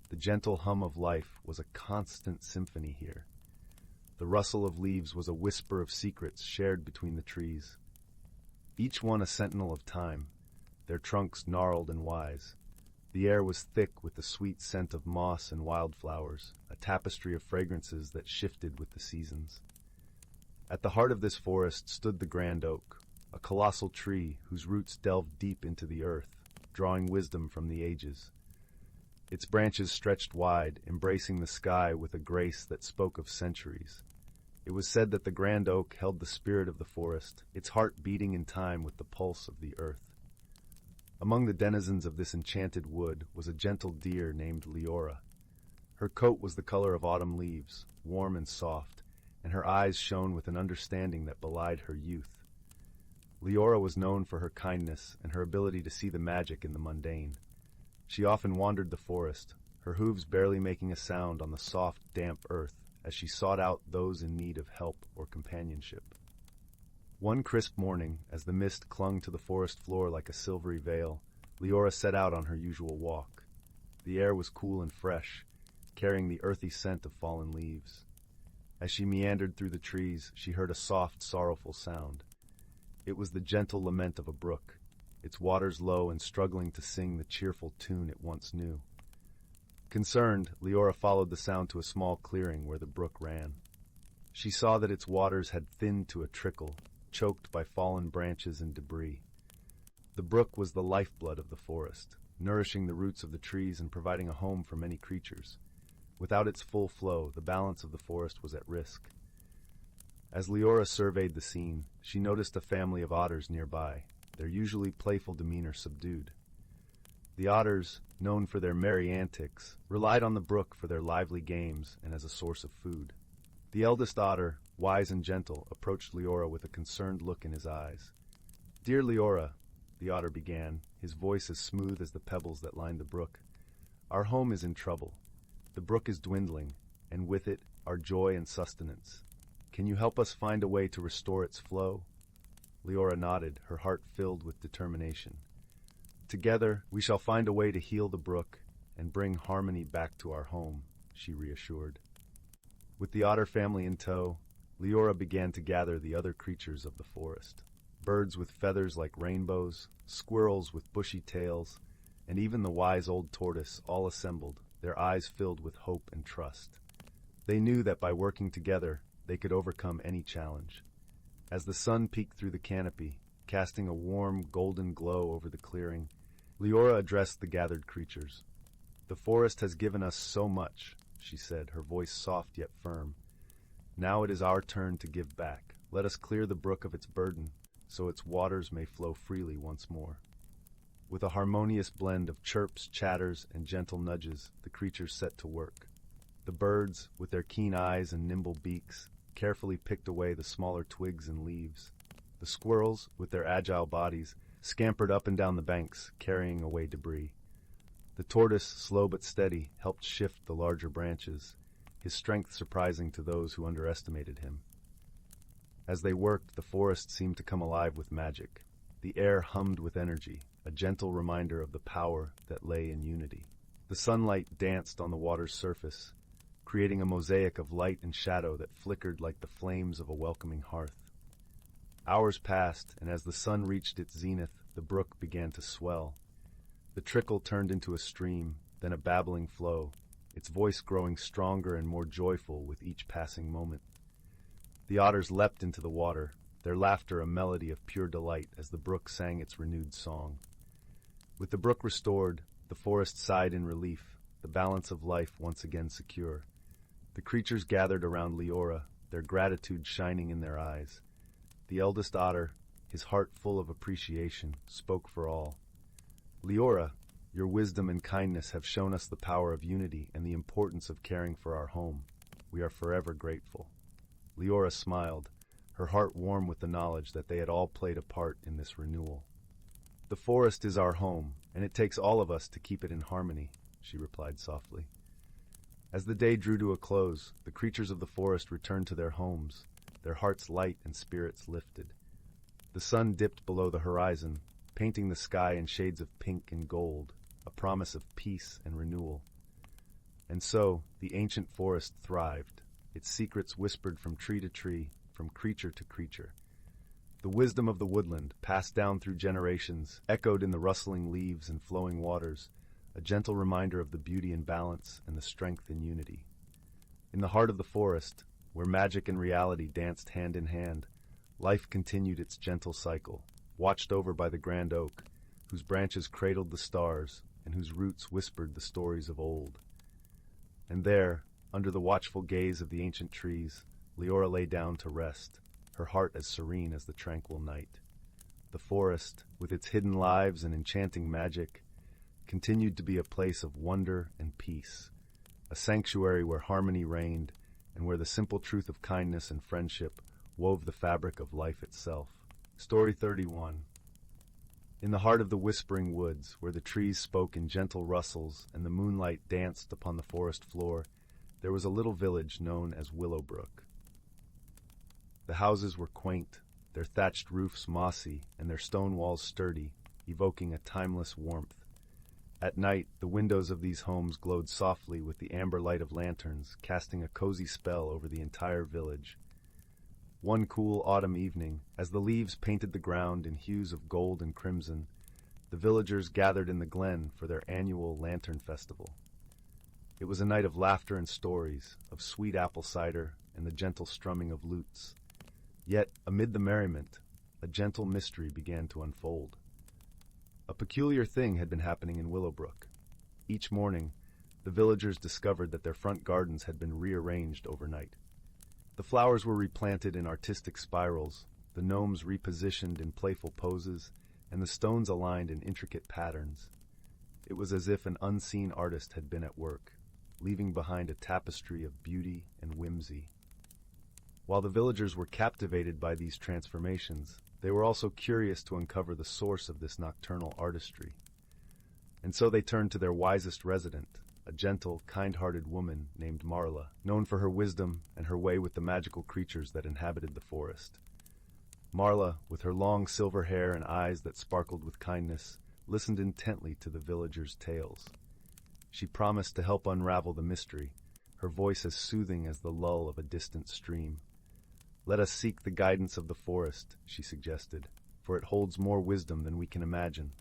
The gentle hum of life was a constant symphony here. The rustle of leaves was a whisper of secrets shared between the trees, each one a sentinel of time, their trunks gnarled and wise. The air was thick with the sweet scent of moss and wildflowers, a tapestry of fragrances that shifted with the seasons. At the heart of this forest stood the grand oak, a colossal tree whose roots delved deep into the earth, drawing wisdom from the ages. Its branches stretched wide, embracing the sky with a grace that spoke of centuries. It was said that the grand oak held the spirit of the forest, its heart beating in time with the pulse of the earth. Among the denizens of this enchanted wood was a gentle deer named Liora. Her coat was the color of autumn leaves, warm and soft, and her eyes shone with an understanding that belied her youth. Liora was known for her kindness and her ability to see the magic in the mundane. She often wandered the forest, her hooves barely making a sound on the soft, damp earth as she sought out those in need of help or companionship. One crisp morning, as the mist clung to the forest floor like a silvery veil, Liora set out on her usual walk. The air was cool and fresh, carrying the earthy scent of fallen leaves. As she meandered through the trees, she heard a soft, sorrowful sound. It was the gentle lament of a brook, its waters low and struggling to sing the cheerful tune it once knew. Concerned, Liora followed the sound to a small clearing where the brook ran. She saw that its waters had thinned to a trickle, choked by fallen branches and debris. The brook was the lifeblood of the forest, nourishing the roots of the trees and providing a home for many creatures. Without its full flow, the balance of the forest was at risk. As Liora surveyed the scene, she noticed a family of otters nearby, their usually playful demeanor subdued. The otters, known for their merry antics, relied on the brook for their lively games and as a source of food. The eldest otter, wise and gentle, approached Liora with a concerned look in his eyes. "Dear Liora," the otter began, his voice as smooth as the pebbles that lined the brook, "our home is in trouble. The brook is dwindling, and with it, our joy and sustenance. Can you help us find a way to restore its flow?" Liora nodded, her heart filled with determination. "Together, we shall find a way to heal the brook and bring harmony back to our home," she reassured. With the otter family in tow, Liora began to gather the other creatures of the forest. Birds with feathers like rainbows, squirrels with bushy tails, and even the wise old tortoise all assembled, their eyes filled with hope and trust. They knew that by working together, they could overcome any challenge. As the sun peeked through the canopy, casting a warm, golden glow over the clearing, Liora addressed the gathered creatures. "The forest has given us so much," she said, her voice soft yet firm. "Now it is our turn to give back. Let us clear the brook of its burden, so its waters may flow freely once more." With a harmonious blend of chirps, chatters, and gentle nudges, the creatures set to work. The birds, with their keen eyes and nimble beaks, carefully picked away the smaller twigs and leaves. The squirrels, with their agile bodies, scampered up and down the banks, carrying away debris. The tortoise, slow but steady, helped shift the larger branches, his strength surprising to those who underestimated him. As they worked, the forest seemed to come alive with magic. The air hummed with energy, a gentle reminder of the power that lay in unity. The sunlight danced on the water's surface, creating a mosaic of light and shadow that flickered like the flames of a welcoming hearth. Hours passed, and as the sun reached its zenith, the brook began to swell. The trickle turned into a stream, then a babbling flow, its voice growing stronger and more joyful with each passing moment. The otters leapt into the water, their laughter a melody of pure delight as the brook sang its renewed song. With the brook restored, the forest sighed in relief, the balance of life once again secure. The creatures gathered around Liora, their gratitude shining in their eyes. The eldest otter, his heart full of appreciation, spoke for all. "Liora, your wisdom and kindness have shown us the power of unity and the importance of caring for our home. We are forever grateful." Liora smiled, her heart warm with the knowledge that they had all played a part in this renewal. "The forest is our home, and it takes all of us to keep it in harmony," she replied softly. As the day drew to a close, the creatures of the forest returned to their homes, their hearts light and spirits lifted. The sun dipped below the horizon, painting the sky in shades of pink and gold, a promise of peace and renewal. And so, the ancient forest thrived, its secrets whispered from tree to tree, from creature to creature. The wisdom of the woodland, passed down through generations, echoed in the rustling leaves and flowing waters, a gentle reminder of the beauty in balance and the strength in unity. In the heart of the forest, where magic and reality danced hand in hand, life continued its gentle cycle, watched over by the grand oak, whose branches cradled the stars and whose roots whispered the stories of old. And there, under the watchful gaze of the ancient trees, Liora lay down to rest, her heart as serene as the tranquil night. The forest, with its hidden lives and enchanting magic, continued to be a place of wonder and peace, a sanctuary where harmony reigned and where the simple truth of kindness and friendship wove the fabric of life itself. Story 31. In the heart of the whispering woods, where the trees spoke in gentle rustles and the moonlight danced upon the forest floor, there was a little village known as Willowbrook. The houses were quaint, their thatched roofs mossy, and their stone walls sturdy, evoking a timeless warmth. At night, the windows of these homes glowed softly with the amber light of lanterns, casting a cozy spell over the entire village. One cool autumn evening, as the leaves painted the ground in hues of gold and crimson, the villagers gathered in the glen for their annual lantern festival. It was a night of laughter and stories, of sweet apple cider and the gentle strumming of lutes. Yet, amid the merriment, a gentle mystery began to unfold. A peculiar thing had been happening in Willowbrook. Each morning, the villagers discovered that their front gardens had been rearranged overnight. The flowers were replanted in artistic spirals, the gnomes repositioned in playful poses, and the stones aligned in intricate patterns. It was as if an unseen artist had been at work, leaving behind a tapestry of beauty and whimsy. While the villagers were captivated by these transformations, they were also curious to uncover the source of this nocturnal artistry. And so they turned to their wisest resident, a gentle, kind-hearted woman named Marla, known for her wisdom and her way with the magical creatures that inhabited the forest. Marla, with her long silver hair and eyes that sparkled with kindness, listened intently to the villagers' tales. She promised to help unravel the mystery, her voice as soothing as the lull of a distant stream. "Let us seek the guidance of the forest," she suggested, "for it holds more wisdom than we can imagine."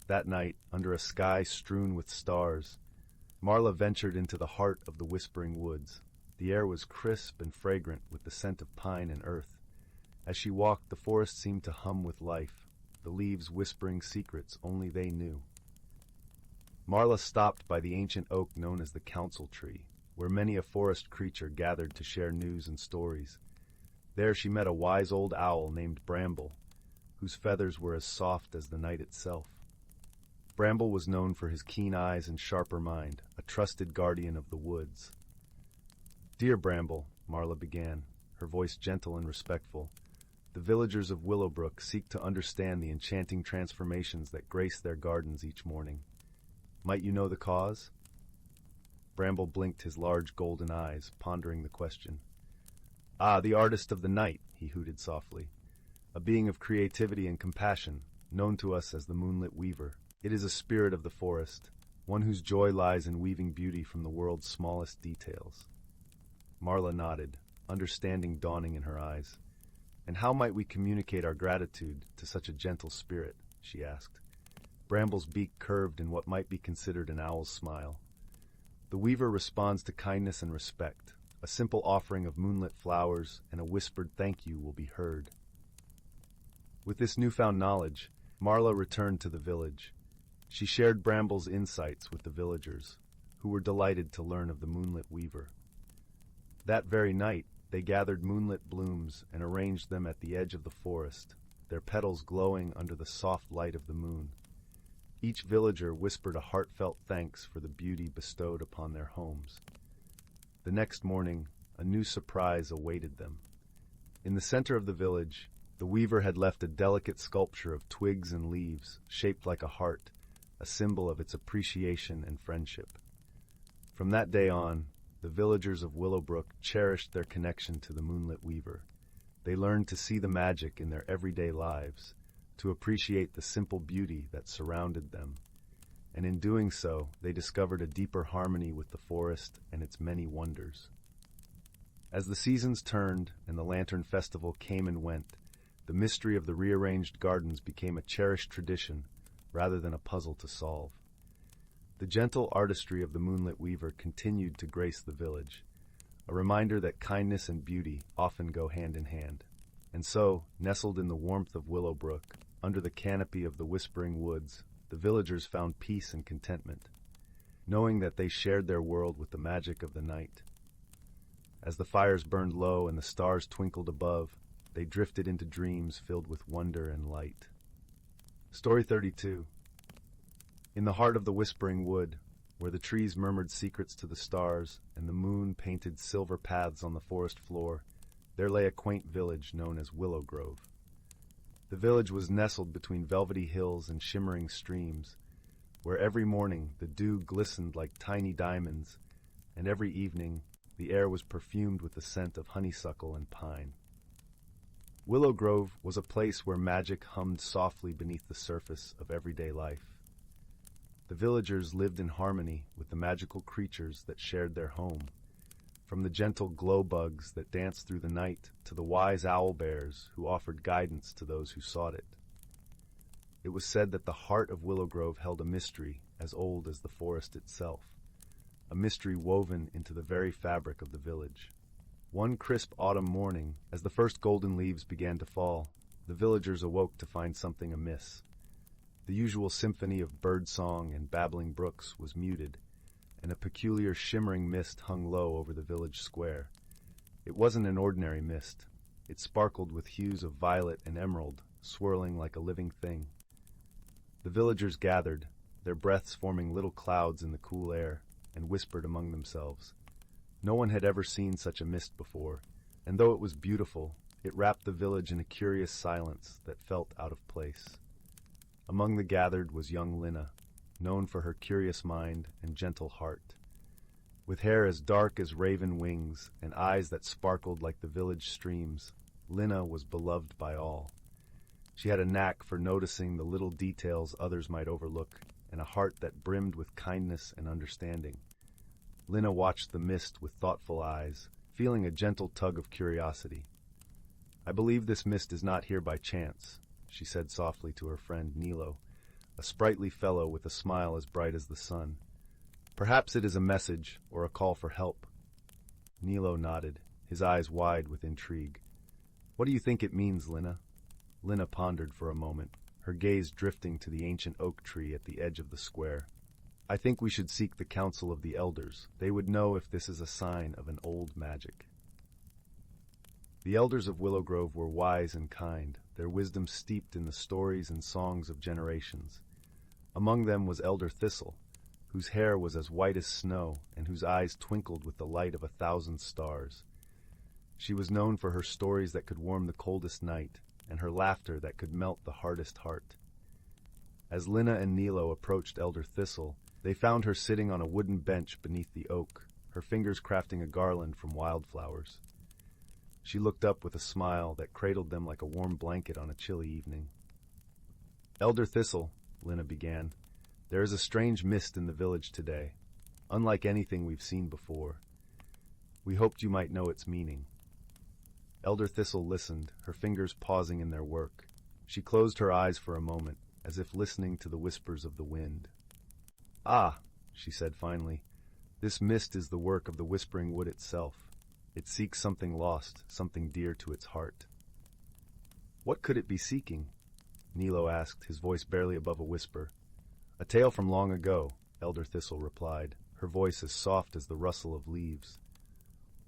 That night, under a sky strewn with stars, Marla ventured into the heart of the whispering woods. The air was crisp and fragrant with the scent of pine and earth. As she walked, the forest seemed to hum with life, the leaves whispering secrets only they knew. Marla stopped by the ancient oak known as the council tree, where many a forest creature gathered to share news and stories. There she met a wise old owl named Bramble, whose feathers were as soft as the night itself. Bramble was known for his keen eyes and sharper mind, a trusted guardian of the woods. "Dear Bramble," Marla began, her voice gentle and respectful, "the villagers of Willowbrook seek to understand the enchanting transformations that grace their gardens each morning. Might you know the cause?" Bramble blinked his large golden eyes, pondering the question. "Ah, the artist of the night," he hooted softly. "A being of creativity and compassion, known to us as the moonlit weaver. It is a spirit of the forest, one whose joy lies in weaving beauty from the world's smallest details." Marla nodded, understanding dawning in her eyes. "And how might we communicate our gratitude to such a gentle spirit?" she asked. Bramble's beak curved in what might be considered an owl's smile. "The weaver responds to kindness and respect. A simple offering of moonlit flowers and a whispered thank you will be heard." With this newfound knowledge, Marla returned to the village. She shared Bramble's insights with the villagers, who were delighted to learn of the moonlit weaver. That very night, they gathered moonlit blooms and arranged them at the edge of the forest, their petals glowing under the soft light of the moon. Each villager whispered a heartfelt thanks for the beauty bestowed upon their homes. The next morning, a new surprise awaited them. In the center of the village, the weaver had left a delicate sculpture of twigs and leaves, shaped like a heart, a symbol of its appreciation and friendship. From that day on, the villagers of Willowbrook cherished their connection to the moonlit weaver. They learned to see the magic in their everyday lives, to appreciate the simple beauty that surrounded them. And in doing so, they discovered a deeper harmony with the forest and its many wonders. As the seasons turned and the Lantern Festival came and went, the mystery of the rearranged gardens became a cherished tradition rather than a puzzle to solve. The gentle artistry of the moonlit weaver continued to grace the village, a reminder that kindness and beauty often go hand in hand. And so, nestled in the warmth of Willowbrook, under the canopy of the whispering woods, the villagers found peace and contentment, knowing that they shared their world with the magic of the night. As the fires burned low and the stars twinkled above, they drifted into dreams filled with wonder and light. Story 32. In the heart of the whispering wood, where the trees murmured secrets to the stars and the moon painted silver paths on the forest floor, there lay a quaint village known as Willow Grove. The village was nestled between velvety hills and shimmering streams, where every morning the dew glistened like tiny diamonds, and every evening the air was perfumed with the scent of honeysuckle and pine. Willow Grove was a place where magic hummed softly beneath the surface of everyday life. The villagers lived in harmony with the magical creatures that shared their home, from the gentle glow bugs that danced through the night to the wise owl bears who offered guidance to those who sought it. It was said that the heart of Willow Grove held a mystery as old as the forest itself, a mystery woven into the very fabric of the village. One crisp autumn morning, as the first golden leaves began to fall, the villagers awoke to find something amiss. The usual symphony of birdsong and babbling brooks was muted, and a peculiar shimmering mist hung low over the village square. It wasn't an ordinary mist. It sparkled with hues of violet and emerald, swirling like a living thing. The villagers gathered, their breaths forming little clouds in the cool air, and whispered among themselves. No one had ever seen such a mist before, and though it was beautiful, it wrapped the village in a curious silence that felt out of place. Among the gathered was young Lina, known for her curious mind and gentle heart. With hair as dark as raven wings and eyes that sparkled like the village streams, Lina was beloved by all. She had a knack for noticing the little details others might overlook, and a heart that brimmed with kindness and understanding. Lina watched the mist with thoughtful eyes, feeling a gentle tug of curiosity. "I believe this mist is not here by chance," she said softly to her friend Nilo, a sprightly fellow with a smile as bright as the sun. "Perhaps it is a message or a call for help." Nilo nodded, his eyes wide with intrigue. "What do you think it means, Lina?" Lina pondered for a moment, her gaze drifting to the ancient oak tree at the edge of the square. "I think we should seek the counsel of the elders. They would know if this is a sign of an old magic." The elders of Willow Grove were wise and kind, their wisdom steeped in the stories and songs of generations. Among them was Elder Thistle, whose hair was as white as snow and whose eyes twinkled with the light of 1,000 stars. She was known for her stories that could warm the coldest night and her laughter that could melt the hardest heart. As Lina and Nilo approached Elder Thistle, they found her sitting on a wooden bench beneath the oak, her fingers crafting a garland from wildflowers. She looked up with a smile that cradled them like a warm blanket on a chilly evening. "Elder Thistle," Lina began, "there is a strange mist in the village today, unlike anything we've seen before. We hoped you might know its meaning." Elder Thistle listened, her fingers pausing in their work. She closed her eyes for a moment, as if listening to the whispers of the wind. "Ah," she said finally, "this mist is the work of the whispering wood itself. It seeks something lost, something dear to its heart." "What could it be seeking?" Nilo asked, his voice barely above a whisper. "A tale from long ago," Elder Thistle replied, her voice as soft as the rustle of leaves.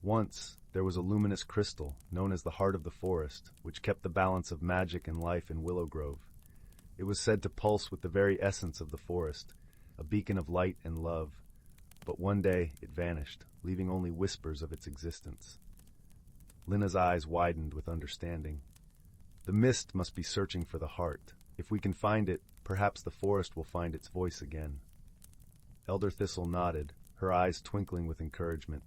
"Once, there was a luminous crystal, known as the heart of the forest, which kept the balance of magic and life in Willow Grove. It was said to pulse with the very essence of the forest, a beacon of light and love. But one day it vanished, leaving only whispers of its existence." Lina's eyes widened with understanding. "The mist must be searching for the heart. If we can find it, perhaps the forest will find its voice again." Elder Thistle nodded, her eyes twinkling with encouragement.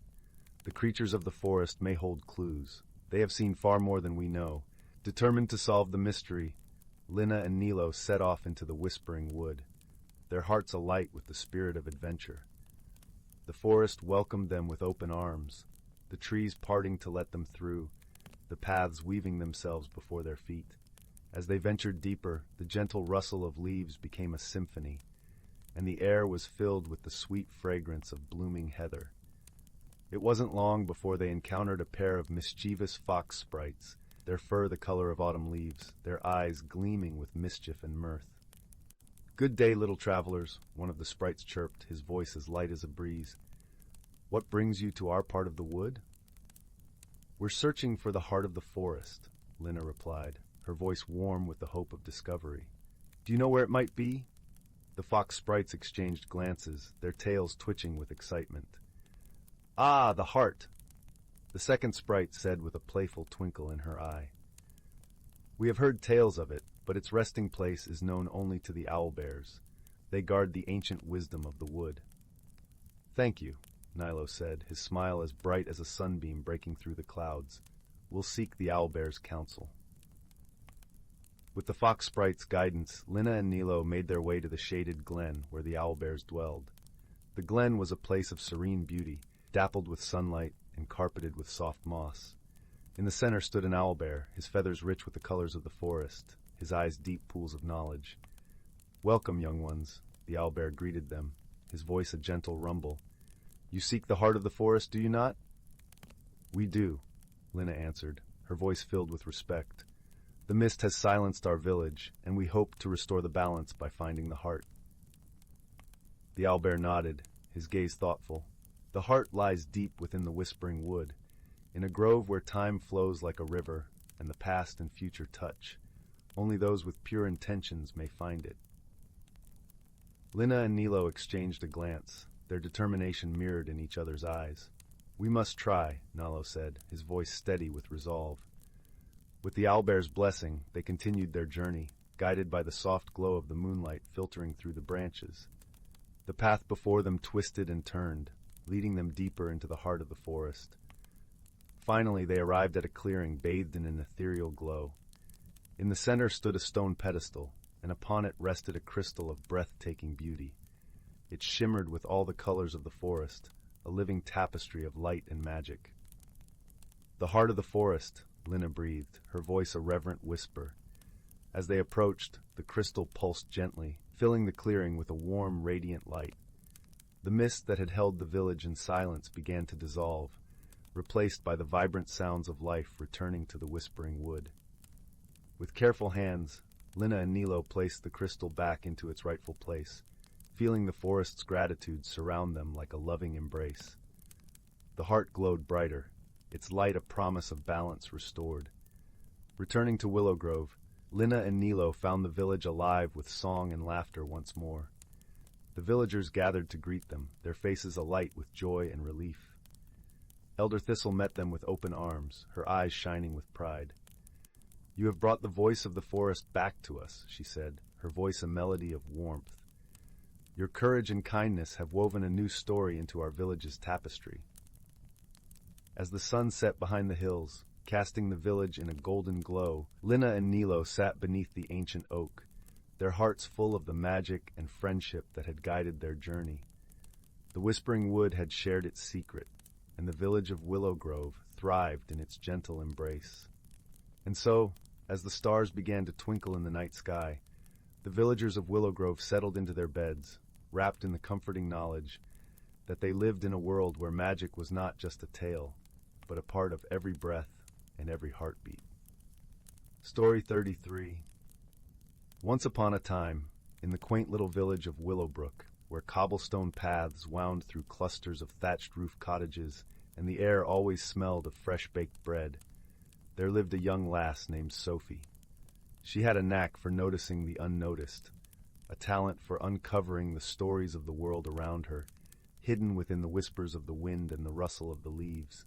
"The creatures of the forest may hold clues. They have seen far more than we know." Determined to solve the mystery, Lina and Nilo set off into the whispering wood, their hearts alight with the spirit of adventure. The forest welcomed them with open arms, the trees parting to let them through, the paths weaving themselves before their feet. As they ventured deeper, the gentle rustle of leaves became a symphony, and the air was filled with the sweet fragrance of blooming heather. It wasn't long before they encountered a pair of mischievous fox sprites, their fur the color of autumn leaves, their eyes gleaming with mischief and mirth. "Good day, little travelers," one of the sprites chirped, his voice as light as a breeze. "What brings you to our part of the wood?" "We're searching for the heart of the forest," Lina replied, her voice warm with the hope of discovery. "Do you know where it might be?" The fox sprites exchanged glances, their tails twitching with excitement. "Ah, the heart!" the second sprite said with a playful twinkle in her eye. "We have heard tales of it, but its resting place is known only to the owlbears. They guard the ancient wisdom of the wood." "Thank you," Nilo said, his smile as bright as a sunbeam breaking through the clouds. "We'll seek the owlbears' counsel." With the fox sprite's guidance, Lina and Nilo made their way to the shaded glen where the owlbears dwelled. The glen was a place of serene beauty, dappled with sunlight and carpeted with soft moss. In the center stood an owlbear, his feathers rich with the colors of the forest, his eyes deep pools of knowledge. "Welcome, young ones," the owlbear greeted them, his voice a gentle rumble. "You seek the heart of the forest, do you not?" "We do," Lina answered, her voice filled with respect. "The mist has silenced our village, and we hope to restore the balance by finding the heart." The owlbear nodded, his gaze thoughtful. "The heart lies deep within the whispering wood, in a grove where time flows like a river, and the past and future touch. Only those with pure intentions may find it." Lina and Nilo exchanged a glance, their determination mirrored in each other's eyes. "We must try," Nalo said, his voice steady with resolve. With the owlbear's blessing, they continued their journey, guided by the soft glow of the moonlight filtering through the branches. The path before them twisted and turned, leading them deeper into the heart of the forest. Finally, they arrived at a clearing bathed in an ethereal glow. In the center stood a stone pedestal, and upon it rested a crystal of breathtaking beauty. It shimmered with all the colors of the forest, a living tapestry of light and magic. "The heart of the forest," Lina breathed, her voice a reverent whisper. As they approached, the crystal pulsed gently, filling the clearing with a warm, radiant light. The mist that had held the village in silence began to dissolve, replaced by the vibrant sounds of life returning to the whispering wood. With careful hands, Lina and Nilo placed the crystal back into its rightful place, feeling the forest's gratitude surround them like a loving embrace. The heart glowed brighter, its light a promise of balance restored. Returning to Willow Grove, Lina and Nilo found the village alive with song and laughter once more. The villagers gathered to greet them, their faces alight with joy and relief. Elder Thistle met them with open arms, her eyes shining with pride. "You have brought the voice of the forest back to us," she said, her voice a melody of warmth. "Your courage and kindness have woven a new story into our village's tapestry." As the sun set behind the hills, casting the village in a golden glow, Lina and Nilo sat beneath the ancient oak, their hearts full of the magic and friendship that had guided their journey. The whispering wood had shared its secret, and the village of Willow Grove thrived in its gentle embrace. And so, as the stars began to twinkle in the night sky, the villagers of Willow Grove settled into their beds, wrapped in the comforting knowledge that they lived in a world where magic was not just a tale, but a part of every breath and every heartbeat. Story 33. Once upon a time, in the quaint little village of Willowbrook, where cobblestone paths wound through clusters of thatched-roof cottages and the air always smelled of fresh-baked bread, there lived a young lass named Sophie. She had a knack for noticing the unnoticed, a talent for uncovering the stories of the world around her, hidden within the whispers of the wind and the rustle of the leaves.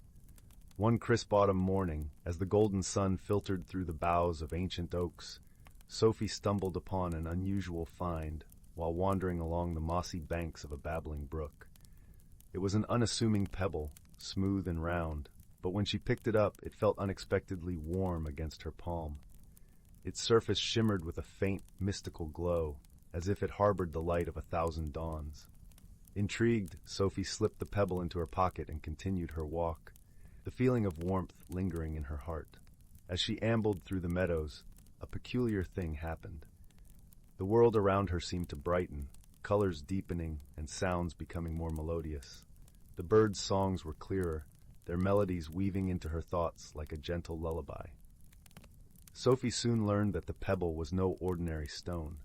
One crisp autumn morning, as the golden sun filtered through the boughs of ancient oaks, Sophie stumbled upon an unusual find while wandering along the mossy banks of a babbling brook. It was an unassuming pebble, smooth and round, but when she picked it up, it felt unexpectedly warm against her palm. Its surface shimmered with a faint, mystical glow, as if it harbored the light of 1,000 dawns. Intrigued, Sophie slipped the pebble into her pocket and continued her walk, the feeling of warmth lingering in her heart. As she ambled through the meadows, a peculiar thing happened. The world around her seemed to brighten, colors deepening and sounds becoming more melodious. The birds' songs were clearer, their melodies weaving into her thoughts like a gentle lullaby. Sophie soon learned that the pebble was no ordinary stone.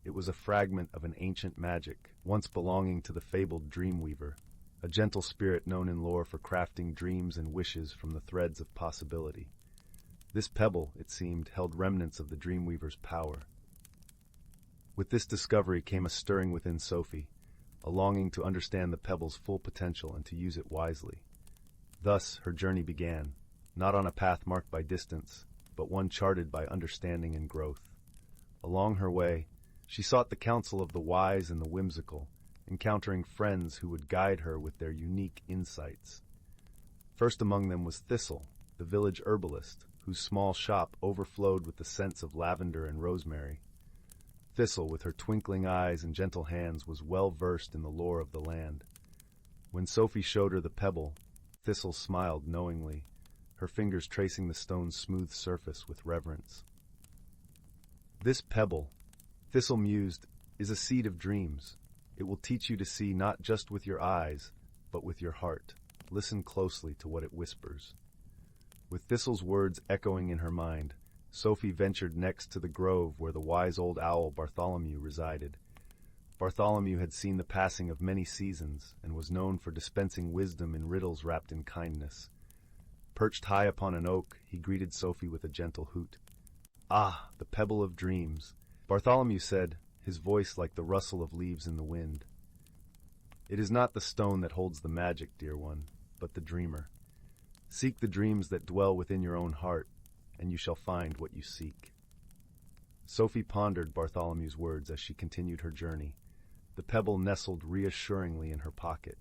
It was a fragment of an ancient magic, once belonging to the fabled Dreamweaver, a gentle spirit known in lore for crafting dreams and wishes from the threads of possibility. This pebble, it seemed, held remnants of the Dreamweaver's power. With this discovery came a stirring within Sophie, a longing to understand the pebble's full potential and to use it wisely. Thus, her journey began, not on a path marked by distance, but one charted by understanding and growth. Along her way, she sought the counsel of the wise and the whimsical, encountering friends who would guide her with their unique insights. First among them was Thistle, the village herbalist, whose small shop overflowed with the scents of lavender and rosemary. Thistle, with her twinkling eyes and gentle hands, was well versed in the lore of the land. When Sophie showed her the pebble, Thistle smiled knowingly, her fingers tracing the stone's smooth surface with reverence. "This pebble," Thistle mused, "is a seed of dreams. It will teach you to see not just with your eyes, but with your heart. Listen closely to what it whispers." With Thistle's words echoing in her mind, Sophie ventured next to the grove where the wise old owl Bartholomew resided. Bartholomew had seen the passing of many seasons and was known for dispensing wisdom in riddles wrapped in kindness. Perched high upon an oak, he greeted Sophie with a gentle hoot. "Ah, the pebble of dreams," Bartholomew said, his voice like the rustle of leaves in the wind. "It is not the stone that holds the magic, dear one, but the dreamer. Seek the dreams that dwell within your own heart, and you shall find what you seek." Sophie pondered Bartholomew's words as she continued her journey. The pebble nestled reassuringly in her pocket.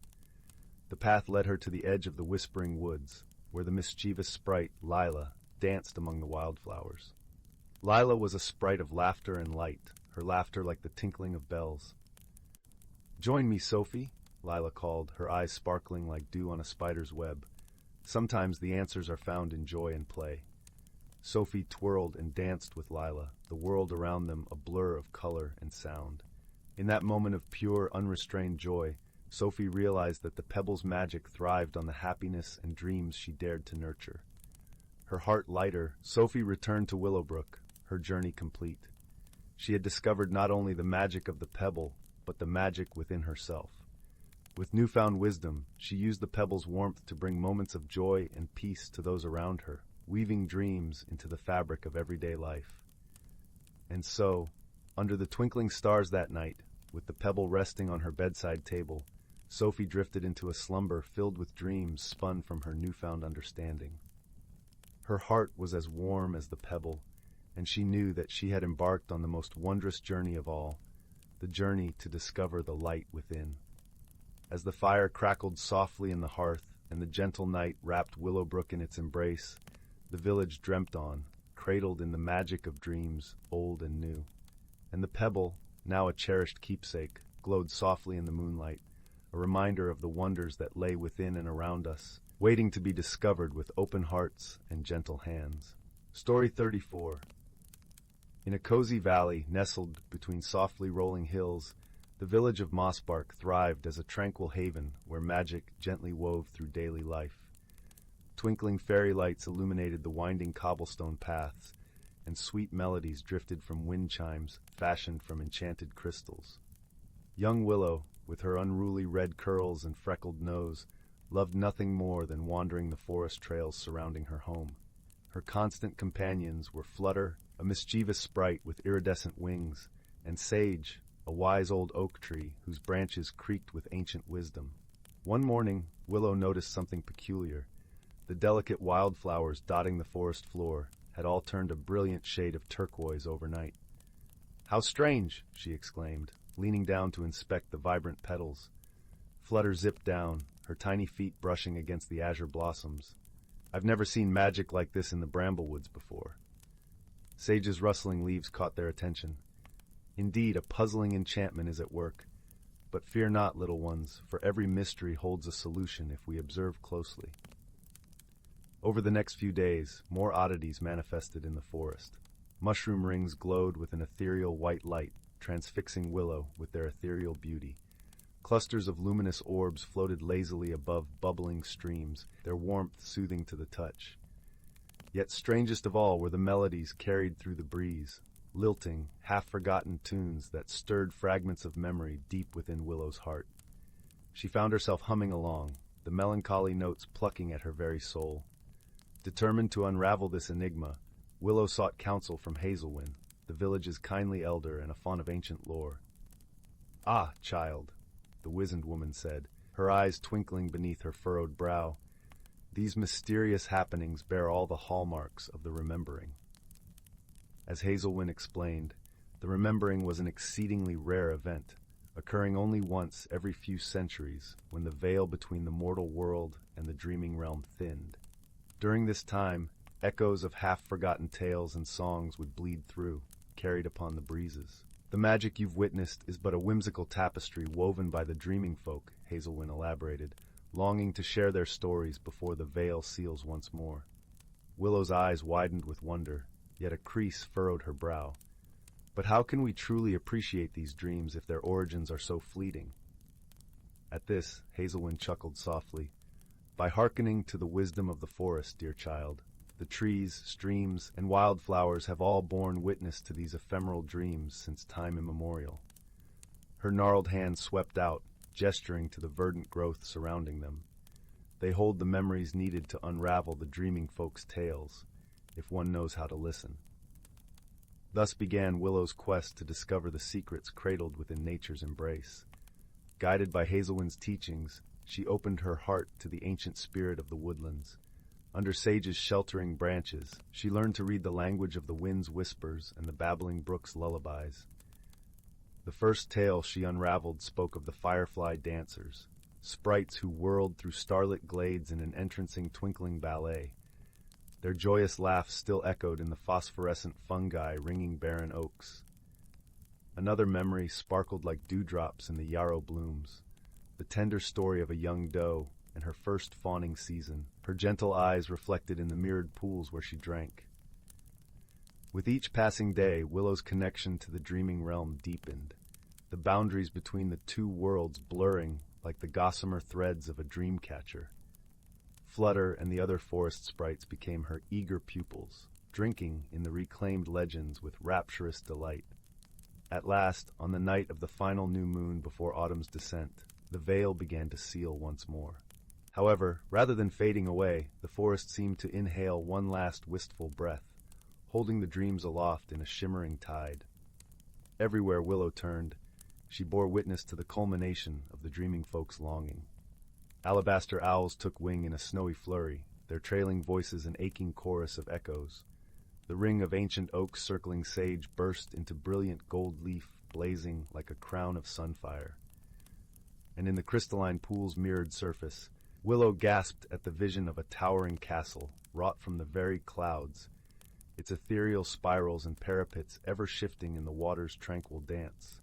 The path led her to the edge of the whispering woods, where the mischievous sprite, Lila, danced among the wildflowers. Lila was a sprite of laughter and light, her laughter like the tinkling of bells. "Join me, Sophie," Lila called, her eyes sparkling like dew on a spider's web. Sometimes the answers are found in joy and play. Sophie twirled and danced with Lila, the world around them a blur of color and sound. In that moment of pure, unrestrained joy, Sophie realized that the pebble's magic thrived on the happiness and dreams she dared to nurture. Her heart lighter, Sophie returned to Willowbrook, her journey complete. She had discovered not only the magic of the pebble, but the magic within herself. With newfound wisdom, she used the pebble's warmth to bring moments of joy and peace to those around her, weaving dreams into the fabric of everyday life. And so, under the twinkling stars that night, with the pebble resting on her bedside table, Sophie drifted into a slumber filled with dreams spun from her newfound understanding. Her heart was as warm as the pebble, and she knew that she had embarked on the most wondrous journey of all, the journey to discover the light within. As the fire crackled softly in the hearth and the gentle night wrapped Willowbrook in its embrace, the village dreamt on, cradled in the magic of dreams, old and new. And the pebble, now a cherished keepsake, glowed softly in the moonlight, a reminder of the wonders that lay within and around us, waiting to be discovered with open hearts and gentle hands. Story 34. In a cozy valley nestled between softly rolling hills, the village of Mossbark thrived as a tranquil haven where magic gently wove through daily life. Twinkling fairy lights illuminated the winding cobblestone paths, and sweet melodies drifted from wind chimes fashioned from enchanted crystals. Young Willow, with her unruly red curls and freckled nose, loved nothing more than wandering the forest trails surrounding her home. Her constant companions were Flutter, a mischievous sprite with iridescent wings, and Sage, a wise old oak tree whose branches creaked with ancient wisdom. One morning, Willow noticed something peculiar. The delicate wildflowers dotting the forest floor had all turned a brilliant shade of turquoise overnight. "How strange!" she exclaimed, leaning down to inspect the vibrant petals. Flutter zipped down, her tiny feet brushing against the azure blossoms. I've never seen magic like this in the bramblewoods before. Sage's rustling leaves caught their attention. Indeed, a puzzling enchantment is at work. But fear not, little ones, for every mystery holds a solution if we observe closely. Over the next few days, more oddities manifested in the forest. Mushroom rings glowed with an ethereal white light, transfixing Willow with their ethereal beauty. Clusters of luminous orbs floated lazily above bubbling streams, their warmth soothing to the touch. Yet strangest of all were the melodies carried through the breeze, lilting, half-forgotten tunes that stirred fragments of memory deep within Willow's heart. She found herself humming along, the melancholy notes plucking at her very soul. Determined to unravel this enigma, Willow sought counsel from Hazelwind, the village's kindly elder and a font of ancient lore. "Ah, child," the wizened woman said, her eyes twinkling beneath her furrowed brow, "these mysterious happenings bear all the hallmarks of the remembering." As Hazelwind explained, the remembering was an exceedingly rare event, occurring only once every few centuries when the veil between the mortal world and the dreaming realm thinned. During this time, echoes of half-forgotten tales and songs would bleed through, carried upon the breezes. "The magic you've witnessed is but a whimsical tapestry woven by the dreaming folk," Hazelwind elaborated, longing to share their stories before the veil seals once more. Willow's eyes widened with wonder, yet a crease furrowed her brow. But how can we truly appreciate these dreams if their origins are so fleeting? At this, Hazelwind chuckled softly. "By hearkening to the wisdom of the forest, dear child, the trees, streams, and wildflowers have all borne witness to these ephemeral dreams since time immemorial." Her gnarled hand swept out, gesturing to the verdant growth surrounding them. "They hold the memories needed to unravel the dreaming folk's tales, if one knows how to listen." Thus began Willow's quest to discover the secrets cradled within nature's embrace. Guided by Hazelwind's teachings, she opened her heart to the ancient spirit of the woodlands. Under Sage's sheltering branches, she learned to read the language of the wind's whispers and the babbling brook's lullabies. The first tale she unraveled spoke of the firefly dancers, sprites who whirled through starlit glades in an entrancing twinkling ballet. Their joyous laughs still echoed in the phosphorescent fungi ringing barren oaks. Another memory sparkled like dewdrops in the yarrow blooms, the tender story of a young doe and her first fawning season, her gentle eyes reflected in the mirrored pools where she drank. With each passing day, Willow's connection to the dreaming realm deepened, the boundaries between the two worlds blurring like the gossamer threads of a dream catcher. Flutter and the other forest sprites became her eager pupils, drinking in the reclaimed legends with rapturous delight. At last, on the night of the final new moon before autumn's descent, the veil began to seal once more. However, rather than fading away, the forest seemed to inhale one last wistful breath, holding the dreams aloft in a shimmering tide. Everywhere Willow turned, she bore witness to the culmination of the dreaming folk's longing. Alabaster owls took wing in a snowy flurry, their trailing voices an aching chorus of echoes. The ring of ancient oaks circling Sage burst into brilliant gold leaf, blazing like a crown of sunfire. And in the crystalline pool's mirrored surface, Willow gasped at the vision of a towering castle, wrought from the very clouds, its ethereal spirals and parapets ever shifting in the water's tranquil dance.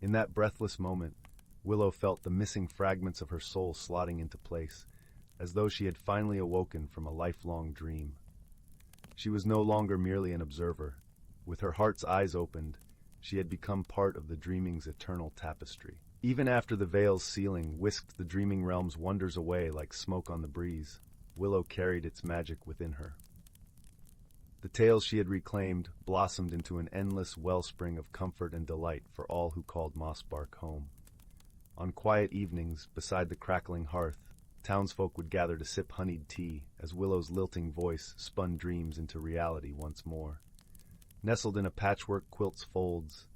In that breathless moment, Willow felt the missing fragments of her soul slotting into place, as though she had finally awoken from a lifelong dream. She was no longer merely an observer. With her heart's eyes opened, she had become part of the dreaming's eternal tapestry. Even after the veil's ceiling whisked the dreaming realm's wonders away like smoke on the breeze, Willow carried its magic within her. The tales she had reclaimed blossomed into an endless wellspring of comfort and delight for all who called Mossbark home. On quiet evenings, beside the crackling hearth, townsfolk would gather to sip honeyed tea as Willow's lilting voice spun dreams into reality once more. Nestled in a patchwork quilt's folds,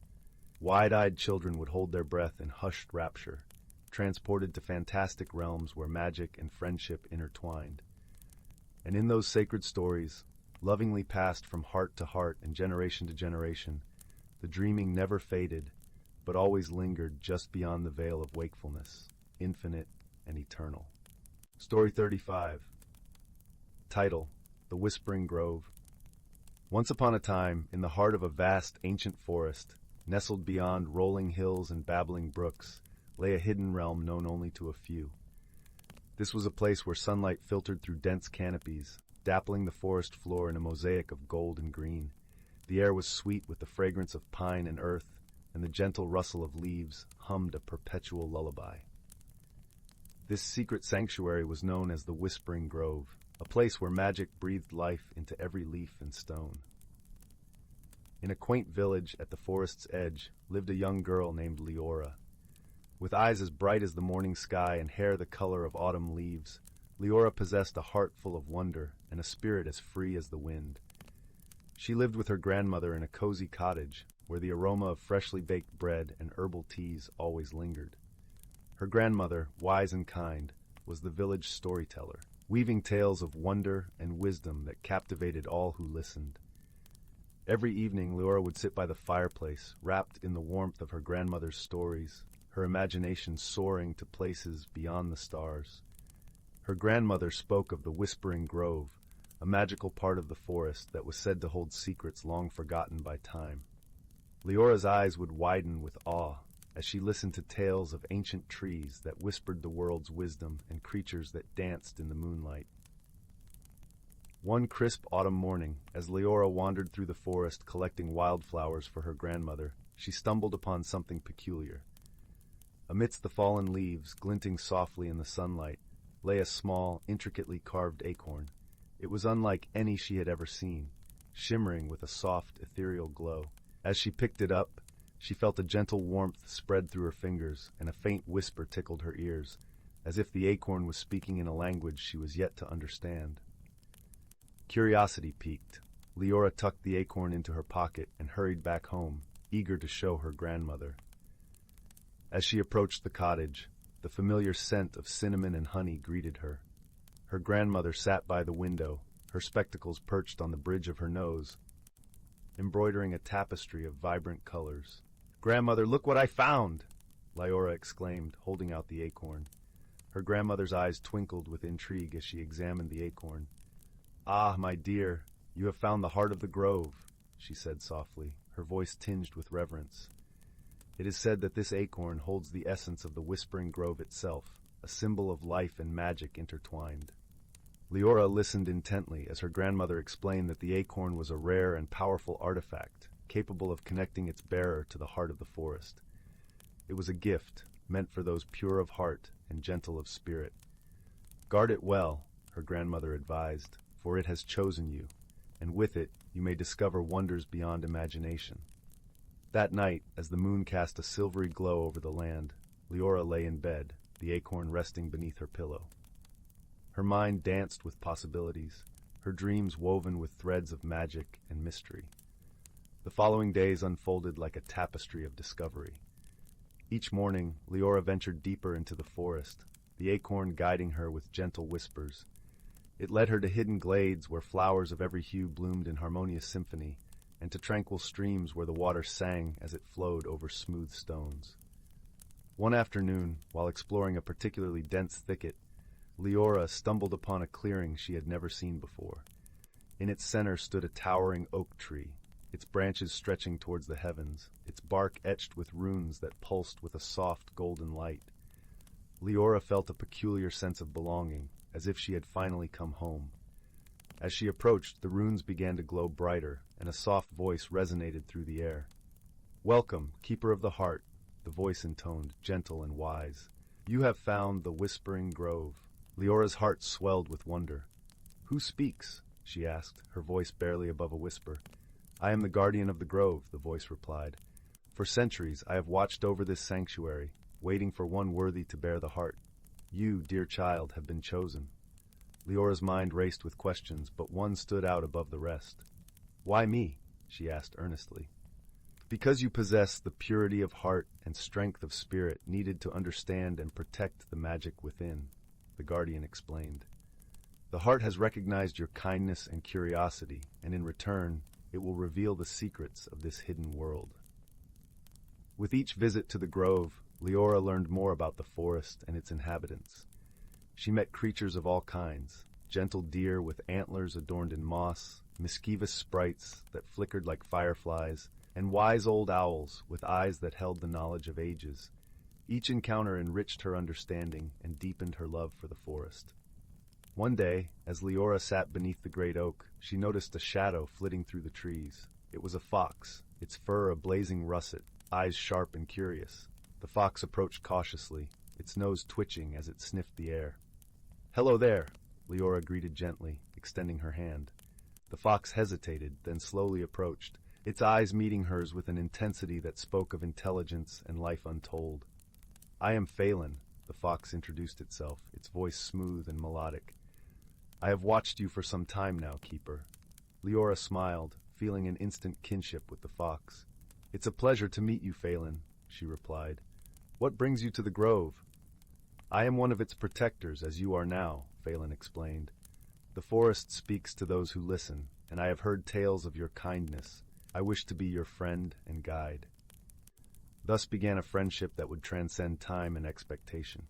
wide-eyed children would hold their breath in hushed rapture, transported to fantastic realms where magic and friendship intertwined. And in those sacred stories, lovingly passed from heart to heart and generation to generation, the dreaming never faded, but always lingered just beyond the veil of wakefulness. infinite, and eternal. Story 35. Title: The Whispering Grove. Once upon a time, in the heart of a vast, ancient forest, nestled beyond rolling hills and babbling brooks, lay a hidden realm known only to a few. This was a place where sunlight filtered through dense canopies, dappling the forest floor in a mosaic of gold and green. The air was sweet with the fragrance of pine and earth, and the gentle rustle of leaves hummed a perpetual lullaby. This secret sanctuary was known as the Whispering Grove, a place where magic breathed life into every leaf and stone. In a quaint village at the forest's edge lived a young girl named Liora. With eyes as bright as the morning sky and hair the color of autumn leaves, Liora possessed a heart full of wonder and a spirit as free as the wind. She lived with her grandmother in a cozy cottage, where the aroma of freshly baked bread and herbal teas always lingered. Her grandmother, wise and kind, was the village storyteller, weaving tales of wonder and wisdom that captivated all who listened. Every evening, Liora would sit by the fireplace, wrapped in the warmth of her grandmother's stories, her imagination soaring to places beyond the stars. Her grandmother spoke of the Whispering Grove, a magical part of the forest that was said to hold secrets long forgotten by time. Liora's eyes would widen with awe as she listened to tales of ancient trees that whispered the world's wisdom and creatures that danced in the moonlight. One crisp autumn morning, as Liora wandered through the forest collecting wildflowers for her grandmother, she stumbled upon something peculiar. Amidst the fallen leaves, glinting softly in the sunlight, lay a small, intricately carved acorn. It was unlike any she had ever seen, shimmering with a soft, ethereal glow. As she picked it up, she felt a gentle warmth spread through her fingers, and a faint whisper tickled her ears, as if the acorn was speaking in a language she was yet to understand. Curiosity piqued. Liora tucked the acorn into her pocket and hurried back home, eager to show her grandmother. As she approached the cottage, the familiar scent of cinnamon and honey greeted her. Her grandmother sat by the window, her spectacles perched on the bridge of her nose, embroidering a tapestry of vibrant colors. "Grandmother, look what I found!" Liora exclaimed, holding out the acorn. Her grandmother's eyes twinkled with intrigue as she examined the acorn. "Ah, my dear, you have found the heart of the grove," she said softly, her voice tinged with reverence. "It is said that this acorn holds the essence of the Whispering Grove itself, a symbol of life and magic intertwined." Liora listened intently as her grandmother explained that the acorn was a rare and powerful artifact, capable of connecting its bearer to the heart of the forest. It was a gift, meant for those pure of heart and gentle of spirit. "Guard it well," her grandmother advised, "for it has chosen you, and with it you may discover wonders beyond imagination." That night, as the moon cast a silvery glow over the land, Liora lay in bed, the acorn resting beneath her pillow. Her mind danced with possibilities, her dreams woven with threads of magic and mystery. The following days unfolded like a tapestry of discovery. Each morning, Liora ventured deeper into the forest, the acorn guiding her with gentle whispers. It led her to hidden glades where flowers of every hue bloomed in harmonious symphony, and to tranquil streams where the water sang as it flowed over smooth stones. One afternoon, while exploring a particularly dense thicket, Liora stumbled upon a clearing she had never seen before. In its center stood a towering oak tree, its branches stretching towards the heavens, its bark etched with runes that pulsed with a soft golden light. Liora felt a peculiar sense of belonging, as if she had finally come home. As she approached, the runes began to glow brighter, and a soft voice resonated through the air. "Welcome, Keeper of the Heart," the voice intoned, gentle and wise. "You have found the Whispering Grove." Liora's heart swelled with wonder. "Who speaks?" she asked, her voice barely above a whisper. "I am the guardian of the grove," the voice replied. "For centuries I have watched over this sanctuary, waiting for one worthy to bear the heart. You, dear child, have been chosen." Liora's mind raced with questions, but one stood out above the rest. "Why me?" she asked earnestly. "Because you possess the purity of heart and strength of spirit needed to understand and protect the magic within," the guardian explained. "The heart has recognized your kindness and curiosity, and in return, it will reveal the secrets of this hidden world." With each visit to the grove, Liora learned more about the forest and its inhabitants. She met creatures of all kinds, gentle deer with antlers adorned in moss, mischievous sprites that flickered like fireflies, and wise old owls with eyes that held the knowledge of ages. Each encounter enriched her understanding and deepened her love for the forest. One day, as Liora sat beneath the great oak, she noticed a shadow flitting through the trees. It was a fox, its fur a blazing russet, eyes sharp and curious. The fox approached cautiously, its nose twitching as it sniffed the air. "Hello there," Liora greeted gently, extending her hand. The fox hesitated, then slowly approached, its eyes meeting hers with an intensity that spoke of intelligence and life untold. "I am Phelan," the fox introduced itself, its voice smooth and melodic. "I have watched you for some time now, Keeper." Liora smiled, feeling an instant kinship with the fox. "It's a pleasure to meet you, Phelan," she replied. "What brings you to the grove?" "I am one of its protectors, as you are now," Phelan explained. "The forest speaks to those who listen, and I have heard tales of your kindness. I wish to be your friend and guide." Thus began a friendship that would transcend time and expectation.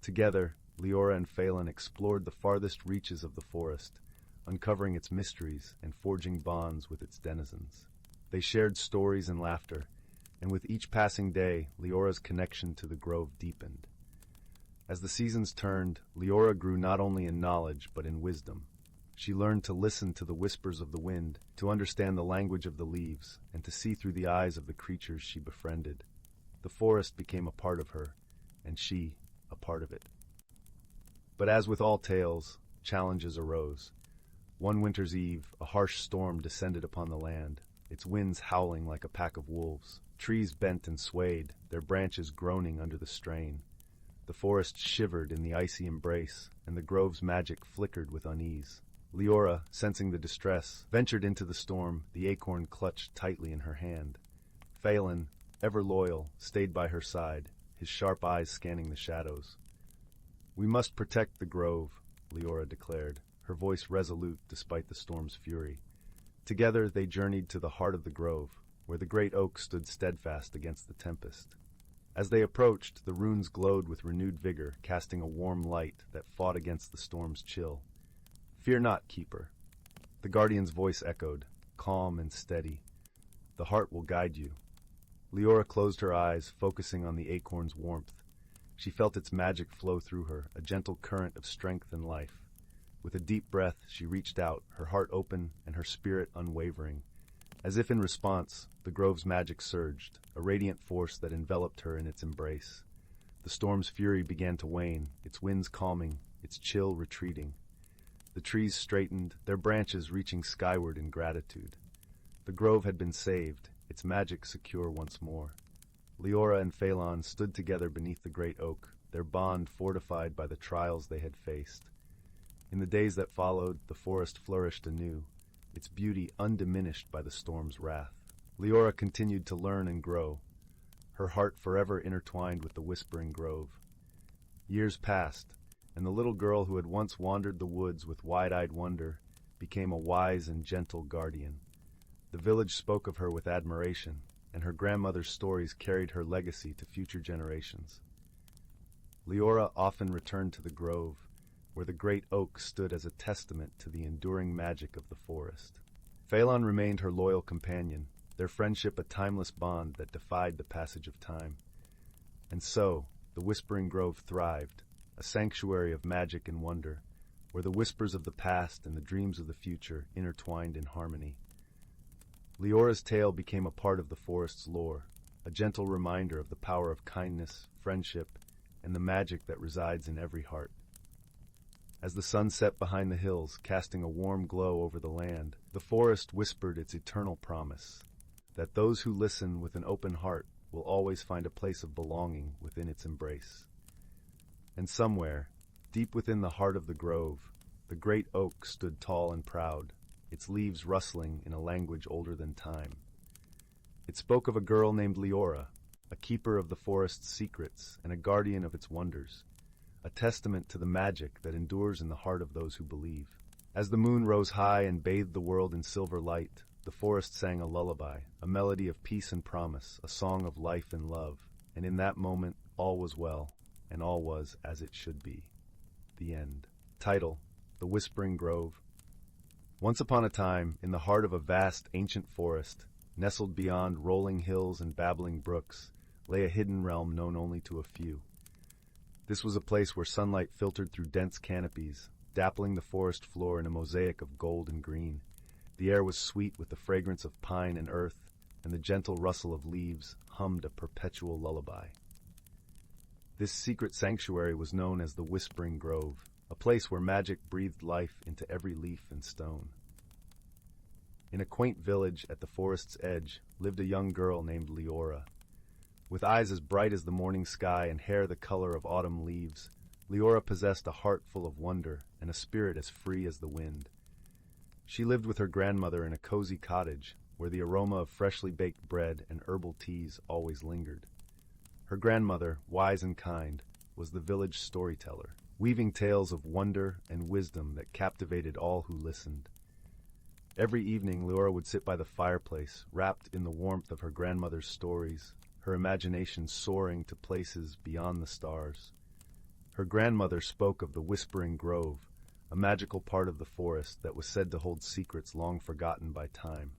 Together, Liora and Phelan explored the farthest reaches of the forest, uncovering its mysteries and forging bonds with its denizens. They shared stories and laughter, and with each passing day, Leora's connection to the grove deepened. As the seasons turned, Liora grew not only in knowledge but in wisdom. She learned to listen to the whispers of the wind, to understand the language of the leaves, and to see through the eyes of the creatures she befriended. The forest became a part of her, and she a part of it. But as with all tales, challenges arose. One winter's eve, a harsh storm descended upon the land, its winds howling like a pack of wolves. Trees bent and swayed, their branches groaning under the strain. The forest shivered in the icy embrace, and the grove's magic flickered with unease. Liora, sensing the distress, ventured into the storm, the acorn clutched tightly in her hand. Phelan, ever loyal, stayed by her side, his sharp eyes scanning the shadows. "We must protect the grove," Liora declared, her voice resolute despite the storm's fury. Together they journeyed to the heart of the grove, where the great oak stood steadfast against the tempest. As they approached, the runes glowed with renewed vigor, casting a warm light that fought against the storm's chill. "Fear not, Keeper," the guardian's voice echoed, calm and steady. "The heart will guide you." Liora closed her eyes, focusing on the acorn's warmth. She felt its magic flow through her, a gentle current of strength and life. With a deep breath, she reached out, her heart open and her spirit unwavering. As if in response, the grove's magic surged, a radiant force that enveloped her in its embrace. The storm's fury began to wane, its winds calming, its chill retreating. The trees straightened, their branches reaching skyward in gratitude. The grove had been saved, its magic secure once more. Liora and Phelan stood together beneath the great oak, their bond fortified by the trials they had faced. In the days that followed, the forest flourished anew, its beauty undiminished by the storm's wrath. Liora continued to learn and grow, her heart forever intertwined with the whispering grove. Years passed, and the little girl who had once wandered the woods with wide-eyed wonder became a wise and gentle guardian. The village spoke of her with admiration, and her grandmother's stories carried her legacy to future generations. Liora often returned to the grove, where the great oak stood as a testament to the enduring magic of the forest. Phelan remained her loyal companion, their friendship a timeless bond that defied the passage of time. And so, the Whispering Grove thrived, a sanctuary of magic and wonder, where the whispers of the past and the dreams of the future intertwined in harmony. Liora's tale became a part of the forest's lore, a gentle reminder of the power of kindness, friendship, and the magic that resides in every heart. As the sun set behind the hills, casting a warm glow over the land, the forest whispered its eternal promise, that those who listen with an open heart will always find a place of belonging within its embrace. And somewhere, deep within the heart of the grove, the great oak stood tall and proud, its leaves rustling in a language older than time. It spoke of a girl named Liora, a keeper of the forest's secrets and a guardian of its wonders, a testament to the magic that endures in the heart of those who believe. As the moon rose high and bathed the world in silver light, the forest sang a lullaby, a melody of peace and promise, a song of life and love. and in that moment all was well, and all was as it should be. The end. Title: The Whispering Grove. Once upon a time, in the heart of a vast ancient forest, nestled beyond rolling hills and babbling brooks, lay a hidden realm known only to a few. This was a place where sunlight filtered through dense canopies, dappling the forest floor in a mosaic of gold and green. The air was sweet with the fragrance of pine and earth, and the gentle rustle of leaves hummed a perpetual lullaby. This secret sanctuary was known as the Whispering Grove, a place where magic breathed life into every leaf and stone. In a quaint village at the forest's edge lived a young girl named Liora. With eyes as bright as the morning sky and hair the color of autumn leaves, Liora possessed a heart full of wonder and a spirit as free as the wind. She lived with her grandmother in a cozy cottage, where the aroma of freshly baked bread and herbal teas always lingered. Her grandmother, wise and kind, was the village storyteller, weaving tales of wonder and wisdom that captivated all who listened. Every evening, Liora would sit by the fireplace, wrapped in the warmth of her grandmother's stories, her imagination soaring to places beyond the stars. Her grandmother spoke of the Whispering Grove, a magical part of the forest that was said to hold secrets long forgotten by time.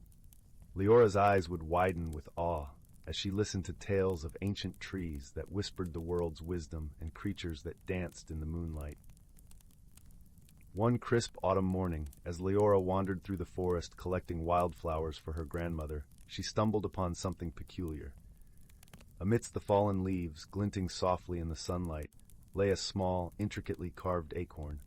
Liora's eyes would widen with awe as she listened to tales of ancient trees that whispered the world's wisdom and creatures that danced in the moonlight. One crisp autumn morning, as Liora wandered through the forest collecting wildflowers for her grandmother, she stumbled upon something peculiar. Amidst the fallen leaves, glinting softly in the sunlight, lay a small, intricately carved acorn.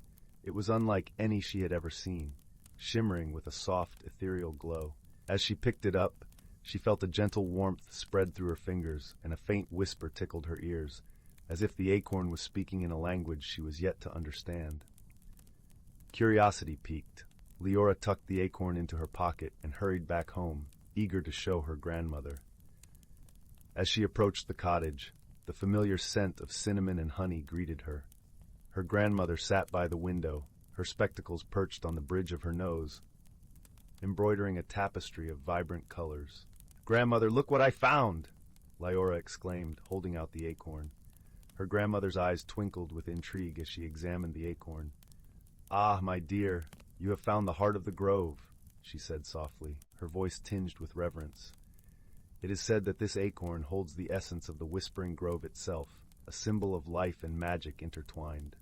It was unlike any she had ever seen, shimmering with a soft, ethereal glow. As she picked it up, she felt a gentle warmth spread through her fingers, and a faint whisper tickled her ears, as if the acorn was speaking in a language she was yet to understand. Curiosity piqued. Liora tucked the acorn into her pocket and hurried back home, eager to show her grandmother. As she approached the cottage, the familiar scent of cinnamon and honey greeted her. Her grandmother sat by the window, her spectacles perched on the bridge of her nose, embroidering a tapestry of vibrant colors. "Grandmother, look what I found!" Liora exclaimed, holding out the acorn. Her grandmother's eyes twinkled with intrigue as she examined the acorn. "Ah, my dear, you have found the heart of the grove," she said softly, her voice tinged with reverence. "It is said that this acorn holds the essence of the Whispering Grove itself, a symbol of life and magic intertwined."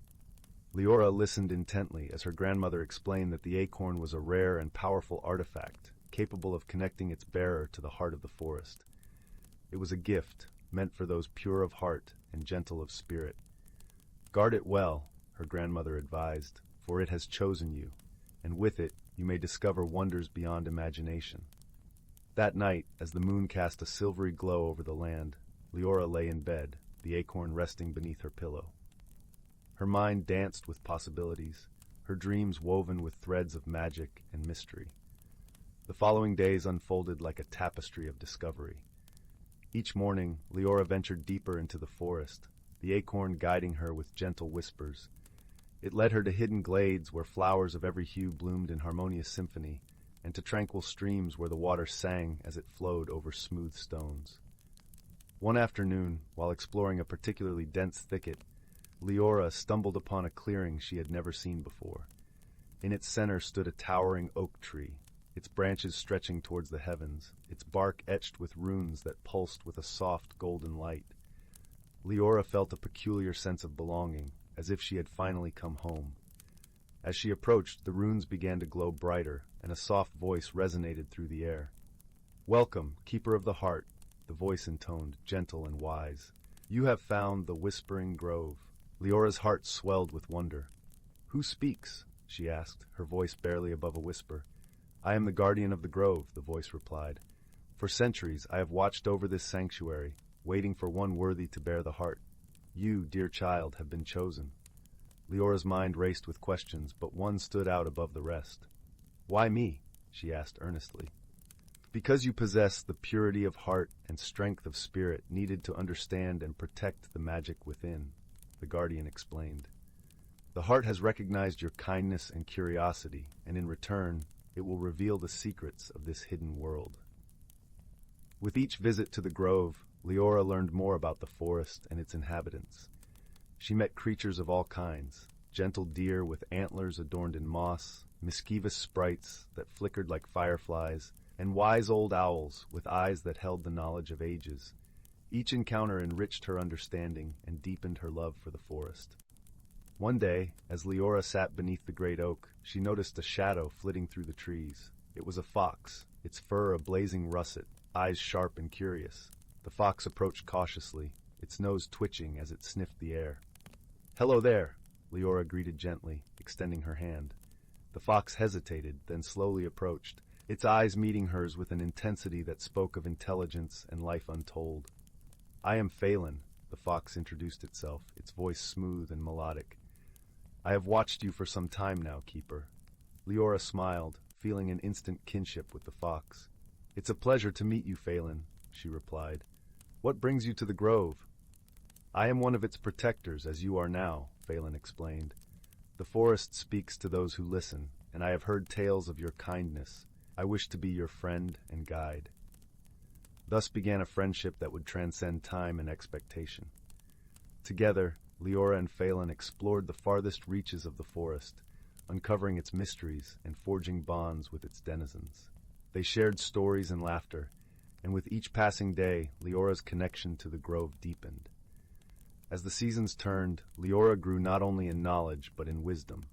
Liora listened intently as her grandmother explained that the acorn was a rare and powerful artifact, capable of connecting its bearer to the heart of the forest. It was a gift, meant for those pure of heart and gentle of spirit. "Guard it well," her grandmother advised, "for it has chosen you, and with it you may discover wonders beyond imagination." That night, as the moon cast a silvery glow over the land, Liora lay in bed, the acorn resting beneath her pillow. Her mind danced with possibilities, her dreams woven with threads of magic and mystery. The following days unfolded like a tapestry of discovery. Each morning, Liora ventured deeper into the forest, the acorn guiding her with gentle whispers. It led her to hidden glades where flowers of every hue bloomed in harmonious symphony, and to tranquil streams where the water sang as it flowed over smooth stones. One afternoon, while exploring a particularly dense thicket, Liora stumbled upon a clearing she had never seen before. In its center stood a towering oak tree, its branches stretching towards the heavens, its bark etched with runes that pulsed with a soft golden light. Liora felt a peculiar sense of belonging, as if she had finally come home. As she approached, the runes began to glow brighter, and a soft voice resonated through the air. "Welcome, Keeper of the Heart," the voice intoned, gentle and wise. "You have found the Whispering Grove." Liora's heart swelled with wonder. "Who speaks?" she asked, her voice barely above a whisper. "I am the guardian of the grove," the voice replied. "For centuries I have watched over this sanctuary, waiting for one worthy to bear the heart. You, dear child, have been chosen." Liora's mind raced with questions, but one stood out above the rest. "Why me?" she asked earnestly. "Because you possess the purity of heart and strength of spirit needed to understand and protect the magic within," the guardian explained. "The heart has recognized your kindness and curiosity, and in return, it will reveal the secrets of this hidden world." With each visit to the grove, Liora learned more about the forest and its inhabitants. She met creatures of all kinds, gentle deer with antlers adorned in moss, mischievous sprites that flickered like fireflies, and wise old owls with eyes that held the knowledge of ages. Each encounter enriched her understanding and deepened her love for the forest. One day, as Liora sat beneath the great oak, she noticed a shadow flitting through the trees. It was a fox, its fur a blazing russet, eyes sharp and curious. The fox approached cautiously, its nose twitching as it sniffed the air. "Hello there," Liora greeted gently, extending her hand. The fox hesitated, then slowly approached, its eyes meeting hers with an intensity that spoke of intelligence and life untold. "I am Phelan," the fox introduced itself, its voice smooth and melodic. "I have watched you for some time now, Keeper." Liora smiled, feeling an instant kinship with the fox. "It's a pleasure to meet you, Phelan," she replied. "What brings you to the grove?" "I am one of its protectors, as you are now," Phelan explained. "The forest speaks to those who listen, and I have heard tales of your kindness. I wish to be your friend and guide." Thus began a friendship that would transcend time and expectation. Together, Liora and Phelan explored the farthest reaches of the forest, uncovering its mysteries and forging bonds with its denizens. They shared stories and laughter, and with each passing day, Liora's connection to the grove deepened. As the seasons turned, Liora grew not only in knowledge but in wisdom.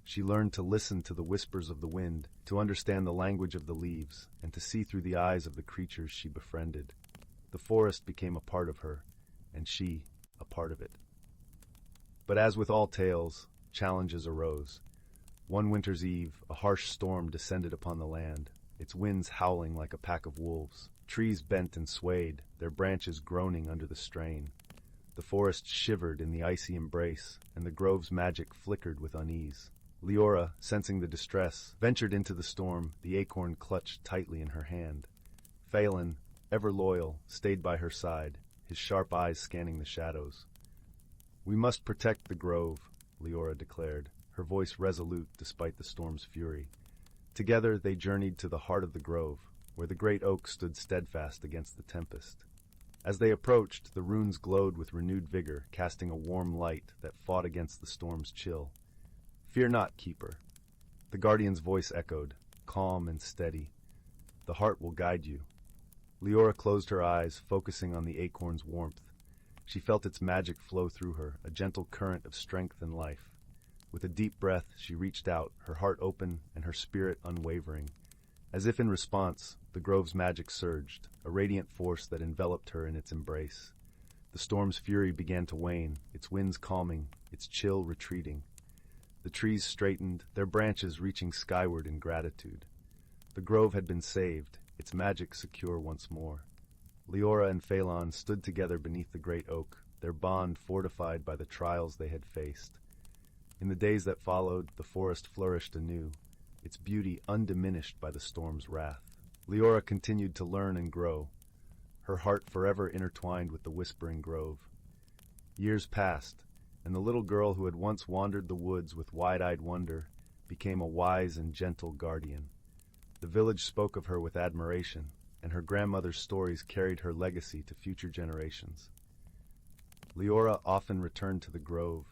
She learned to listen to the whispers of the wind, to understand the language of the leaves, and to see through the eyes of the creatures she befriended. The forest became a part of her, and she a part of it. But as with all tales, challenges arose. One winter's eve, a harsh storm descended upon the land, its winds howling like a pack of wolves. Trees bent and swayed, their branches groaning under the strain. The forest shivered in the icy embrace, and the grove's magic flickered with unease. Liora, sensing the distress, ventured into the storm, the acorn clutched tightly in her hand. Phelan, ever loyal, stayed by her side, his sharp eyes scanning the shadows. "We must protect the grove," Liora declared, her voice resolute despite the storm's fury. Together they journeyed to the heart of the grove, where the great oak stood steadfast against the tempest. As they approached, the runes glowed with renewed vigor, casting a warm light that fought against the storm's chill. "Fear not, Keeper," the guardian's voice echoed, calm and steady. "The heart will guide you." Liora closed her eyes, focusing on the acorn's warmth. She felt its magic flow through her, a gentle current of strength and life. With a deep breath, she reached out, her heart open and her spirit unwavering. As if in response, the grove's magic surged, a radiant force that enveloped her in its embrace. The storm's fury began to wane, its winds calming, its chill retreating. The trees straightened, their branches reaching skyward in gratitude. The grove had been saved, its magic secure once more. Liora and Phelan stood together beneath the great oak, their bond fortified by the trials they had faced. In the days that followed, the forest flourished anew, its beauty undiminished by the storm's wrath. Liora continued to learn and grow, her heart forever intertwined with the whispering grove. Years passed, and the little girl who had once wandered the woods with wide-eyed wonder became a wise and gentle guardian. The village spoke of her with admiration, and her grandmother's stories carried her legacy to future generations. Liora often returned to the grove,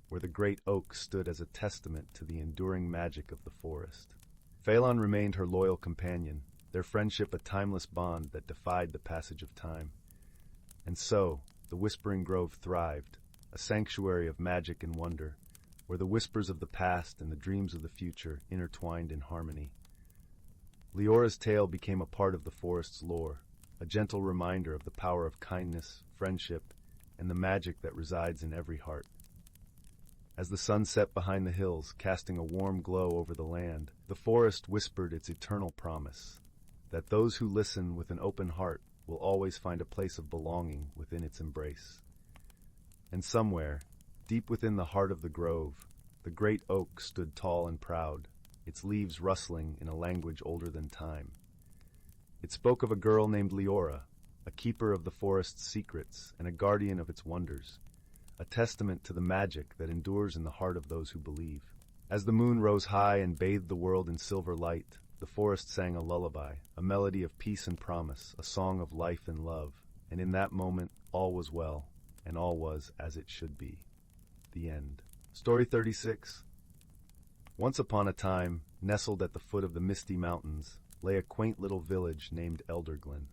where the great oak stood as a testament to the enduring magic of the forest. Phelan remained her loyal companion, their friendship a timeless bond that defied the passage of time. And so, the Whispering Grove thrived, a sanctuary of magic and wonder, where the whispers of the past and the dreams of the future intertwined in harmony. Liora's tale became a part of the forest's lore, a gentle reminder of the power of kindness, friendship, and the magic that resides in every heart. As the sun set behind the hills, casting a warm glow over the land, the forest whispered its eternal promise, that those who listen with an open heart will always find a place of belonging within its embrace. And somewhere, deep within the heart of the grove, the great oak stood tall and proud, its leaves rustling in a language older than time. It spoke of a girl named Liora, a keeper of the forest's secrets and a guardian of its wonders, a testament to the magic that endures in the heart of those who believe. As the moon rose high and bathed the world in silver light, the forest sang a lullaby, a melody of peace and promise, a song of life and love. and in that moment all was well, and all was as it should be. The end. Story 36. Once upon a time, nestled at the foot of the misty mountains, lay a quaint little village named Elderglen.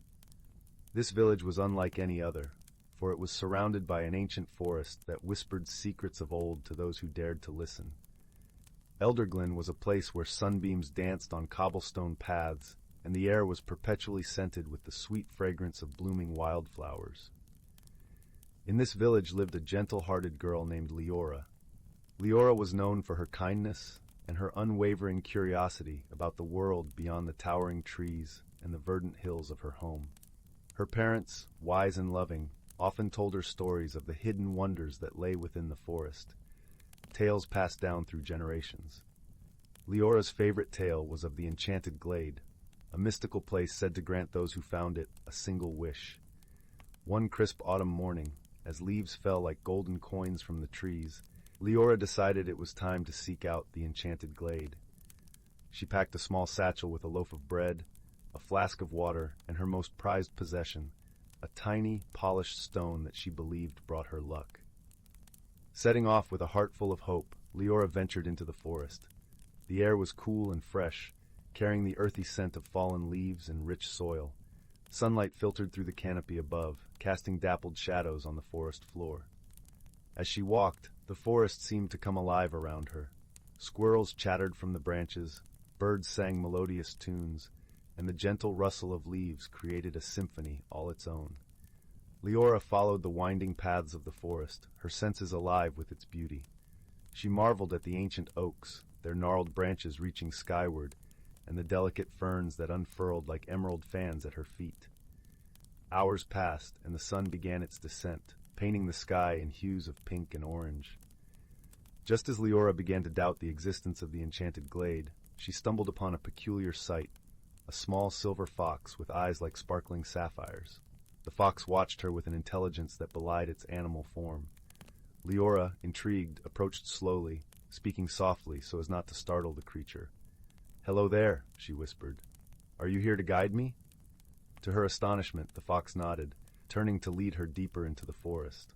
This village was unlike any other, for it was surrounded by an ancient forest that whispered secrets of old to those who dared to listen. Elderglen was a place where sunbeams danced on cobblestone paths, and the air was perpetually scented with the sweet fragrance of blooming wildflowers. In this village lived a gentle-hearted girl named Liora. Liora was known for her kindness and her unwavering curiosity about the world beyond the towering trees and the verdant hills of her home. Her parents, wise and loving, often told her stories of the hidden wonders that lay within the forest, tales passed down through generations. Liora's favorite tale was of the enchanted Glade, a mystical place said to grant those who found it a single wish. One crisp autumn morning, as leaves fell like golden coins from the trees, Liora decided it was time to seek out the enchanted Glade. She packed a small satchel with a loaf of bread, a flask of water, and her most prized possession, a tiny, polished stone that she believed brought her luck. Setting off with a heart full of hope, Liora ventured into the forest. The air was cool and fresh, carrying the earthy scent of fallen leaves and rich soil. Sunlight filtered through the canopy above, casting dappled shadows on the forest floor. As she walked, the forest seemed to come alive around her. Squirrels chattered from the branches, birds sang melodious tunes, and the gentle rustle of leaves created a symphony all its own. Liora followed the winding paths of the forest, her senses alive with its beauty. She marveled at the ancient oaks, their gnarled branches reaching skyward, and the delicate ferns that unfurled like emerald fans at her feet. Hours passed, and the sun began its descent, painting the sky in hues of pink and orange. Just as Liora began to doubt the existence of the enchanted glade, she stumbled upon a peculiar sight, a small silver fox with eyes like sparkling sapphires. The fox watched her with an intelligence that belied its animal form. Liora, intrigued, approached slowly, speaking softly so as not to startle the creature. "Hello there," she whispered. "Are you here to guide me?" To her astonishment, the fox nodded, turning to lead her deeper into the forest.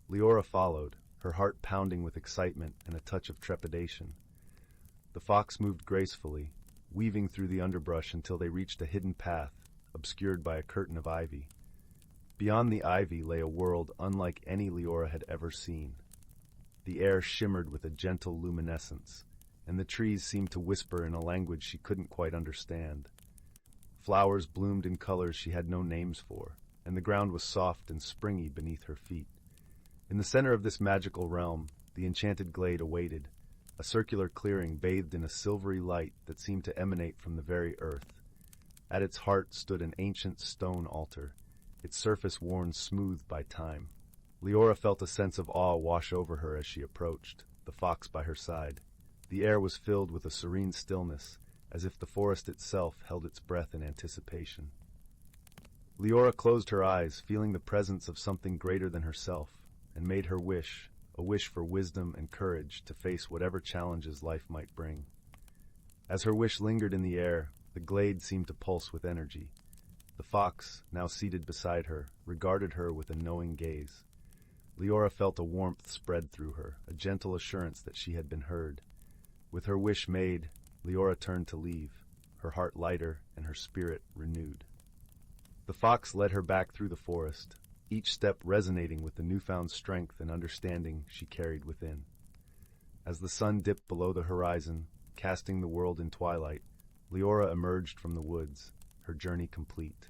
Liora followed, her heart pounding with excitement and a touch of trepidation. The fox moved gracefully, weaving through the underbrush until they reached a hidden path, obscured by a curtain of ivy. Beyond the ivy lay a world unlike any Liora had ever seen. The air shimmered with a gentle luminescence, and the trees seemed to whisper in a language she couldn't quite understand. Flowers bloomed in colors she had no names for, and the ground was soft and springy beneath her feet. In the center of this magical realm, the enchanted glade awaited, a circular clearing bathed in a silvery light that seemed to emanate from the very earth. At its heart stood an ancient stone altar, its surface worn smooth by time. Liora felt a sense of awe wash over her as she approached, the fox by her side. The air was filled with a serene stillness, as if the forest itself held its breath in anticipation. Liora closed her eyes, feeling the presence of something greater than herself, and made her wish, a wish for wisdom and courage to face whatever challenges life might bring. As her wish lingered in the air, the glade seemed to pulse with energy. The fox, now seated beside her, regarded her with a knowing gaze. Liora felt a warmth spread through her, a gentle assurance that she had been heard. With her wish made, Liora turned to leave, her heart lighter and her spirit renewed. The fox led her back through the forest, each step resonating with the newfound strength and understanding she carried within. As the sun dipped below the horizon, casting the world in twilight, Liora emerged from the woods, her journey complete.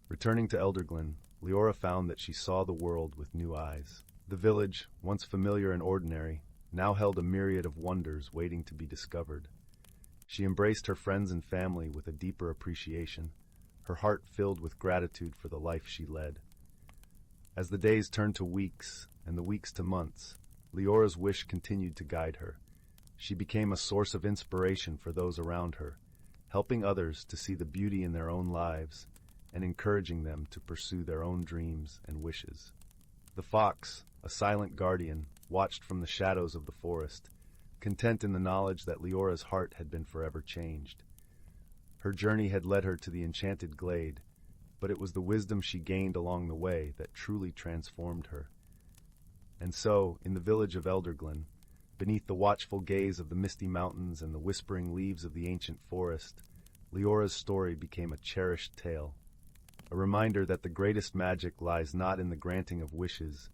Returning to Elderglen, Liora found that she saw the world with new eyes. The village, once familiar and ordinary, now held a myriad of wonders waiting to be discovered. She embraced her friends and family with a deeper appreciation, her heart filled with gratitude for the life she led. As the days turned to weeks and the weeks to months, Liora's wish continued to guide her. She became a source of inspiration for those around her, helping others to see the beauty in their own lives and encouraging them to pursue their own dreams and wishes. The fox, a silent guardian, watched from the shadows of the forest, content in the knowledge that Liora's heart had been forever changed. Her journey had led her to the enchanted glade, but it was the wisdom she gained along the way that truly transformed her. And so, in the village of Elderglen, beneath the watchful gaze of the misty mountains and the whispering leaves of the ancient forest, Liora's story became a cherished tale, a reminder that the greatest magic lies not in the granting of wishes,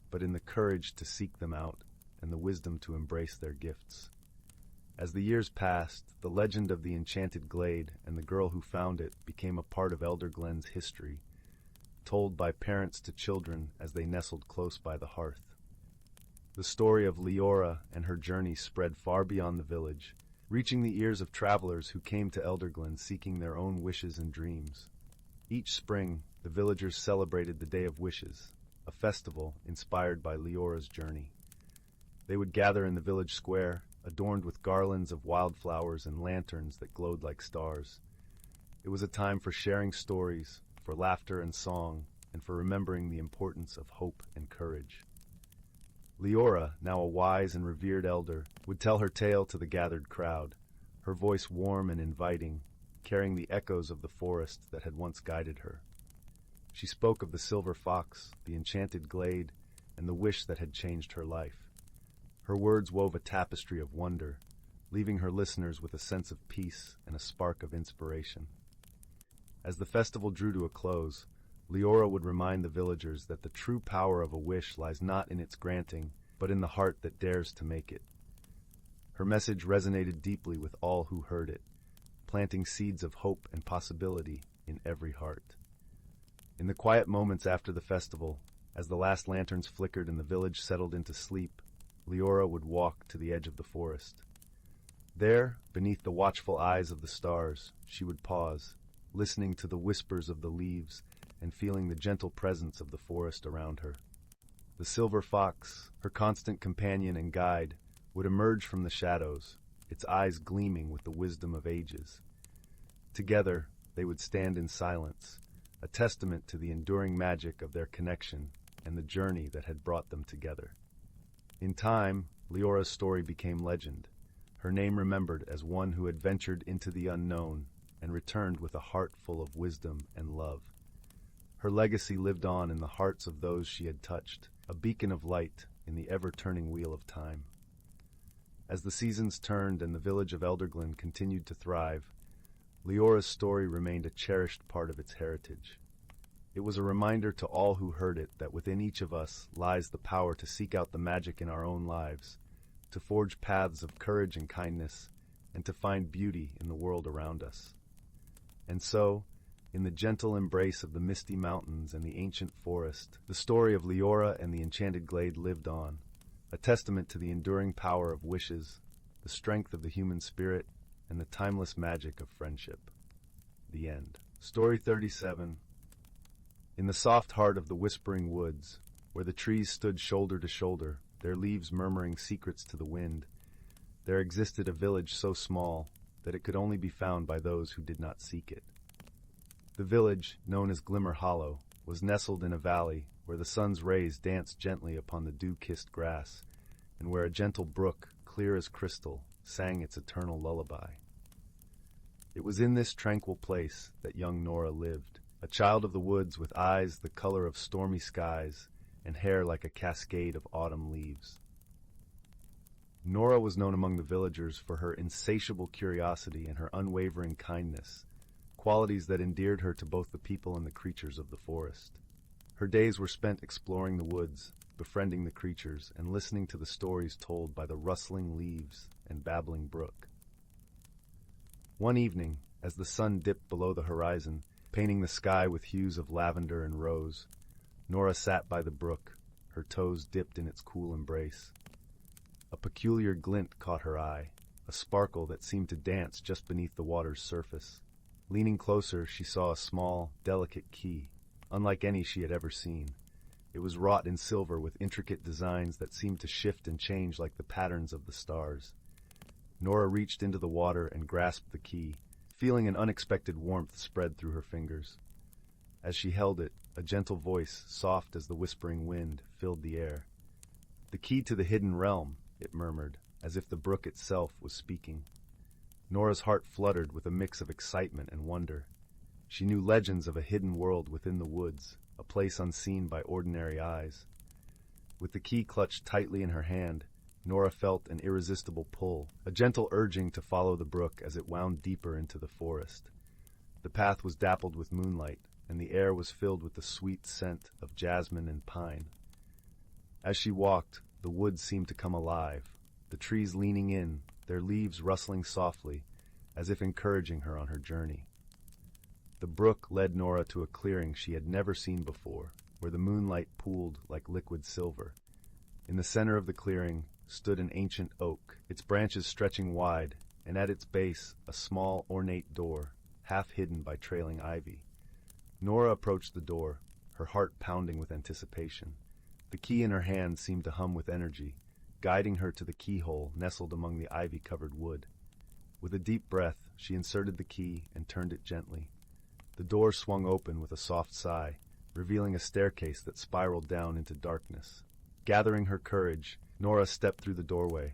but in the courage to seek them out and the wisdom to embrace their gifts. As the years passed, the legend of the enchanted glade and the girl who found it became a part of Elderglen's history, told by parents to children as they nestled close by the hearth. The story of Liora and her journey spread far beyond the village, reaching the ears of travelers who came to Elderglen seeking their own wishes and dreams. Each spring, the villagers celebrated the Day of Wishes, a festival inspired by Liora's journey. They would gather in the village square, adorned with garlands of wildflowers and lanterns that glowed like stars. It was a time for sharing stories, for laughter and song, and for remembering the importance of hope and courage. Liora, now a wise and revered elder, would tell her tale to the gathered crowd, her voice warm and inviting, carrying the echoes of the forest that had once guided her. She spoke of the silver fox, the enchanted glade, and the wish that had changed her life. Her words wove a tapestry of wonder, leaving her listeners with a sense of peace and a spark of inspiration. As the festival drew to a close, Liora would remind the villagers that the true power of a wish lies not in its granting, but in the heart that dares to make it. Her message resonated deeply with all who heard it, planting seeds of hope and possibility in every heart. In the quiet moments after the festival, as the last lanterns flickered and the village settled into sleep, Liora would walk to the edge of the forest. There, beneath the watchful eyes of the stars, she would pause, listening to the whispers of the leaves and feeling the gentle presence of the forest around her. The silver fox, her constant companion and guide, would emerge from the shadows, its eyes gleaming with the wisdom of ages. Together, they would stand in silence, a testament to the enduring magic of their connection and the journey that had brought them together. In time, Liora's story became legend, her name remembered as one who had ventured into the unknown and returned with a heart full of wisdom and love. Her legacy lived on in the hearts of those she had touched, a beacon of light in the ever-turning wheel of time. As the seasons turned and the village of Elderglen continued to thrive, Liora's story remained a cherished part of its heritage. It was a reminder to all who heard it that within each of us lies the power to seek out the magic in our own lives, to forge paths of courage and kindness, and to find beauty in the world around us. And so, in the gentle embrace of the misty mountains and the ancient forest, the story of Liora and the enchanted glade lived on, a testament to the enduring power of wishes, the strength of the human spirit, and the timeless magic of friendship. The end. Story 37. In the soft heart of the whispering woods, where the trees stood shoulder to shoulder, their leaves murmuring secrets to the wind, there existed a village so small that it could only be found by those who did not seek it. The village, known as Glimmer Hollow, was nestled in a valley where the sun's rays danced gently upon the dew-kissed grass, and where a gentle brook, clear as crystal, sang its eternal lullaby. It was in this tranquil place that young Nora lived, a child of the woods with eyes the color of stormy skies and hair like a cascade of autumn leaves. Nora was known among the villagers for her insatiable curiosity and her unwavering kindness, qualities that endeared her to both the people and the creatures of the forest. Her days were spent exploring the woods, befriending the creatures, and listening to the stories told by the rustling leaves and babbling brook. One evening, as the sun dipped below the horizon, painting the sky with hues of lavender and rose, Nora sat by the brook, her toes dipped in its cool embrace. A peculiar glint caught her eye, a sparkle that seemed to dance just beneath the water's surface. Leaning closer, she saw a small, delicate key, unlike any she had ever seen. It was wrought in silver with intricate designs that seemed to shift and change like the patterns of the stars. Nora reached into the water and grasped the key, feeling an unexpected warmth spread through her fingers. As she held it, a gentle voice, soft as the whispering wind, filled the air. "The key to the hidden realm," it murmured, as if the brook itself was speaking. Nora's heart fluttered with a mix of excitement and wonder. She knew legends of a hidden world within the woods, a place unseen by ordinary eyes. With the key clutched tightly in her hand, Nora felt an irresistible pull, a gentle urging to follow the brook as it wound deeper into the forest. The path was dappled with moonlight, and the air was filled with the sweet scent of jasmine and pine. As she walked, the woods seemed to come alive, the trees leaning in, their leaves rustling softly, as if encouraging her on her journey. The brook led Nora to a clearing she had never seen before, where the moonlight pooled like liquid silver. In the center of the clearing stood an ancient oak, its branches stretching wide, and at its base a small, ornate door, half hidden by trailing ivy. Nora approached the door, her heart pounding with anticipation. The key in her hand seemed to hum with energy, guiding her to the keyhole nestled among the ivy-covered wood. With a deep breath, she inserted the key and turned it gently. The door swung open with a soft sigh, revealing a staircase that spiraled down into darkness. Gathering her courage, Nora stepped through the doorway,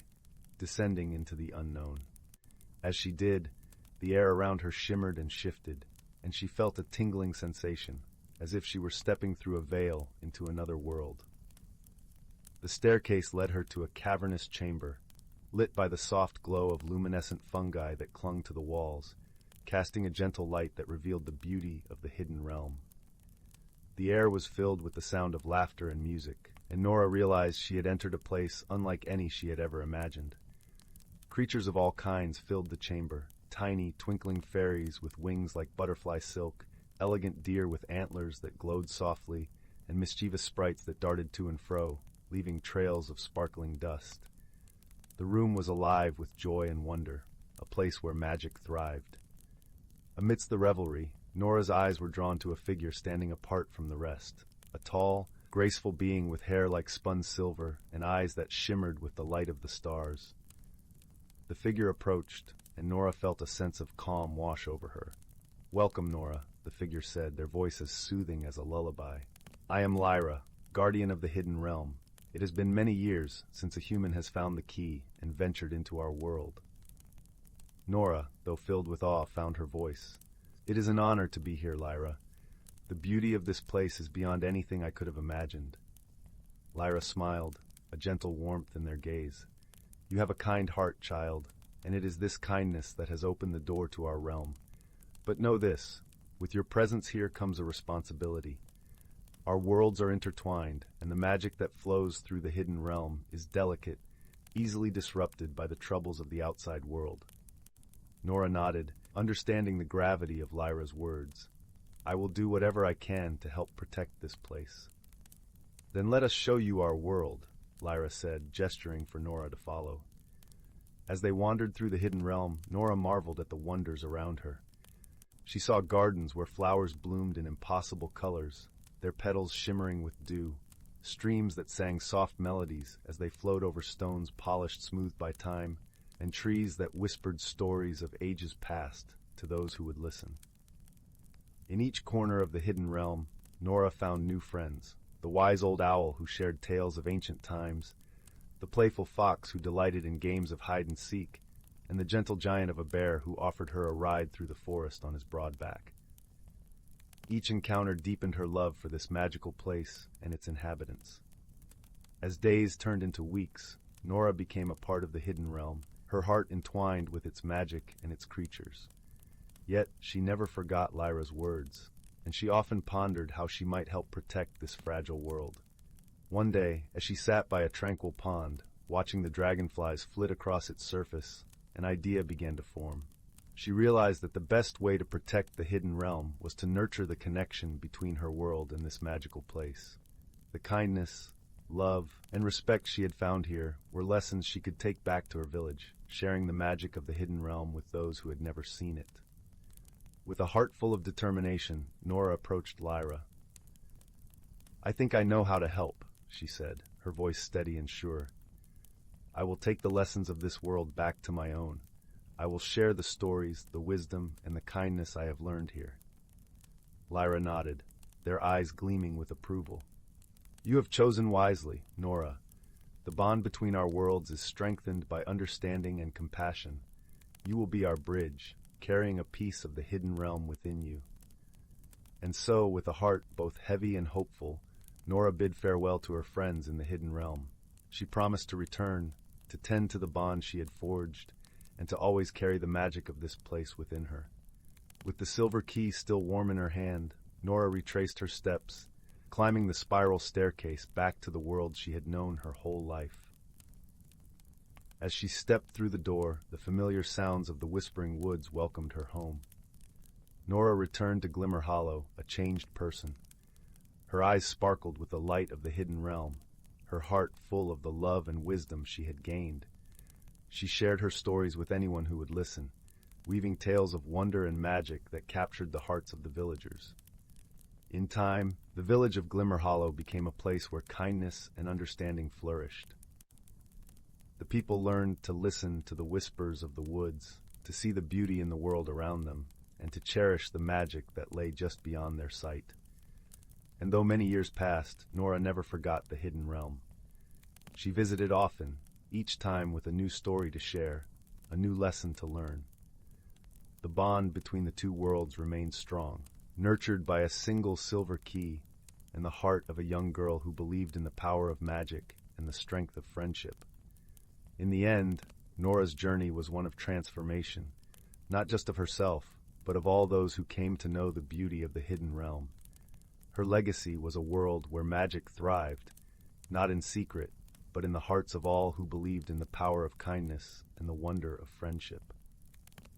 descending into the unknown. As she did, the air around her shimmered and shifted, and she felt a tingling sensation, as if she were stepping through a veil into another world. The staircase led her to a cavernous chamber, lit by the soft glow of luminescent fungi that clung to the walls, casting a gentle light that revealed the beauty of the hidden realm. The air was filled with the sound of laughter and music, and Nora realized she had entered a place unlike any she had ever imagined. Creatures of all kinds filled the chamber, tiny, twinkling fairies with wings like butterfly silk, elegant deer with antlers that glowed softly, and mischievous sprites that darted to and fro, leaving trails of sparkling dust. The room was alive with joy and wonder, a place where magic thrived. Amidst the revelry, Nora's eyes were drawn to a figure standing apart from the rest, a tall, graceful being with hair like spun silver and eyes that shimmered with the light of the stars. The figure approached, and Nora felt a sense of calm wash over her. "Welcome, Nora," the figure said, their voice as soothing as a lullaby. "I am Liora, guardian of the hidden realm. It has been many years since a human has found the key and ventured into our world." Nora, though filled with awe, found her voice. "It is an honor to be here, Liora. The beauty of this place is beyond anything I could have imagined." Liora smiled, a gentle warmth in their gaze. "You have a kind heart, child, and it is this kindness that has opened the door to our realm. But know this, with your presence here comes a responsibility. Our worlds are intertwined, and the magic that flows through the hidden realm is delicate, easily disrupted by the troubles of the outside world." Nora nodded, understanding the gravity of Lyra's words. "I will do whatever I can to help protect this place." "Then let us show you our world," Liora said, gesturing for Nora to follow. As they wandered through the hidden realm, Nora marveled at the wonders around her. She saw gardens where flowers bloomed in impossible colors, their petals shimmering with dew, streams that sang soft melodies as they flowed over stones polished smooth by time, and trees that whispered stories of ages past to those who would listen. In each corner of the hidden realm, Nora found new friends, the wise old owl who shared tales of ancient times, the playful fox who delighted in games of hide-and-seek, and the gentle giant of a bear who offered her a ride through the forest on his broad back. Each encounter deepened her love for this magical place and its inhabitants. As days turned into weeks, Nora became a part of the hidden realm, her heart entwined with its magic and its creatures. Yet she never forgot Lyra's words, and she often pondered how she might help protect this fragile world. One day, as she sat by a tranquil pond, watching the dragonflies flit across its surface, an idea began to form. She realized that the best way to protect the hidden realm was to nurture the connection between her world and this magical place. The kindness, love, and respect she had found here were lessons she could take back to her village, sharing the magic of the hidden realm with those who had never seen it. With a heart full of determination, Nora approached Liora. "I think I know how to help," she said, her voice steady and sure. "I will take the lessons of this world back to my own. I will share the stories, the wisdom, and the kindness I have learned here." Liora nodded, their eyes gleaming with approval. "You have chosen wisely, Nora. The bond between our worlds is strengthened by understanding and compassion. You will be our bridge, carrying a piece of the hidden realm within you." And so, with a heart both heavy and hopeful, Nora bid farewell to her friends in the hidden realm. She promised to return, to tend to the bond she had forged, and to always carry the magic of this place within her. With the silver key still warm in her hand, Nora retraced her steps, climbing the spiral staircase back to the world she had known her whole life. As she stepped through the door, the familiar sounds of the whispering woods welcomed her home. Nora returned to Glimmer Hollow, a changed person. Her eyes sparkled with the light of the hidden realm, her heart full of the love and wisdom she had gained. She shared her stories with anyone who would listen, weaving tales of wonder and magic that captured the hearts of the villagers. In time, the village of Glimmer Hollow became a place where kindness and understanding flourished. The people learned to listen to the whispers of the woods, to see the beauty in the world around them, and to cherish the magic that lay just beyond their sight. And though many years passed, Nora never forgot the hidden realm. She visited often, each time with a new story to share, a new lesson to learn. The bond between the two worlds remained strong, nurtured by a single silver key and the heart of a young girl who believed in the power of magic and the strength of friendship. In the end, Nora's journey was one of transformation, not just of herself, but of all those who came to know the beauty of the hidden realm. Her legacy was a world where magic thrived, not in secret, but in the hearts of all who believed in the power of kindness and the wonder of friendship.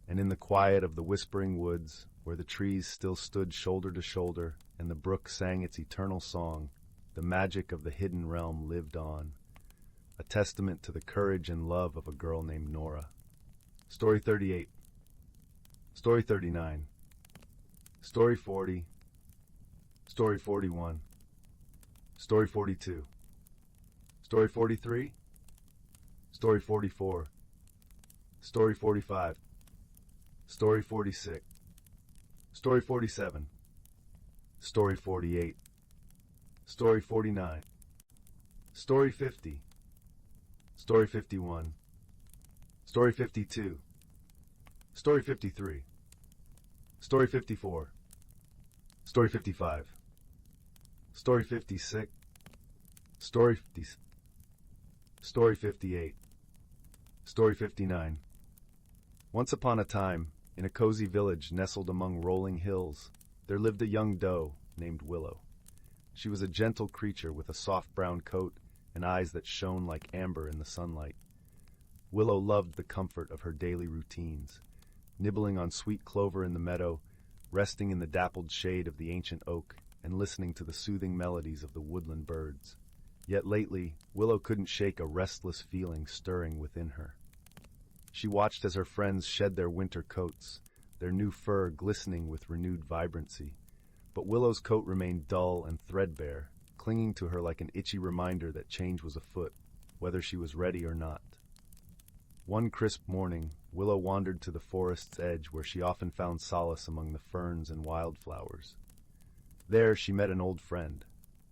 And in the quiet of the whispering woods, where the trees still stood shoulder to shoulder and the brook sang its eternal song, the magic of the hidden realm lived on, a testament to the courage and love of a girl named Nora. Story 38. Story 39. Story 40. Story 41. Story 42. Story 43. Story 44. Story 45. Story 46. Story 47. Story 48. Story 49. Story 50. Story 51. Story 52. Story 53. Story 54. Story 55. Story 56. Story 50. Story 58. Story 59. Once upon a time, in a cozy village nestled among rolling hills, there lived a young doe named Willow. She was a gentle creature with a soft brown coat and eyes that shone like amber in the sunlight. Willow loved the comfort of her daily routines, nibbling on sweet clover in the meadow, resting in the dappled shade of the ancient oak, and listening to the soothing melodies of the woodland birds. Yet lately, Willow couldn't shake a restless feeling stirring within her. She watched as her friends shed their winter coats, their new fur glistening with renewed vibrancy. But Willow's coat remained dull and threadbare, clinging to her like an itchy reminder that change was afoot, whether she was ready or not. One crisp morning, Willow wandered to the forest's edge where she often found solace among the ferns and wildflowers. There she met an old friend,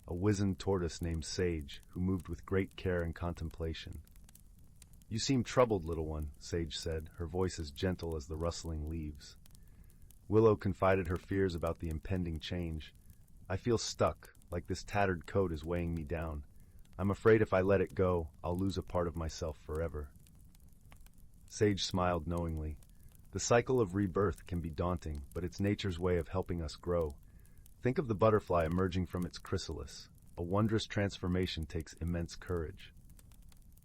a wizened tortoise named Sage, who moved with great care and contemplation. "You seem troubled, little one," Sage said, her voice as gentle as the rustling leaves. Willow confided her fears about the impending change. "I feel stuck, like this tattered coat is weighing me down. I'm afraid if I let it go, I'll lose a part of myself forever." Sage smiled knowingly. The cycle of rebirth can be daunting, but it's nature's way of helping us grow. Think of the butterfly emerging from its chrysalis. A wondrous transformation takes immense courage.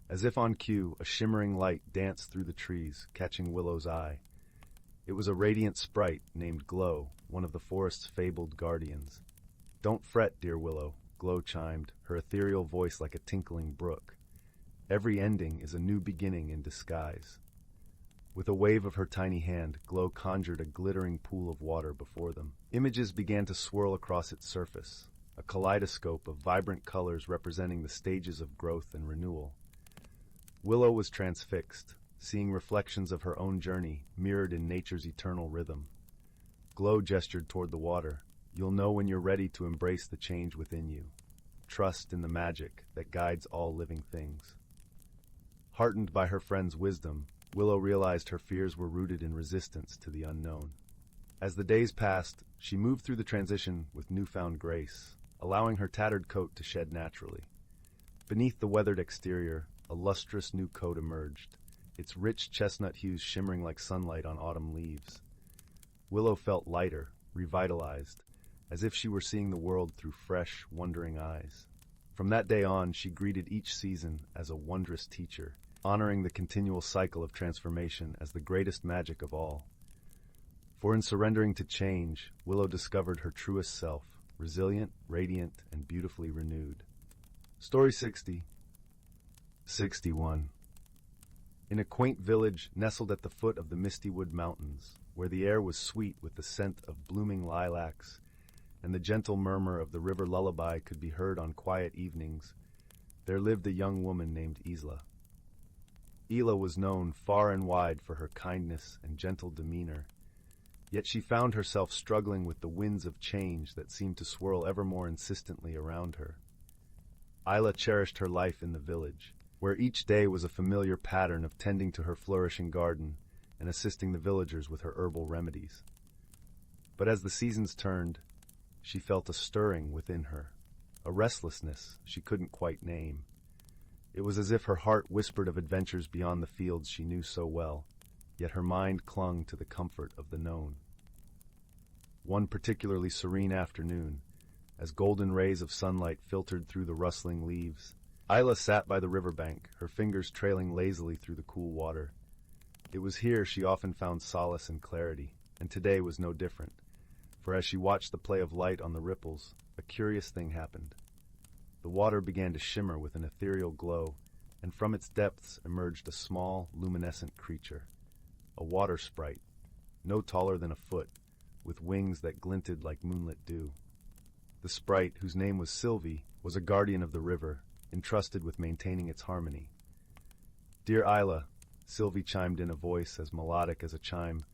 As if on cue, a shimmering light danced through the trees, catching Willow's eye. It was a radiant sprite named Glow, one of the forest's fabled guardians. "Don't fret, dear Willow," Glow chimed, her ethereal voice like a tinkling brook. "Every ending is a new beginning in disguise." With a wave of her tiny hand, Glow conjured a glittering pool of water before them. Images began to swirl across its surface, a kaleidoscope of vibrant colors representing the stages of growth and renewal. Willow was transfixed, seeing reflections of her own journey mirrored in nature's eternal rhythm. Glow gestured toward the water. "You'll know when you're ready to embrace the change within you. Trust in the magic that guides all living things." Heartened by her friend's wisdom, Willow realized her fears were rooted in resistance to the unknown. As the days passed, she moved through the transition with newfound grace, allowing her tattered coat to shed naturally. Beneath the weathered exterior, a lustrous new coat emerged, its rich chestnut hues shimmering like sunlight on autumn leaves. Willow felt lighter, revitalized, as if she were seeing the world through fresh, wondering eyes. From that day on, she greeted each season as a wondrous teacher, honoring the continual cycle of transformation as the greatest magic of all. For in surrendering to change, Willow discovered her truest self, resilient, radiant, and beautifully renewed. Story 60. 61. In a quaint village nestled at the foot of the Misty Wood Mountains, where the air was sweet with the scent of blooming lilacs, and the gentle murmur of the river lullaby could be heard on quiet evenings, there lived a young woman named Isla. Isla was known far and wide for her kindness and gentle demeanor, yet she found herself struggling with the winds of change that seemed to swirl ever more insistently around her. Isla cherished her life in the village, where each day was a familiar pattern of tending to her flourishing garden and assisting the villagers with her herbal remedies. But as the seasons turned, she felt a stirring within her, a restlessness she couldn't quite name. It was as if her heart whispered of adventures beyond the fields she knew so well, yet her mind clung to the comfort of the known. One particularly serene afternoon, as golden rays of sunlight filtered through the rustling leaves, Isla sat by the riverbank, her fingers trailing lazily through the cool water. It was here she often found solace and clarity, and today was no different, for as she watched the play of light on the ripples, a curious thing happened. The water began to shimmer with an ethereal glow, and from its depths emerged a small, luminescent creature, a water sprite, no taller than a foot, with wings that glinted like moonlit dew. The sprite, whose name was Sylvie, was a guardian of the river, entrusted with maintaining its harmony. "Dear Isla," Sylvie chimed in a voice as melodic as a chime,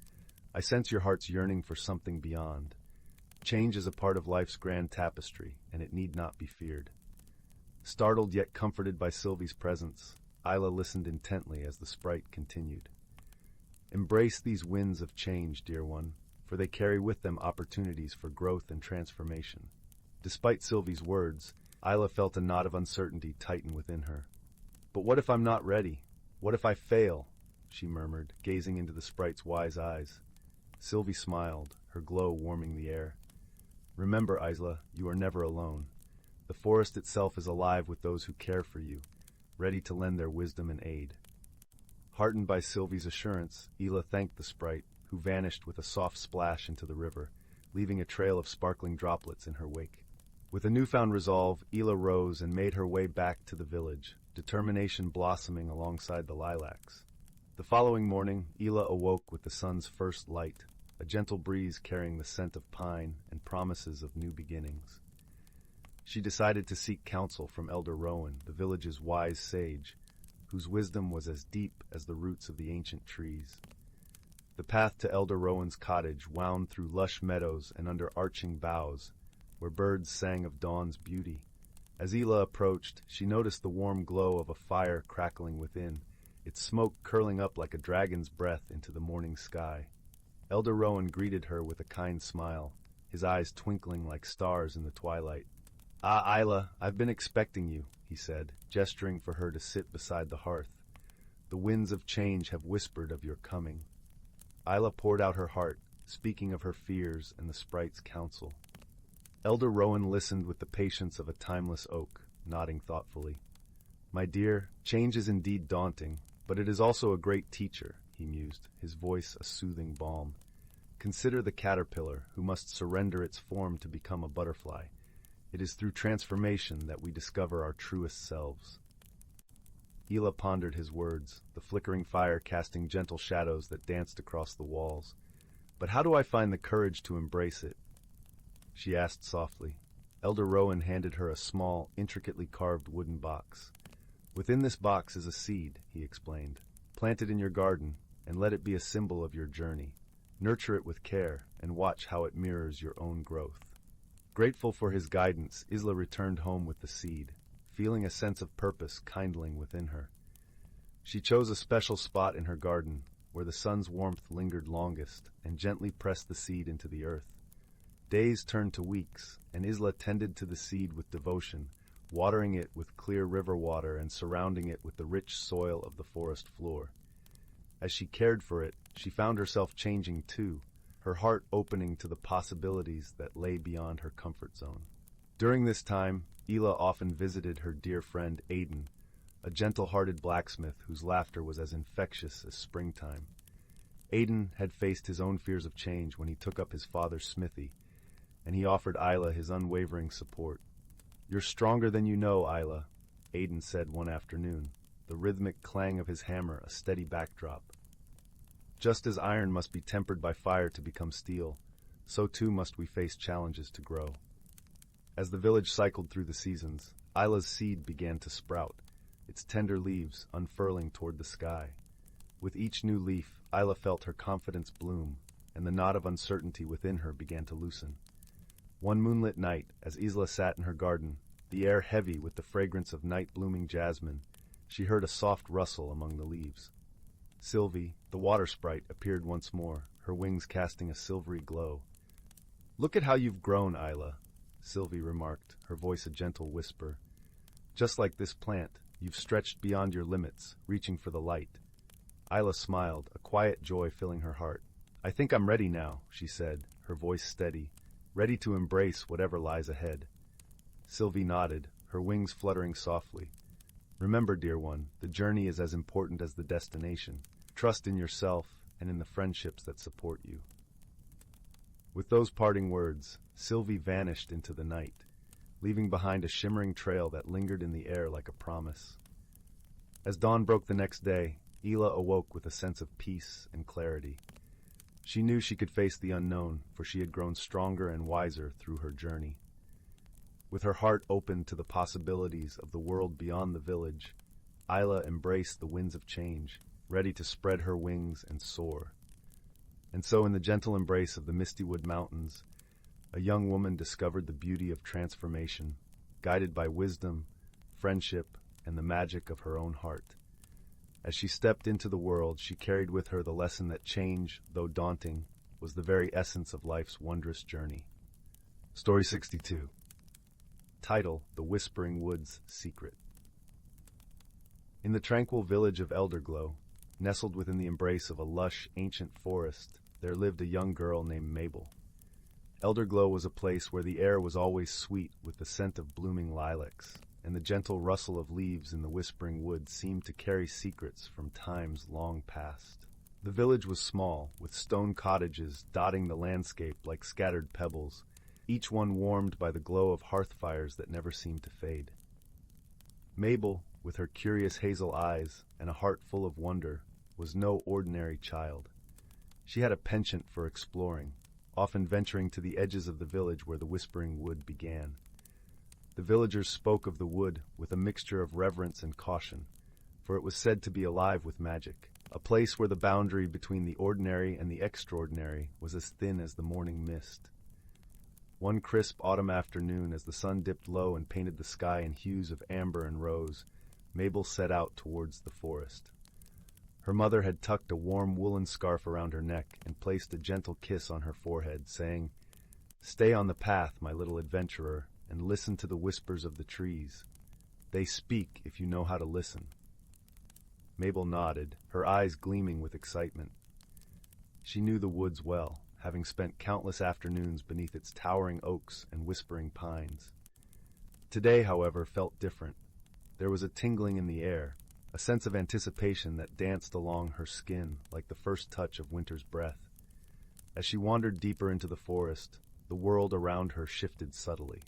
"I sense your heart's yearning for something beyond. Change is a part of life's grand tapestry, and it need not be feared." Startled yet comforted by Sylvie's presence, Isla listened intently as the sprite continued. "Embrace these winds of change, dear one, for they carry with them opportunities for growth and transformation." Despite Sylvie's words, Isla felt a knot of uncertainty tighten within her. "But what if I'm not ready? What if I fail?" she murmured, gazing into the sprite's wise eyes. Sylvie smiled, her glow warming the air. "Remember, Isla, you are never alone. The forest itself is alive with those who care for you, ready to lend their wisdom and aid." Heartened by Sylvie's assurance, Isla thanked the sprite, who vanished with a soft splash into the river, leaving a trail of sparkling droplets in her wake. With a newfound resolve, Isla rose and made her way back to the village, determination blossoming alongside the lilacs. The following morning, Isla awoke with the sun's first light, a gentle breeze carrying the scent of pine and promises of new beginnings. She decided to seek counsel from Elder Rowan, the village's wise sage, whose wisdom was as deep as the roots of the ancient trees. The path to Elder Rowan's cottage wound through lush meadows and under arching boughs, where birds sang of dawn's beauty. As Isla approached, she noticed the warm glow of a fire crackling within, its smoke curling up like a dragon's breath into the morning sky. Elder Rowan greeted her with a kind smile, his eyes twinkling like stars in the twilight. "Ah, Isla, I've been expecting you," he said, gesturing for her to sit beside the hearth. "The winds of change have whispered of your coming." Isla poured out her heart, speaking of her fears and the sprite's counsel. Elder Rowan listened with the patience of a timeless oak, nodding thoughtfully. "My dear, change is indeed daunting, but it is also a great teacher," he mused, his voice a soothing balm. "Consider the caterpillar, who must surrender its form to become a butterfly. It is through transformation that we discover our truest selves." Isla pondered his words, the flickering fire casting gentle shadows that danced across the walls. "But how do I find the courage to embrace it?" she asked softly. Elder Rowan handed her a small, intricately carved wooden box. "Within this box is a seed," he explained. "Plant it in your garden, and let it be a symbol of your journey. Nurture it with care, and watch how it mirrors your own growth." Grateful for his guidance, Isla returned home with the seed, feeling a sense of purpose kindling within her. She chose a special spot in her garden, where the sun's warmth lingered longest, and gently pressed the seed into the earth. Days turned to weeks, and Isla tended to the seed with devotion, watering it with clear river water and surrounding it with the rich soil of the forest floor. As she cared for it, she found herself changing too, her heart opening to the possibilities that lay beyond her comfort zone. During this time, Isla often visited her dear friend Aiden, a gentle-hearted blacksmith whose laughter was as infectious as springtime. Aiden had faced his own fears of change when he took up his father's smithy, and he offered Isla his unwavering support. "You're stronger than you know, Isla," Aiden said one afternoon, the rhythmic clang of his hammer a steady backdrop. "Just as iron must be tempered by fire to become steel, so too must we face challenges to grow." As the village cycled through the seasons, Isla's seed began to sprout, its tender leaves unfurling toward the sky. With each new leaf, Isla felt her confidence bloom, and the knot of uncertainty within her began to loosen. One moonlit night, as Isla sat in her garden, the air heavy with the fragrance of night-blooming jasmine, she heard a soft rustle among the leaves. Sylvie, the water sprite, appeared once more, her wings casting a silvery glow. "Look at how you've grown, Isla," Sylvie remarked, her voice a gentle whisper. "Just like this plant, you've stretched beyond your limits, reaching for the light." Isla smiled, a quiet joy filling her heart. "I think I'm ready now," she said, her voice steady, ready to embrace whatever lies ahead. Sylvie nodded, her wings fluttering softly. "Remember, dear one, the journey is as important as the destination. Trust in yourself and in the friendships that support you." With those parting words, Sylvie vanished into the night, leaving behind a shimmering trail that lingered in the air like a promise. As dawn broke the next day, Isla awoke with a sense of peace and clarity. She knew she could face the unknown, for she had grown stronger and wiser through her journey. With her heart open to the possibilities of the world beyond the village, Isla embraced the winds of change, ready to spread her wings and soar. And so in the gentle embrace of the Mistywood Mountains, a young woman discovered the beauty of transformation, guided by wisdom, friendship, and the magic of her own heart. As she stepped into the world, she carried with her the lesson that change, though daunting, was the very essence of life's wondrous journey. Story 62. Title: The Whispering Wood's Secret. In the tranquil village of Elderglow, nestled within the embrace of a lush, ancient forest, there lived a young girl named Mabel. Elderglow was a place where the air was always sweet with the scent of blooming lilacs, and the gentle rustle of leaves in the whispering wood seemed to carry secrets from times long past. The village was small, with stone cottages dotting the landscape like scattered pebbles, each one warmed by the glow of hearth fires that never seemed to fade. Mabel, with her curious hazel eyes and a heart full of wonder, was no ordinary child. She had a penchant for exploring, often venturing to the edges of the village where the whispering wood began. The villagers spoke of the wood with a mixture of reverence and caution, for it was said to be alive with magic, a place where the boundary between the ordinary and the extraordinary was as thin as the morning mist. One crisp autumn afternoon, as the sun dipped low and painted the sky in hues of amber and rose, Mabel set out towards the forest. Her mother had tucked a warm woolen scarf around her neck and placed a gentle kiss on her forehead, saying, "Stay on the path, my little adventurer, and listen to the whispers of the trees. They speak if you know how to listen." Mabel nodded, her eyes gleaming with excitement. She knew the woods well, having spent countless afternoons beneath its towering oaks and whispering pines. Today, however, felt different. There was a tingling in the air, a sense of anticipation that danced along her skin like the first touch of winter's breath. As she wandered deeper into the forest, the world around her shifted subtly.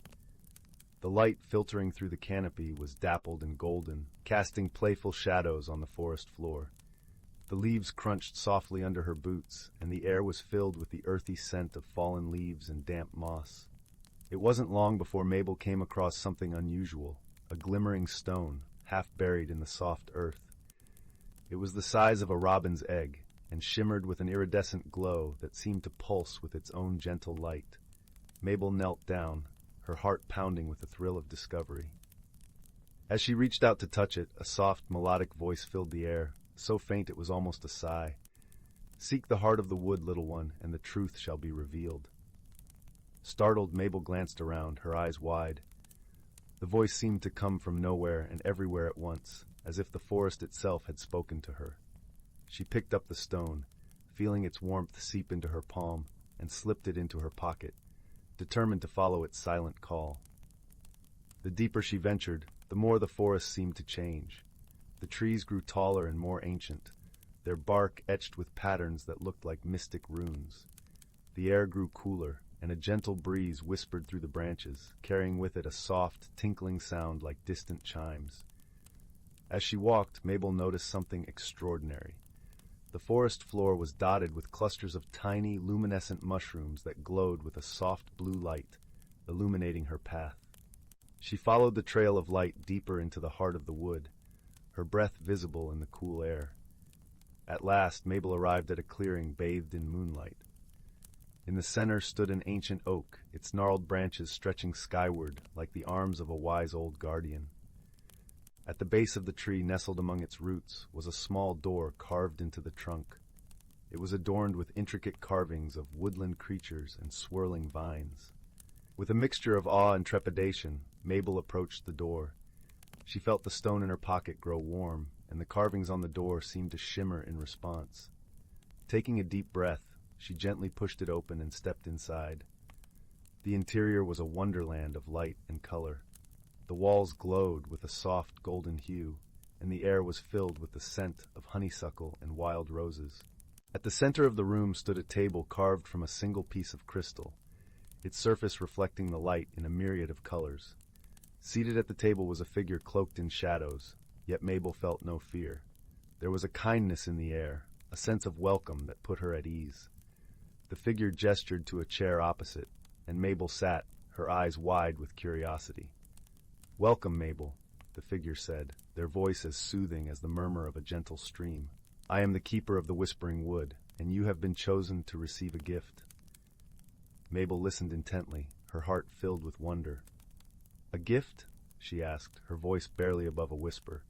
The light filtering through the canopy was dappled and golden, casting playful shadows on the forest floor. The leaves crunched softly under her boots, and the air was filled with the earthy scent of fallen leaves and damp moss. It wasn't long before Mabel came across something unusual, a glimmering stone, half buried in the soft earth. It was the size of a robin's egg, and shimmered with an iridescent glow that seemed to pulse with its own gentle light. Mabel knelt down, her heart pounding with the thrill of discovery. As she reached out to touch it, a soft, melodic voice filled the air, so faint it was almost a sigh. Seek the heart of the wood, little one, and the truth shall be revealed. Startled, Mabel glanced around, her eyes wide. The voice seemed to come from nowhere and everywhere at once, as if the forest itself had spoken to her. She picked up the stone, feeling its warmth seep into her palm, and slipped it into her pocket, determined to follow its silent call. The deeper she ventured, the more the forest seemed to change. The trees grew taller and more ancient, their bark etched with patterns that looked like mystic runes. The air grew cooler, and a gentle breeze whispered through the branches, carrying with it a soft, tinkling sound like distant chimes. As she walked, Mabel noticed something extraordinary. The forest floor was dotted with clusters of tiny, luminescent mushrooms that glowed with a soft blue light, illuminating her path. She followed the trail of light deeper into the heart of the wood, her breath visible in the cool air. At last, Mabel arrived at a clearing bathed in moonlight. In the center stood an ancient oak, its gnarled branches stretching skyward like the arms of a wise old guardian. At the base of the tree, nestled among its roots, was a small door carved into the trunk. It was adorned with intricate carvings of woodland creatures and swirling vines. With a mixture of awe and trepidation, Mabel approached the door. She felt the stone in her pocket grow warm, and the carvings on the door seemed to shimmer in response. Taking a deep breath, she gently pushed it open and stepped inside. The interior was a wonderland of light and color. The walls glowed with a soft golden hue, and the air was filled with the scent of honeysuckle and wild roses. At the center of the room stood a table carved from a single piece of crystal, its surface reflecting the light in a myriad of colors. Seated at the table was a figure cloaked in shadows, yet Mabel felt no fear. There was a kindness in the air, a sense of welcome that put her at ease. The figure gestured to a chair opposite, and Mabel sat, her eyes wide with curiosity. "Welcome, Mabel," the figure said, their voice as soothing as the murmur of a gentle stream. "I am the keeper of the Whispering Wood, and you have been chosen to receive a gift." Mabel listened intently, her heart filled with wonder. "A gift?" she asked, her voice barely above a whisper.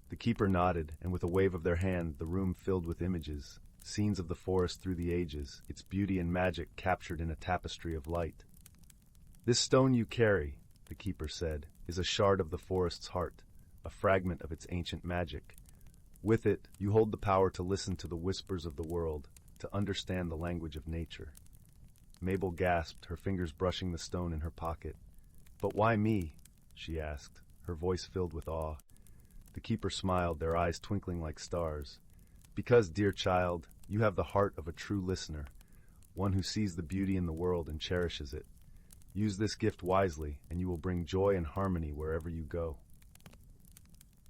The keeper nodded, and with a wave of their hand, the room filled with images, scenes of the forest through the ages, its beauty and magic captured in a tapestry of light. "This stone you carry," the keeper said, "is a shard of the forest's heart, a fragment of its ancient magic. With it, you hold the power to listen to the whispers of the world, to understand the language of nature." Mabel gasped, her fingers brushing the stone in her pocket. "But why me?" she asked, her voice filled with awe. The keeper smiled, their eyes twinkling like stars. "Because, dear child, you have the heart of a true listener, one who sees the beauty in the world and cherishes it. Use this gift wisely, and you will bring joy and harmony wherever you go."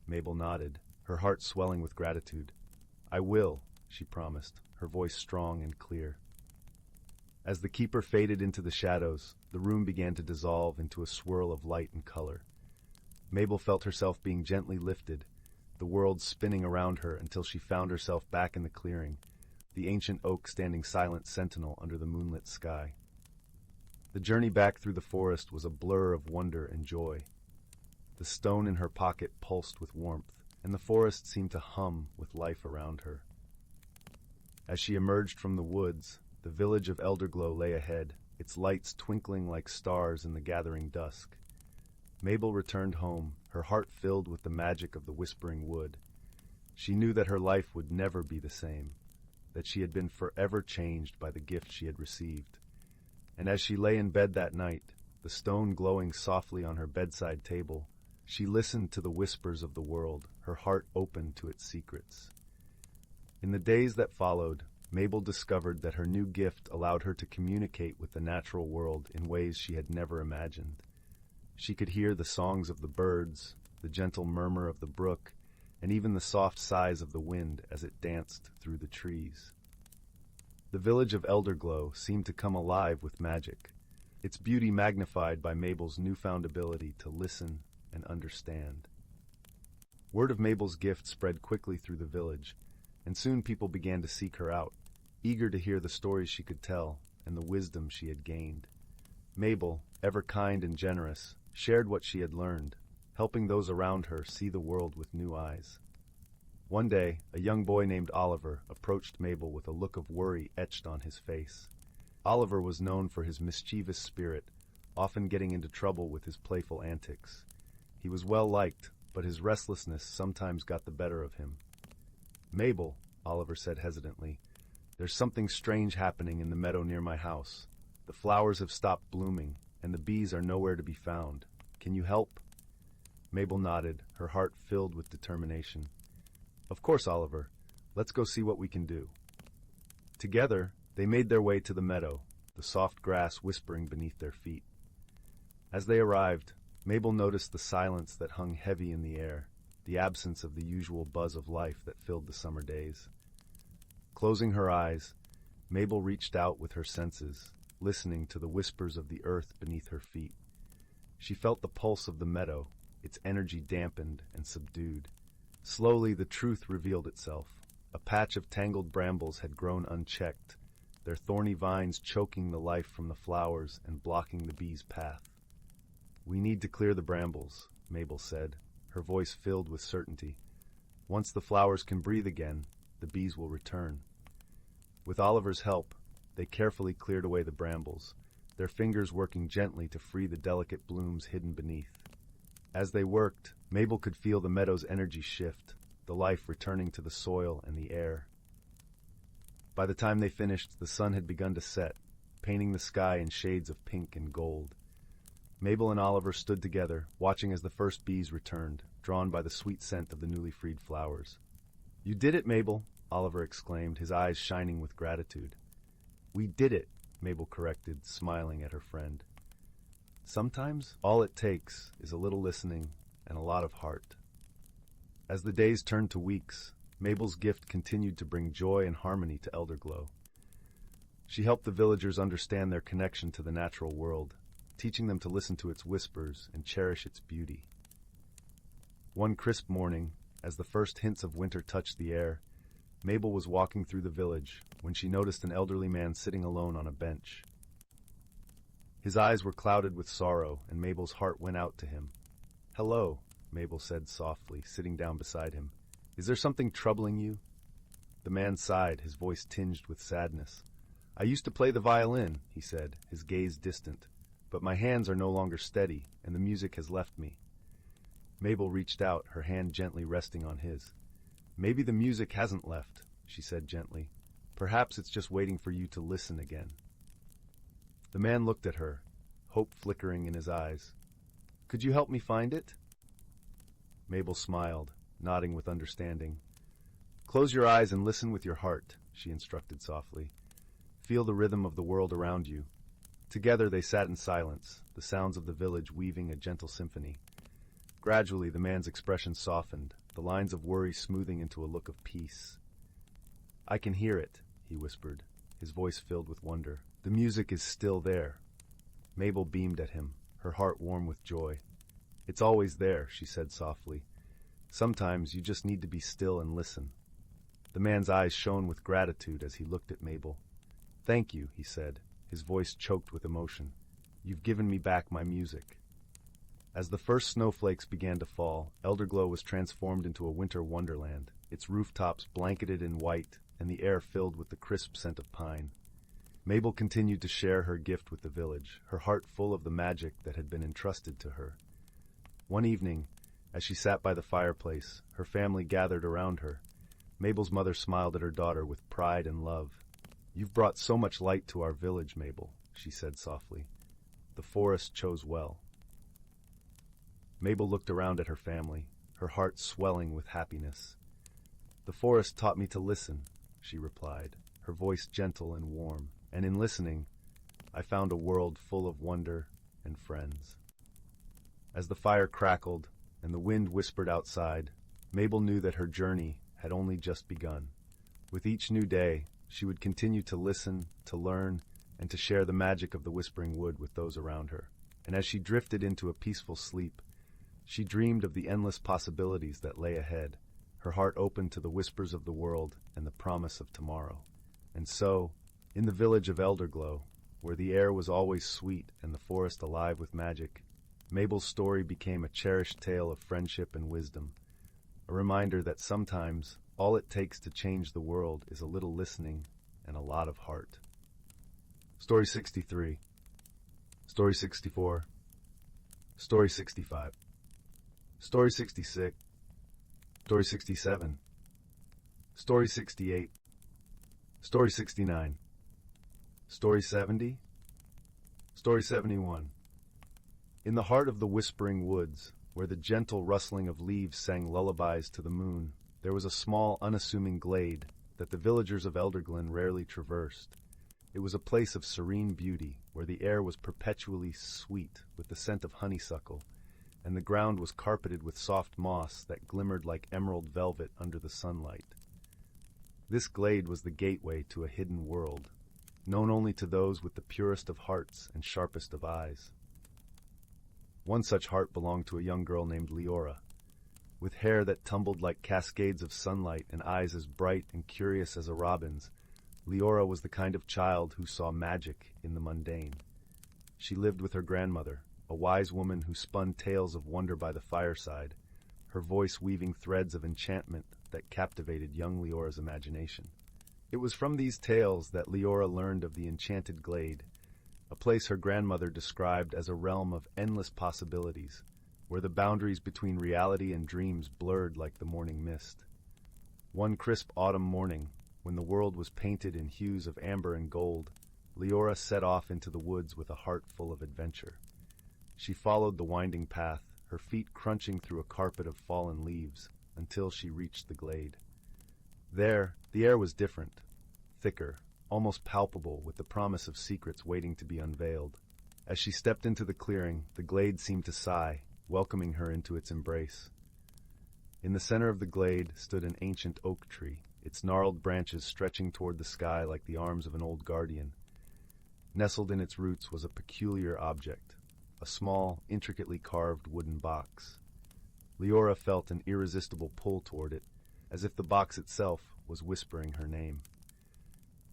Mabel nodded, her heart swelling with gratitude. "I will," she promised, her voice strong and clear. As the keeper faded into the shadows, the room began to dissolve into a swirl of light and color. Mabel felt herself being gently lifted, the world spinning around her until she found herself back in the clearing, the ancient oak standing silent sentinel under the moonlit sky. The journey back through the forest was a blur of wonder and joy. The stone in her pocket pulsed with warmth, and the forest seemed to hum with life around her. As she emerged from the woods, the village of Elderglow lay ahead, its lights twinkling like stars in the gathering dusk. Mabel returned home, her heart filled with the magic of the Whispering Wood. She knew that her life would never be the same, that she had been forever changed by the gift she had received. And as she lay in bed that night, the stone glowing softly on her bedside table, she listened to the whispers of the world, her heart open to its secrets. In the days that followed, Mabel discovered that her new gift allowed her to communicate with the natural world in ways she had never imagined. She could hear the songs of the birds, the gentle murmur of the brook, and even the soft sighs of the wind as it danced through the trees. The village of Elderglow seemed to come alive with magic, its beauty magnified by Mabel's newfound ability to listen and understand. Word of Mabel's gift spread quickly through the village, and soon people began to seek her out, eager to hear the stories she could tell and the wisdom she had gained. Mabel, ever kind and generous, shared what she had learned, helping those around her see the world with new eyes. One day, a young boy named Oliver approached Mabel with a look of worry etched on his face. Oliver was known for his mischievous spirit, often getting into trouble with his playful antics. He was well liked, but his restlessness sometimes got the better of him. "Mabel," Oliver said hesitantly, "there's something strange happening in the meadow near my house. The flowers have stopped blooming, and the bees are nowhere to be found. Can you help?" Mabel nodded, her heart filled with determination. "Of course, Oliver. Let's go see what we can do." Together, they made their way to the meadow, the soft grass whispering beneath their feet. As they arrived, Mabel noticed the silence that hung heavy in the air, the absence of the usual buzz of life that filled the summer days. Closing her eyes, Mabel reached out with her senses, listening to the whispers of the earth beneath her feet. She felt the pulse of the meadow, its energy dampened and subdued. Slowly the truth revealed itself. A patch of tangled brambles had grown unchecked, their thorny vines choking the life from the flowers and blocking the bees' path. "We need to clear the brambles," Mabel said, her voice filled with certainty. "Once the flowers can breathe again, the bees will return." With Oliver's help, they carefully cleared away the brambles, their fingers working gently to free the delicate blooms hidden beneath. As they worked, Mabel could feel the meadow's energy shift, the life returning to the soil and the air. By the time they finished, the sun had begun to set, painting the sky in shades of pink and gold. Mabel and Oliver stood together, watching as the first bees returned, drawn by the sweet scent of the newly freed flowers. "You did it, Mabel," Oliver exclaimed, his eyes shining with gratitude. "We did it," Mabel corrected, smiling at her friend. Sometimes, all it takes is a little listening and a lot of heart. As the days turned to weeks, Mabel's gift continued to bring joy and harmony to Elderglow. She helped the villagers understand their connection to the natural world, teaching them to listen to its whispers and cherish its beauty. One crisp morning, as the first hints of winter touched the air, Mabel was walking through the village when she noticed an elderly man sitting alone on a bench. His eyes were clouded with sorrow, and Mabel's heart went out to him. "Hello," Mabel said softly, sitting down beside him. "Is there something troubling you?" The man sighed, his voice tinged with sadness. "I used to play the violin," he said, his gaze distant, "but my hands are no longer steady, and the music has left me." Mabel reached out, her hand gently resting on his. "Maybe the music hasn't left," she said gently. "Perhaps it's just waiting for you to listen again." The man looked at her, hope flickering in his eyes. "Could you help me find it?" Mabel smiled, nodding with understanding. "Close your eyes and listen with your heart," she instructed softly. "Feel the rhythm of the world around you." Together they sat in silence, the sounds of the village weaving a gentle symphony. Gradually the man's expression softened, the lines of worry smoothing into a look of peace. "I can hear it," he whispered, his voice filled with wonder. "The music is still there." Mabel beamed at him, her heart warm with joy. "It's always there," she said softly. "Sometimes you just need to be still and listen." The man's eyes shone with gratitude as he looked at Mabel. "Thank you," he said, his voice choked with emotion. "You've given me back my music." As the first snowflakes began to fall, Elderglow was transformed into a winter wonderland, its rooftops blanketed in white and the air filled with the crisp scent of pine. Mabel continued to share her gift with the village, her heart full of the magic that had been entrusted to her. One evening, as she sat by the fireplace, her family gathered around her. Mabel's mother smiled at her daughter with pride and love. "You've brought so much light to our village, Mabel," she said softly. "The forest chose well." Mabel looked around at her family, her heart swelling with happiness. "The forest taught me to listen," she replied, her voice gentle and warm. "And in listening, I found a world full of wonder and friends." As the fire crackled and the wind whispered outside, Mabel knew that her journey had only just begun. With each new day, she would continue to listen, to learn, and to share the magic of the Whispering Wood with those around her. And as she drifted into a peaceful sleep, she dreamed of the endless possibilities that lay ahead, her heart open to the whispers of the world and the promise of tomorrow. And so, in the village of Elderglow, where the air was always sweet and the forest alive with magic, Mabel's story became a cherished tale of friendship and wisdom. a reminder that sometimes all it takes to change the world is a little listening and a lot of heart. Story 63. Story 64. Story 65. Story 66. Story 67. Story 68. Story 69. Story 70. Story 71. In the heart of the whispering woods, where the gentle rustling of leaves sang lullabies to the moon, there was a small, unassuming glade that the villagers of Elderglen rarely traversed. It was a place of serene beauty, where the air was perpetually sweet with the scent of honeysuckle, and the ground was carpeted with soft moss that glimmered like emerald velvet under the sunlight. This glade was the gateway to a hidden world, known only to those with the purest of hearts and sharpest of eyes. One such heart belonged to a young girl named Liora. With hair that tumbled like cascades of sunlight and eyes as bright and curious as a robin's, Liora was the kind of child who saw magic in the mundane. She lived with her grandmother, a wise woman who spun tales of wonder by the fireside, her voice weaving threads of enchantment that captivated young Liora's imagination. It was from these tales that Liora learned of the enchanted glade, a place her grandmother described as a realm of endless possibilities, where the boundaries between reality and dreams blurred like the morning mist. One crisp autumn morning, when the world was painted in hues of amber and gold, Liora set off into the woods with a heart full of adventure. She followed the winding path, her feet crunching through a carpet of fallen leaves, until she reached the glade. There, the air was different, thicker, almost palpable, with the promise of secrets waiting to be unveiled. As she stepped into the clearing, the glade seemed to sigh, welcoming her into its embrace. In the center of the glade stood an ancient oak tree, its gnarled branches stretching toward the sky like the arms of an old guardian. Nestled in its roots was a peculiar object, a small, intricately carved wooden box. Liora felt an irresistible pull toward it, as if the box itself was whispering her name.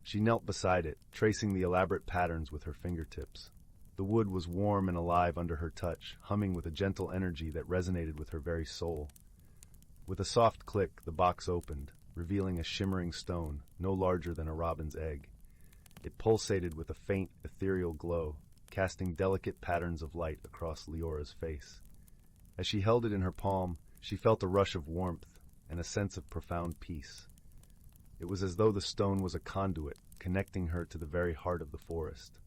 She knelt beside it, tracing the elaborate patterns with her fingertips. The wood was warm and alive under her touch, humming with a gentle energy that resonated with her very soul. With a soft click, the box opened, revealing a shimmering stone, no larger than a robin's egg. It pulsated with a faint, ethereal glow, casting delicate patterns of light across Liora's face. As she held it in her palm, she felt a rush of warmth and a sense of profound peace. It was as though the stone was a conduit, connecting her to the very heart of the forest.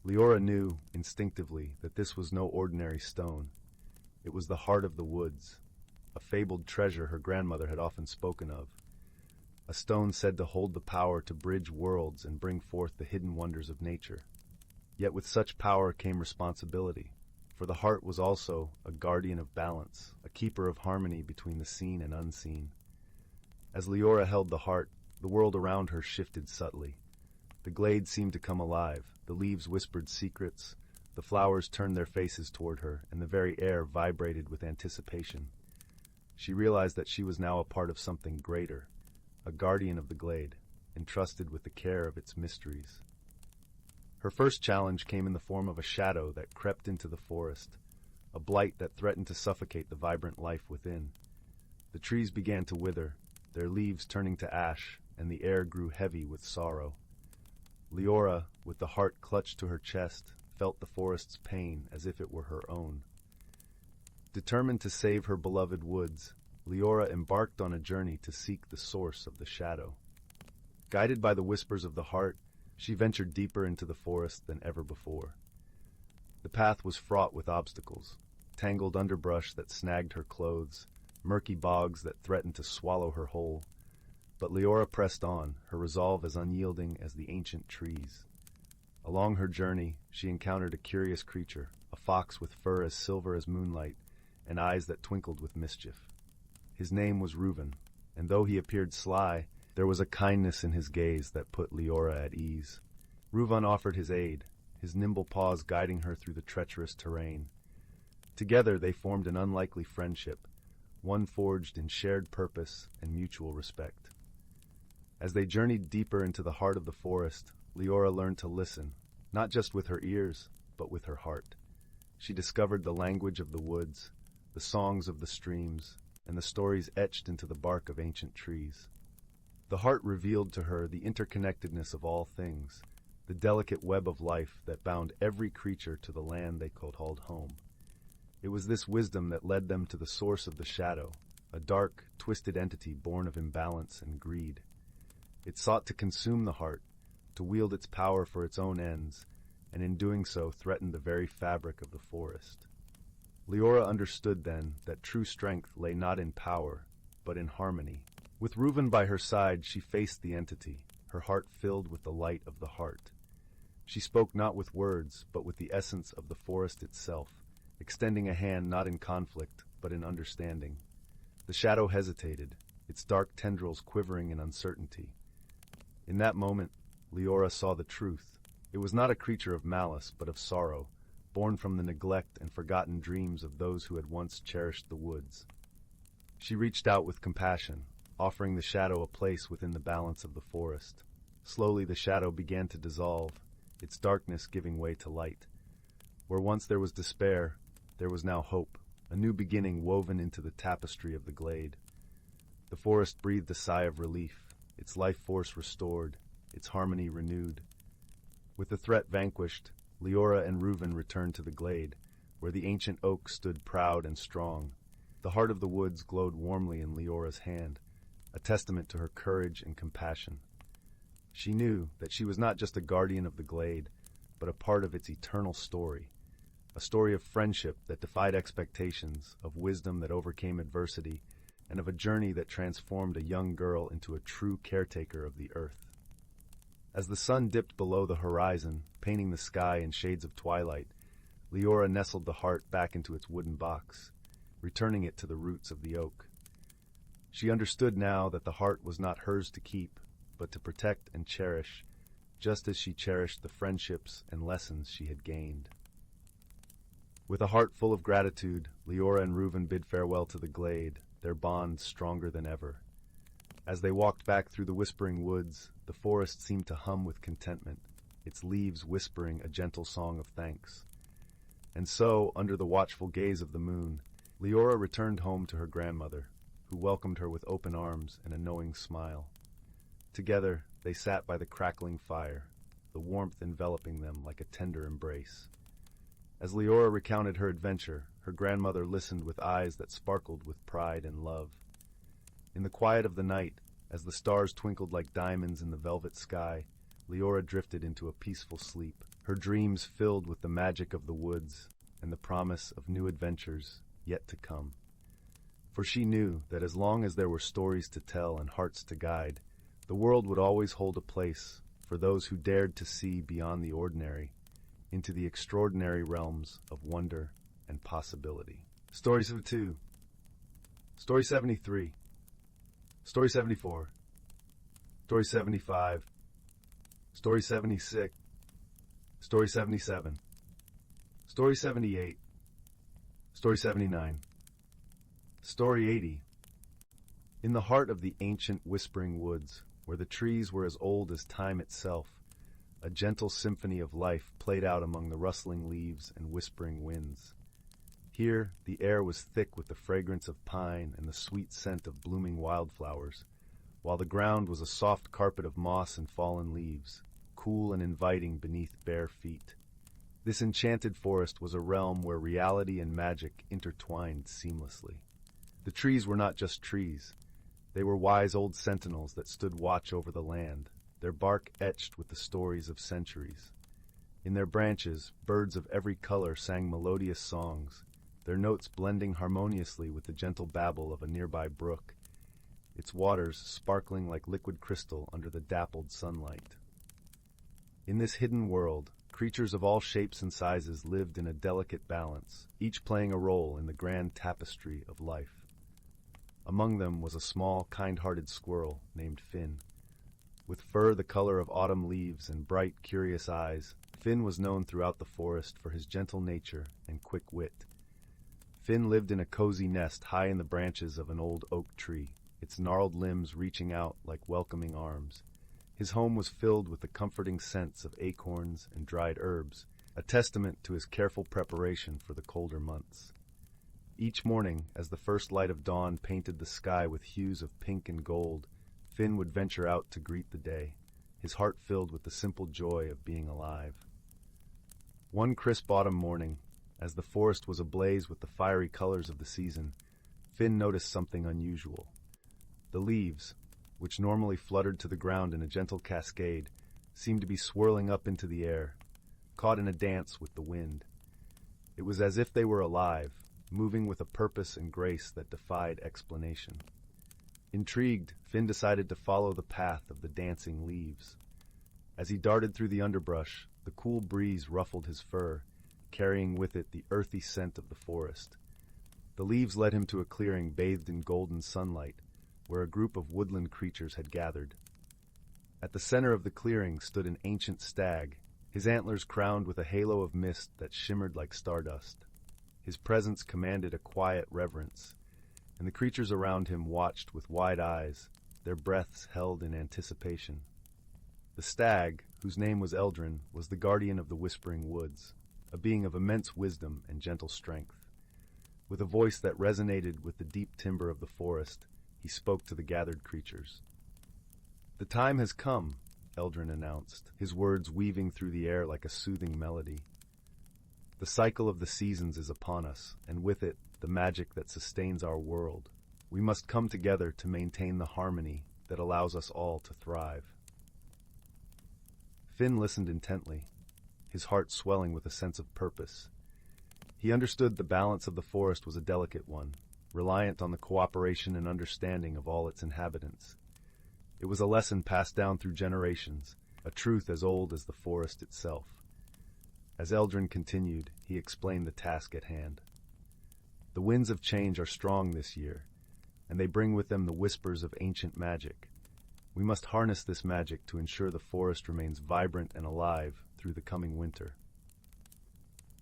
Liora knew, instinctively, that this was no ordinary stone. It was the heart of the woods, a fabled treasure her grandmother had often spoken of. A stone said to hold the power to bridge worlds and bring forth the hidden wonders of nature. Yet with such power came responsibility, for the heart was also a guardian of balance, a keeper of harmony between the seen and unseen. As Liora held the heart, the world around her shifted subtly. The glade seemed to come alive, the leaves whispered secrets, the flowers turned their faces toward her, and the very air vibrated with anticipation. She realized that she was now a part of something greater, a guardian of the glade, entrusted with the care of its mysteries. Her first challenge came in the form of a shadow that crept into the forest, a blight that threatened to suffocate the vibrant life within. The trees began to wither, their leaves turning to ash, and the air grew heavy with sorrow. Liora, with the heart clutched to her chest, felt the forest's pain as if it were her own. Determined to save her beloved woods, Liora embarked on a journey to seek the source of the shadow. Guided by the whispers of the heart, she ventured deeper into the forest than ever before. The path was fraught with obstacles, tangled underbrush that snagged her clothes, murky bogs that threatened to swallow her whole. But Liora pressed on, her resolve as unyielding as the ancient trees. Along her journey, she encountered a curious creature, a fox with fur as silver as moonlight, and eyes that twinkled with mischief. His name was Reuven, and though he appeared sly, there was a kindness in his gaze that put Liora at ease. Reuven offered his aid, his nimble paws guiding her through the treacherous terrain. Together they formed an unlikely friendship, one forged in shared purpose and mutual respect. As they journeyed deeper into the heart of the forest, Liora learned to listen, not just with her ears, but with her heart. She discovered the language of the woods, the songs of the streams, and the stories etched into the bark of ancient trees. The heart revealed to her the interconnectedness of all things, the delicate web of life that bound every creature to the land they called home. It was this wisdom that led them to the source of the shadow, a dark, twisted entity born of imbalance and greed. It sought to consume the heart, to wield its power for its own ends, and in doing so threatened the very fabric of the forest. Liora understood then that true strength lay not in power, but in harmony. With Reuven by her side, she faced the entity, her heart filled with the light of the heart. She spoke not with words, but with the essence of the forest itself, extending a hand not in conflict, but in understanding. The shadow hesitated, its dark tendrils quivering in uncertainty. In that moment, Liora saw the truth. It was not a creature of malice, but of sorrow, born from the neglect and forgotten dreams of those who had once cherished the woods. She reached out with compassion, offering the shadow a place within the balance of the forest. Slowly the shadow began to dissolve, its darkness giving way to light. Where once there was despair, there was now hope, a new beginning woven into the tapestry of the glade. The forest breathed a sigh of relief, its life force restored, its harmony renewed. With the threat vanquished, Liora and Reuven returned to the glade, where the ancient oak stood proud and strong. The heart of the woods glowed warmly in Leora's hand, a testament to her courage and compassion. She knew that she was not just a guardian of the glade, but a part of its eternal story, a story of friendship that defied expectations, of wisdom that overcame adversity, and of a journey that transformed a young girl into a true caretaker of the earth. As the sun dipped below the horizon, painting the sky in shades of twilight, Liora nestled the heart back into its wooden box, returning it to the roots of the oak. She understood now that the heart was not hers to keep, but to protect and cherish, just as she cherished the friendships and lessons she had gained. With a heart full of gratitude, Liora and Reuven bid farewell to the glade, their bond stronger than ever. As they walked back through the whispering woods, the forest seemed to hum with contentment, its leaves whispering a gentle song of thanks. And so, under the watchful gaze of the moon, Liora returned home to her grandmother, who welcomed her with open arms and a knowing smile. Together, they sat by the crackling fire, the warmth enveloping them like a tender embrace. As Liora recounted her adventure, her grandmother listened with eyes that sparkled with pride and love. In the quiet of the night, as the stars twinkled like diamonds in the velvet sky, Liora drifted into a peaceful sleep, her dreams filled with the magic of the woods and the promise of new adventures yet to come. For she knew that as long as there were stories to tell and hearts to guide, the world would always hold a place for those who dared to see beyond the ordinary into the extraordinary realms of wonder and possibility. Story 72. Story 73. Story 74. Story 75. Story 76. Story 77. Story 78. Story 79. Story 80. In the heart of the ancient whispering woods, where the trees were as old as time itself, a gentle symphony of life played out among the rustling leaves and whispering winds. Here, the air was thick with the fragrance of pine and the sweet scent of blooming wildflowers, while the ground was a soft carpet of moss and fallen leaves, cool and inviting beneath bare feet. This enchanted forest was a realm where reality and magic intertwined seamlessly. The trees were not just trees. They were wise old sentinels that stood watch over the land, their bark etched with the stories of centuries. In their branches, birds of every color sang melodious songs, their notes blending harmoniously with the gentle babble of a nearby brook, its waters sparkling like liquid crystal under the dappled sunlight. In this hidden world, creatures of all shapes and sizes lived in a delicate balance, each playing a role in the grand tapestry of life. Among them was a small, kind-hearted squirrel named Finn. With fur the color of autumn leaves and bright, curious eyes, Finn was known throughout the forest for his gentle nature and quick wit. Finn lived in a cozy nest high in the branches of an old oak tree, its gnarled limbs reaching out like welcoming arms. His home was filled with the comforting scents of acorns and dried herbs, a testament to his careful preparation for the colder months. Each morning, as the first light of dawn painted the sky with hues of pink and gold, Finn would venture out to greet the day, his heart filled with the simple joy of being alive. One crisp autumn morning, as the forest was ablaze with the fiery colors of the season, Finn noticed something unusual. The leaves, which normally fluttered to the ground in a gentle cascade, seemed to be swirling up into the air, caught in a dance with the wind. It was as if they were alive, moving with a purpose and grace that defied explanation. Intrigued, Finn decided to follow the path of the dancing leaves. As he darted through the underbrush, the cool breeze ruffled his fur, carrying with it the earthy scent of the forest. The leaves led him to a clearing bathed in golden sunlight, where a group of woodland creatures had gathered. At the center of the clearing stood an ancient stag, his antlers crowned with a halo of mist that shimmered like stardust. His presence commanded a quiet reverence, and the creatures around him watched with wide eyes, their breaths held in anticipation. The stag, whose name was Eldrin, was the guardian of the Whispering Woods, a being of immense wisdom and gentle strength. With a voice that resonated with the deep timber of the forest, he spoke to the gathered creatures. "The time has come," Eldrin announced, his words weaving through the air like a soothing melody. "The cycle of the seasons is upon us, and with it, the magic that sustains our world. We must come together to maintain the harmony that allows us all to thrive." Finn listened intently, his heart swelling with a sense of purpose. He understood the balance of the forest was a delicate one, reliant on the cooperation and understanding of all its inhabitants. It was a lesson passed down through generations, a truth as old as the forest itself. As Eldrin continued, he explained the task at hand. "The winds of change are strong this year, and they bring with them the whispers of ancient magic. We must harness this magic to ensure the forest remains vibrant and alive through the coming winter."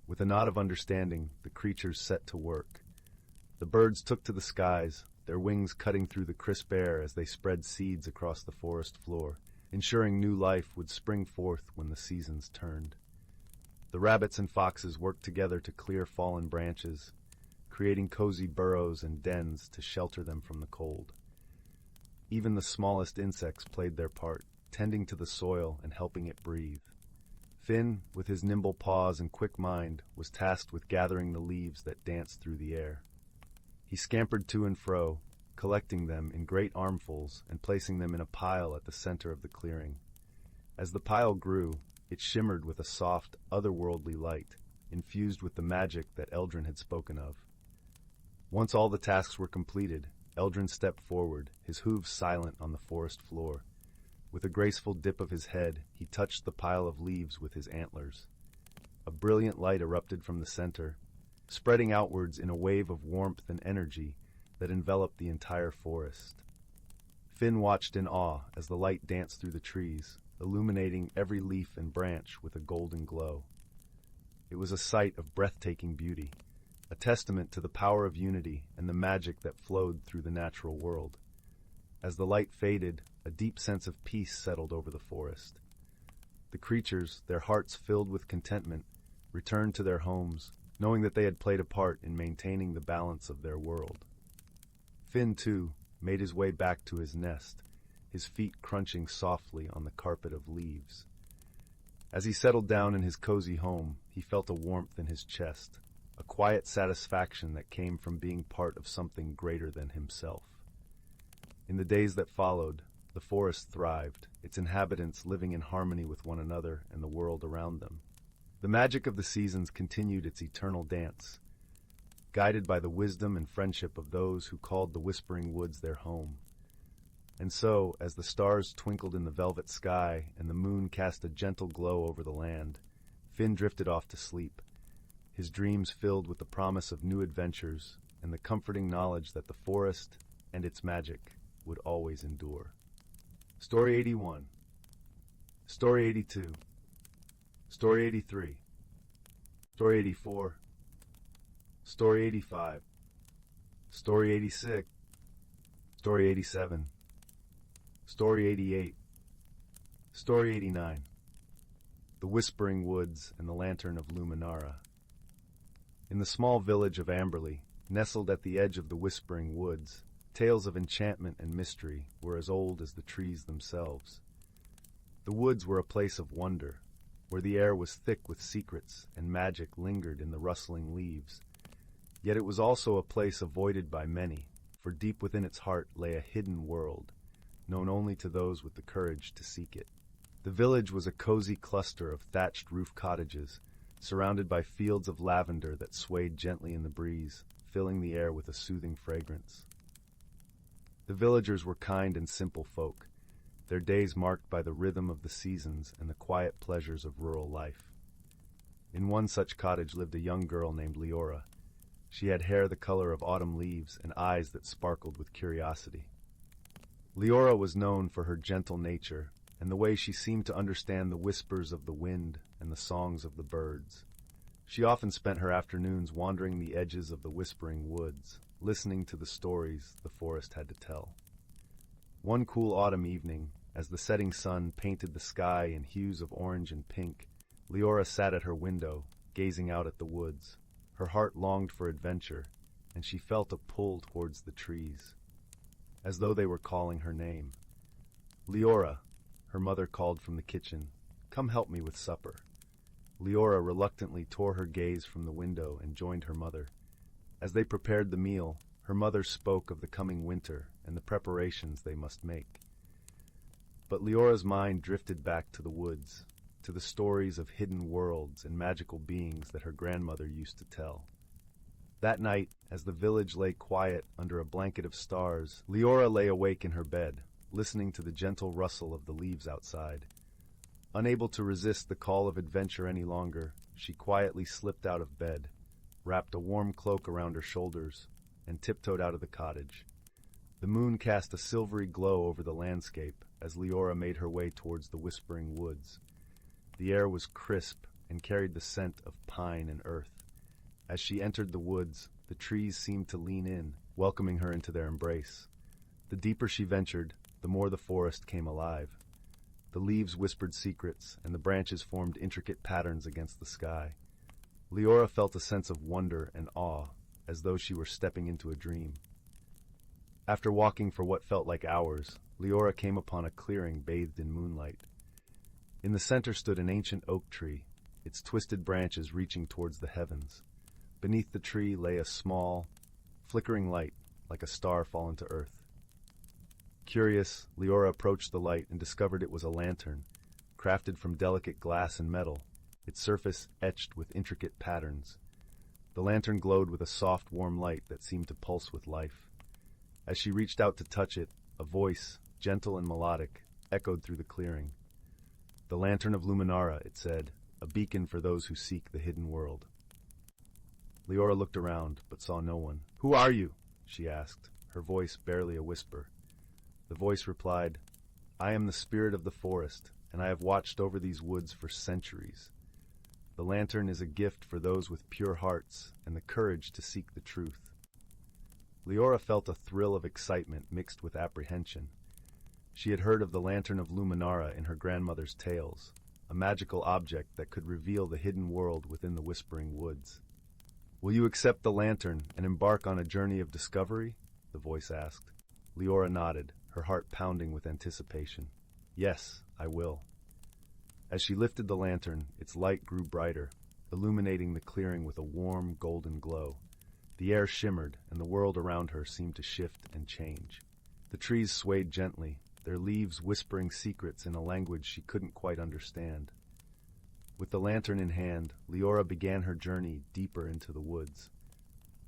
With a nod of understanding, the creatures set to work. The birds took to the skies, their wings cutting through the crisp air as they spread seeds across the forest floor, ensuring new life would spring forth when the seasons turned. The rabbits and foxes worked together to clear fallen branches, creating cozy burrows and dens to shelter them from the cold. Even the smallest insects played their part, tending to the soil and helping it breathe. Finn, with his nimble paws and quick mind, was tasked with gathering the leaves that danced through the air. He scampered to and fro, collecting them in great armfuls and placing them in a pile at the center of the clearing. As the pile grew, it shimmered with a soft, otherworldly light, infused with the magic that Eldrin had spoken of. Once all the tasks were completed, Eldrin stepped forward, his hooves silent on the forest floor. With a graceful dip of his head, he touched the pile of leaves with his antlers. A brilliant light erupted from the center, spreading outwards in a wave of warmth and energy that enveloped the entire forest. Finn watched in awe as the light danced through the trees, illuminating every leaf and branch with a golden glow. It was a sight of breathtaking beauty, a testament to the power of unity and the magic that flowed through the natural world. As the light faded, a deep sense of peace settled over the forest. The creatures, their hearts filled with contentment, returned to their homes, knowing that they had played a part in maintaining the balance of their world. Finn, too, made his way back to his nest, his feet crunching softly on the carpet of leaves. As he settled down in his cozy home, he felt a warmth in his chest, a quiet satisfaction that came from being part of something greater than himself. In the days that followed, the forest thrived, its inhabitants living in harmony with one another and the world around them. The magic of the seasons continued its eternal dance, guided by the wisdom and friendship of those who called the Whispering Woods their home. And so, as the stars twinkled in the velvet sky and the moon cast a gentle glow over the land, Finn drifted off to sleep, his dreams filled with the promise of new adventures and the comforting knowledge that the forest and its magic would always endure. Story 81. Story 82. Story 83. Story 84. Story 85. Story 86. Story 87. Story 88. Story 89. The Whispering Woods and the Lantern of Luminara. In the small village of Amberley, Nestled at the edge of the whispering woods, tales of enchantment and mystery were as old as the trees themselves. The woods were a place of wonder, where the air was thick with secrets and magic lingered in the rustling leaves. Yet it was also a place avoided by many, for deep within its heart lay a hidden world, known only to those with the courage to seek it. The village was a cozy cluster of thatched roof cottages, surrounded by fields of lavender that swayed gently in the breeze, filling the air with a soothing fragrance. The villagers were kind and simple folk, their days marked by the rhythm of the seasons and the quiet pleasures of rural life. In one such cottage lived a young girl named Liora. She had hair the color of autumn leaves and eyes that sparkled with curiosity. Liora was known for her gentle nature and the way she seemed to understand the whispers of the wind and the songs of the birds. She often spent her afternoons wandering the edges of the whispering woods, listening to the stories the forest had to tell. One cool autumn evening, as the setting sun painted the sky in hues of orange and pink, Liora sat at her window, gazing out at the woods. Her heart longed for adventure, and she felt a pull towards the trees, as though they were calling her name. "Liora," her mother called from the kitchen, "come help me with supper." Liora reluctantly tore her gaze from the window and joined her mother. As they prepared the meal, her mother spoke of the coming winter and the preparations they must make. But Liora's mind drifted back to the woods, to the stories of hidden worlds and magical beings that her grandmother used to tell. That night, as the village lay quiet under a blanket of stars, Liora lay awake in her bed, listening to the gentle rustle of the leaves outside. Unable to resist the call of adventure any longer, she quietly slipped out of bed, wrapped a warm cloak around her shoulders, and tiptoed out of the cottage. The moon cast a silvery glow over the landscape as Liora made her way towards the whispering woods. The air was crisp and carried the scent of pine and earth. As she entered the woods, the trees seemed to lean in, welcoming her into their embrace. The deeper she ventured, the more the forest came alive. The leaves whispered secrets, and the branches formed intricate patterns against the sky. Liora felt a sense of wonder and awe, as though she were stepping into a dream. After walking for what felt like hours, Liora came upon a clearing bathed in moonlight. In the center stood an ancient oak tree, its twisted branches reaching towards the heavens. Beneath the tree lay a small, flickering light, like a star fallen to earth. Curious, Liora approached the light and discovered it was a lantern, crafted from delicate glass and metal, its surface etched with intricate patterns. The lantern glowed with a soft, warm light that seemed to pulse with life. As she reached out to touch it, a voice, gentle and melodic, echoed through the clearing. "The Lantern of Luminara," it said, "a beacon for those who seek the hidden world." Liora looked around, but saw no one. "Who are you?" she asked, her voice barely a whisper. The voice replied, "I am the spirit of the forest, and I have watched over these woods for centuries. The lantern is a gift for those with pure hearts and the courage to seek the truth." Liora felt a thrill of excitement mixed with apprehension. She had heard of the Lantern of Luminara in her grandmother's tales, a magical object that could reveal the hidden world within the whispering woods. "Will you accept the lantern and embark on a journey of discovery?" the voice asked. Liora nodded, her heart pounding with anticipation. "Yes, I will." As she lifted the lantern, its light grew brighter, illuminating the clearing with a warm, golden glow. The air shimmered, and the world around her seemed to shift and change. The trees swayed gently, their leaves whispering secrets in a language she couldn't quite understand. With the lantern in hand, Liora began her journey deeper into the woods.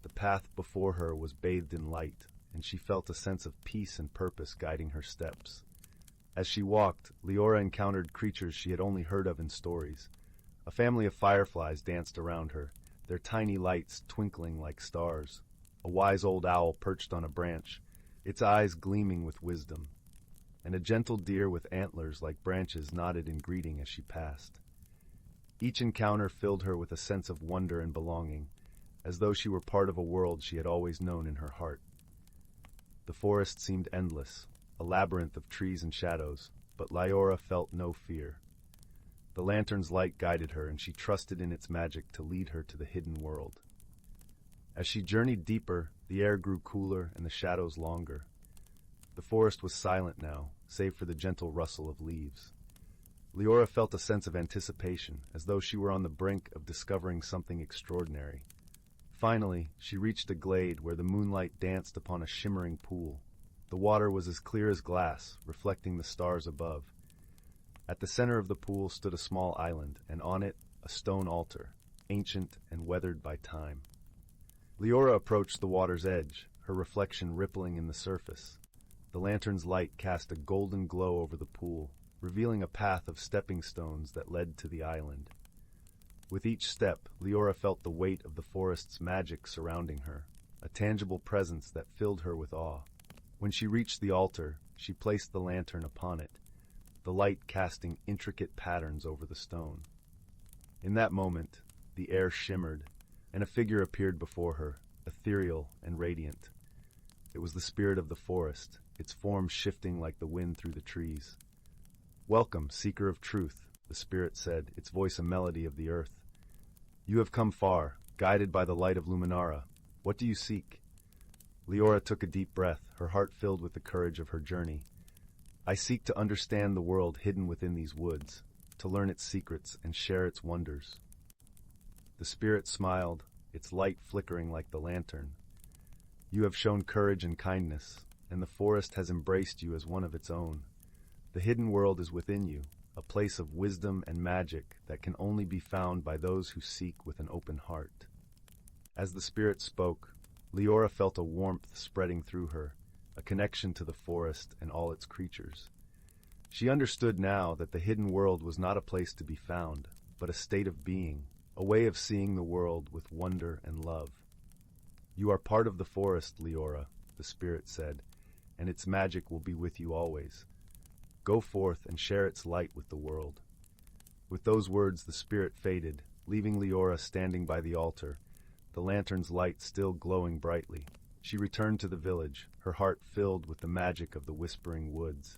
The path before her was bathed in light, and she felt a sense of peace and purpose guiding her steps. As she walked, Liora encountered creatures she had only heard of in stories. A family of fireflies danced around her, their tiny lights twinkling like stars. A wise old owl perched on a branch, its eyes gleaming with wisdom. And a gentle deer with antlers like branches nodded in greeting as she passed. Each encounter filled her with a sense of wonder and belonging, as though she were part of a world she had always known in her heart. The forest seemed endless, a labyrinth of trees and shadows, but Liora felt no fear. The lantern's light guided her, and she trusted in its magic to lead her to the hidden world. As she journeyed deeper, the air grew cooler and the shadows longer. The forest was silent now, save for the gentle rustle of leaves. Liora felt a sense of anticipation, as though she were on the brink of discovering something extraordinary. Finally, she reached a glade where the moonlight danced upon a shimmering pool. The water was as clear as glass, reflecting the stars above. At the center of the pool stood a small island, and on it, a stone altar, ancient and weathered by time. Liora approached the water's edge, her reflection rippling in the surface. The lantern's light cast a golden glow over the pool, revealing a path of stepping stones that led to the island. With each step, Liora felt the weight of the forest's magic surrounding her, a tangible presence that filled her with awe. When she reached the altar, she placed the lantern upon it, the light casting intricate patterns over the stone. In that moment, the air shimmered, and a figure appeared before her, ethereal and radiant. It was the spirit of the forest, its form shifting like the wind through the trees. "Welcome, seeker of truth," the spirit said, its voice a melody of the earth. "You have come far, guided by the light of Luminara. What do you seek?" Liora took a deep breath, her heart filled with the courage of her journey. "I seek to understand the world hidden within these woods, to learn its secrets and share its wonders." The spirit smiled, its light flickering like the lantern. "You have shown courage and kindness, and the forest has embraced you as one of its own. The hidden world is within you, a place of wisdom and magic that can only be found by those who seek with an open heart." As the spirit spoke, Liora felt a warmth spreading through her, a connection to the forest and all its creatures. She understood now that the hidden world was not a place to be found, but a state of being, a way of seeing the world with wonder and love. "You are part of the forest, Liora," the spirit said, "and its magic will be with you always. Go forth and share its light with the world." With those words the spirit faded, leaving Liora standing by the altar, the lantern's light still glowing brightly. She returned to the village, her heart filled with the magic of the whispering woods.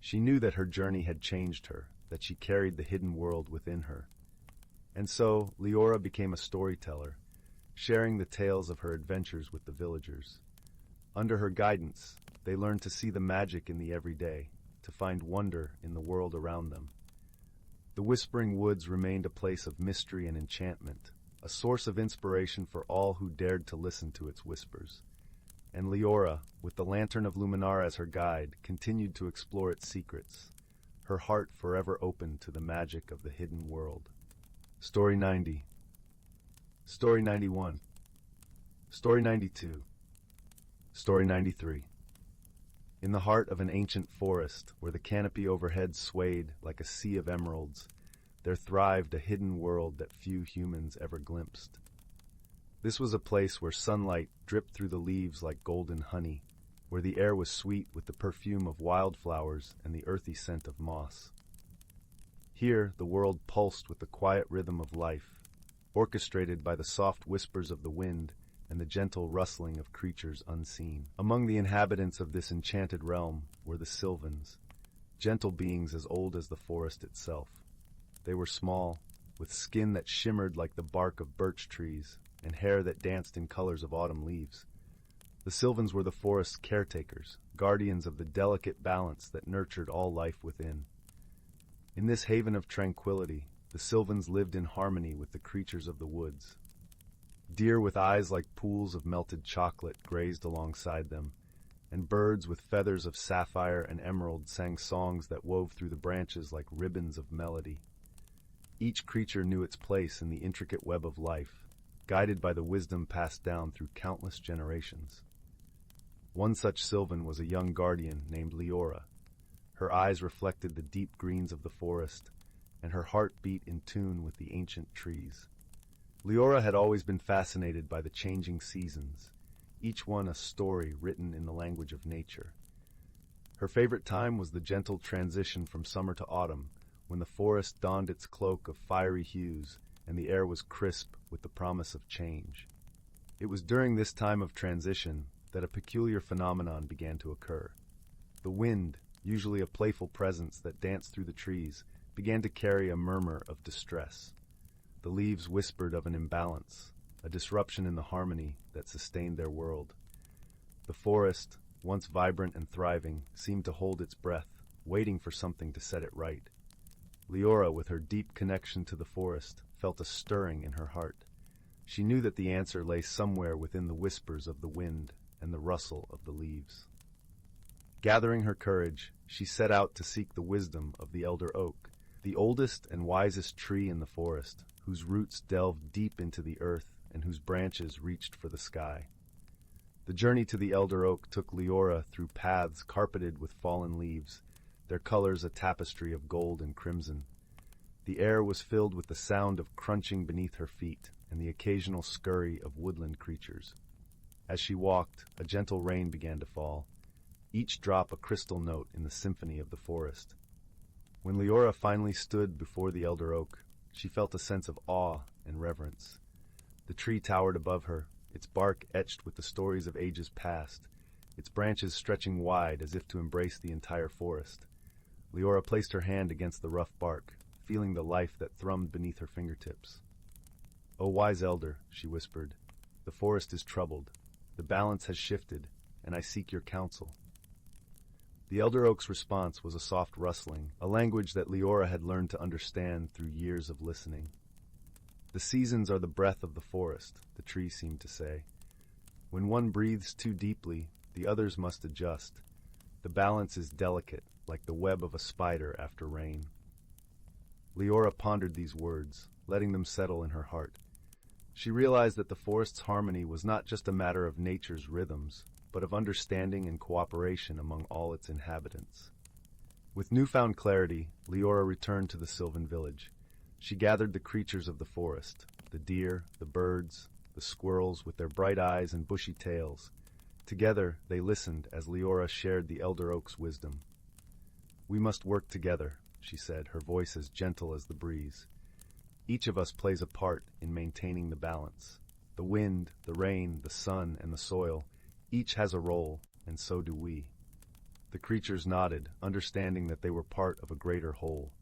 She knew that her journey had changed her, that she carried the hidden world within her. And so, Liora became a storyteller, sharing the tales of her adventures with the villagers. Under her guidance, they learned to see the magic in the everyday, to find wonder in the world around them. The Whispering Woods remained a place of mystery and enchantment, a source of inspiration for all who dared to listen to its whispers. And Liora, with the Lantern of Luminar as her guide, continued to explore its secrets, her heart forever open to the magic of the hidden world. Story 90. Story 91. Story 92. Story 93. In the heart of an ancient forest, where the canopy overhead swayed like a sea of emeralds, there thrived a hidden world that few humans ever glimpsed. This was a place where sunlight dripped through the leaves like golden honey, where the air was sweet with the perfume of wildflowers and the earthy scent of moss. Here, the world pulsed with the quiet rhythm of life, orchestrated by the soft whispers of the wind and the gentle rustling of creatures unseen. Among the inhabitants of this enchanted realm were the Sylvans, gentle beings as old as the forest itself. They were small, with skin that shimmered like the bark of birch trees and hair that danced in colors of autumn leaves. The Sylvans were the forest's caretakers, guardians of the delicate balance that nurtured all life within. In this haven of tranquility, the Sylvans lived in harmony with the creatures of the woods. Deer with eyes like pools of melted chocolate grazed alongside them, and birds with feathers of sapphire and emerald sang songs that wove through the branches like ribbons of melody. Each creature knew its place in the intricate web of life, guided by the wisdom passed down through countless generations. One such Sylvan was a young guardian named Liora. Her eyes reflected the deep greens of the forest, and her heart beat in tune with the ancient trees. Liora had always been fascinated by the changing seasons, each one a story written in the language of nature. Her favorite time was the gentle transition from summer to autumn, when the forest donned its cloak of fiery hues and the air was crisp with the promise of change. It was during this time of transition that a peculiar phenomenon began to occur. The wind, usually a playful presence that danced through the trees, began to carry a murmur of distress. The leaves whispered of an imbalance, a disruption in the harmony that sustained their world. The forest, once vibrant and thriving, seemed to hold its breath, waiting for something to set it right. Liora, with her deep connection to the forest, felt a stirring in her heart. She knew that the answer lay somewhere within the whispers of the wind and the rustle of the leaves. Gathering her courage, she set out to seek the wisdom of the elder oak, the oldest and wisest tree in the forest, whose roots delved deep into the earth and whose branches reached for the sky. The journey to the elder oak took Liora through paths carpeted with fallen leaves, their colors a tapestry of gold and crimson. The air was filled with the sound of crunching beneath her feet and the occasional scurry of woodland creatures. As she walked, a gentle rain began to fall, each drop a crystal note in the symphony of the forest. When Liora finally stood before the elder oak, she felt a sense of awe and reverence. The tree towered above her, its bark etched with the stories of ages past, its branches stretching wide as if to embrace the entire forest. Liora placed her hand against the rough bark, feeling the life that thrummed beneath her fingertips. "O wise elder," she whispered, "the forest is troubled. The balance has shifted, and I seek your counsel." The elder oak's response was a soft rustling, a language that Liora had learned to understand through years of listening. "The seasons are the breath of the forest," the tree seemed to say. "When one breathes too deeply, the others must adjust. The balance is delicate, like the web of a spider after rain." Liora pondered these words, letting them settle in her heart. She realized that the forest's harmony was not just a matter of nature's rhythms, but of understanding and cooperation among all its inhabitants. With newfound clarity, Liora returned to the Sylvan village. She gathered the creatures of the forest, the deer, the birds, the squirrels with their bright eyes and bushy tails. Together, they listened as Liora shared the elder oak's wisdom. "We must work together," she said, her voice as gentle as the breeze. "Each of us plays a part in maintaining the balance. The wind, the rain, the sun, and the soil, each has a role, and so do we." The creatures nodded, understanding that they were part of a greater whole.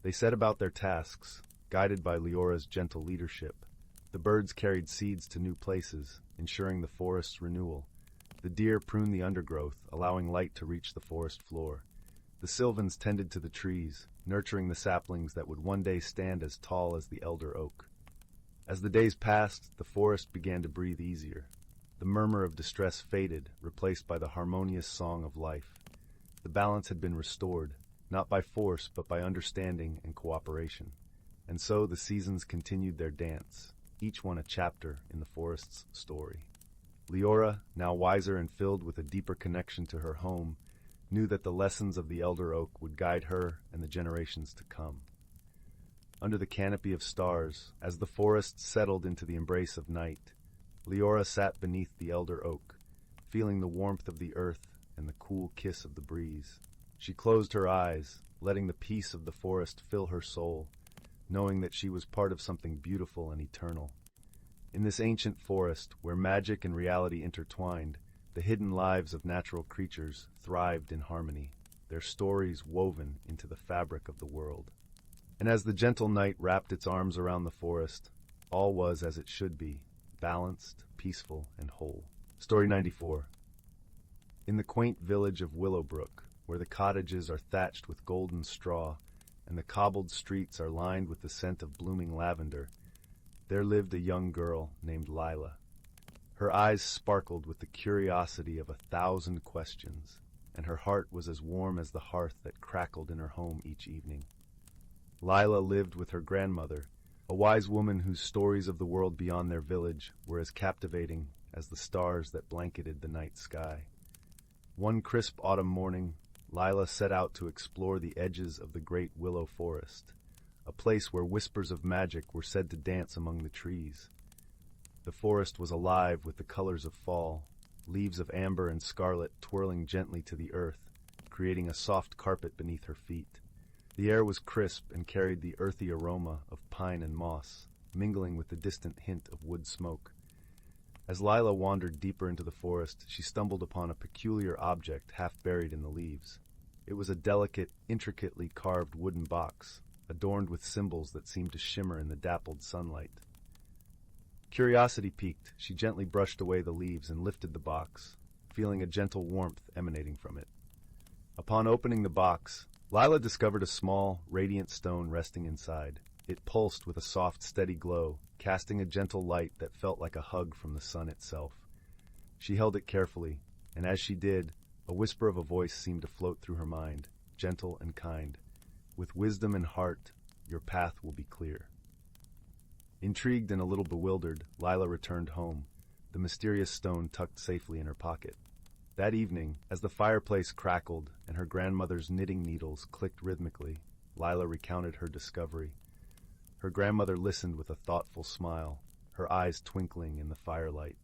They set about their tasks, guided by Liora's gentle leadership. The birds carried seeds to new places, ensuring the forest's renewal. The deer pruned the undergrowth, allowing light to reach the forest floor. The sylvans tended to the trees, nurturing the saplings that would one day stand as tall as the elder oak. As the days passed, the forest began to breathe easier. The murmur of distress faded, replaced by the harmonious song of life. The balance had been restored, not by force but by understanding and cooperation. And so the seasons continued their dance, each one a chapter in the forest's story. Liora, now wiser and filled with a deeper connection to her home, knew that the lessons of the elder oak would guide her and the generations to come. Under the canopy of stars, as the forest settled into the embrace of night, Liora sat beneath the elder oak, feeling the warmth of the earth and the cool kiss of the breeze. She closed her eyes, letting the peace of the forest fill her soul, knowing that she was part of something beautiful and eternal. In this ancient forest, where magic and reality intertwined, the hidden lives of natural creatures thrived in harmony, their stories woven into the fabric of the world. And as the gentle night wrapped its arms around the forest, all was as it should be, balanced, peaceful, and whole. Story 94. In the quaint village of Willowbrook, where the cottages are thatched with golden straw and the cobbled streets are lined with the scent of blooming lavender, there lived a young girl named Lila. Her eyes sparkled with the curiosity of 1,000 questions, and her heart was as warm as the hearth that crackled in her home each evening. Lila lived with her grandmother, a wise woman whose stories of the world beyond their village were as captivating as the stars that blanketed the night sky. One crisp autumn morning, Lila set out to explore the edges of the great willow forest, a place where whispers of magic were said to dance among the trees. The forest was alive with the colors of fall, leaves of amber and scarlet twirling gently to the earth, creating a soft carpet beneath her feet. The air was crisp and carried the earthy aroma of pine and moss, mingling with the distant hint of wood smoke. As Lila wandered deeper into the forest, she stumbled upon a peculiar object half buried in the leaves. It was a delicate, intricately carved wooden box, adorned with symbols that seemed to shimmer in the dappled sunlight. Curiosity piqued, she gently brushed away the leaves and lifted the box, feeling a gentle warmth emanating from it. Upon opening the box, Lila discovered a small, radiant stone resting inside. It pulsed with a soft, steady glow, casting a gentle light that felt like a hug from the sun itself. She held it carefully, and as she did, a whisper of a voice seemed to float through her mind, gentle and kind. With wisdom and heart, your path will be clear. Intrigued and a little bewildered, Lila returned home, the mysterious stone tucked safely in her pocket. That evening, as the fireplace crackled and her grandmother's knitting needles clicked rhythmically, Lila recounted her discovery. Her grandmother listened with a thoughtful smile, her eyes twinkling in the firelight.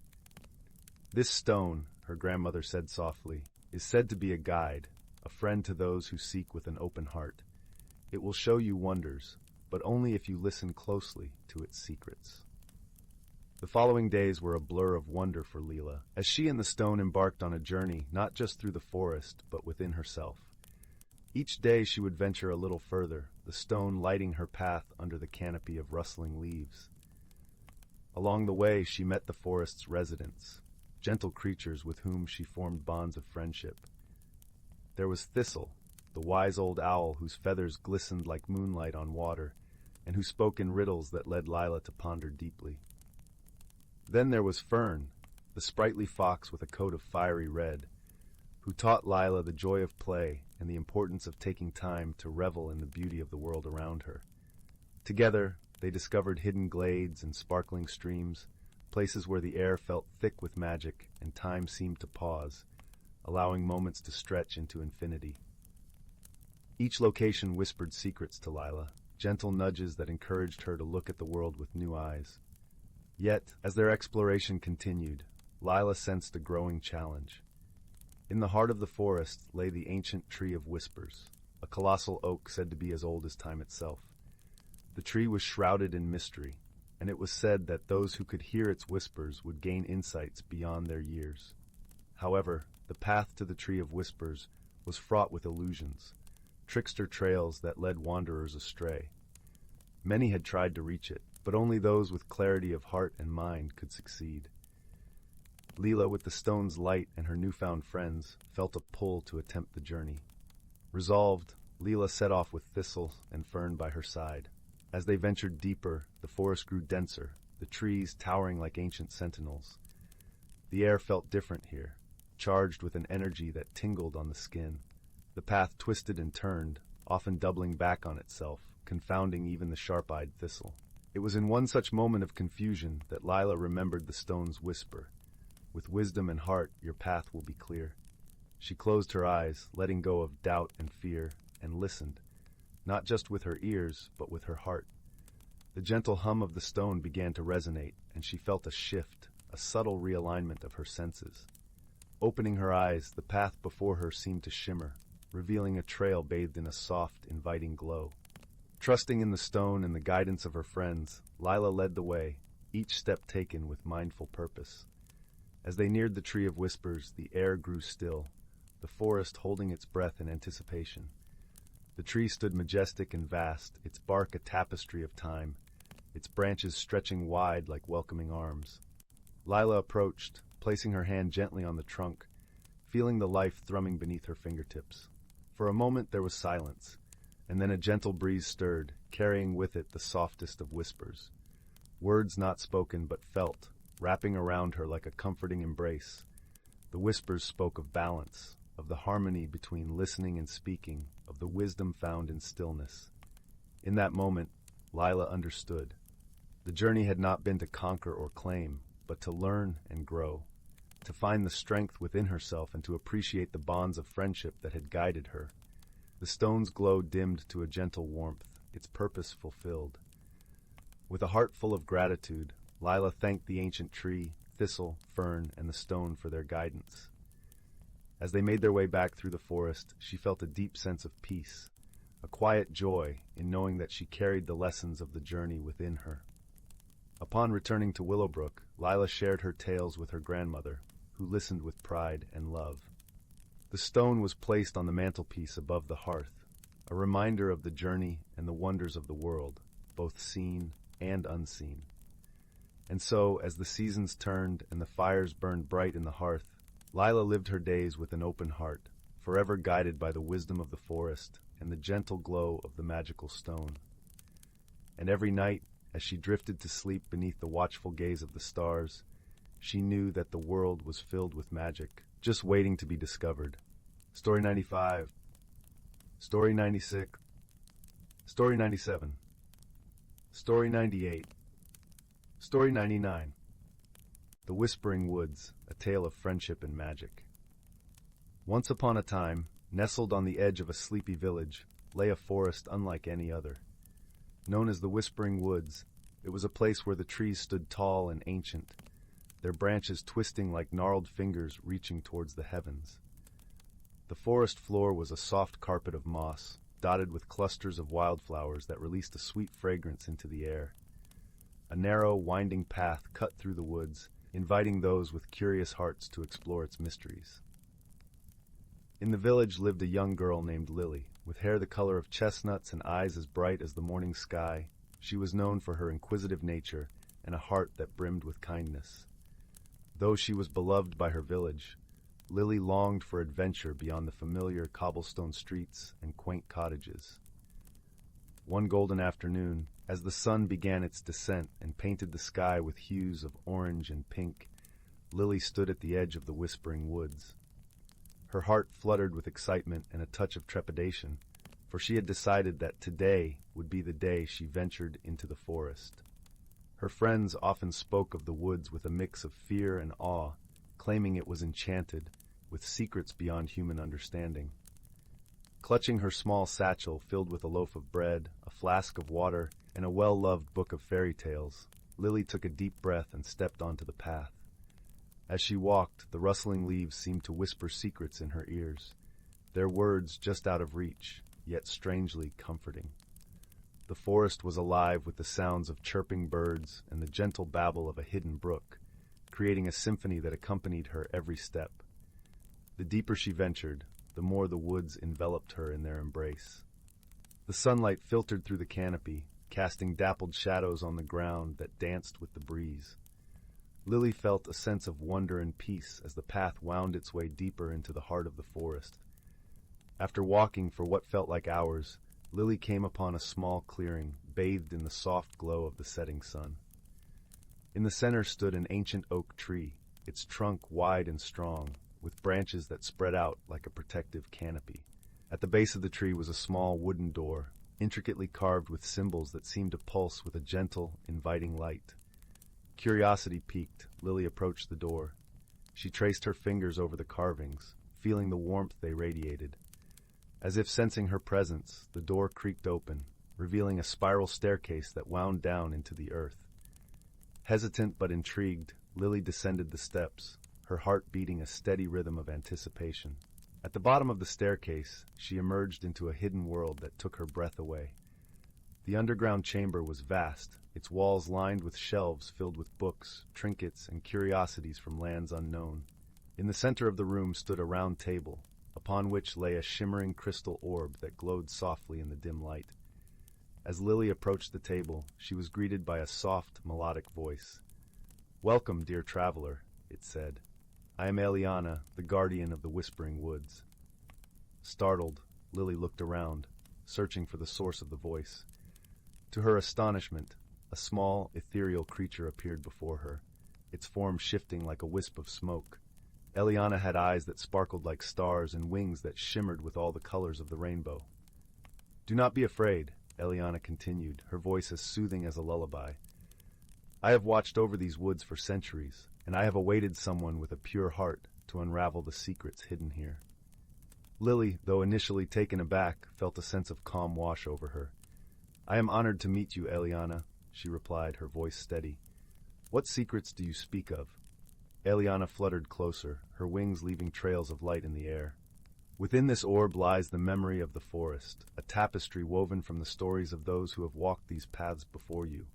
"This stone," her grandmother said softly, "is said to be a guide, a friend to those who seek with an open heart. It will show you wonders, but only if you listen closely to its secrets." The following days were a blur of wonder for Leela, as she and the stone embarked on a journey not just through the forest, but within herself. Each day she would venture a little further, the stone lighting her path under the canopy of rustling leaves. Along the way she met the forest's residents, gentle creatures with whom she formed bonds of friendship. There was Thistle, the wise old owl whose feathers glistened like moonlight on water, and who spoke in riddles that led Lila to ponder deeply. Then there was Fern, the sprightly fox with a coat of fiery red, who taught Lila the joy of play and the importance of taking time to revel in the beauty of the world around her. Together, they discovered hidden glades and sparkling streams, places where the air felt thick with magic and time seemed to pause, allowing moments to stretch into infinity. Each location whispered secrets to Lila, gentle nudges that encouraged her to look at the world with new eyes. Yet, as their exploration continued, Lila sensed a growing challenge. In the heart of the forest lay the ancient Tree of Whispers, a colossal oak said to be as old as time itself. The tree was shrouded in mystery, and it was said that those who could hear its whispers would gain insights beyond their years. However, the path to the Tree of Whispers was fraught with illusions, trickster trails that led wanderers astray. Many had tried to reach it, but only those with clarity of heart and mind could succeed. Leela, with the stone's light and her newfound friends, felt a pull to attempt the journey. Resolved, Leela set off with Thistle and Fern by her side. As they ventured deeper, the forest grew denser, the trees towering like ancient sentinels. The air felt different here, charged with an energy that tingled on the skin. The path twisted and turned, often doubling back on itself, confounding even the sharp-eyed Thistle. It was in one such moment of confusion that Lila remembered the stone's whisper. "With wisdom and heart, your path will be clear." She closed her eyes, letting go of doubt and fear, and listened, not just with her ears, but with her heart. The gentle hum of the stone began to resonate, and she felt a shift, a subtle realignment of her senses. Opening her eyes, the path before her seemed to shimmer, revealing a trail bathed in a soft, inviting glow. Trusting in the stone and the guidance of her friends, Lila led the way, each step taken with mindful purpose. As they neared the Tree of Whispers, the air grew still, the forest holding its breath in anticipation. The tree stood majestic and vast, its bark a tapestry of time, its branches stretching wide like welcoming arms. Lila approached, placing her hand gently on the trunk, feeling the life thrumming beneath her fingertips. For a moment there was silence, and then a gentle breeze stirred, carrying with it the softest of whispers. Words not spoken but felt, wrapping around her like a comforting embrace. The whispers spoke of balance, of the harmony between listening and speaking, of the wisdom found in stillness. In that moment, Lila understood. The journey had not been to conquer or claim, but to learn and grow, to find the strength within herself and to appreciate the bonds of friendship that had guided her. The stone's glow dimmed to a gentle warmth, its purpose fulfilled. With a heart full of gratitude, Lila thanked the ancient tree, Thistle, Fern, and the stone for their guidance. As they made their way back through the forest, she felt a deep sense of peace, a quiet joy in knowing that she carried the lessons of the journey within her. Upon returning to Willowbrook, Lila shared her tales with her grandmother, who listened with pride and love. The stone was placed on the mantelpiece above the hearth, a reminder of the journey and the wonders of the world, both seen and unseen. And so, as the seasons turned and the fires burned bright in the hearth, Lila lived her days with an open heart, forever guided by the wisdom of the forest and the gentle glow of the magical stone. And every night, as she drifted to sleep beneath the watchful gaze of the stars, she knew that the world was filled with magic, just waiting to be discovered. Story 95. Story 96. Story 97. Story 98. Story 99. The Whispering Woods, a tale of friendship and magic. Once upon a time, nestled on the edge of a sleepy village, lay a forest unlike any other. Known as the Whispering Woods, it was a place where the trees stood tall and ancient, their branches twisting like gnarled fingers reaching towards the heavens. The forest floor was a soft carpet of moss, dotted with clusters of wildflowers that released a sweet fragrance into the air. A narrow, winding path cut through the woods, inviting those with curious hearts to explore its mysteries. In the village lived a young girl named Lily, with hair the color of chestnuts and eyes as bright as the morning sky. She was known for her inquisitive nature and a heart that brimmed with kindness. Though she was beloved by her village, Lily longed for adventure beyond the familiar cobblestone streets and quaint cottages. One golden afternoon, as the sun began its descent and painted the sky with hues of orange and pink, Lily stood at the edge of the Whispering Woods. Her heart fluttered with excitement and a touch of trepidation, for she had decided that today would be the day she ventured into the forest. Her friends often spoke of the woods with a mix of fear and awe, claiming it was enchanted, with secrets beyond human understanding. Clutching her small satchel filled with a loaf of bread, a flask of water, and a well-loved book of fairy tales, Lily took a deep breath and stepped onto the path. As she walked, the rustling leaves seemed to whisper secrets in her ears, their words just out of reach, yet strangely comforting. The forest was alive with the sounds of chirping birds and the gentle babble of a hidden brook, creating a symphony that accompanied her every step. The deeper she ventured, the more the woods enveloped her in their embrace. The sunlight filtered through the canopy, casting dappled shadows on the ground that danced with the breeze. Lily felt a sense of wonder and peace as the path wound its way deeper into the heart of the forest. After walking for what felt like hours, Lily came upon a small clearing, bathed in the soft glow of the setting sun. In the center stood an ancient oak tree, its trunk wide and strong, with branches that spread out like a protective canopy. At the base of the tree was a small wooden door, intricately carved with symbols that seemed to pulse with a gentle, inviting light. Curiosity piqued, Lily approached the door. She traced her fingers over the carvings, feeling the warmth they radiated. As if sensing her presence, the door creaked open, revealing a spiral staircase that wound down into the earth. Hesitant but intrigued, Lily descended the steps, her heart beating a steady rhythm of anticipation. At the bottom of the staircase, she emerged into a hidden world that took her breath away. The underground chamber was vast, its walls lined with shelves filled with books, trinkets, and curiosities from lands unknown. In the center of the room stood a round table, upon which lay a shimmering crystal orb that glowed softly in the dim light. As Lily approached the table, she was greeted by a soft, melodic voice. "Welcome, dear traveler," it said. "I am Eliana, the guardian of the Whispering Woods." Startled, Lily looked around, searching for the source of the voice. To her astonishment, a small, ethereal creature appeared before her, its form shifting like a wisp of smoke. Eliana had eyes that sparkled like stars and wings that shimmered with all the colors of the rainbow. "Do not be afraid," Eliana continued, her voice as soothing as a lullaby. "I have watched over these woods for centuries, and I have awaited someone with a pure heart to unravel the secrets hidden here." Lily, though initially taken aback, felt a sense of calm wash over her. "I am honored to meet you, Eliana," she replied, her voice steady. "What secrets do you speak of?" Eliana fluttered closer, her wings leaving trails of light in the air. "Within this orb lies the memory of the forest, a tapestry woven from the stories of those who have walked these paths before you.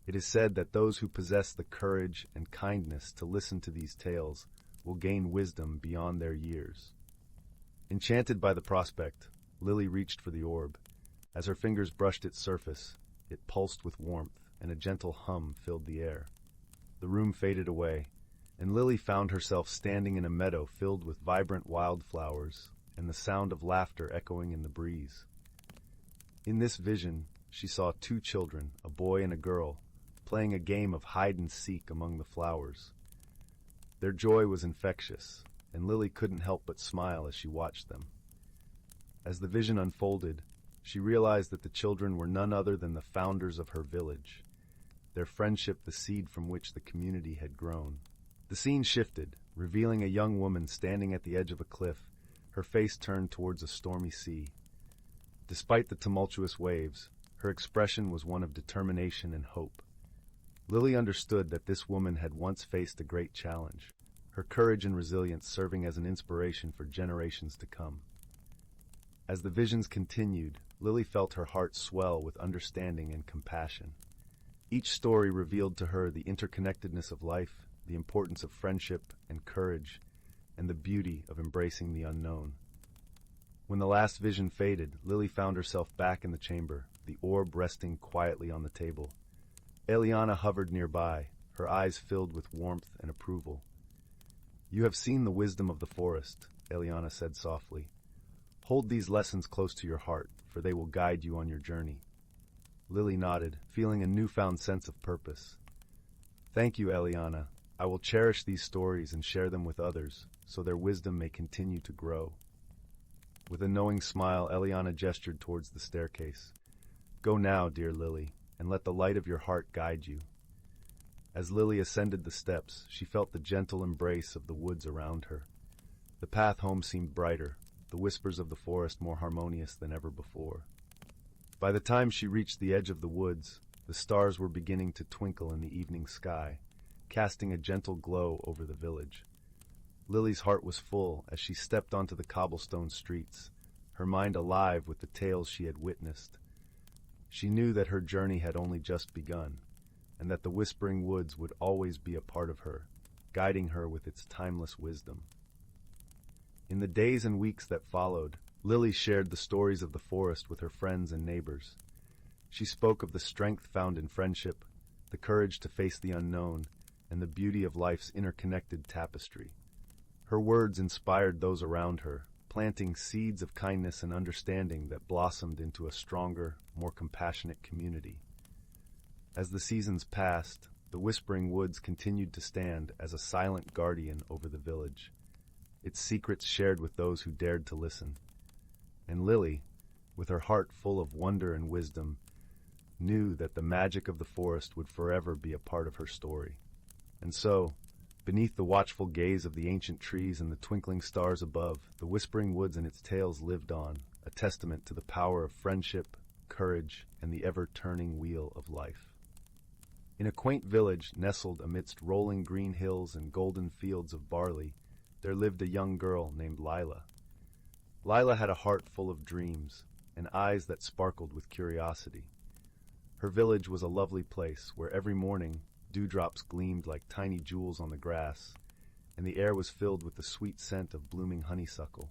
It is said that those who possess the courage and kindness to listen to these tales will gain wisdom beyond their years." Enchanted by the prospect, Lily reached for the orb. As her fingers brushed its surface, it pulsed with warmth, and a gentle hum filled the air. The room faded away, and Lily found herself standing in a meadow filled with vibrant wildflowers and the sound of laughter echoing in the breeze. In this vision, she saw two children, a boy and a girl, playing a game of hide-and-seek among the flowers. Their joy was infectious, and Lily couldn't help but smile as she watched them. As the vision unfolded, she realized that the children were none other than the founders of her village, their friendship the seed from which the community had grown. The scene shifted, revealing a young woman standing at the edge of a cliff, her face turned towards a stormy sea. Despite the tumultuous waves, her expression was one of determination and hope. Lily understood that this woman had once faced a great challenge, her courage and resilience serving as an inspiration for generations to come. As the visions continued, Lily felt her heart swell with understanding and compassion. Each story revealed to her the interconnectedness of life, the importance of friendship and courage, and the beauty of embracing the unknown. When the last vision faded, Lily found herself back in the chamber, the orb resting quietly on the table. Eliana hovered nearby, her eyes filled with warmth and approval. "You have seen the wisdom of the forest," Eliana said softly. "Hold these lessons close to your heart, for they will guide you on your journey." Lily nodded, feeling a newfound sense of purpose. "Thank you, Eliana. I will cherish these stories and share them with others, so their wisdom may continue to grow." With a knowing smile, Eliana gestured towards the staircase. "Go now, dear Lily, and let the light of your heart guide you." As Lily ascended the steps, she felt the gentle embrace of the woods around her. The path home seemed brighter, the whispers of the forest more harmonious than ever before. By the time she reached the edge of the woods, the stars were beginning to twinkle in the evening sky, casting a gentle glow over the village. Lily's heart was full as she stepped onto the cobblestone streets, her mind alive with the tales she had witnessed. She knew that her journey had only just begun, and that the whispering woods would always be a part of her, guiding her with its timeless wisdom. In the days and weeks that followed, Lily shared the stories of the forest with her friends and neighbors. She spoke of the strength found in friendship, the courage to face the unknown, and the beauty of life's interconnected tapestry. Her words inspired those around her, planting seeds of kindness and understanding that blossomed into a stronger, more compassionate community. As the seasons passed, the Whispering Woods continued to stand as a silent guardian over the village, its secrets shared with those who dared to listen. And Lily, with her heart full of wonder and wisdom, knew that the magic of the forest would forever be a part of her story. And so, beneath the watchful gaze of the ancient trees and the twinkling stars above, the Whispering Woods and its tales lived on, a testament to the power of friendship, courage, and the ever-turning wheel of life. In a quaint village nestled amidst rolling green hills and golden fields of barley, there lived a young girl named Lila. Lila had a heart full of dreams, and eyes that sparkled with curiosity. Her village was a lovely place where every morning dewdrops gleamed like tiny jewels on the grass, and the air was filled with the sweet scent of blooming honeysuckle.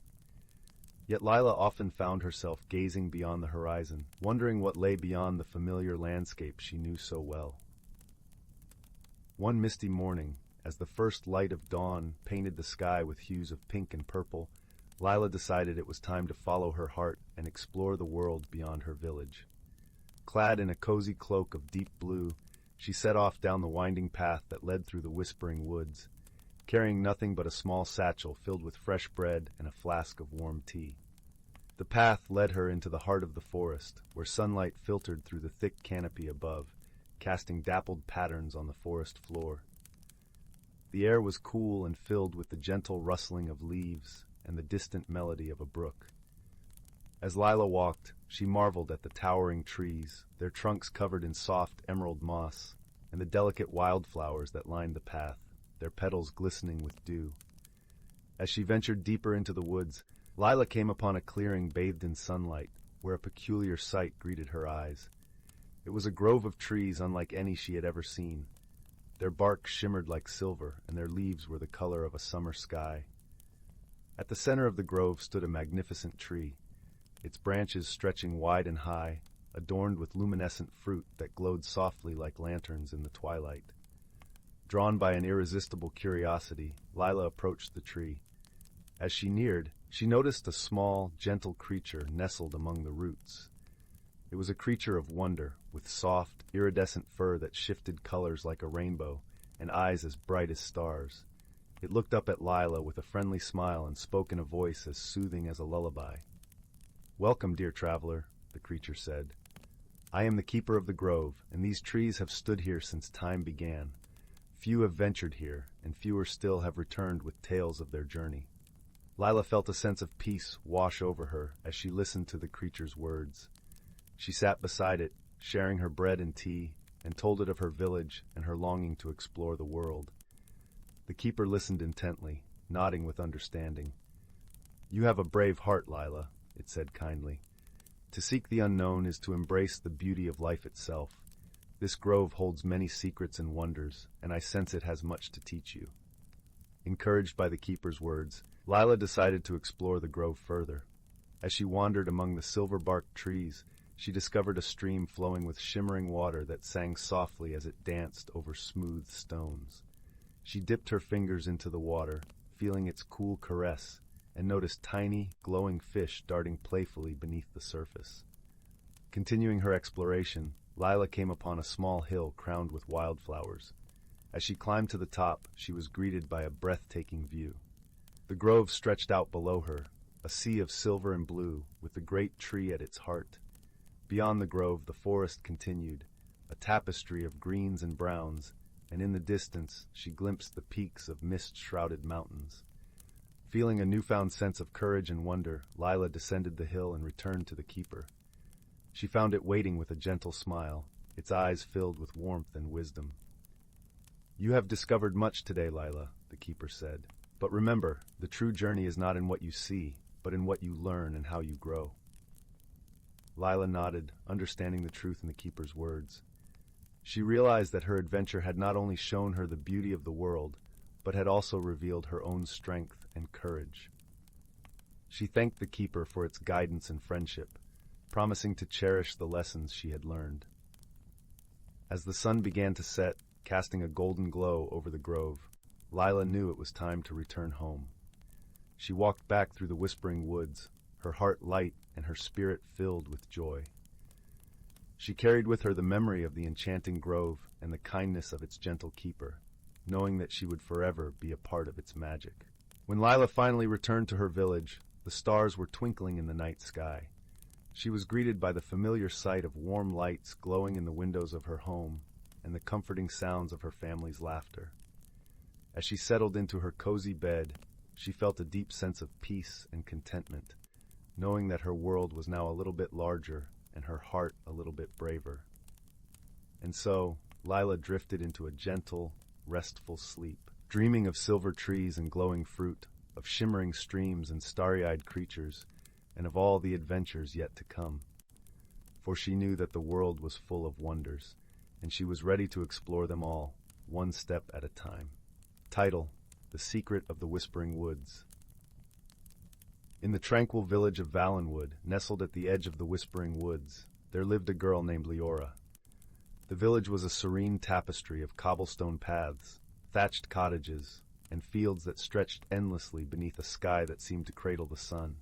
Yet Lila often found herself gazing beyond the horizon, wondering what lay beyond the familiar landscape she knew so well. One misty morning, as the first light of dawn painted the sky with hues of pink and purple, Lila decided it was time to follow her heart and explore the world beyond her village. Clad in a cozy cloak of deep blue, she set off down the winding path that led through the Whispering Woods, carrying nothing but a small satchel filled with fresh bread and a flask of warm tea. The path led her into the heart of the forest, where sunlight filtered through the thick canopy above, casting dappled patterns on the forest floor. The air was cool and filled with the gentle rustling of leaves and the distant melody of a brook. As Lila walked, she marveled at the towering trees, their trunks covered in soft emerald moss, and the delicate wildflowers that lined the path, their petals glistening with dew. As she ventured deeper into the woods, Lila came upon a clearing bathed in sunlight, where a peculiar sight greeted her eyes. It was a grove of trees unlike any she had ever seen. Their bark shimmered like silver, and their leaves were the color of a summer sky. At the center of the grove stood a magnificent tree, its branches stretching wide and high, adorned with luminescent fruit that glowed softly like lanterns in the twilight. Drawn by an irresistible curiosity, Lila approached the tree. As she neared, she noticed a small, gentle creature nestled among the roots. It was a creature of wonder, with soft, iridescent fur that shifted colors like a rainbow, and eyes as bright as stars. It looked up at Lila with a friendly smile and spoke in a voice as soothing as a lullaby. "Welcome, dear traveler," the creature said. "I am the keeper of the grove, and these trees have stood here since time began. Few have ventured here, and fewer still have returned with tales of their journey." Lila felt a sense of peace wash over her as she listened to the creature's words. She sat beside it, sharing her bread and tea, and told it of her village and her longing to explore the world. The keeper listened intently, nodding with understanding. "You have a brave heart, Lila," it said kindly. "To seek the unknown is to embrace the beauty of life itself. This grove holds many secrets and wonders, and I sense it has much to teach you." Encouraged by the keeper's words, Lila decided to explore the grove further. As she wandered among the silver-barked trees, she discovered a stream flowing with shimmering water that sang softly as it danced over smooth stones. She dipped her fingers into the water, feeling its cool caress, and noticed tiny, glowing fish darting playfully beneath the surface. Continuing her exploration, Lila came upon a small hill crowned with wildflowers. As she climbed to the top, she was greeted by a breathtaking view. The grove stretched out below her, a sea of silver and blue, with the great tree at its heart. Beyond the grove, the forest continued, a tapestry of greens and browns, and in the distance she glimpsed the peaks of mist-shrouded mountains. Feeling a newfound sense of courage and wonder, Lila descended the hill and returned to the keeper. She found it waiting with a gentle smile, its eyes filled with warmth and wisdom. "You have discovered much today, Lila," the keeper said. "But remember, the true journey is not in what you see, but in what you learn and how you grow." Lila nodded, understanding the truth in the keeper's words. She realized that her adventure had not only shown her the beauty of the world, but had also revealed her own strength and courage. She thanked the keeper for its guidance and friendship, promising to cherish the lessons she had learned. As the sun began to set, casting a golden glow over the grove, Lila knew it was time to return home. She walked back through the whispering woods, her heart light and her spirit filled with joy. She carried with her the memory of the enchanting grove and the kindness of its gentle keeper, knowing that she would forever be a part of its magic. When Lila finally returned to her village, the stars were twinkling in the night sky. She was greeted by the familiar sight of warm lights glowing in the windows of her home and the comforting sounds of her family's laughter. As she settled into her cozy bed, she felt a deep sense of peace and contentment, knowing that her world was now a little bit larger and her heart a little bit braver. And so, Lila drifted into a gentle, restful sleep, dreaming of silver trees and glowing fruit, of shimmering streams and starry-eyed creatures, and of all the adventures yet to come. For she knew that the world was full of wonders, and she was ready to explore them all, one step at a time. Title: The Secret of the Whispering Woods. In the tranquil village of Valenwood, nestled at the edge of the Whispering Woods, there lived a girl named Liora. The village was a serene tapestry of cobblestone paths, thatched cottages, and fields that stretched endlessly beneath a sky that seemed to cradle the sun.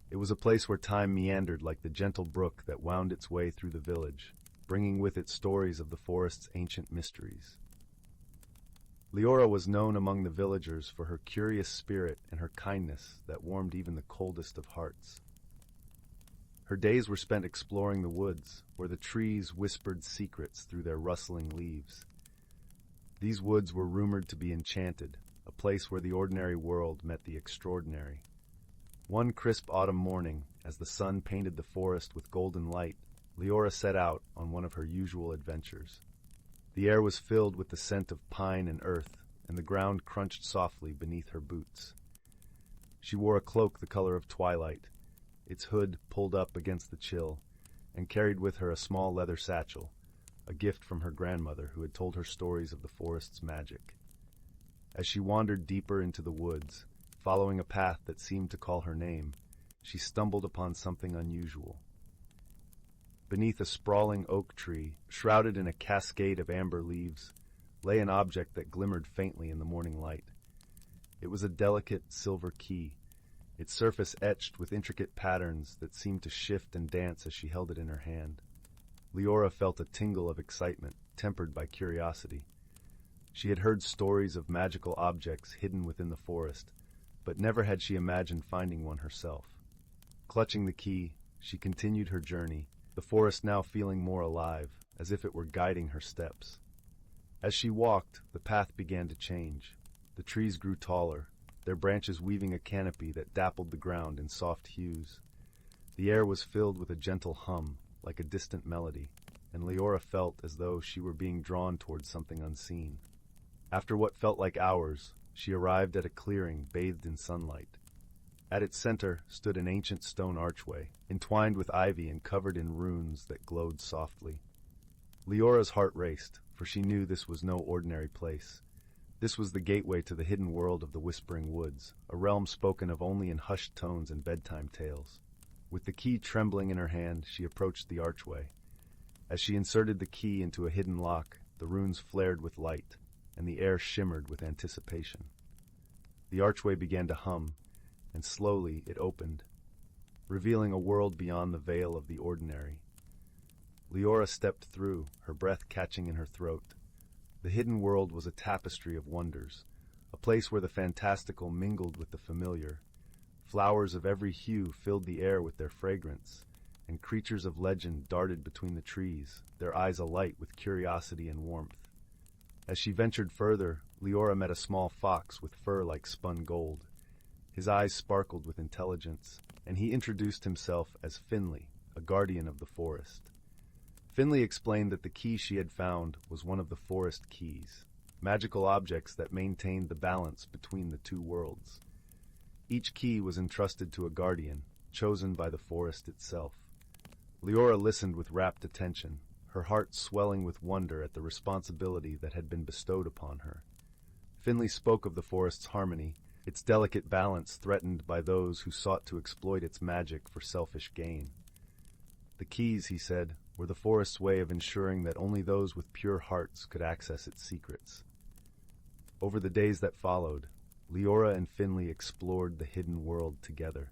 It was a place where time meandered like the gentle brook that wound its way through the village, bringing with it stories of the forest's ancient mysteries. Liora was known among the villagers for her curious spirit and her kindness that warmed even the coldest of hearts. Her days were spent exploring the woods, where the trees whispered secrets through their rustling leaves. These woods were rumored to be enchanted, a place where the ordinary world met the extraordinary. One crisp autumn morning, as the sun painted the forest with golden light, Liora set out on one of her usual adventures. The air was filled with the scent of pine and earth, and the ground crunched softly beneath her boots. She wore a cloak the color of twilight, its hood pulled up against the chill, and carried with her a small leather satchel, a gift from her grandmother who had told her stories of the forest's magic. As she wandered deeper into the woods, following a path that seemed to call her name, she stumbled upon something unusual. Beneath a sprawling oak tree, shrouded in a cascade of amber leaves, lay an object that glimmered faintly in the morning light. It was a delicate silver key, its surface etched with intricate patterns that seemed to shift and dance as she held it in her hand. Liora felt a tingle of excitement, tempered by curiosity. She had heard stories of magical objects hidden within the forest, but never had she imagined finding one herself. Clutching the key, she continued her journey, the forest now feeling more alive, as if it were guiding her steps. As she walked, the path began to change. The trees grew taller, their branches weaving a canopy that dappled the ground in soft hues. The air was filled with a gentle hum, like a distant melody, and Liora felt as though she were being drawn towards something unseen. After what felt like hours, she arrived at a clearing bathed in sunlight. At its center stood an ancient stone archway, entwined with ivy and covered in runes that glowed softly. Leora's heart raced, for she knew this was no ordinary place. This was the gateway to the hidden world of the Whispering Woods, a realm spoken of only in hushed tones and bedtime tales. With the key trembling in her hand, she approached the archway. As she inserted the key into a hidden lock, the runes flared with light, and the air shimmered with anticipation. The archway began to hum, and slowly it opened, revealing a world beyond the veil of the ordinary. Liora stepped through, her breath catching in her throat. The hidden world was a tapestry of wonders, a place where the fantastical mingled with the familiar. Flowers of every hue filled the air with their fragrance, and creatures of legend darted between the trees, their eyes alight with curiosity and warmth. As she ventured further, Liora met a small fox with fur like spun gold. His eyes sparkled with intelligence, and he introduced himself as Finley, a guardian of the forest. Finley explained that the key she had found was one of the forest keys, magical objects that maintained the balance between the two worlds. Each key was entrusted to a guardian, chosen by the forest itself. Liora listened with rapt attention, her heart swelling with wonder at the responsibility that had been bestowed upon her. Finley spoke of the forest's harmony, its delicate balance threatened by those who sought to exploit its magic for selfish gain. The keys, he said, were the forest's way of ensuring that only those with pure hearts could access its secrets. Over the days that followed, Liora and Finley explored the hidden world together.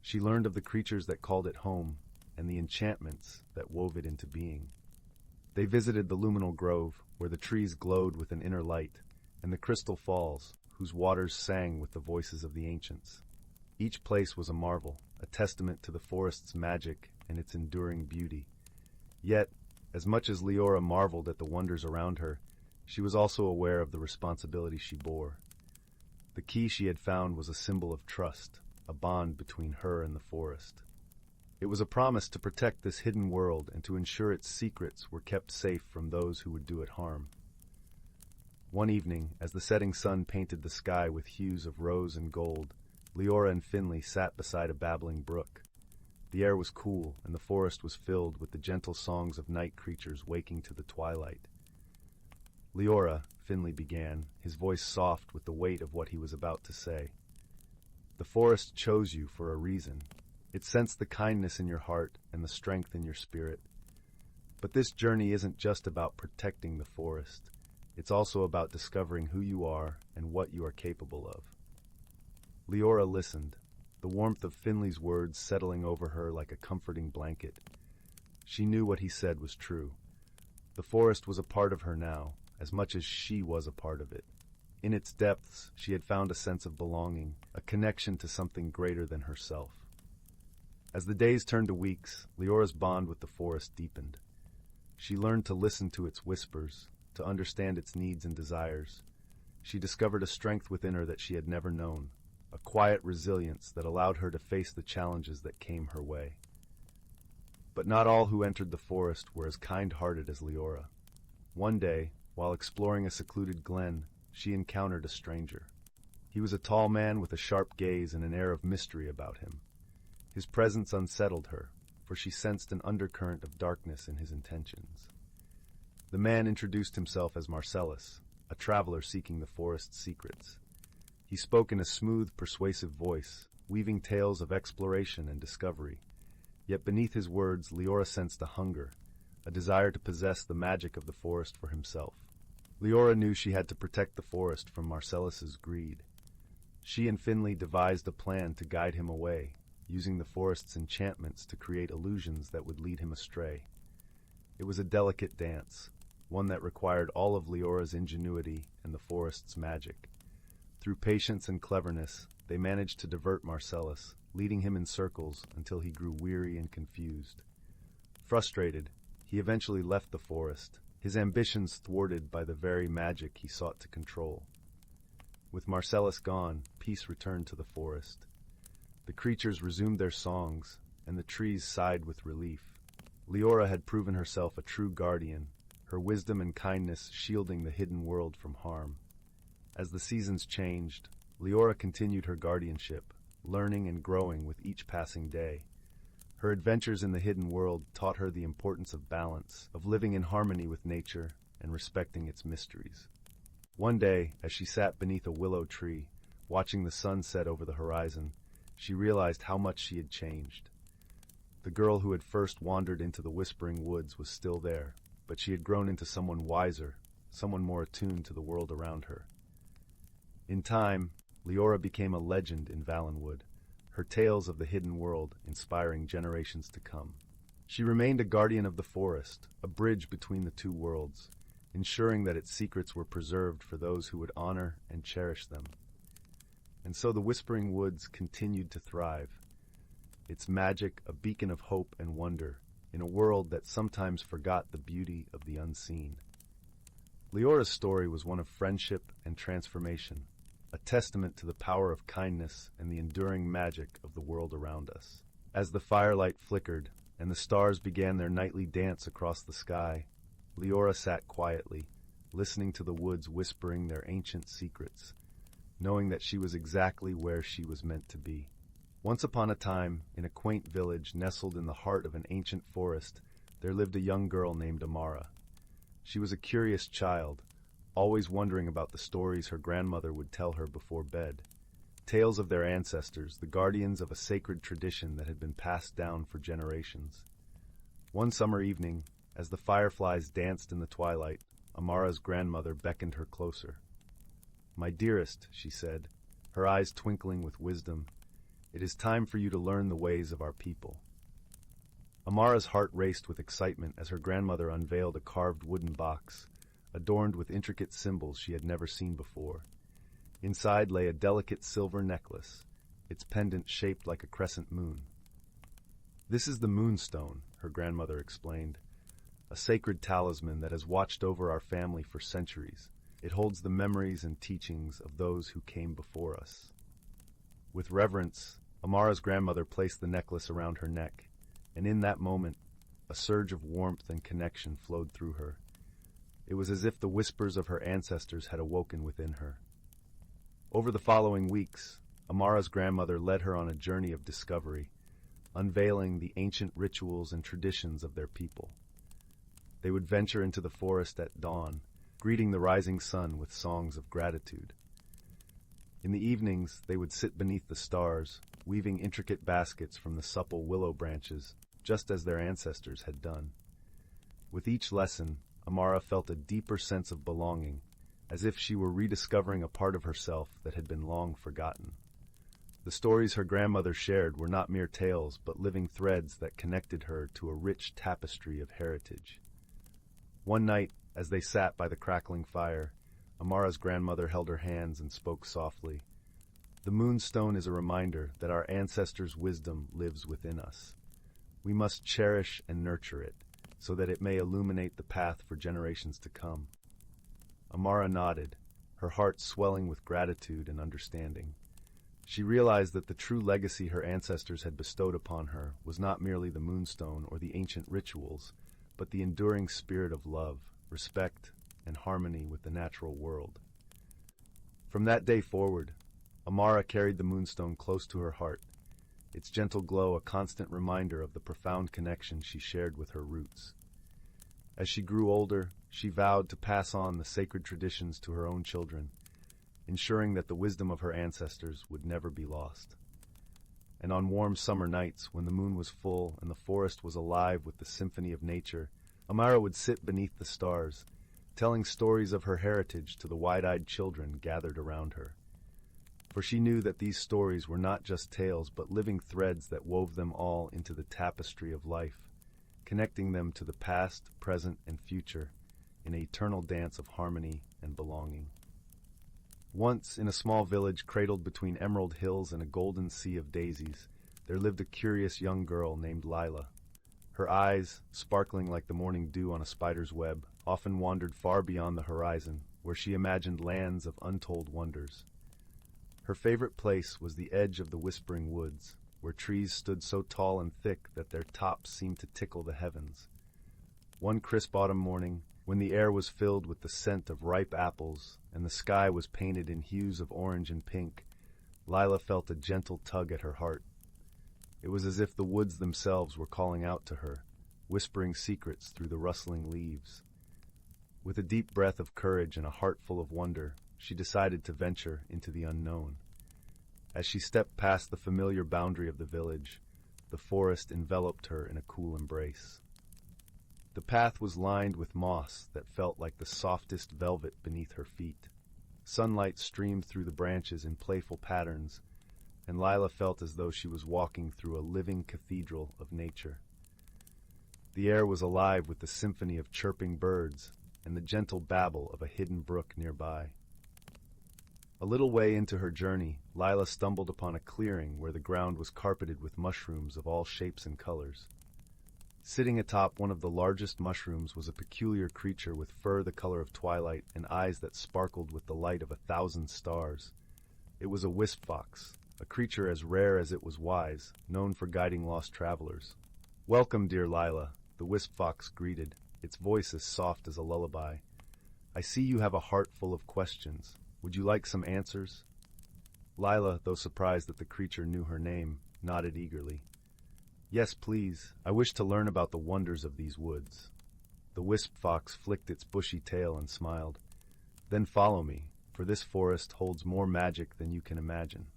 She learned of the creatures that called it home and the enchantments that wove it into being. They visited the luminal grove, where the trees glowed with an inner light, and the crystal falls, whose waters sang with the voices of the ancients. Each place was a marvel, a testament to the forest's magic and its enduring beauty. Yet, as much as Liora marveled at the wonders around her, she was also aware of the responsibility she bore. The key she had found was a symbol of trust, a bond between her and the forest. It was a promise to protect this hidden world and to ensure its secrets were kept safe from those who would do it harm. One evening, as the setting sun painted the sky with hues of rose and gold, Liora and Finley sat beside a babbling brook. The air was cool, and the forest was filled with the gentle songs of night creatures waking to the twilight. Liora, Finley began, his voice soft with the weight of what he was about to say. The forest chose you for a reason. It sensed the kindness in your heart and the strength in your spirit. But this journey isn't just about protecting the forest. It's also about discovering who you are and what you are capable of. Liora listened, the warmth of Finley's words settling over her like a comforting blanket. She knew what he said was true. The forest was a part of her now, as much as she was a part of it. In its depths, she had found a sense of belonging, a connection to something greater than herself. As the days turned to weeks, Liora's bond with the forest deepened. She learned to listen to its whispers, to understand its needs and desires. She discovered a strength within her that she had never known, a quiet resilience that allowed her to face the challenges that came her way. But not all who entered the forest were as kind-hearted as Liora. One day, while exploring a secluded glen, she encountered a stranger. He was a tall man with a sharp gaze and an air of mystery about him. His presence unsettled her, for she sensed an undercurrent of darkness in his intentions. The man introduced himself as Marcellus, a traveler seeking the forest's secrets. He spoke in a smooth, persuasive voice, weaving tales of exploration and discovery. Yet beneath his words, Liora sensed a hunger, a desire to possess the magic of the forest for himself. Liora knew she had to protect the forest from Marcellus's greed. She and Finley devised a plan to guide him away, using the forest's enchantments to create illusions that would lead him astray. It was a delicate dance, one that required all of Liora's ingenuity and the forest's magic. Through patience and cleverness, they managed to divert Marcellus, leading him in circles until he grew weary and confused. Frustrated, he eventually left the forest, his ambitions thwarted by the very magic he sought to control. With Marcellus gone, peace returned to the forest. The creatures resumed their songs, and the trees sighed with relief. Liora had proven herself a true guardian, her wisdom and kindness shielding the hidden world from harm. As the seasons changed, Liora continued her guardianship, learning and growing with each passing day. Her adventures in the hidden world taught her the importance of balance, of living in harmony with nature and respecting its mysteries. One day, as she sat beneath a willow tree, watching the sun set over the horizon, she realized how much she had changed. The girl who had first wandered into the whispering woods was still there, but she had grown into someone wiser, someone more attuned to the world around her. In time, Liora became a legend in Valenwood, her tales of the hidden world inspiring generations to come. She remained a guardian of the forest, a bridge between the two worlds, ensuring that its secrets were preserved for those who would honor and cherish them. And so the Whispering Woods continued to thrive, its magic a beacon of hope and wonder in a world that sometimes forgot the beauty of the unseen. Liora's story was one of friendship and transformation, a testament to the power of kindness and the enduring magic of the world around us. As the firelight flickered and the stars began their nightly dance across the sky, Liora sat quietly, listening to the woods whispering their ancient secrets, knowing that she was exactly where she was meant to be. Once upon a time, in a quaint village nestled in the heart of an ancient forest, there lived a young girl named Amara. She was a curious child, always wondering about the stories her grandmother would tell her before bed. Tales of their ancestors, the guardians of a sacred tradition that had been passed down for generations. One summer evening, as the fireflies danced in the twilight, Amara's grandmother beckoned her closer. "My dearest," she said, her eyes twinkling with wisdom, "it is time for you to learn the ways of our people." Amara's heart raced with excitement as her grandmother unveiled a carved wooden box, adorned with intricate symbols she had never seen before. Inside lay a delicate silver necklace, its pendant shaped like a crescent moon. "This is the moonstone," her grandmother explained, "a sacred talisman that has watched over our family for centuries. It holds the memories and teachings of those who came before us." With reverence, Amara's grandmother placed the necklace around her neck, and in that moment, a surge of warmth and connection flowed through her. It was as if the whispers of her ancestors had awoken within her. Over the following weeks, Amara's grandmother led her on a journey of discovery, unveiling the ancient rituals and traditions of their people. They would venture into the forest at dawn, greeting the rising sun with songs of gratitude. In the evenings, they would sit beneath the stars, weaving intricate baskets from the supple willow branches, just as their ancestors had done. With each lesson, Amara felt a deeper sense of belonging, as if she were rediscovering a part of herself that had been long forgotten. The stories her grandmother shared were not mere tales, but living threads that connected her to a rich tapestry of heritage. One night, as they sat by the crackling fire, Amara's grandmother held her hands and spoke softly. "The moonstone is a reminder that our ancestors' wisdom lives within us. We must cherish and nurture it, so that it may illuminate the path for generations to come." Amara nodded, her heart swelling with gratitude and understanding. She realized that the true legacy her ancestors had bestowed upon her was not merely the moonstone or the ancient rituals, but the enduring spirit of love, respect, and harmony with the natural world. From that day forward, Amara carried the moonstone close to her heart, its gentle glow a constant reminder of the profound connection she shared with her roots. As she grew older, she vowed to pass on the sacred traditions to her own children, ensuring that the wisdom of her ancestors would never be lost. and on warm summer nights, when the moon was full and the forest was alive with the symphony of nature, Amara would sit beneath the stars, telling stories of her heritage to the wide-eyed children gathered around her. For she knew that these stories were not just tales but living threads that wove them all into the tapestry of life, connecting them to the past, present, and future in an eternal dance of harmony and belonging. Once, in a small village cradled between emerald hills and a golden sea of daisies, there lived a curious young girl named Lila. Her eyes, sparkling like the morning dew on a spider's web, often wandered far beyond the horizon, where she imagined lands of untold wonders. Her favorite place was the edge of the whispering woods, where trees stood so tall and thick that their tops seemed to tickle the heavens. One crisp autumn morning, when the air was filled with the scent of ripe apples and the sky was painted in hues of orange and pink, Lila felt a gentle tug at her heart. It was as if the woods themselves were calling out to her, whispering secrets through the rustling leaves. With a deep breath of courage and a heart full of wonder, she decided to venture into the unknown. As she stepped past the familiar boundary of the village, the forest enveloped her in a cool embrace. The path was lined with moss that felt like the softest velvet beneath her feet. Sunlight streamed through the branches in playful patterns, and Lila felt as though she was walking through a living cathedral of nature. The air was alive with the symphony of chirping birds and the gentle babble of a hidden brook nearby. A little way into her journey, Lila stumbled upon a clearing where the ground was carpeted with mushrooms of all shapes and colors. Sitting atop one of the largest mushrooms was a peculiar creature with fur the color of twilight and eyes that sparkled with the light of 1,000 stars. It was a wisp fox, a creature as rare as it was wise, known for guiding lost travelers. "Welcome, dear Lila," the wisp fox greeted, its voice as soft as a lullaby. "I see you have a heart full of questions. Would you like some answers?" Lila, though surprised that the creature knew her name, nodded eagerly. "Yes, please. I wish to learn about the wonders of these woods." The wisp fox flicked its bushy tail and smiled. "Then follow me, for this forest holds more magic than you can imagine."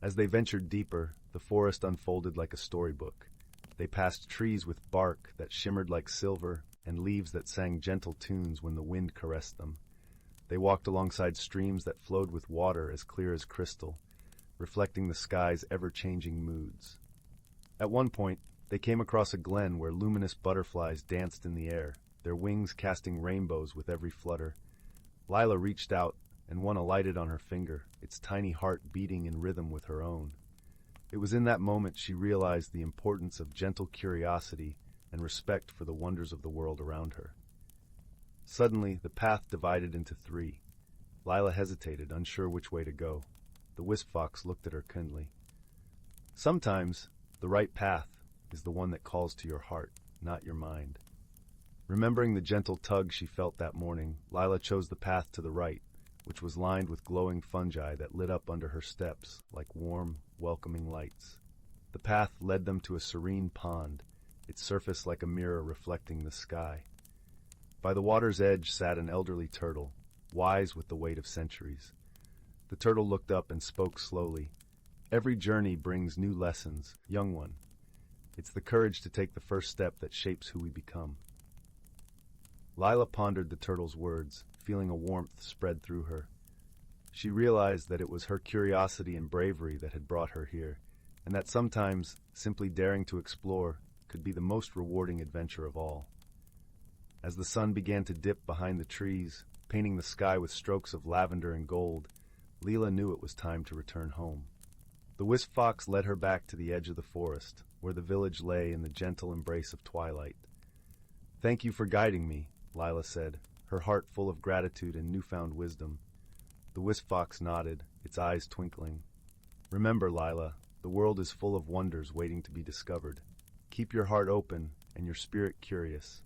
As they ventured deeper, the forest unfolded like a storybook. They passed trees with bark that shimmered like silver and leaves that sang gentle tunes when the wind caressed them. They walked alongside streams that flowed with water as clear as crystal, reflecting the sky's ever-changing moods. At one point, they came across a glen where luminous butterflies danced in the air, their wings casting rainbows with every flutter. Lila reached out, and one alighted on her finger, its tiny heart beating in rhythm with her own. It was in that moment she realized the importance of gentle curiosity and respect for the wonders of the world around her. Suddenly, the path divided into three. Lila hesitated, unsure which way to go. The wisp fox looked at her kindly. "Sometimes, the right path is the one that calls to your heart, not your mind." Remembering the gentle tug she felt that morning, Lila chose the path to the right, which was lined with glowing fungi that lit up under her steps like warm, welcoming lights. The path led them to a serene pond, its surface like a mirror reflecting the sky. By the water's edge sat an elderly turtle, wise with the weight of centuries. The turtle looked up and spoke slowly. "Every journey brings new lessons, young one. It's the courage to take the first step that shapes who we become." Lila pondered the turtle's words, feeling a warmth spread through her. She realized that it was her curiosity and bravery that had brought her here, and that sometimes simply daring to explore could be the most rewarding adventure of all. As the sun began to dip behind the trees, painting the sky with strokes of lavender and gold, Lila knew it was time to return home. The wisp fox led her back to the edge of the forest, where the village lay in the gentle embrace of twilight. "Thank you for guiding me," Lila said, her heart full of gratitude and newfound wisdom. The wisp fox nodded, its eyes twinkling. "Remember, Lila, the world is full of wonders waiting to be discovered. Keep your heart open and your spirit curious."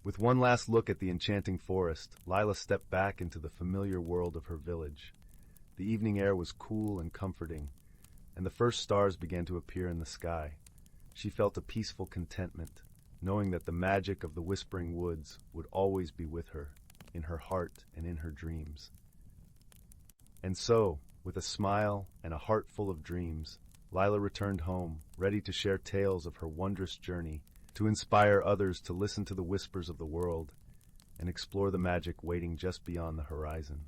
With one last look at the enchanting forest, Lila stepped back into the familiar world of her village. The evening air was cool and comforting, and the first stars began to appear in the sky. She felt a peaceful contentment, knowing that the magic of the whispering woods would always be with her, in her heart and in her dreams. And so, with a smile and a heart full of dreams, Lila returned home, ready to share tales of her wondrous journey, to inspire others to listen to the whispers of the world and explore the magic waiting just beyond the horizon.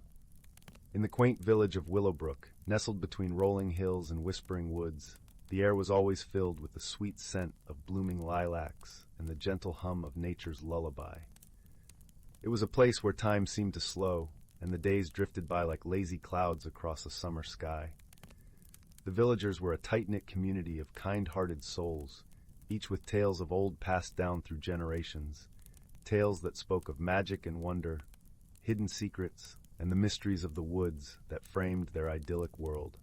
In the quaint village of Willowbrook, nestled between rolling hills and whispering woods, the air was always filled with the sweet scent of blooming lilacs and the gentle hum of nature's lullaby. It was a place where time seemed to slow, and the days drifted by like lazy clouds across a summer sky. The villagers were a tight-knit community of kind-hearted souls, each with tales of old passed down through generations, tales that spoke of magic and wonder, hidden secrets, and the mysteries of the woods that framed their idyllic world.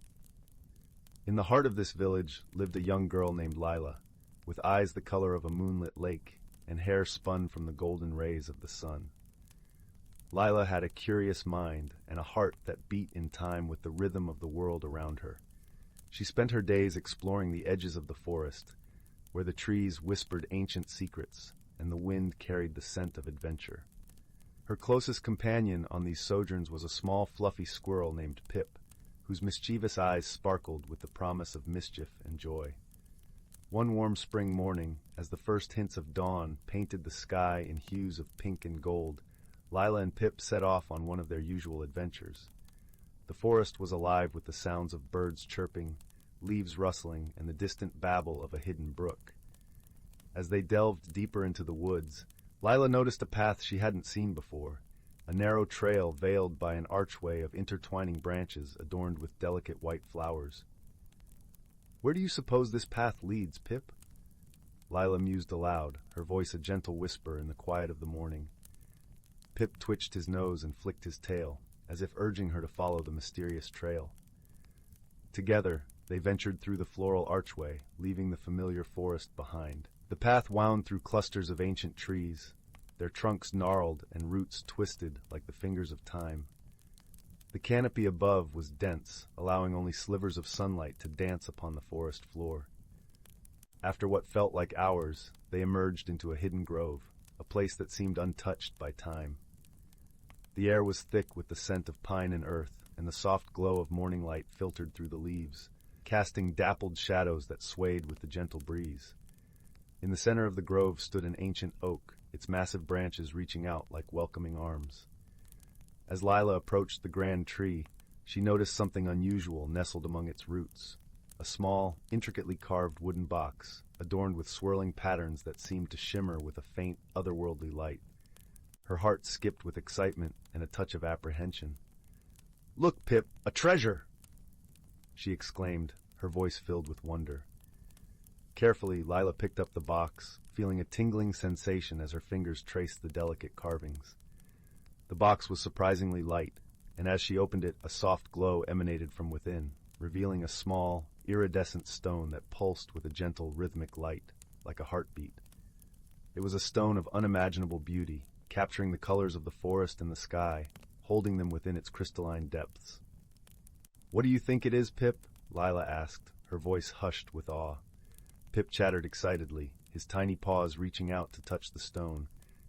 In the heart of this village lived a young girl named Lila, with eyes the color of a moonlit lake and hair spun from the golden rays of the sun. Lila had a curious mind and a heart that beat in time with the rhythm of the world around her. She spent her days exploring the edges of the forest, where the trees whispered ancient secrets and the wind carried the scent of adventure. Her closest companion on these sojourns was a small, fluffy squirrel named Pip, whose mischievous eyes sparkled with the promise of mischief and joy. One warm spring morning, as the first hints of dawn painted the sky in hues of pink and gold, Lila and Pip set off on one of their usual adventures. The forest was alive with the sounds of birds chirping, leaves rustling, and the distant babble of a hidden brook. As they delved deeper into the woods, Lila noticed a path she hadn't seen before, a narrow trail veiled by an archway of intertwining branches adorned with delicate white flowers. "Where do you suppose this path leads, Pip?" Lila mused aloud, her voice a gentle whisper in the quiet of the morning. Pip twitched his nose and flicked his tail, as if urging her to follow the mysterious trail. Together, they ventured through the floral archway, leaving the familiar forest behind. The path wound through clusters of ancient trees, their trunks gnarled and roots twisted like the fingers of time. The canopy above was dense, allowing only slivers of sunlight to dance upon the forest floor. After what felt like hours, they emerged into a hidden grove, a place that seemed untouched by time. The air was thick with the scent of pine and earth, and the soft glow of morning light filtered through the leaves, casting dappled shadows that swayed with the gentle breeze. In the center of the grove stood an ancient oak, its massive branches reaching out like welcoming arms. As Lila approached the grand tree, she noticed something unusual nestled among its roots, a small, intricately carved wooden box, adorned with swirling patterns that seemed to shimmer with a faint, otherworldly light. Her heart skipped with excitement and a touch of apprehension. "Look, Pip, a treasure!" she exclaimed, her voice filled with wonder. Carefully, Lila picked up the box, feeling a tingling sensation as her fingers traced the delicate carvings. The box was surprisingly light, and as she opened it, a soft glow emanated from within, revealing a small, iridescent stone that pulsed with a gentle, rhythmic light, like a heartbeat. It was a stone of unimaginable beauty, capturing the colors of the forest and the sky, holding them within its crystalline depths. "What do you think it is, Pip?" Lila asked, her voice hushed with awe. Pip chattered excitedly, his tiny paws reaching out to touch the stone,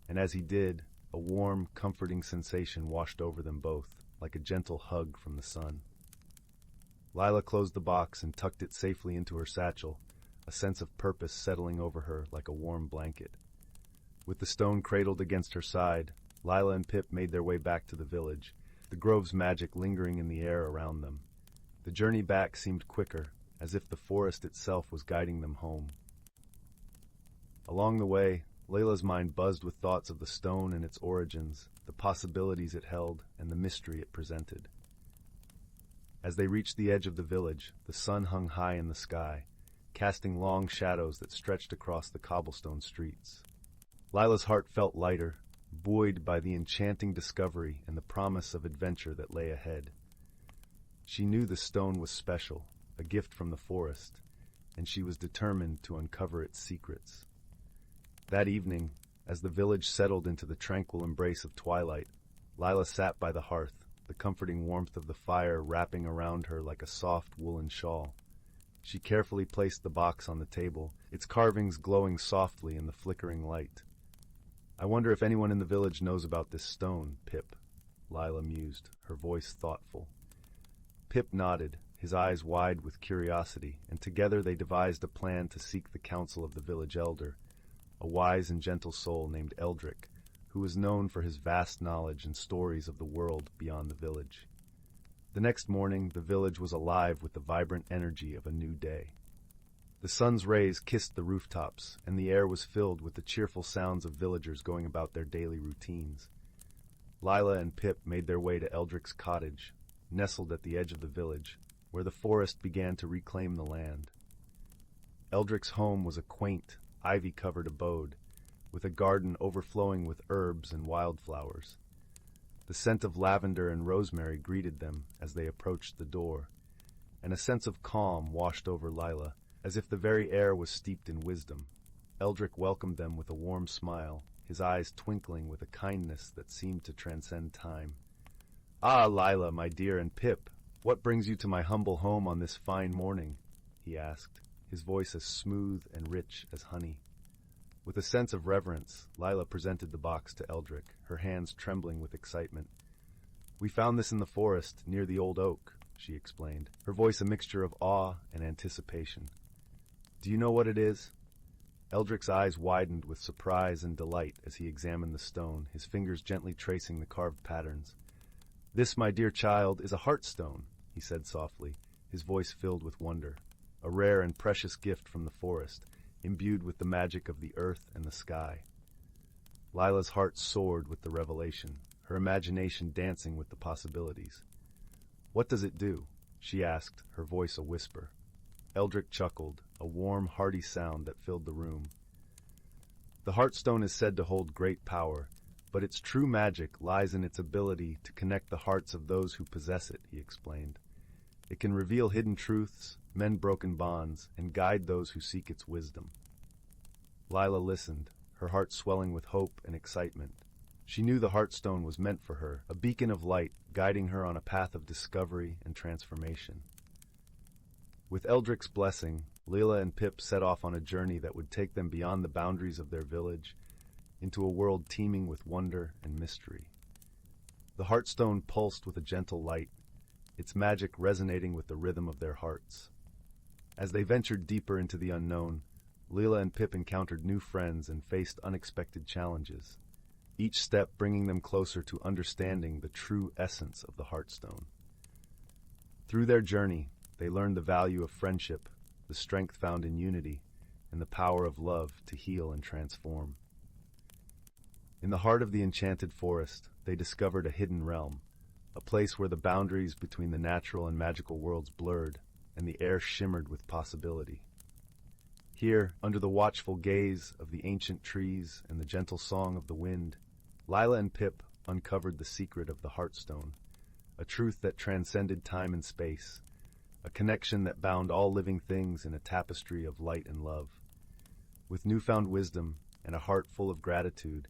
and as he did, a warm, comforting sensation washed over them both, like a gentle hug from the sun. Lila closed the box and tucked it safely into her satchel, a sense of purpose settling over her like a warm blanket. With the stone cradled against her side, Lila and Pip made their way back to the village, the grove's magic lingering in the air around them. The journey back seemed quicker, as if the forest itself was guiding them home. Along the way, Layla's mind buzzed with thoughts of the stone and its origins, the possibilities it held, and the mystery it presented. As they reached the edge of the village, the sun hung high in the sky, casting long shadows that stretched across the cobblestone streets. Lila's heart felt lighter, buoyed by the enchanting discovery and the promise of adventure that lay ahead. She knew the stone was special, a gift from the forest, and she was determined to uncover its secrets. That evening, as the village settled into the tranquil embrace of twilight, Lila sat by the hearth, the comforting warmth of the fire wrapping around her like a soft woolen shawl. She carefully placed the box on the table, its carvings glowing softly in the flickering light. "I wonder if anyone in the village knows about this stone, Pip," Lila mused, her voice thoughtful. Pip nodded, his eyes wide with curiosity, and together they devised a plan to seek the counsel of the village elder, a wise and gentle soul named Eldrick, who was known for his vast knowledge and stories of the world beyond the village. The next morning, the village was alive with the vibrant energy of a new day. The sun's rays kissed the rooftops, and the air was filled with the cheerful sounds of villagers going about their daily routines. Lila and Pip made their way to Eldrick's cottage, nestled at the edge of the village, where the forest began to reclaim the land. Eldrick's home was a quaint, ivy-covered abode, with a garden overflowing with herbs and wildflowers. The scent of lavender and rosemary greeted them as they approached the door, and a sense of calm washed over Lila, as if the very air was steeped in wisdom. Eldrick welcomed them with a warm smile, his eyes twinkling with a kindness that seemed to transcend time. "Ah, Lila, my dear, and Pip, what brings you to my humble home on this fine morning?" he asked, his voice as smooth and rich as honey. With a sense of reverence, Lila presented the box to Eldrick, her hands trembling with excitement. "We found this in the forest, near the old oak," she explained, her voice a mixture of awe and anticipation. "Do you know what it is?" Eldrick's eyes widened with surprise and delight as he examined the stone, his fingers gently tracing the carved patterns. "This, my dear child, is a heartstone," he said softly, his voice filled with wonder, "a rare and precious gift from the forest, imbued with the magic of the earth and the sky." Lila's heart soared with the revelation, her imagination dancing with the possibilities. "What does it do?" she asked, her voice a whisper. Eldrick chuckled, a warm, hearty sound that filled the room. "The Heartstone is said to hold great power, but its true magic lies in its ability to connect the hearts of those who possess it," he explained. "It can reveal hidden truths, mend broken bonds, and guide those who seek its wisdom." Lila listened, her heart swelling with hope and excitement. She knew the Heartstone was meant for her, a beacon of light guiding her on a path of discovery and transformation. With Eldrick's blessing, Lila and Pip set off on a journey that would take them beyond the boundaries of their village, into a world teeming with wonder and mystery. The Heartstone pulsed with a gentle light, its magic resonating with the rhythm of their hearts. As they ventured deeper into the unknown, Lila and Pip encountered new friends and faced unexpected challenges, each step bringing them closer to understanding the true essence of the Heartstone. Through their journey, they learned the value of friendship, the strength found in unity, and the power of love to heal and transform. In the heart of the enchanted forest, they discovered a hidden realm, a place where the boundaries between the natural and magical worlds blurred, and the air shimmered with possibility. Here, under the watchful gaze of the ancient trees and the gentle song of the wind, Lila and Pip uncovered the secret of the Heartstone, a truth that transcended time and space, a connection that bound all living things in a tapestry of light and love. With newfound wisdom and a heart full of gratitude,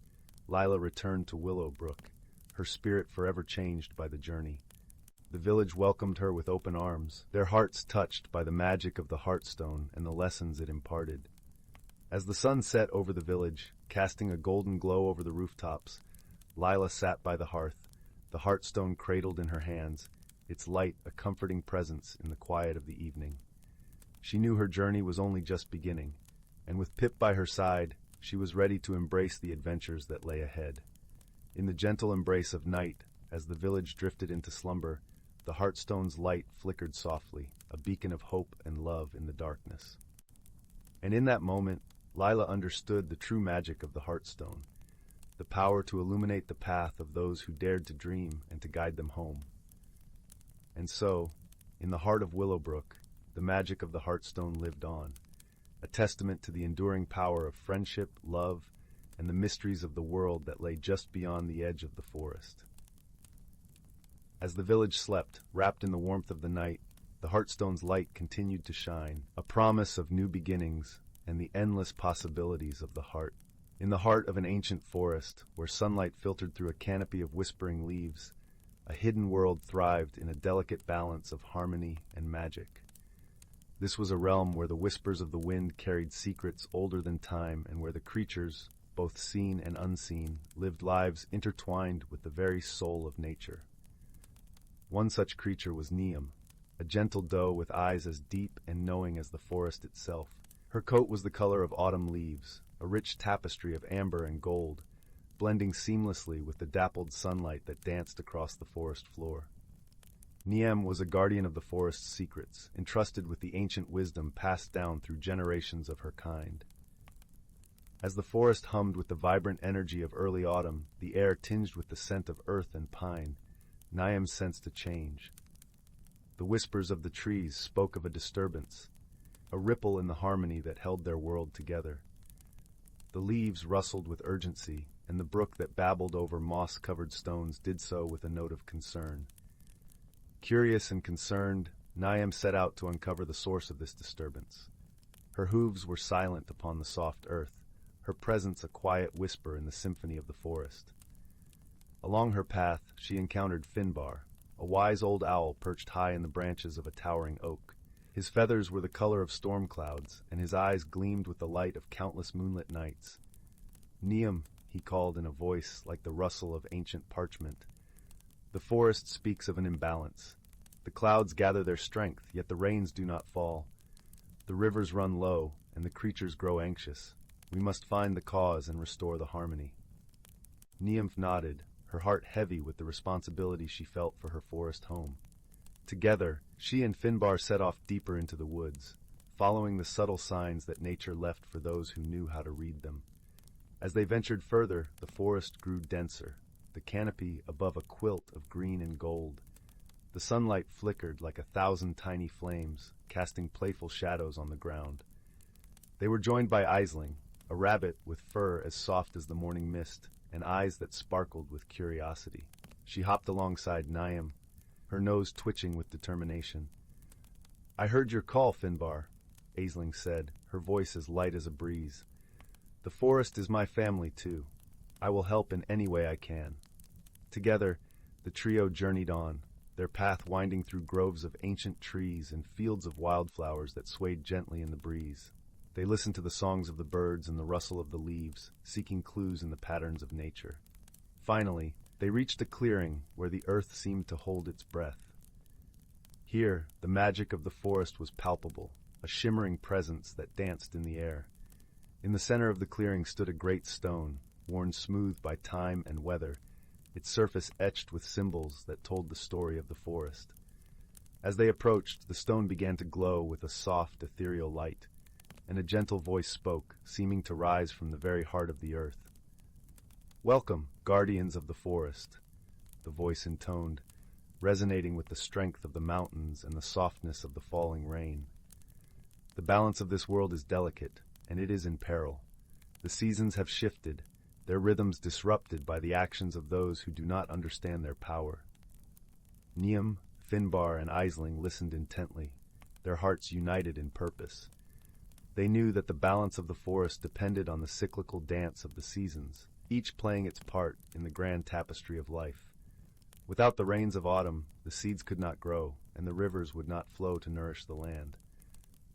Lila returned to Willow Brook, her spirit forever changed by the journey. The village welcomed her with open arms, their hearts touched by the magic of the Heartstone and the lessons it imparted. As the sun set over the village, casting a golden glow over the rooftops, Lila sat by the hearth, the Heartstone cradled in her hands, its light a comforting presence in the quiet of the evening. She knew her journey was only just beginning, and with Pip by her side, she was ready to embrace the adventures that lay ahead. In the gentle embrace of night, as the village drifted into slumber, the Heartstone's light flickered softly, a beacon of hope and love in the darkness. And in that moment, Lila understood the true magic of the Heartstone, the power to illuminate the path of those who dared to dream and to guide them home. And so, in the heart of Willowbrook, the magic of the Heartstone lived on, a testament to the enduring power of friendship, love, and the mysteries of the world that lay just beyond the edge of the forest. As the village slept, wrapped in the warmth of the night, the Heartstone's light continued to shine, a promise of new beginnings and the endless possibilities of the heart. In the heart of an ancient forest, where sunlight filtered through a canopy of whispering leaves, a hidden world thrived in a delicate balance of harmony and magic. This was a realm where the whispers of the wind carried secrets older than time, and where the creatures, both seen and unseen, lived lives intertwined with the very soul of nature. One such creature was Neum, a gentle doe with eyes as deep and knowing as the forest itself. Her coat was the color of autumn leaves, a rich tapestry of amber and gold, blending seamlessly with the dappled sunlight that danced across the forest floor. Niem was a guardian of the forest's secrets, entrusted with the ancient wisdom passed down through generations of her kind. As the forest hummed with the vibrant energy of early autumn, the air tinged with the scent of earth and pine, Niem sensed a change. The whispers of the trees spoke of a disturbance, a ripple in the harmony that held their world together. The leaves rustled with urgency, and the brook that babbled over moss-covered stones did so with a note of concern. Curious and concerned, Niem set out to uncover the source of this disturbance. Her hooves were silent upon the soft earth, her presence a quiet whisper in the symphony of the forest. Along her path, she encountered Finbar, a wise old owl perched high in the branches of a towering oak. His feathers were the color of storm clouds, and his eyes gleamed with the light of countless moonlit nights. "Niem," he called in a voice like the rustle of ancient parchment. "The forest speaks of an imbalance. The clouds gather their strength, yet the rains do not fall. The rivers run low, and the creatures grow anxious. We must find the cause and restore the harmony." Niem nodded, her heart heavy with the responsibility she felt for her forest home. Together, she and Finbar set off deeper into the woods, following the subtle signs that nature left for those who knew how to read them. As they ventured further, the forest grew denser, the canopy above a quilt of green and gold. The sunlight flickered like 1,000 tiny flames, casting playful shadows on the ground. They were joined by Xylion, a rabbit with fur as soft as the morning mist, and eyes that sparkled with curiosity. She hopped alongside Niem, her nose twitching with determination. "I heard your call, Finbar," Xylion said, her voice as light as a breeze. "The forest is my family, too. I will help in any way I can." Together, the trio journeyed on, their path winding through groves of ancient trees and fields of wildflowers that swayed gently in the breeze. They listened to the songs of the birds and the rustle of the leaves, seeking clues in the patterns of nature. Finally, they reached a clearing where the earth seemed to hold its breath. Here, the magic of the forest was palpable, a shimmering presence that danced in the air. In the center of the clearing stood a great stone, worn smooth by time and weather, its surface etched with symbols that told the story of the forest. As they approached, the stone began to glow with a soft, ethereal light, and a gentle voice spoke, seeming to rise from the very heart of the earth. "Welcome, guardians of the forest," the voice intoned, resonating with the strength of the mountains and the softness of the falling rain. "The balance of this world is delicate, and it is in peril. The seasons have shifted, their rhythms disrupted by the actions of those who do not understand their power." Niem, Finbar, and Xylion listened intently, their hearts united in purpose. They knew that the balance of the forest depended on the cyclical dance of the seasons, each playing its part in the grand tapestry of life. Without the rains of autumn, the seeds could not grow, and the rivers would not flow to nourish the land.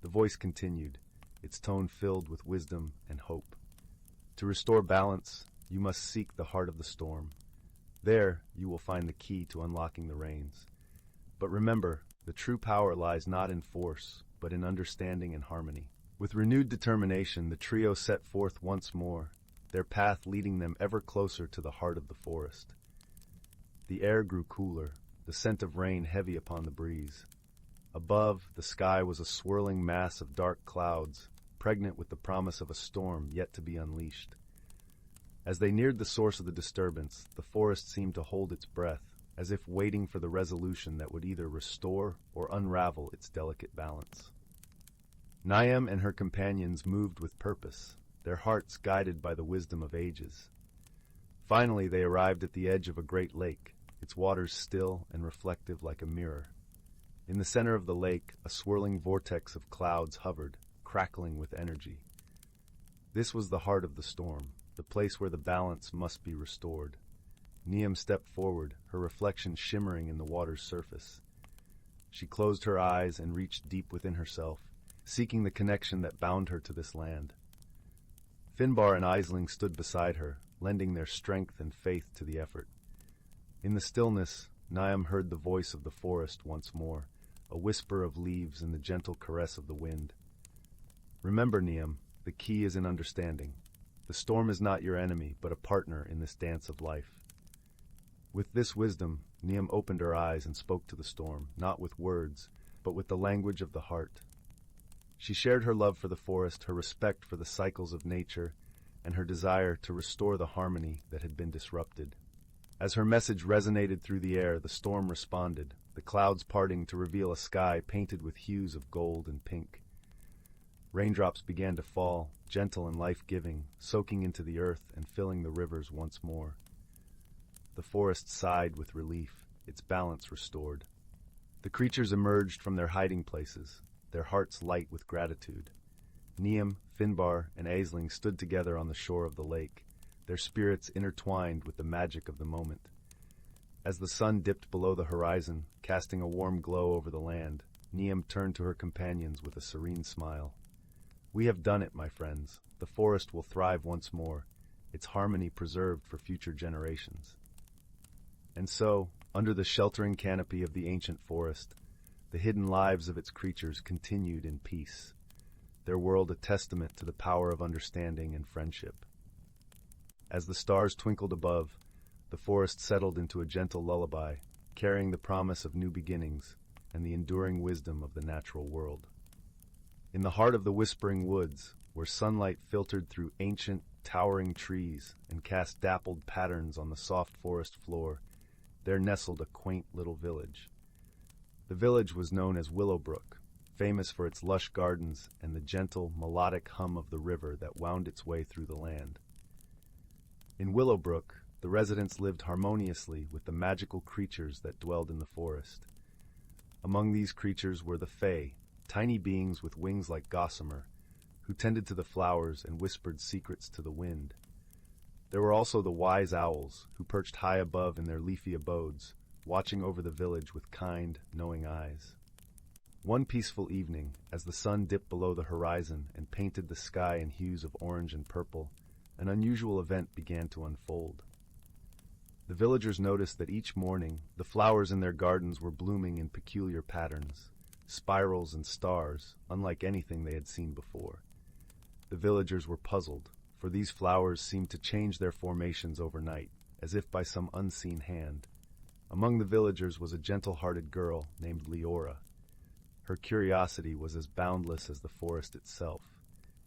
The voice continued, its tone filled with wisdom and hope. "To restore balance, you must seek the heart of the storm. There, you will find the key to unlocking the rains. But remember, the true power lies not in force, but in understanding and harmony." With renewed determination, the trio set forth once more, their path leading them ever closer to the heart of the forest. The air grew cooler, the scent of rain heavy upon the breeze. Above, the sky was a swirling mass of dark clouds, pregnant with the promise of a storm yet to be unleashed. As they neared the source of the disturbance, the forest seemed to hold its breath, as if waiting for the resolution that would either restore or unravel its delicate balance. Niem and her companions moved with purpose, their hearts guided by the wisdom of ages. Finally, they arrived at the edge of a great lake, its waters still and reflective like a mirror. In the center of the lake, a swirling vortex of clouds hovered, crackling with energy. This was the heart of the storm, the place where the balance must be restored. Niem stepped forward, her reflection shimmering in the water's surface. She closed her eyes and reached deep within herself, seeking the connection that bound her to this land. Finbar and Xylion stood beside her, lending their strength and faith to the effort. In the stillness, Niem heard the voice of the forest once more, a whisper of leaves and the gentle caress of the wind. Remember, Niam, the key is in understanding. The storm is not your enemy, but a partner in this dance of life. With this wisdom, Niam opened her eyes and spoke to the storm, not with words, but with the language of the heart. She shared her love for the forest, her respect for the cycles of nature, and her desire to restore the harmony that had been disrupted. As her message resonated through the air, the storm responded, the clouds parting to reveal a sky painted with hues of gold and pink. Raindrops began to fall, gentle and life-giving, soaking into the earth and filling the rivers once more. The forest sighed with relief, its balance restored. The creatures emerged from their hiding places, their hearts light with gratitude. Niam, Finbar, and Aisling stood together on the shore of the lake, their spirits intertwined with the magic of the moment. As the sun dipped below the horizon, casting a warm glow over the land, Niam turned to her companions with a serene smile. "We have done it, my friends. The forest will thrive once more, its harmony preserved for future generations." And so, under the sheltering canopy of the ancient forest, the hidden lives of its creatures continued in peace, their world a testament to the power of understanding and friendship. As the stars twinkled above, the forest settled into a gentle lullaby, carrying the promise of new beginnings and the enduring wisdom of the natural world. In the heart of the whispering woods, where sunlight filtered through ancient, towering trees and cast dappled patterns on the soft forest floor, there nestled a quaint little village. The village was known as Willowbrook, famous for its lush gardens and the gentle, melodic hum of the river that wound its way through the land. In Willowbrook, the residents lived harmoniously with the magical creatures that dwelled in the forest. Among these creatures were the Fae, tiny beings with wings like gossamer, who tended to the flowers and whispered secrets to the wind. There were also the wise owls, who perched high above in their leafy abodes, watching over the village with kind, knowing eyes. One peaceful evening, as the sun dipped below the horizon and painted the sky in hues of orange and purple, an unusual event began to unfold. The villagers noticed that each morning, the flowers in their gardens were blooming in peculiar patterns, spirals and stars, unlike anything they had seen before. The villagers were puzzled, for these flowers seemed to change their formations overnight, as if by some unseen hand. Among the villagers was a gentle-hearted girl named Liora. Her curiosity was as boundless as the forest itself,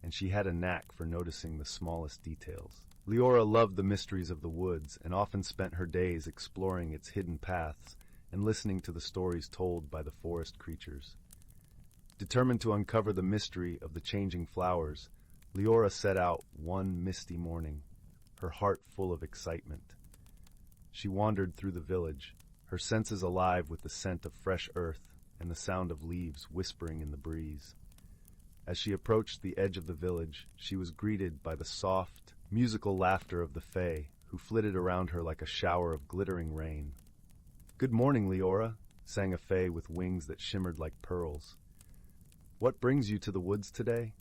and she had a knack for noticing the smallest details. Liora loved the mysteries of the woods and often spent her days exploring its hidden paths and listening to the stories told by the forest creatures. Determined to uncover the mystery of the changing flowers, Liora set out one misty morning, her heart full of excitement. She wandered through the village, her senses alive with the scent of fresh earth and the sound of leaves whispering in the breeze. As she approached the edge of the village, she was greeted by the soft, musical laughter of the Fae, who flitted around her like a shower of glittering rain. "Good morning, Liora," sang a Fae with wings that shimmered like pearls. "What brings you to the woods today?"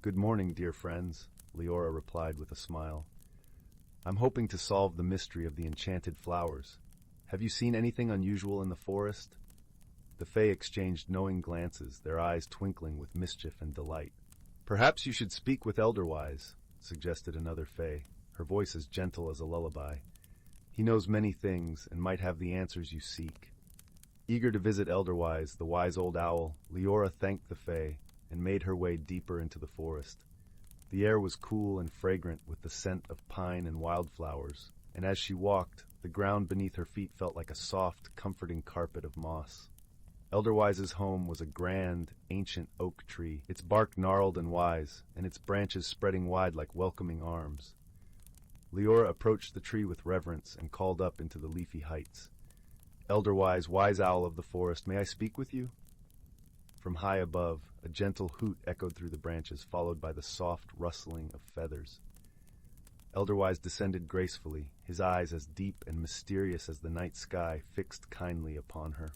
"Good morning, dear friends," Liora replied with a smile. "I'm hoping to solve the mystery of the enchanted flowers. Have you seen anything unusual in the forest?" The Fae exchanged knowing glances, their eyes twinkling with mischief and delight. "Perhaps you should speak with Elderwise," suggested another Fae, her voice as gentle as a lullaby. "He knows many things and might have the answers you seek." Eager to visit Elderwise, the wise old owl, Liora thanked the Fae and made her way deeper into the forest. The air was cool and fragrant with the scent of pine and wildflowers, and as she walked, the ground beneath her feet felt like a soft, comforting carpet of moss. Elderwise's home was a grand, ancient oak tree, its bark gnarled and wise, and its branches spreading wide like welcoming arms. Liora approached the tree with reverence and called up into the leafy heights. "Elderwise, wise owl of the forest, may I speak with you?" From high above, a gentle hoot echoed through the branches, followed by the soft rustling of feathers. Elderwise descended gracefully, his eyes as deep and mysterious as the night sky fixed kindly upon her.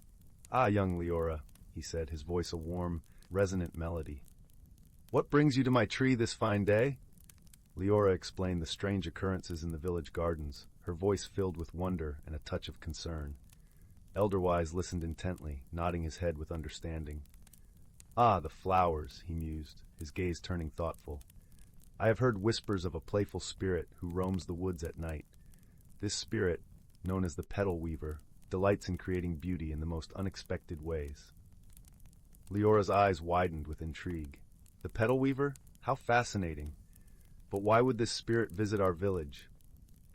"Ah, young Liora," he said, his voice a warm, resonant melody. "What brings you to my tree this fine day?" Liora explained the strange occurrences in the village gardens, her voice filled with wonder and a touch of concern. Elderwise listened intently, nodding his head with understanding. "Ah, the flowers," he mused, his gaze turning thoughtful. "I have heard whispers of a playful spirit who roams the woods at night. This spirit, known as the petal weaver, delights in creating beauty in the most unexpected ways." Liora's eyes widened with intrigue. "The petal weaver? How fascinating! But why would this spirit visit our village?"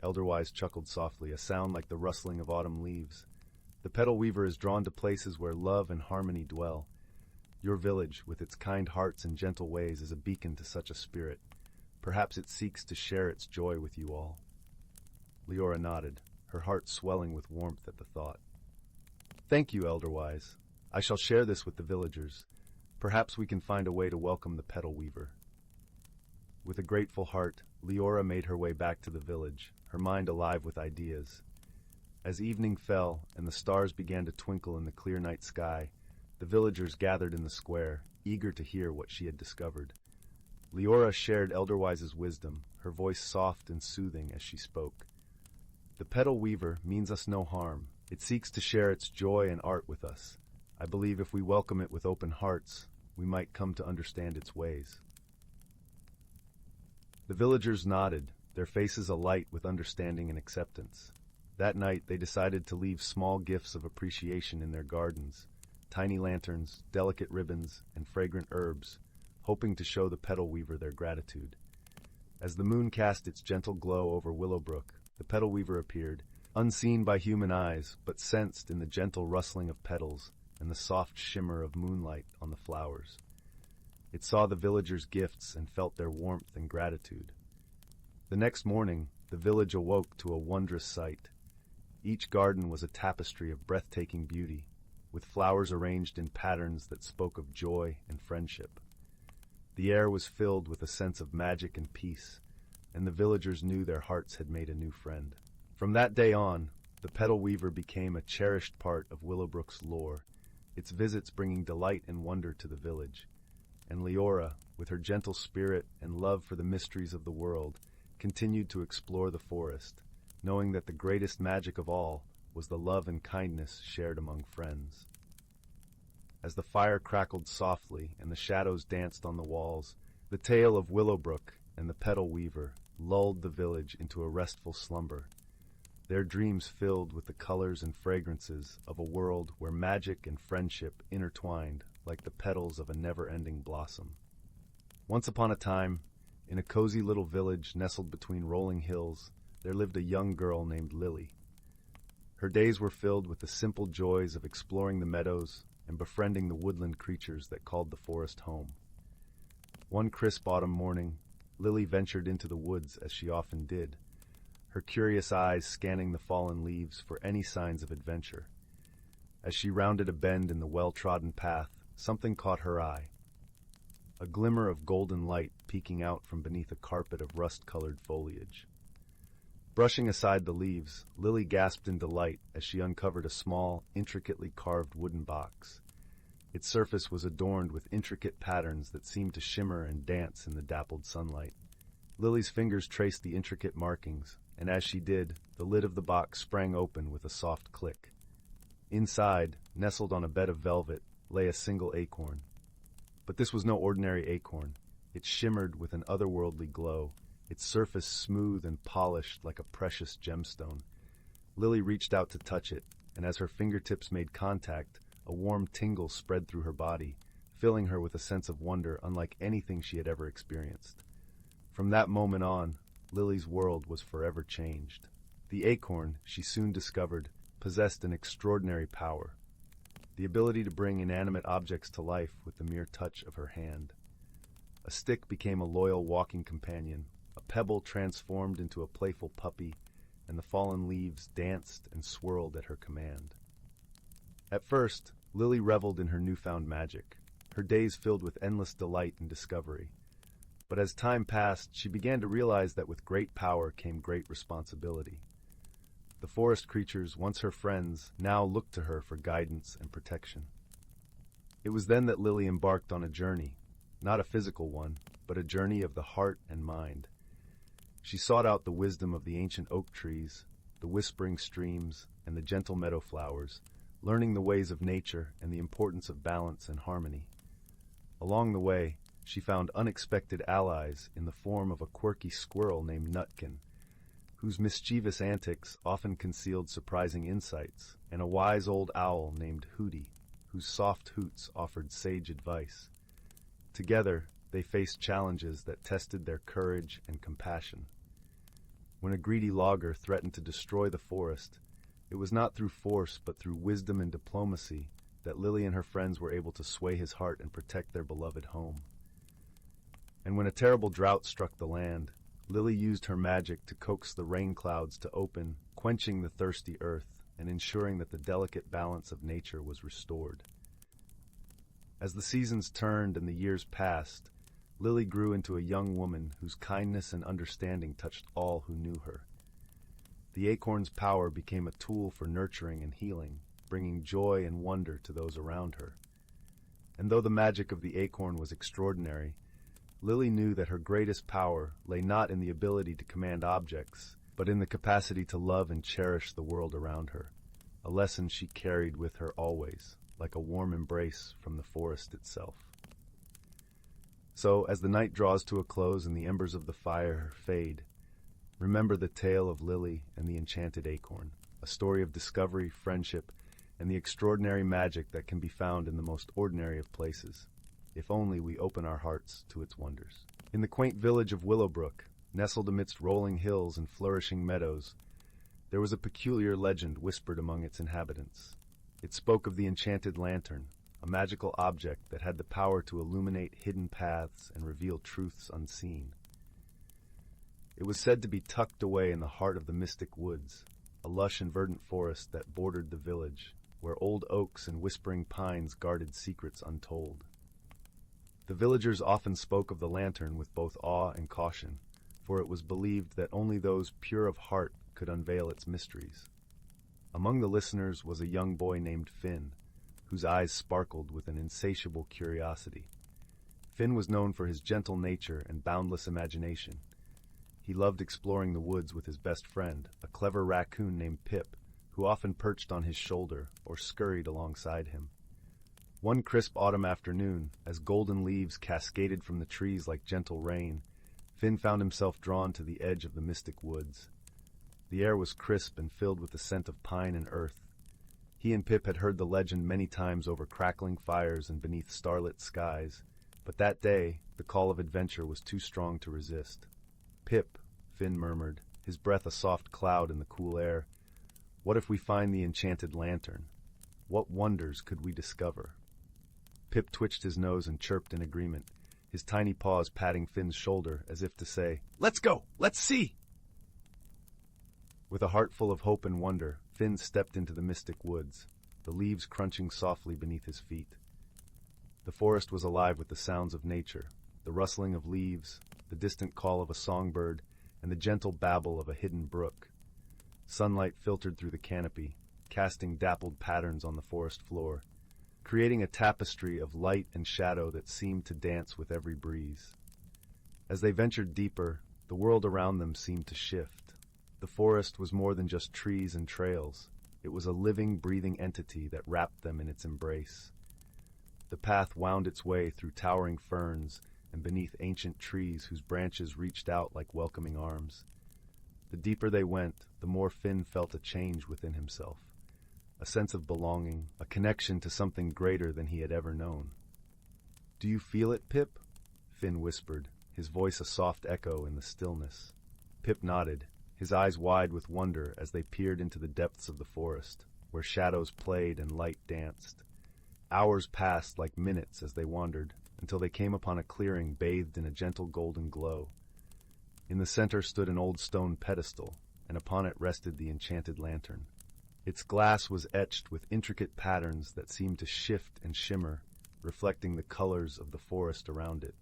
Elderwise chuckled softly, a sound like the rustling of autumn leaves. "The petal weaver is drawn to places where love and harmony dwell. Your village, with its kind hearts and gentle ways, is a beacon to such a spirit. Perhaps it seeks to share its joy with you all." Liora nodded, her heart swelling with warmth at the thought. "Thank you, Elderwise. I shall share this with the villagers. Perhaps we can find a way to welcome the petal weaver." With a grateful heart, Liora made her way back to the village, her mind alive with ideas. As evening fell and the stars began to twinkle in the clear night sky, the villagers gathered in the square, eager to hear what she had discovered. Liora shared Elderwise's wisdom, her voice soft and soothing as she spoke. "The petal weaver means us no harm. It seeks to share its joy and art with us. I believe if we welcome it with open hearts, we might come to understand its ways." The villagers nodded, their faces alight with understanding and acceptance. That night, they decided to leave small gifts of appreciation in their gardens, tiny lanterns, delicate ribbons, and fragrant herbs, hoping to show the petal weaver their gratitude. As the moon cast its gentle glow over Willowbrook, the petal weaver appeared, unseen by human eyes, but sensed in the gentle rustling of petals and the soft shimmer of moonlight on the flowers. It saw the villagers' gifts and felt their warmth and gratitude. The next morning, the village awoke to a wondrous sight. Each garden was a tapestry of breathtaking beauty, with flowers arranged in patterns that spoke of joy and friendship. The air was filled with a sense of magic and peace, and the villagers knew their hearts had made a new friend. From that day on, the petal weaver became a cherished part of Willowbrook's lore, its visits bringing delight and wonder to the village. And Liora, with her gentle spirit and love for the mysteries of the world, continued to explore the forest, knowing that the greatest magic of all was the love and kindness shared among friends. As the fire crackled softly and the shadows danced on the walls, the tale of Willowbrook and the petal weaver lulled the village into a restful slumber, their dreams filled with the colors and fragrances of a world where magic and friendship intertwined like the petals of a never-ending blossom. Once upon a time, in a cozy little village nestled between rolling hills, there lived a young girl named Lily. Her days were filled with the simple joys of exploring the meadows and befriending the woodland creatures that called the forest home. One crisp autumn morning, Lily ventured into the woods as she often did, her curious eyes scanning the fallen leaves for any signs of adventure. As she rounded a bend in the well-trodden path, something caught her eye. A glimmer of golden light peeking out from beneath a carpet of rust-colored foliage. Brushing aside the leaves, Lily gasped in delight as she uncovered a small, intricately carved wooden box. Its surface was adorned with intricate patterns that seemed to shimmer and dance in the dappled sunlight. Lily's fingers traced the intricate markings, and as she did, the lid of the box sprang open with a soft click. Inside, nestled on a bed of velvet, lay a single acorn. But this was no ordinary acorn. It shimmered with an otherworldly glow, its surface smooth and polished like a precious gemstone. Lily reached out to touch it, and as her fingertips made contact, a warm tingle spread through her body, filling her with a sense of wonder unlike anything she had ever experienced. From that moment on, Lily's world was forever changed. The acorn, she soon discovered, possessed an extraordinary power, the ability to bring inanimate objects to life with the mere touch of her hand. A stick became a loyal walking companion, a pebble transformed into a playful puppy, and the fallen leaves danced and swirled at her command. At first, Lily reveled in her newfound magic, her days filled with endless delight and discovery. But as time passed, she began to realize that with great power came great responsibility. The forest creatures, once her friends, now looked to her for guidance and protection. It was then that Lily embarked on a journey, not a physical one, but a journey of the heart and mind. She sought out the wisdom of the ancient oak trees, the whispering streams, and the gentle meadow flowers, learning the ways of nature and the importance of balance and harmony. Along the way, she found unexpected allies in the form of a quirky squirrel named Nutkin, whose mischievous antics often concealed surprising insights, and a wise old owl named Hooty, whose soft hoots offered sage advice. Together, they faced challenges that tested their courage and compassion. When a greedy logger threatened to destroy the forest, it was not through force but through wisdom and diplomacy that Lily and her friends were able to sway his heart and protect their beloved home. And when a terrible drought struck the land, Lily used her magic to coax the rain clouds to open, quenching the thirsty earth and ensuring that the delicate balance of nature was restored. As the seasons turned and the years passed, Lily grew into a young woman whose kindness and understanding touched all who knew her. The acorn's power became a tool for nurturing and healing, bringing joy and wonder to those around her. And though the magic of the acorn was extraordinary, Lily knew that her greatest power lay not in the ability to command objects, but in the capacity to love and cherish the world around her, a lesson she carried with her always, like a warm embrace from the forest itself. So, as the night draws to a close and the embers of the fire fade, remember the tale of Lily and the enchanted acorn, a story of discovery, friendship, and the extraordinary magic that can be found in the most ordinary of places, if only we open our hearts to its wonders. In the quaint village of Willowbrook, nestled amidst rolling hills and flourishing meadows, there was a peculiar legend whispered among its inhabitants. It spoke of the enchanted lantern, a magical object that had the power to illuminate hidden paths and reveal truths unseen. It was said to be tucked away in the heart of the mystic woods, a lush and verdant forest that bordered the village, where old oaks and whispering pines guarded secrets untold. The villagers often spoke of the lantern with both awe and caution, for it was believed that only those pure of heart could unveil its mysteries. Among the listeners was a young boy named Finn, whose eyes sparkled with an insatiable curiosity. Finn was known for his gentle nature and boundless imagination. He loved exploring the woods with his best friend, a clever raccoon named Pip, who often perched on his shoulder or scurried alongside him. One crisp autumn afternoon, as golden leaves cascaded from the trees like gentle rain, Finn found himself drawn to the edge of the mystic woods. The air was crisp and filled with the scent of pine and earth. He and Pip had heard the legend many times over crackling fires and beneath starlit skies, but that day the call of adventure was too strong to resist. "Pip," Finn murmured, his breath a soft cloud in the cool air, "what if we find the enchanted lantern? What wonders could we discover?" Pip twitched his nose and chirped in agreement, his tiny paws patting Finn's shoulder as if to say, "Let's go! Let's see!" With a heart full of hope and wonder, Finn stepped into the mystic woods, the leaves crunching softly beneath his feet. The forest was alive with the sounds of nature, the rustling of leaves, the distant call of a songbird, and the gentle babble of a hidden brook. Sunlight filtered through the canopy, casting dappled patterns on the forest floor, creating a tapestry of light and shadow that seemed to dance with every breeze. As they ventured deeper, the world around them seemed to shift. The forest was more than just trees and trails. It was a living, breathing entity that wrapped them in its embrace. The path wound its way through towering ferns and beneath ancient trees whose branches reached out like welcoming arms. The deeper they went, the more Finn felt a change within himself, a sense of belonging, a connection to something greater than he had ever known. "Do you feel it, Pip?" Finn whispered, his voice a soft echo in the stillness. Pip nodded, his eyes wide with wonder as they peered into the depths of the forest, where shadows played and light danced. Hours passed like minutes as they wandered, until they came upon a clearing bathed in a gentle golden glow. In the center stood an old stone pedestal, and upon it rested the enchanted lantern. Its glass was etched with intricate patterns that seemed to shift and shimmer, reflecting the colors of the forest around it.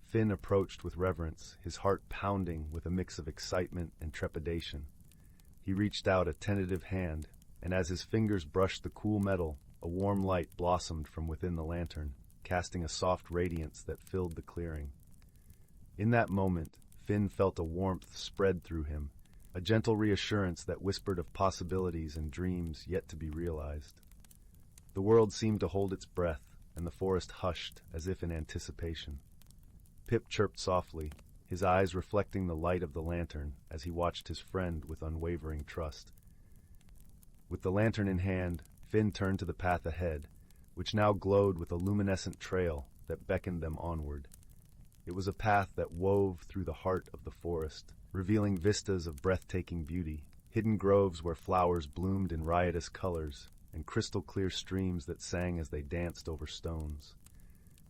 Finn approached with reverence, his heart pounding with a mix of excitement and trepidation. He reached out a tentative hand, and as his fingers brushed the cool metal, a warm light blossomed from within the lantern, casting a soft radiance that filled the clearing. In that moment, Finn felt a warmth spread through him, a gentle reassurance that whispered of possibilities and dreams yet to be realized. The world seemed to hold its breath, and the forest hushed as if in anticipation. Pip chirped softly, his eyes reflecting the light of the lantern as he watched his friend with unwavering trust. With the lantern in hand, Finn turned to the path ahead, which now glowed with a luminescent trail that beckoned them onward. It was a path that wove through the heart of the forest, revealing vistas of breathtaking beauty, hidden groves where flowers bloomed in riotous colors, and crystal-clear streams that sang as they danced over stones.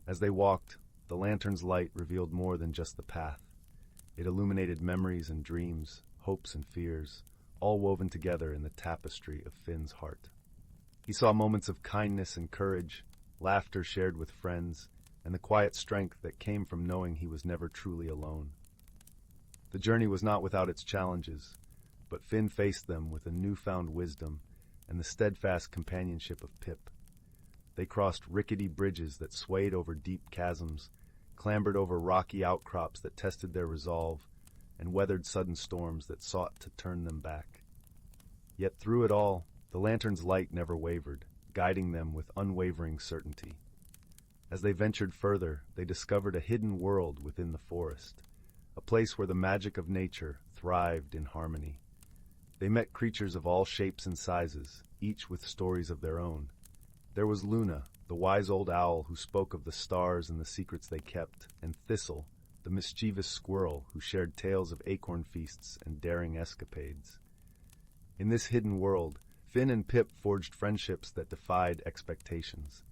As they walked, the lantern's light revealed more than just the path. It illuminated memories and dreams, hopes and fears, all woven together in the tapestry of Finn's heart. He saw moments of kindness and courage, laughter shared with friends, and the quiet strength that came from knowing he was never truly alone. The journey was not without its challenges, but Finn faced them with a newfound wisdom and the steadfast companionship of Pip. They crossed rickety bridges that swayed over deep chasms, clambered over rocky outcrops that tested their resolve, and weathered sudden storms that sought to turn them back. Yet through it all, the lantern's light never wavered, guiding them with unwavering certainty. As they ventured further, they discovered a hidden world within the forest, a place where the magic of nature thrived in harmony. They met creatures of all shapes and sizes, each with stories of their own. There was Luna, the wise old owl who spoke of the stars and the secrets they kept, and Thistle, the mischievous squirrel who shared tales of acorn feasts and daring escapades. In this hidden world, Finn and Pip forged friendships that defied expectations.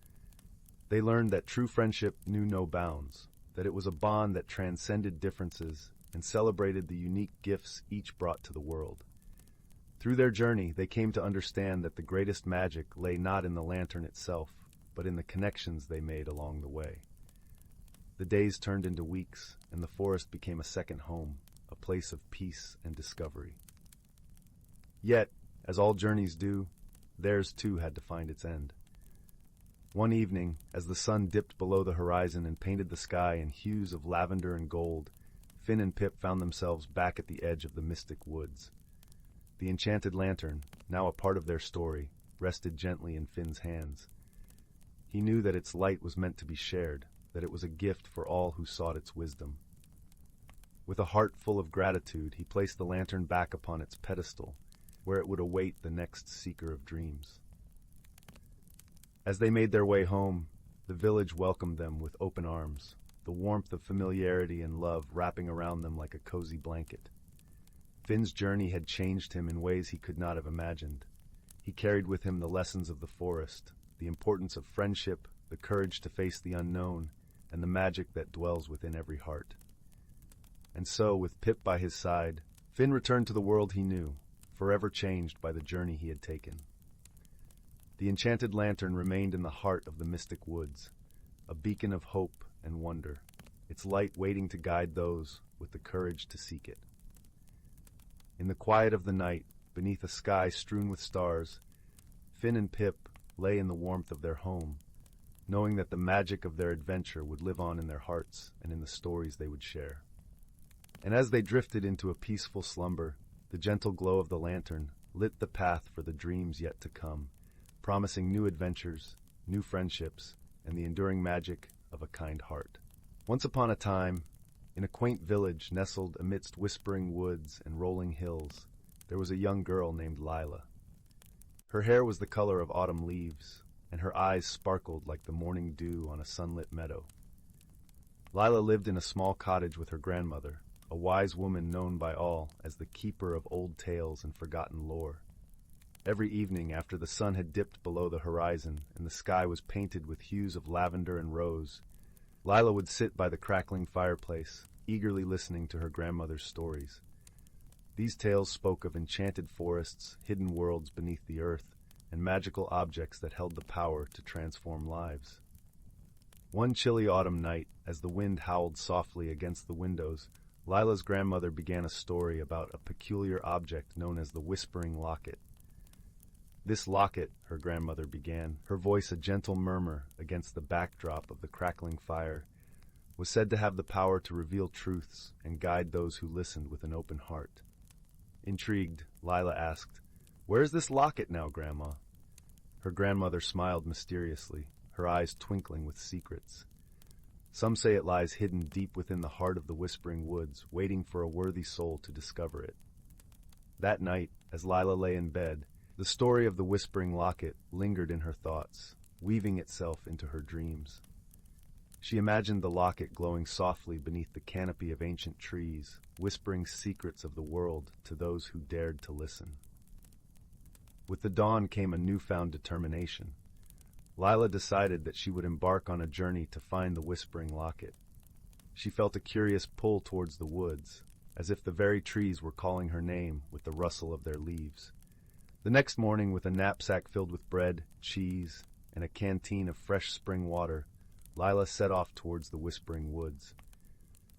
They learned that true friendship knew no bounds, that it was a bond that transcended differences and celebrated the unique gifts each brought to the world. Through their journey, they came to understand that the greatest magic lay not in the lantern itself, but in the connections they made along the way. The days turned into weeks, and the forest became a second home, a place of peace and discovery. Yet, as all journeys do, theirs too had to find its end. One evening, as the sun dipped below the horizon and painted the sky in hues of lavender and gold, Finn and Pip found themselves back at the edge of the mystic woods. The enchanted lantern, now a part of their story, rested gently in Finn's hands. He knew that its light was meant to be shared, that it was a gift for all who sought its wisdom. With a heart full of gratitude, he placed the lantern back upon its pedestal, where it would await the next seeker of dreams. As they made their way home, the village welcomed them with open arms, the warmth of familiarity and love wrapping around them like a cozy blanket. Finn's journey had changed him in ways he could not have imagined. He carried with him the lessons of the forest, the importance of friendship, the courage to face the unknown, and the magic that dwells within every heart. And so, with Pip by his side, Finn returned to the world he knew, forever changed by the journey he had taken. The enchanted lantern remained in the heart of the mystic woods, a beacon of hope and wonder, its light waiting to guide those with the courage to seek it. In the quiet of the night, beneath a sky strewn with stars, Finn and Pip lay in the warmth of their home, knowing that the magic of their adventure would live on in their hearts and in the stories they would share. And as they drifted into a peaceful slumber, the gentle glow of the lantern lit the path for the dreams yet to come, promising new adventures, new friendships, and the enduring magic of a kind heart. Once upon a time, in a quaint village nestled amidst whispering woods and rolling hills, there was a young girl named Lila. Her hair was the color of autumn leaves, and her eyes sparkled like the morning dew on a sunlit meadow. Lila lived in a small cottage with her grandmother, a wise woman known by all as the keeper of old tales and forgotten lore. Every evening after the sun had dipped below the horizon and the sky was painted with hues of lavender and rose, Lila would sit by the crackling fireplace, eagerly listening to her grandmother's stories. These tales spoke of enchanted forests, hidden worlds beneath the earth, and magical objects that held the power to transform lives. One chilly autumn night, as the wind howled softly against the windows, Lila's grandmother began a story about a peculiar object known as the Whispering Locket. This locket, her grandmother began, her voice a gentle murmur against the backdrop of the crackling fire, was said to have the power to reveal truths and guide those who listened with an open heart. Intrigued, Lila asked, "Where is this locket now, Grandma?" Her grandmother smiled mysteriously, her eyes twinkling with secrets. Some say it lies hidden deep within the heart of the Whispering Woods, waiting for a worthy soul to discover it. That night, as Lila lay in bed, the story of the Whispering Locket lingered in her thoughts, weaving itself into her dreams. She imagined the locket glowing softly beneath the canopy of ancient trees, whispering secrets of the world to those who dared to listen. With the dawn came a newfound determination. Lila decided that she would embark on a journey to find the Whispering Locket. She felt a curious pull towards the woods, as if the very trees were calling her name with the rustle of their leaves. The next morning, with a knapsack filled with bread, cheese, and a canteen of fresh spring water, Lila set off towards the Whispering Woods.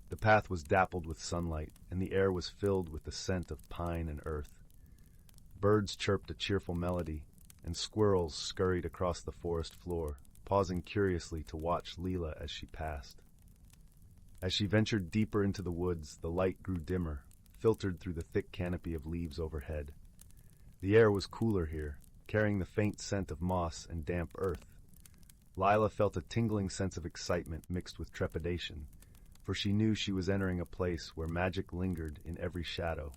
The path was dappled with sunlight, and the air was filled with the scent of pine and earth. Birds chirped a cheerful melody, and squirrels scurried across the forest floor, pausing curiously to watch Lila as she passed. As she ventured deeper into the woods, the light grew dimmer, filtered through the thick canopy of leaves overhead. The air was cooler here, carrying the faint scent of moss and damp earth. Lila felt a tingling sense of excitement mixed with trepidation, for she knew she was entering a place where magic lingered in every shadow.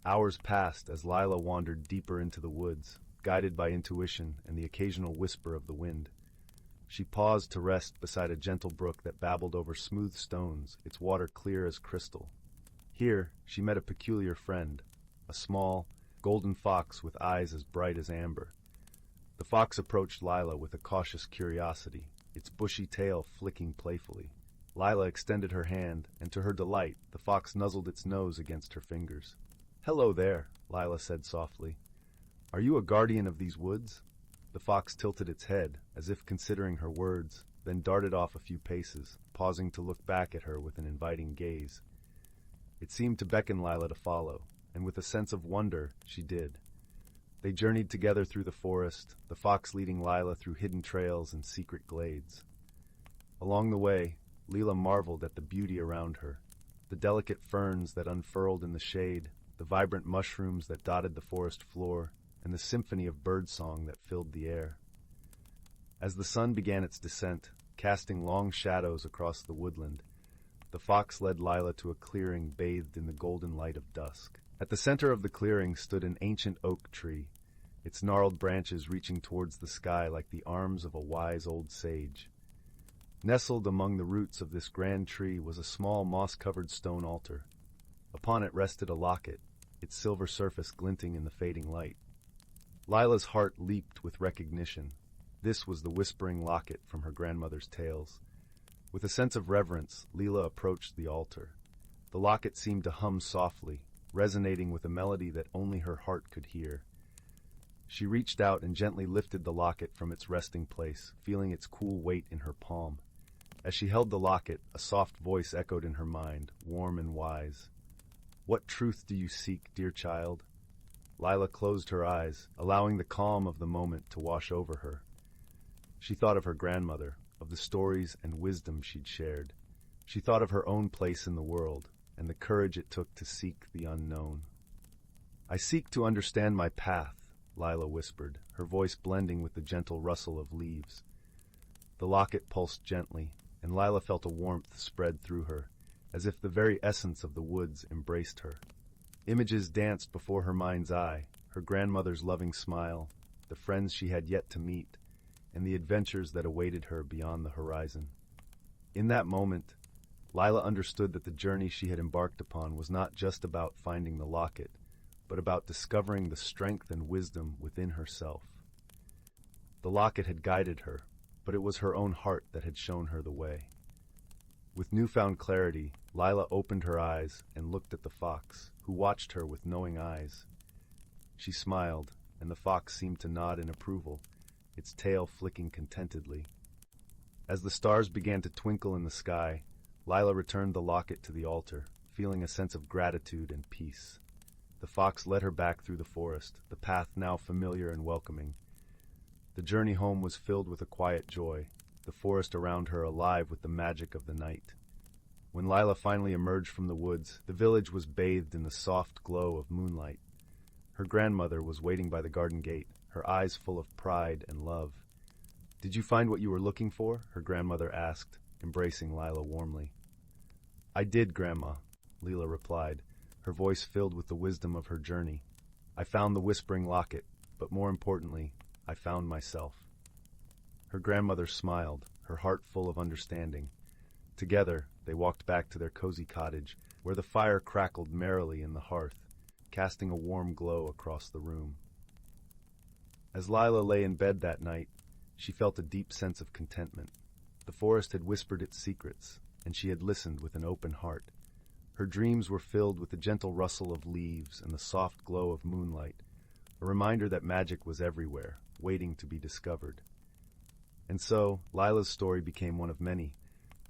Hours passed as Lila wandered deeper into the woods, guided by intuition and the occasional whisper of the wind. She paused to rest beside a gentle brook that babbled over smooth stones, its water clear as crystal. Here, she met a peculiar friend, a small, golden fox with eyes as bright as amber. The fox approached Lila with a cautious curiosity, its bushy tail flicking playfully. Lila extended her hand, and to her delight, the fox nuzzled its nose against her fingers. "Hello there," Lila said softly. "Are you a guardian of these woods?" The fox tilted its head, as if considering her words, then darted off a few paces, pausing to look back at her with an inviting gaze. It seemed to beckon Lila to follow, and with a sense of wonder, she did. They journeyed together through the forest, the fox leading Lila through hidden trails and secret glades. Along the way, Lila marveled at the beauty around her, the delicate ferns that unfurled in the shade, the vibrant mushrooms that dotted the forest floor, and the symphony of birdsong that filled the air. As the sun began its descent, casting long shadows across the woodland, the fox led Lila to a clearing bathed in the golden light of dusk. At the center of the clearing stood an ancient oak tree, its gnarled branches reaching towards the sky like the arms of a wise old sage. Nestled among the roots of this grand tree was a small moss-covered stone altar. Upon it rested a locket, its silver surface glinting in the fading light. Lila's heart leaped with recognition. This was the Whispering Locket from her grandmother's tales. With a sense of reverence, Lila approached the altar. The locket seemed to hum softly, resonating with a melody that only her heart could hear. She reached out and gently lifted the locket from its resting place, feeling its cool weight in her palm. As she held the locket, a soft voice echoed in her mind, warm and wise. "What truth do you seek, dear child?" Lila closed her eyes, allowing the calm of the moment to wash over her. She thought of her grandmother, of the stories and wisdom she'd shared. She thought of her own place in the world, and the courage it took to seek the unknown. "I seek to understand my path," Lila whispered, her voice blending with the gentle rustle of leaves. The locket pulsed gently, and Lila felt a warmth spread through her, as if the very essence of the woods embraced her. Images danced before her mind's eye, her grandmother's loving smile, the friends she had yet to meet, and the adventures that awaited her beyond the horizon. In that moment, Lila understood that the journey she had embarked upon was not just about finding the locket, but about discovering the strength and wisdom within herself. The locket had guided her, but it was her own heart that had shown her the way. With newfound clarity, Lila opened her eyes and looked at the fox, who watched her with knowing eyes. She smiled, and the fox seemed to nod in approval, its tail flicking contentedly. As the stars began to twinkle in the sky, Lila returned the locket to the altar, feeling a sense of gratitude and peace. The fox led her back through the forest, the path now familiar and welcoming. The journey home was filled with a quiet joy, the forest around her alive with the magic of the night. When Lila finally emerged from the woods, the village was bathed in the soft glow of moonlight. Her grandmother was waiting by the garden gate, her eyes full of pride and love. "Did you find what you were looking for?" her grandmother asked, embracing Lila warmly. "I did, Grandma," Lila replied, her voice filled with the wisdom of her journey. "I found the whispering locket, but more importantly, I found myself." Her grandmother smiled, her heart full of understanding. Together, they walked back to their cozy cottage, where the fire crackled merrily in the hearth, casting a warm glow across the room. As Lila lay in bed that night, she felt a deep sense of contentment. The forest had whispered its secrets, and she had listened with an open heart. Her dreams were filled with the gentle rustle of leaves and the soft glow of moonlight, a reminder that magic was everywhere, waiting to be discovered. And so, Lila's story became one of many,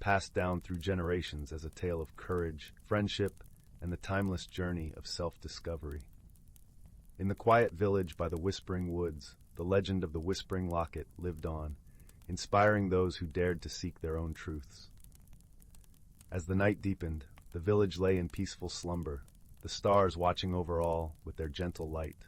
passed down through generations as a tale of courage, friendship, and the timeless journey of self-discovery. In the quiet village by the Whispering Woods, the legend of the Whispering Locket lived on, inspiring those who dared to seek their own truths. As the night deepened, the village lay in peaceful slumber, the stars watching over all with their gentle light.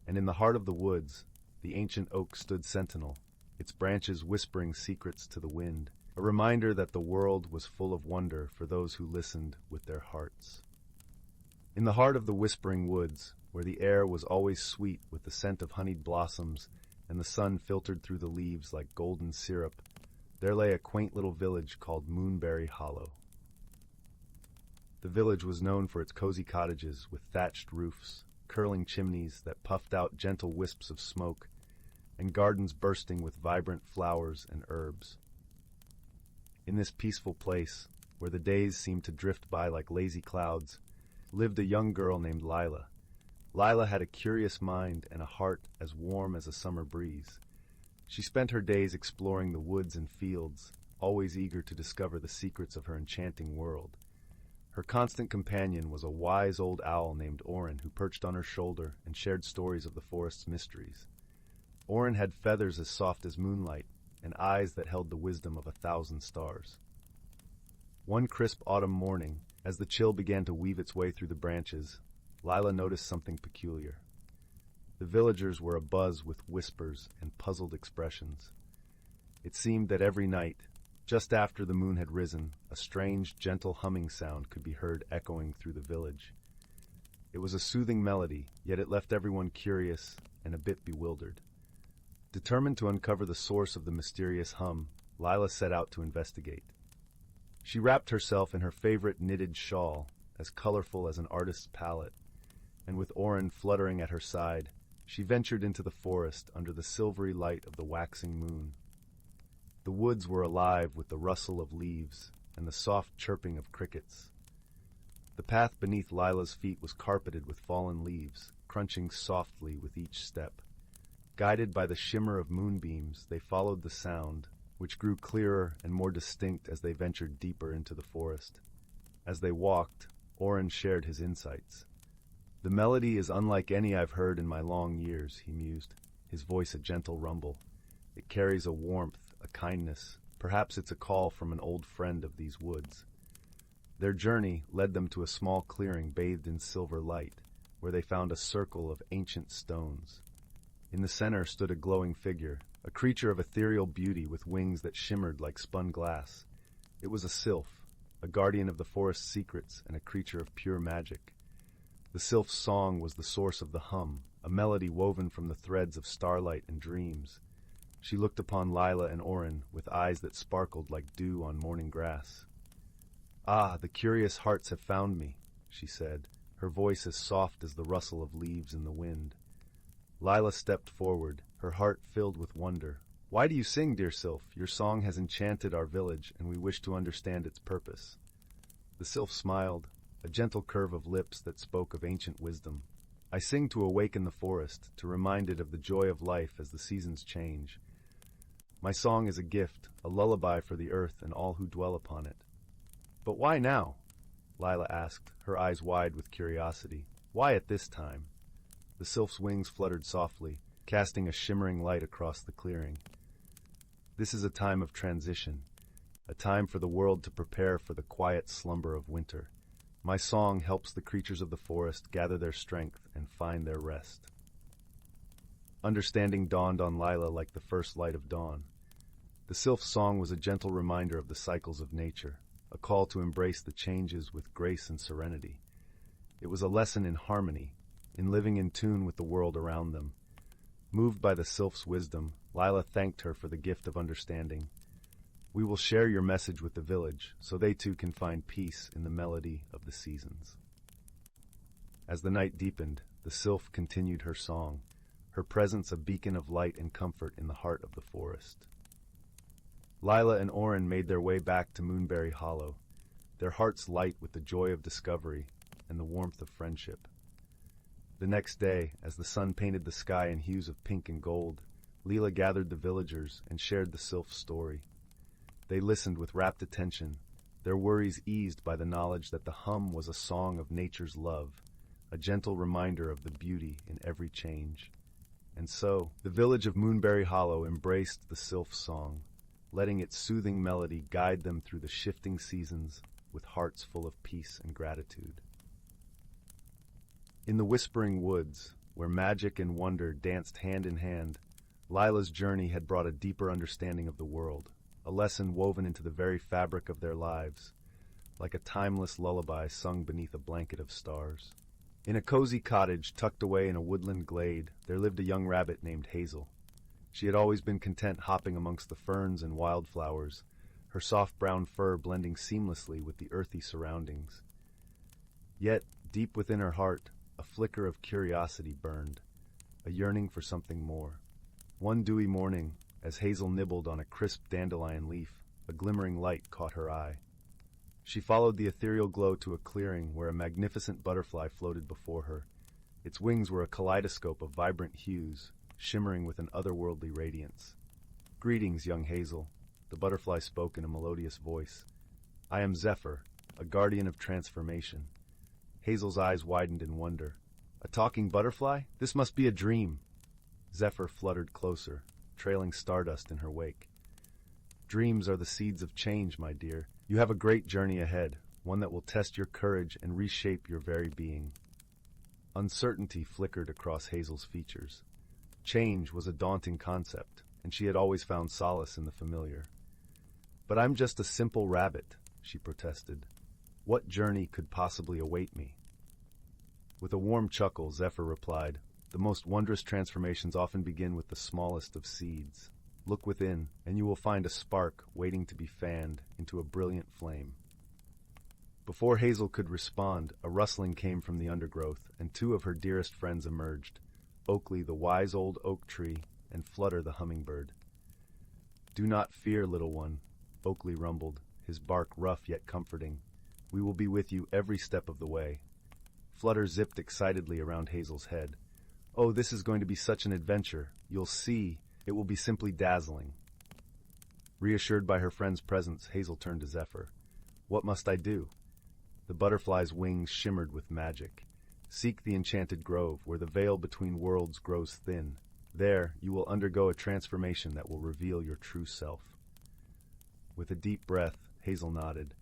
And in the heart of the woods, the ancient oak stood sentinel, its branches whispering secrets to the wind, a reminder that the world was full of wonder for those who listened with their hearts. In the heart of the Whispering Woods, where the air was always sweet with the scent of honeyed blossoms and the sun filtered through the leaves like golden syrup, there lay a quaint little village called Moonberry Hollow. The village was known for its cozy cottages with thatched roofs, curling chimneys that puffed out gentle wisps of smoke, and gardens bursting with vibrant flowers and herbs. In this peaceful place, where the days seemed to drift by like lazy clouds, lived a young girl named Lila. Lila had a curious mind and a heart as warm as a summer breeze. She spent her days exploring the woods and fields, always eager to discover the secrets of her enchanting world. Her constant companion was a wise old owl named Orin, who perched on her shoulder and shared stories of the forest's mysteries. Orin had feathers as soft as moonlight and eyes that held the wisdom of 1,000 stars. One crisp autumn morning, as the chill began to weave its way through the branches, Lila noticed something peculiar. The villagers were abuzz with whispers and puzzled expressions. It seemed that every night, just after the moon had risen, a strange, gentle humming sound could be heard echoing through the village. It was a soothing melody, yet it left everyone curious and a bit bewildered. Determined to uncover the source of the mysterious hum, Lila set out to investigate. She wrapped herself in her favorite knitted shawl, as colorful as an artist's palette, and with Orin fluttering at her side, she ventured into the forest under the silvery light of the waxing moon. The woods were alive with the rustle of leaves and the soft chirping of crickets. The path beneath Lila's feet was carpeted with fallen leaves, crunching softly with each step. Guided by the shimmer of moonbeams, they followed the sound, which grew clearer and more distinct as they ventured deeper into the forest. As they walked, Orin shared his insights. "The melody is unlike any I've heard in my long years," he mused, his voice a gentle rumble. "It carries a warmth, a kindness. Perhaps it's a call from an old friend of these woods." Their journey led them to a small clearing bathed in silver light, where they found a circle of ancient stones. In the center stood a glowing figure, a creature of ethereal beauty with wings that shimmered like spun glass. It was a sylph, a guardian of the forest's secrets and a creature of pure magic. The sylph's song was the source of the hum, a melody woven from the threads of starlight and dreams. She looked upon Lila and Orin with eyes that sparkled like dew on morning grass. "Ah, the curious hearts have found me," she said, her voice as soft as the rustle of leaves in the wind. Lila stepped forward, her heart filled with wonder. "Why do you sing, dear sylph? Your song has enchanted our village, and we wish to understand its purpose." The sylph smiled, a gentle curve of lips that spoke of ancient wisdom. "I sing to awaken the forest, to remind it of the joy of life as the seasons change. My song is a gift, a lullaby for the earth and all who dwell upon it." "But why now?" Lila asked, her eyes wide with curiosity. "Why at this time?" The sylph's wings fluttered softly, casting a shimmering light across the clearing. "This is a time of transition, a time for the world to prepare for the quiet slumber of winter. My song helps the creatures of the forest gather their strength and find their rest. Understanding dawned on Lila like the first light of dawn. The sylph's song was a gentle reminder of the cycles of nature, a call to embrace the changes with grace and serenity. It was a lesson in harmony, in living in tune with the world around them. Moved by the sylph's wisdom, Lila thanked her for the gift of understanding. We will share your message with the village, so they too can find peace in the melody of the seasons. As the night deepened, the sylph continued her song, her presence a beacon of light and comfort in the heart of the forest. Lila and Orin made their way back to Moonberry Hollow, their hearts light with the joy of discovery and the warmth of friendship. The next day, as the sun painted the sky in hues of pink and gold, Lila gathered the villagers and shared the sylph's story. They listened with rapt attention, their worries eased by the knowledge that the hum was a song of nature's love, a gentle reminder of the beauty in every change. And so, the village of Moonberry Hollow embraced the sylph's song, letting its soothing melody guide them through the shifting seasons with hearts full of peace and gratitude. In the whispering woods, where magic and wonder danced hand in hand, Lila's journey had brought a deeper understanding of the world, a lesson woven into the very fabric of their lives, like a timeless lullaby sung beneath a blanket of stars. In a cozy cottage tucked away in a woodland glade, there lived a young rabbit named Hazel. She had always been content hopping amongst the ferns and wildflowers, her soft brown fur blending seamlessly with the earthy surroundings. Yet, deep within her heart, a flicker of curiosity burned, a yearning for something more. One dewy morning, as Hazel nibbled on a crisp dandelion leaf, a glimmering light caught her eye. She followed the ethereal glow to a clearing where a magnificent butterfly floated before her. Its wings were a kaleidoscope of vibrant hues, shimmering with an otherworldly radiance. "Greetings, young Hazel," the butterfly spoke in a melodious voice. "I am Zephyr, a guardian of transformation." Hazel's eyes widened in wonder. "A talking butterfly? This must be a dream." Zephyr fluttered closer, trailing stardust in her wake. "Dreams are the seeds of change, my dear. You have a great journey ahead, one that will test your courage and reshape your very being." Uncertainty flickered across Hazel's features. Change was a daunting concept, and she had always found solace in the familiar. "But I'm just a simple rabbit," she protested. "What journey could possibly await me?" With a warm chuckle, Zephyr replied, "The most wondrous transformations often begin with the smallest of seeds. Look within, and you will find a spark waiting to be fanned into a brilliant flame." Before Hazel could respond, a rustling came from the undergrowth, and two of her dearest friends emerged, Oakley the wise old oak tree, and Flutter the hummingbird. "Do not fear, little one," Oakley rumbled, his bark rough yet comforting. "We will be with you every step of the way." Flutter zipped excitedly around Hazel's head. "Oh, this is going to be such an adventure. You'll see. It will be simply dazzling." Reassured by her friend's presence, Hazel turned to Zephyr. "What must I do?" The butterfly's wings shimmered with magic. "Seek the enchanted grove, where the veil between worlds grows thin. There, you will undergo a transformation that will reveal your true self." With a deep breath, Hazel nodded.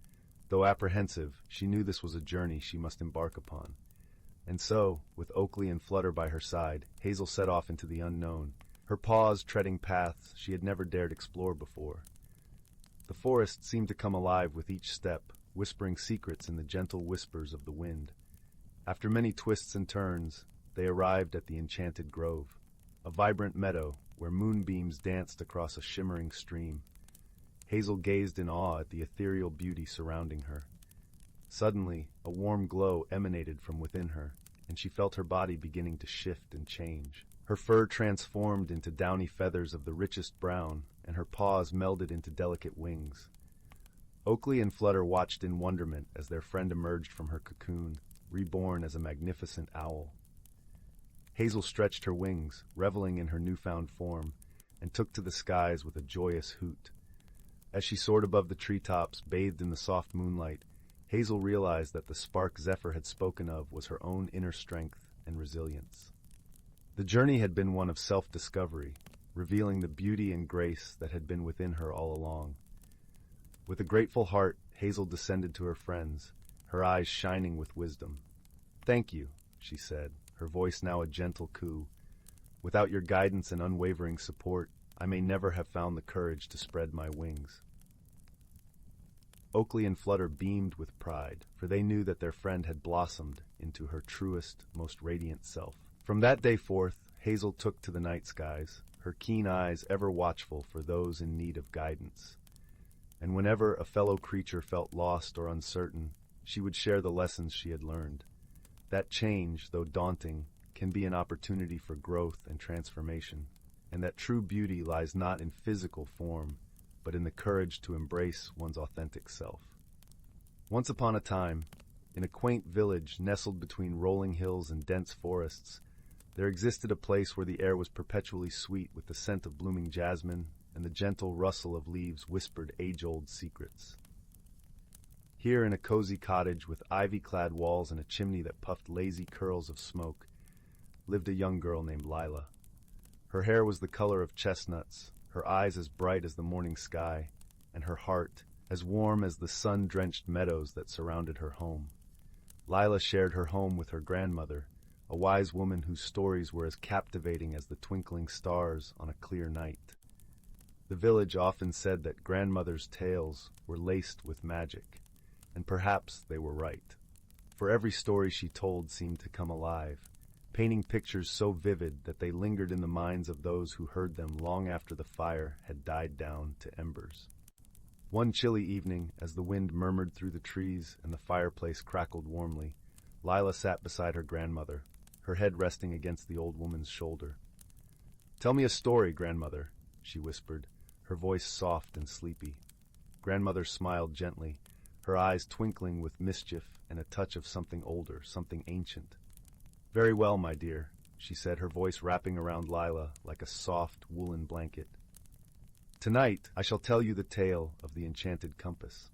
Though apprehensive, she knew this was a journey she must embark upon. And so, with Oakley and Flutter by her side, Hazel set off into the unknown, her paws treading paths she had never dared explore before. The forest seemed to come alive with each step, whispering secrets in the gentle whispers of the wind. After many twists and turns, they arrived at the enchanted grove, a vibrant meadow where moonbeams danced across a shimmering stream. Hazel gazed in awe at the ethereal beauty surrounding her. Suddenly, a warm glow emanated from within her, and she felt her body beginning to shift and change. Her fur transformed into downy feathers of the richest brown, and her paws melded into delicate wings. Oakley and Flutter watched in wonderment as their friend emerged from her cocoon, reborn as a magnificent owl. Hazel stretched her wings, reveling in her newfound form, and took to the skies with a joyous hoot. As she soared above the treetops, bathed in the soft moonlight, Hazel realized that the spark Zephyr had spoken of was her own inner strength and resilience. The journey had been one of self-discovery, revealing the beauty and grace that had been within her all along. With a grateful heart, Hazel descended to her friends, her eyes shining with wisdom. "Thank you," she said, her voice now a gentle coo. "Without your guidance and unwavering support, I may never have found the courage to spread my wings." Oakley and Flutter beamed with pride, for they knew that their friend had blossomed into her truest, most radiant self. From that day forth, Hazel took to the night skies, her keen eyes ever watchful for those in need of guidance. And whenever a fellow creature felt lost or uncertain, she would share the lessons she had learned. That change, though daunting, can be an opportunity for growth and transformation, and that true beauty lies not in physical form, but in the courage to embrace one's authentic self. Once upon a time, in a quaint village nestled between rolling hills and dense forests, there existed a place where the air was perpetually sweet with the scent of blooming jasmine, and the gentle rustle of leaves whispered age-old secrets. Here, in a cozy cottage with ivy-clad walls and a chimney that puffed lazy curls of smoke, lived a young girl named Lila. Her hair was the color of chestnuts, her eyes as bright as the morning sky, and her heart as warm as the sun-drenched meadows that surrounded her home. Lila shared her home with her grandmother, a wise woman whose stories were as captivating as the twinkling stars on a clear night. The village often said that grandmother's tales were laced with magic, and perhaps they were right. For every story she told seemed to come alive, painting pictures so vivid that they lingered in the minds of those who heard them long after the fire had died down to embers. One chilly evening, as the wind murmured through the trees and the fireplace crackled warmly, Lila sat beside her grandmother, her head resting against the old woman's shoulder. "Tell me a story, grandmother," she whispered, her voice soft and sleepy. Grandmother smiled gently, her eyes twinkling with mischief and a touch of something older, something ancient. "Very well, my dear," she said, her voice wrapping around Lila like a soft woolen blanket. "Tonight I shall tell you the tale of the enchanted compass."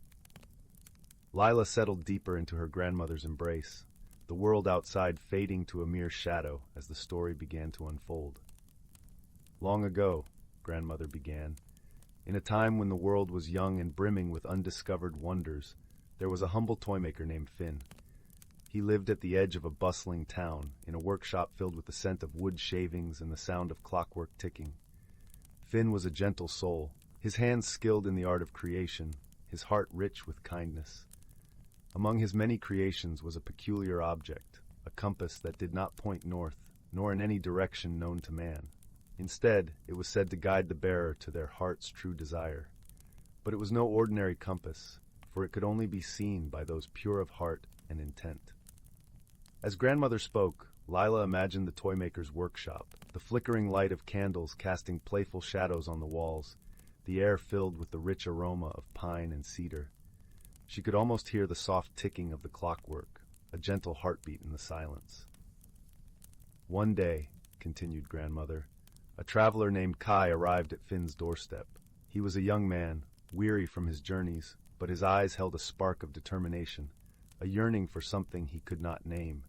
Lila settled deeper into her grandmother's embrace, the world outside fading to a mere shadow as the story began to unfold. "Long ago," grandmother began, "in a time when the world was young and brimming with undiscovered wonders, there was a humble toymaker named Finn. He lived at the edge of a bustling town, in a workshop filled with the scent of wood shavings and the sound of clockwork ticking. Finn was a gentle soul, his hands skilled in the art of creation, his heart rich with kindness. Among his many creations was a peculiar object, a compass that did not point north, nor in any direction known to man. Instead, it was said to guide the bearer to their heart's true desire. But it was no ordinary compass, for it could only be seen by those pure of heart and intent." As grandmother spoke, Lila imagined the toymaker's workshop, the flickering light of candles casting playful shadows on the walls, the air filled with the rich aroma of pine and cedar. She could almost hear the soft ticking of the clockwork, a gentle heartbeat in the silence. "One day," continued grandmother, "a traveler named Kai arrived at Finn's doorstep. He was a young man, weary from his journeys, but his eyes held a spark of determination, a yearning for something he could not name.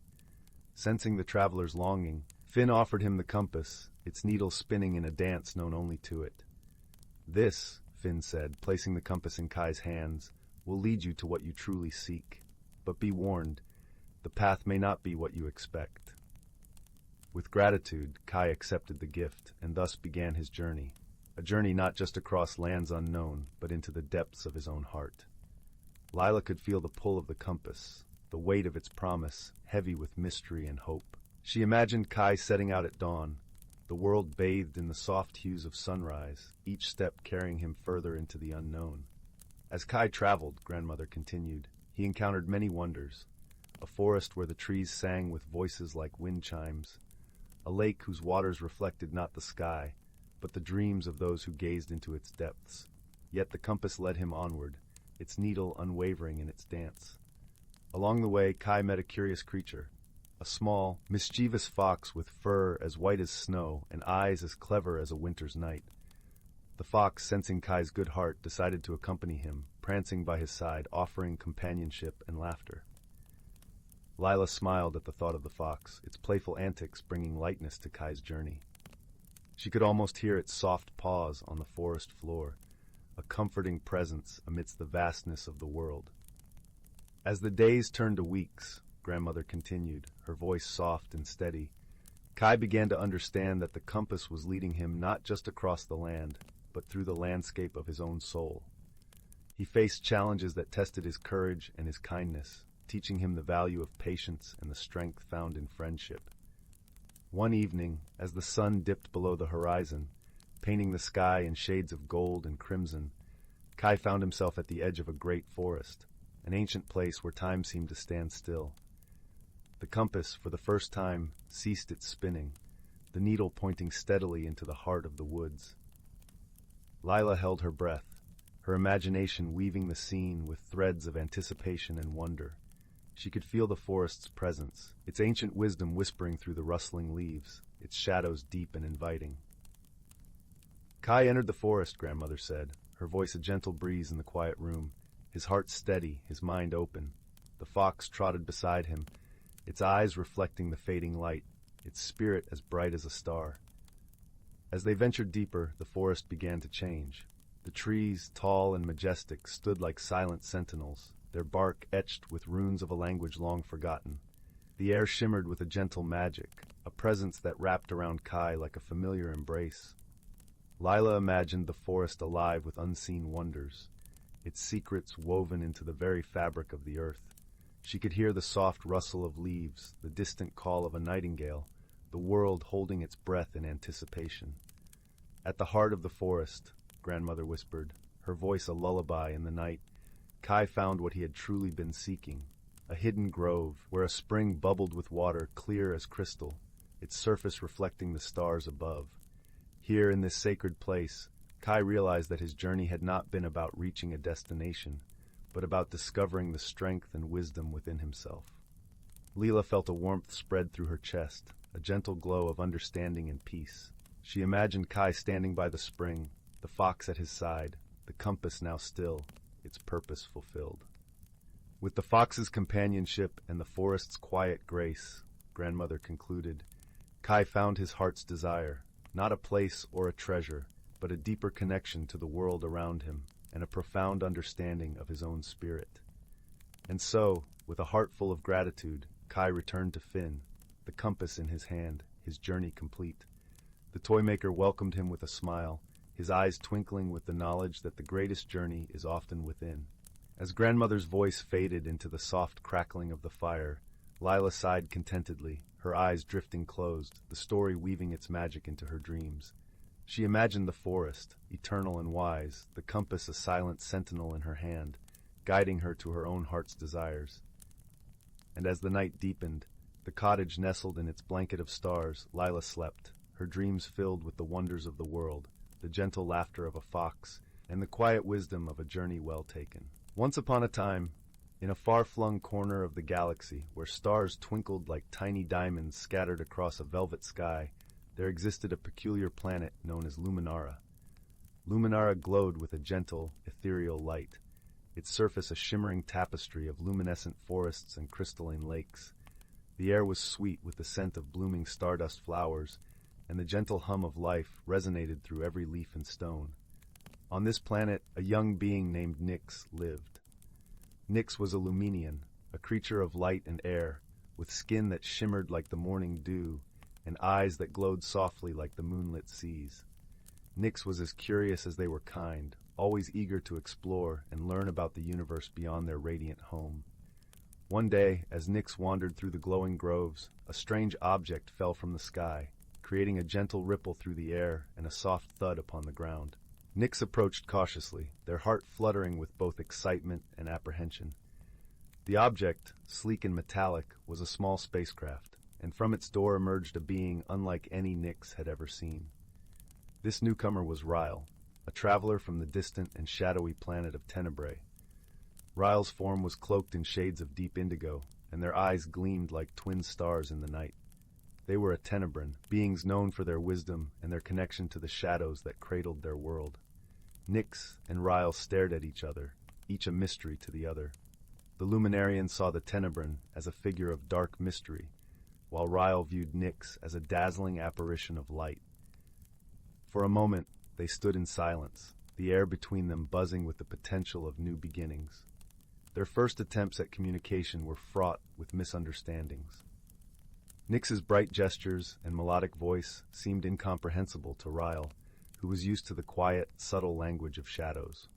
Sensing the traveler's longing, Finn offered him the compass, its needle spinning in a dance known only to it. 'This,' Finn said, placing the compass in Kai's hands, 'will lead you to what you truly seek. But be warned, the path may not be what you expect.' With gratitude, Kai accepted the gift, and thus began his journey, a journey not just across lands unknown, but into the depths of his own heart. Lila could feel the pull of the compass, the weight of its promise, heavy with mystery and hope. She imagined Kai setting out at dawn, the world bathed in the soft hues of sunrise, each step carrying him further into the unknown. As Kai traveled, grandmother continued, he encountered many wonders, a forest where the trees sang with voices like wind chimes, a lake whose waters reflected not the sky, but the dreams of those who gazed into its depths. Yet the compass led him onward, its needle unwavering in its dance. Along the way, Kai met a curious creature, a small, mischievous fox with fur as white as snow and eyes as clever as a winter's night. The fox, sensing Kai's good heart, decided to accompany him, prancing by his side, offering companionship and laughter. Lila smiled at the thought of the fox, its playful antics bringing lightness to Kai's journey. She could almost hear its soft paws on the forest floor, a comforting presence amidst the vastness of the world. As the days turned to weeks, grandmother continued, her voice soft and steady, Kai began to understand that the compass was leading him not just across the land, but through the landscape of his own soul. He faced challenges that tested his courage and his kindness, teaching him the value of patience and the strength found in friendship. One evening, as the sun dipped below the horizon, painting the sky in shades of gold and crimson, Kai found himself at the edge of a great forest, an ancient place where time seemed to stand still. The compass, for the first time, ceased its spinning, the needle pointing steadily into the heart of the woods. Lila held her breath, her imagination weaving the scene with threads of anticipation and wonder. She could feel the forest's presence, its ancient wisdom whispering through the rustling leaves, its shadows deep and inviting. Kai entered the forest, grandmother said, her voice a gentle breeze in the quiet room, his heart steady, his mind open. The fox trotted beside him, its eyes reflecting the fading light, its spirit as bright as a star. As they ventured deeper, the forest began to change. The trees, tall and majestic, stood like silent sentinels, their bark etched with runes of a language long forgotten. The air shimmered with a gentle magic, a presence that wrapped around Kai like a familiar embrace. Lila imagined the forest alive with unseen wonders, its secrets woven into the very fabric of the earth. She could hear the soft rustle of leaves, the distant call of a nightingale, the world holding its breath in anticipation. At the heart of the forest, grandmother whispered, her voice a lullaby in the night, Kai found what he had truly been seeking, a hidden grove where a spring bubbled with water clear as crystal, its surface reflecting the stars above. Here in this sacred place, Kai realized that his journey had not been about reaching a destination, but about discovering the strength and wisdom within himself. Leela felt a warmth spread through her chest, a gentle glow of understanding and peace. She imagined Kai standing by the spring, the fox at his side, the compass now still, its purpose fulfilled. With the fox's companionship and the forest's quiet grace, grandmother concluded, Kai found his heart's desire, not a place or a treasure, but a deeper connection to the world around him and a profound understanding of his own spirit. And so, with a heart full of gratitude, Kai returned to Finn, the compass in his hand, his journey complete. The toymaker welcomed him with a smile, his eyes twinkling with the knowledge that the greatest journey is often within. As grandmother's voice faded into the soft crackling of the fire, Lila sighed contentedly, her eyes drifting closed, the story weaving its magic into her dreams. She imagined the forest, eternal and wise, the compass a silent sentinel in her hand, guiding her to her own heart's desires. And as the night deepened, the cottage nestled in its blanket of stars, Lila slept, her dreams filled with the wonders of the world, the gentle laughter of a fox, and the quiet wisdom of a journey well taken. Once upon a time, in a far-flung corner of the galaxy, where stars twinkled like tiny diamonds scattered across a velvet sky, there existed a peculiar planet known as Luminara. Luminara glowed with a gentle, ethereal light, its surface a shimmering tapestry of luminescent forests and crystalline lakes. The air was sweet with the scent of blooming stardust flowers, and the gentle hum of life resonated through every leaf and stone. On this planet, a young being named Nyx lived. Nyx was a Luminian, a creature of light and air, with skin that shimmered like the morning dew, and eyes that glowed softly like the moonlit seas. Nyx was as curious as they were kind, always eager to explore and learn about the universe beyond their radiant home. One day, as Nyx wandered through the glowing groves, a strange object fell from the sky, creating a gentle ripple through the air and a soft thud upon the ground. Nyx approached cautiously, their heart fluttering with both excitement and apprehension. The object, sleek and metallic, was a small spacecraft, and from its door emerged a being unlike any Nyx had ever seen. This newcomer was Ryle, a traveler from the distant and shadowy planet of Tenebrae. Ryle's form was cloaked in shades of deep indigo, and their eyes gleamed like twin stars in the night. They were a Tenebran, beings known for their wisdom and their connection to the shadows that cradled their world. Nyx and Ryle stared at each other, each a mystery to the other. The Luminarian saw the Tenebran as a figure of dark mystery, while Ryle viewed Nyx as a dazzling apparition of light. For a moment, they stood in silence, the air between them buzzing with the potential of new beginnings. Their first attempts at communication were fraught with misunderstandings. Nyx's bright gestures and melodic voice seemed incomprehensible to Ryle, who was used to the quiet, subtle language of shadows.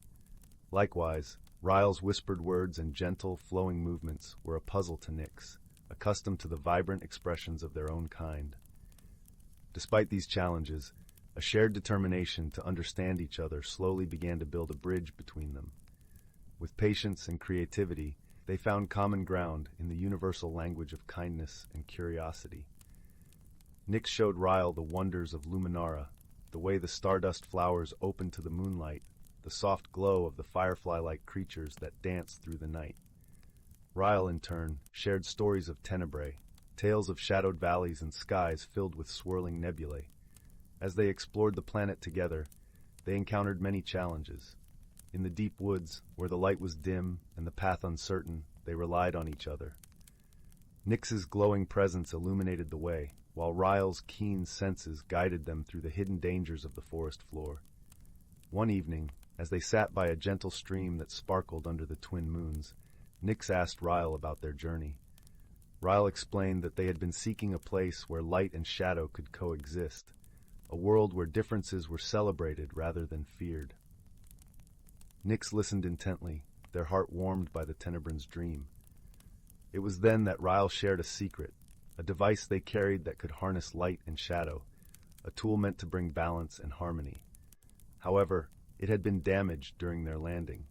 Likewise, Ryle's whispered words and gentle, flowing movements were a puzzle to Nyx, accustomed to the vibrant expressions of their own kind. Despite these challenges, a shared determination to understand each other slowly began to build a bridge between them. With patience and creativity, they found common ground in the universal language of kindness and curiosity. Nyx showed Ryle the wonders of Luminara, the way the stardust flowers opened to the moonlight, the soft glow of the firefly-like creatures that danced through the night. Ryle, in turn, shared stories of Tenebrae, tales of shadowed valleys and skies filled with swirling nebulae. As they explored the planet together, they encountered many challenges. In the deep woods, where the light was dim and the path uncertain, they relied on each other. Nyx's glowing presence illuminated the way, while Ryle's keen senses guided them through the hidden dangers of the forest floor. One evening, as they sat by a gentle stream that sparkled under the twin moons, Nyx asked Ryle about their journey. Ryle explained that they had been seeking a place where light and shadow could coexist, a world where differences were celebrated rather than feared. Nyx listened intently, their heart warmed by the Tenebran's dream. It was then that Ryle shared a secret, a device they carried that could harness light and shadow, a tool meant to bring balance and harmony. However, it had been damaged during their landing.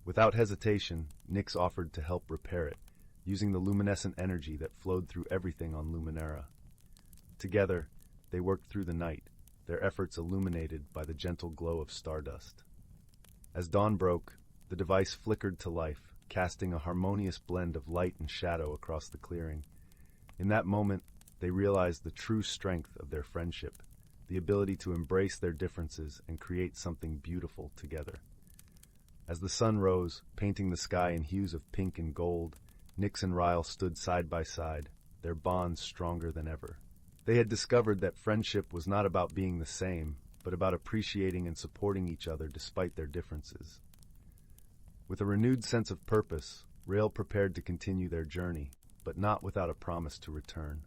Without hesitation, Nyx offered to help repair it, using the luminescent energy that flowed through everything on Luminara. Together, they worked through the night, their efforts illuminated by the gentle glow of stardust. As dawn broke, the device flickered to life, casting a harmonious blend of light and shadow across the clearing. In that moment, they realized the true strength of their friendship, the ability to embrace their differences and create something beautiful together. As the sun rose, painting the sky in hues of pink and gold, Nyx and Ryle stood side by side, their bonds stronger than ever. They had discovered that friendship was not about being the same, but about appreciating and supporting each other despite their differences. With a renewed sense of purpose, Ryle prepared to continue their journey, but not without a promise to return.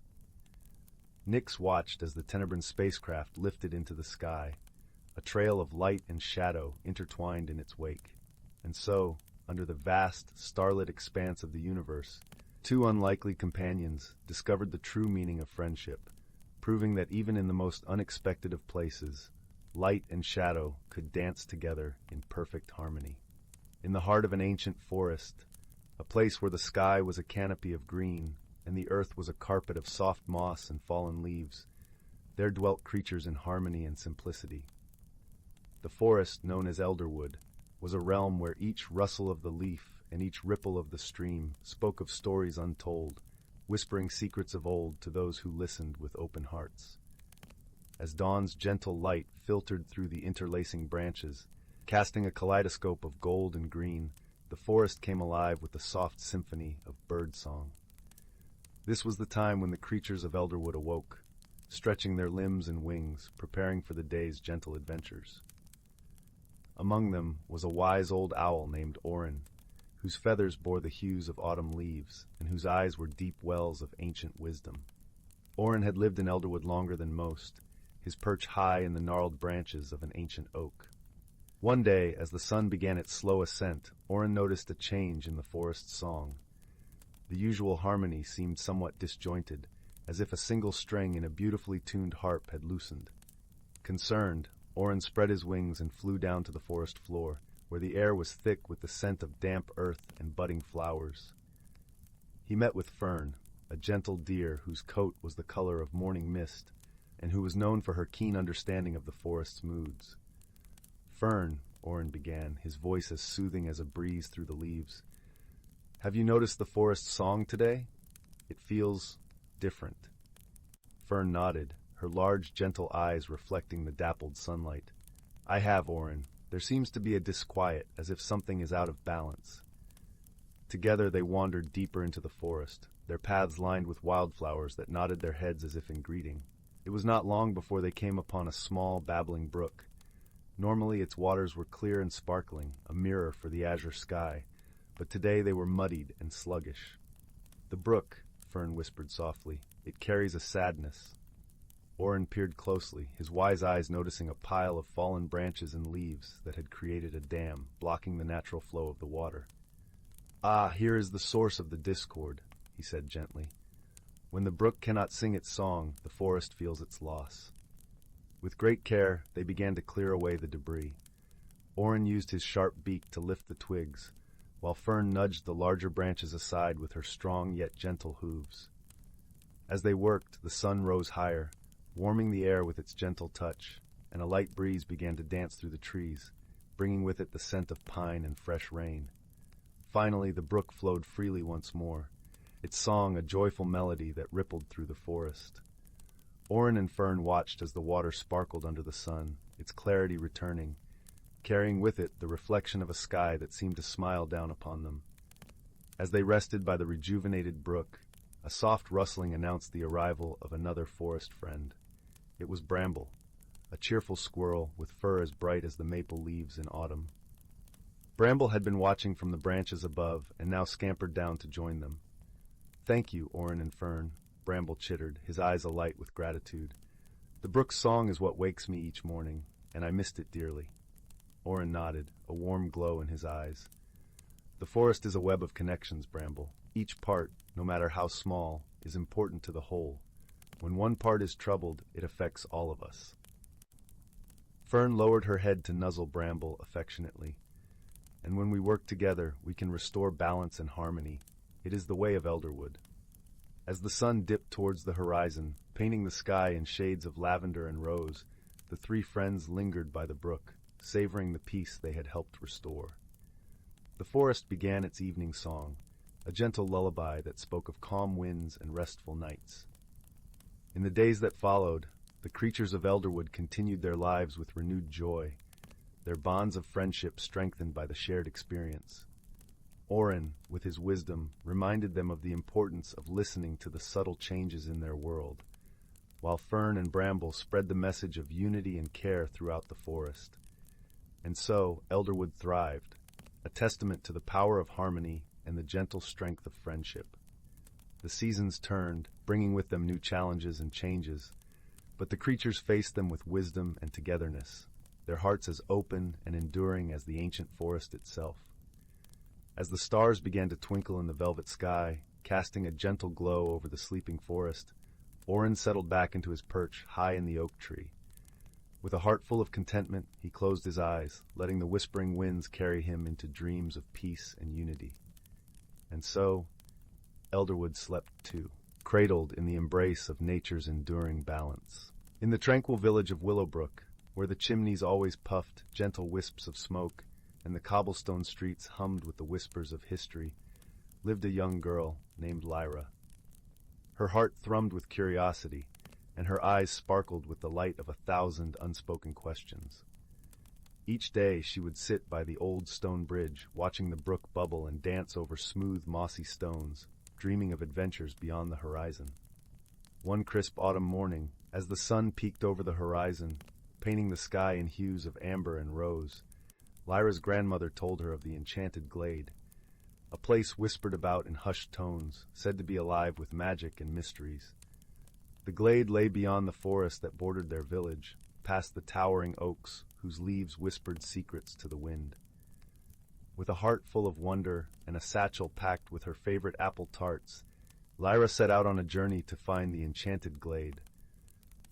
Nyx watched as the Tenebran spacecraft lifted into the sky, a trail of light and shadow intertwined in its wake. And so, under the vast, starlit expanse of the universe, two unlikely companions discovered the true meaning of friendship, proving that even in the most unexpected of places, light and shadow could dance together in perfect harmony. In the heart of an ancient forest, a place where the sky was a canopy of green and the earth was a carpet of soft moss and fallen leaves, there dwelt creatures in harmony and simplicity. The forest, known as Elderwood, was a realm where each rustle of the leaf and each ripple of the stream spoke of stories untold, whispering secrets of old to those who listened with open hearts. As dawn's gentle light filtered through the interlacing branches, casting a kaleidoscope of gold and green, the forest came alive with a soft symphony of bird song. This was the time when the creatures of Elderwood awoke, stretching their limbs and wings, preparing for the day's gentle adventures. Among them was a wise old owl named Orin, whose feathers bore the hues of autumn leaves, and whose eyes were deep wells of ancient wisdom. Orin had lived in Elderwood longer than most, his perch high in the gnarled branches of an ancient oak. One day, as the sun began its slow ascent, Orin noticed a change in the forest's song. The usual harmony seemed somewhat disjointed, as if a single string in a beautifully tuned harp had loosened. Concerned, Orin spread his wings and flew down to the forest floor, where the air was thick with the scent of damp earth and budding flowers. He met with Fern, a gentle deer whose coat was the color of morning mist, and who was known for her keen understanding of the forest's moods. "Fern," Orin began, his voice as soothing as a breeze through the leaves, "have you noticed the forest's song today? It feels different." Fern nodded, her large, gentle eyes reflecting the dappled sunlight. "I have, Orin. There seems to be a disquiet, as if something is out of balance." Together they wandered deeper into the forest, their paths lined with wildflowers that nodded their heads as if in greeting. It was not long before they came upon a small, babbling brook. Normally its waters were clear and sparkling, a mirror for the azure sky, but today they were muddied and sluggish. "The brook," Fern whispered softly. "It carries a sadness." Orin peered closely, his wise eyes noticing a pile of fallen branches and leaves that had created a dam, blocking the natural flow of the water. "Ah, here is the source of the discord," he said gently. "When the brook cannot sing its song, the forest feels its loss." With great care, they began to clear away the debris. Orin used his sharp beak to lift the twigs, while Fern nudged the larger branches aside with her strong yet gentle hooves. As they worked, the sun rose higher, warming the air with its gentle touch, and a light breeze began to dance through the trees, bringing with it the scent of pine and fresh rain. Finally, the brook flowed freely once more, its song a joyful melody that rippled through the forest. Orin and Fern watched as the water sparkled under the sun, its clarity returning, carrying with it the reflection of a sky that seemed to smile down upon them. As they rested by the rejuvenated brook, a soft rustling announced the arrival of another forest friend. It was Bramble, a cheerful squirrel with fur as bright as the maple leaves in autumn. Bramble had been watching from the branches above and now scampered down to join them. "Thank you, Orin and Fern," Bramble chittered, his eyes alight with gratitude. "The brook's song is what wakes me each morning, and I missed it dearly." Orin nodded, a warm glow in his eyes. "The forest is a web of connections, Bramble. Each part, no matter how small, is important to the whole. When one part is troubled, it affects all of us." Fern lowered her head to nuzzle Bramble affectionately. "And when we work together, we can restore balance and harmony. It is the way of Elderwood." As the sun dipped towards the horizon, painting the sky in shades of lavender and rose, the three friends lingered by the brook, savoring the peace they had helped restore. The forest began its evening song, a gentle lullaby that spoke of calm winds and restful nights. In the days that followed, the creatures of Elderwood continued their lives with renewed joy, their bonds of friendship strengthened by the shared experience. Orin, with his wisdom, reminded them of the importance of listening to the subtle changes in their world, while Fern and Bramble spread the message of unity and care throughout the forest. And so, Elderwood thrived, a testament to the power of harmony and the gentle strength of friendship. The seasons turned, bringing with them new challenges and changes, but the creatures faced them with wisdom and togetherness, their hearts as open and enduring as the ancient forest itself. As the stars began to twinkle in the velvet sky, casting a gentle glow over the sleeping forest, Orin settled back into his perch high in the oak tree. With a heart full of contentment, he closed his eyes, letting the whispering winds carry him into dreams of peace and unity. And so, Elderwood slept too, cradled in the embrace of nature's enduring balance. In the tranquil village of Willowbrook, where the chimneys always puffed gentle wisps of smoke and the cobblestone streets hummed with the whispers of history, lived a young girl named Liora. Her heart thrummed with curiosity, and her eyes sparkled with the light of 1,000 unspoken questions. Each day she would sit by the old stone bridge, watching the brook bubble and dance over smooth, mossy stones, dreaming of adventures beyond the horizon. One crisp autumn morning, as the sun peeked over the horizon, painting the sky in hues of amber and rose, Lyra's grandmother told her of the enchanted Glade, a place whispered about in hushed tones, said to be alive with magic and mysteries. The Glade lay beyond the forest that bordered their village, past the towering oaks whose leaves whispered secrets to the wind. With a heart full of wonder and a satchel packed with her favorite apple tarts, Lyra set out on a journey to find the enchanted Glade.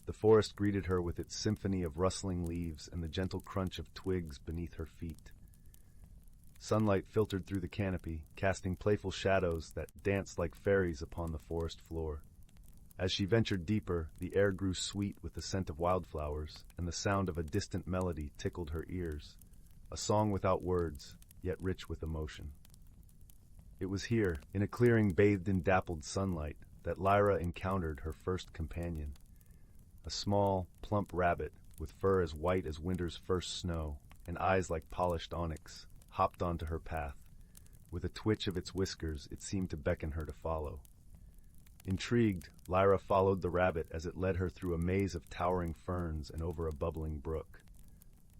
The forest greeted her with its symphony of rustling leaves and the gentle crunch of twigs beneath her feet. Sunlight filtered through the canopy, casting playful shadows that danced like fairies upon the forest floor. As she ventured deeper, the air grew sweet with the scent of wildflowers, and the sound of a distant melody tickled her ears, a song without words, yet rich with emotion. It was here, in a clearing bathed in dappled sunlight, that Lyra encountered her first companion. A small, plump rabbit, with fur as white as winter's first snow, and eyes like polished onyx, hopped onto her path. With a twitch of its whiskers, it seemed to beckon her to follow. Intrigued, Lyra followed the rabbit as it led her through a maze of towering ferns and over a bubbling brook.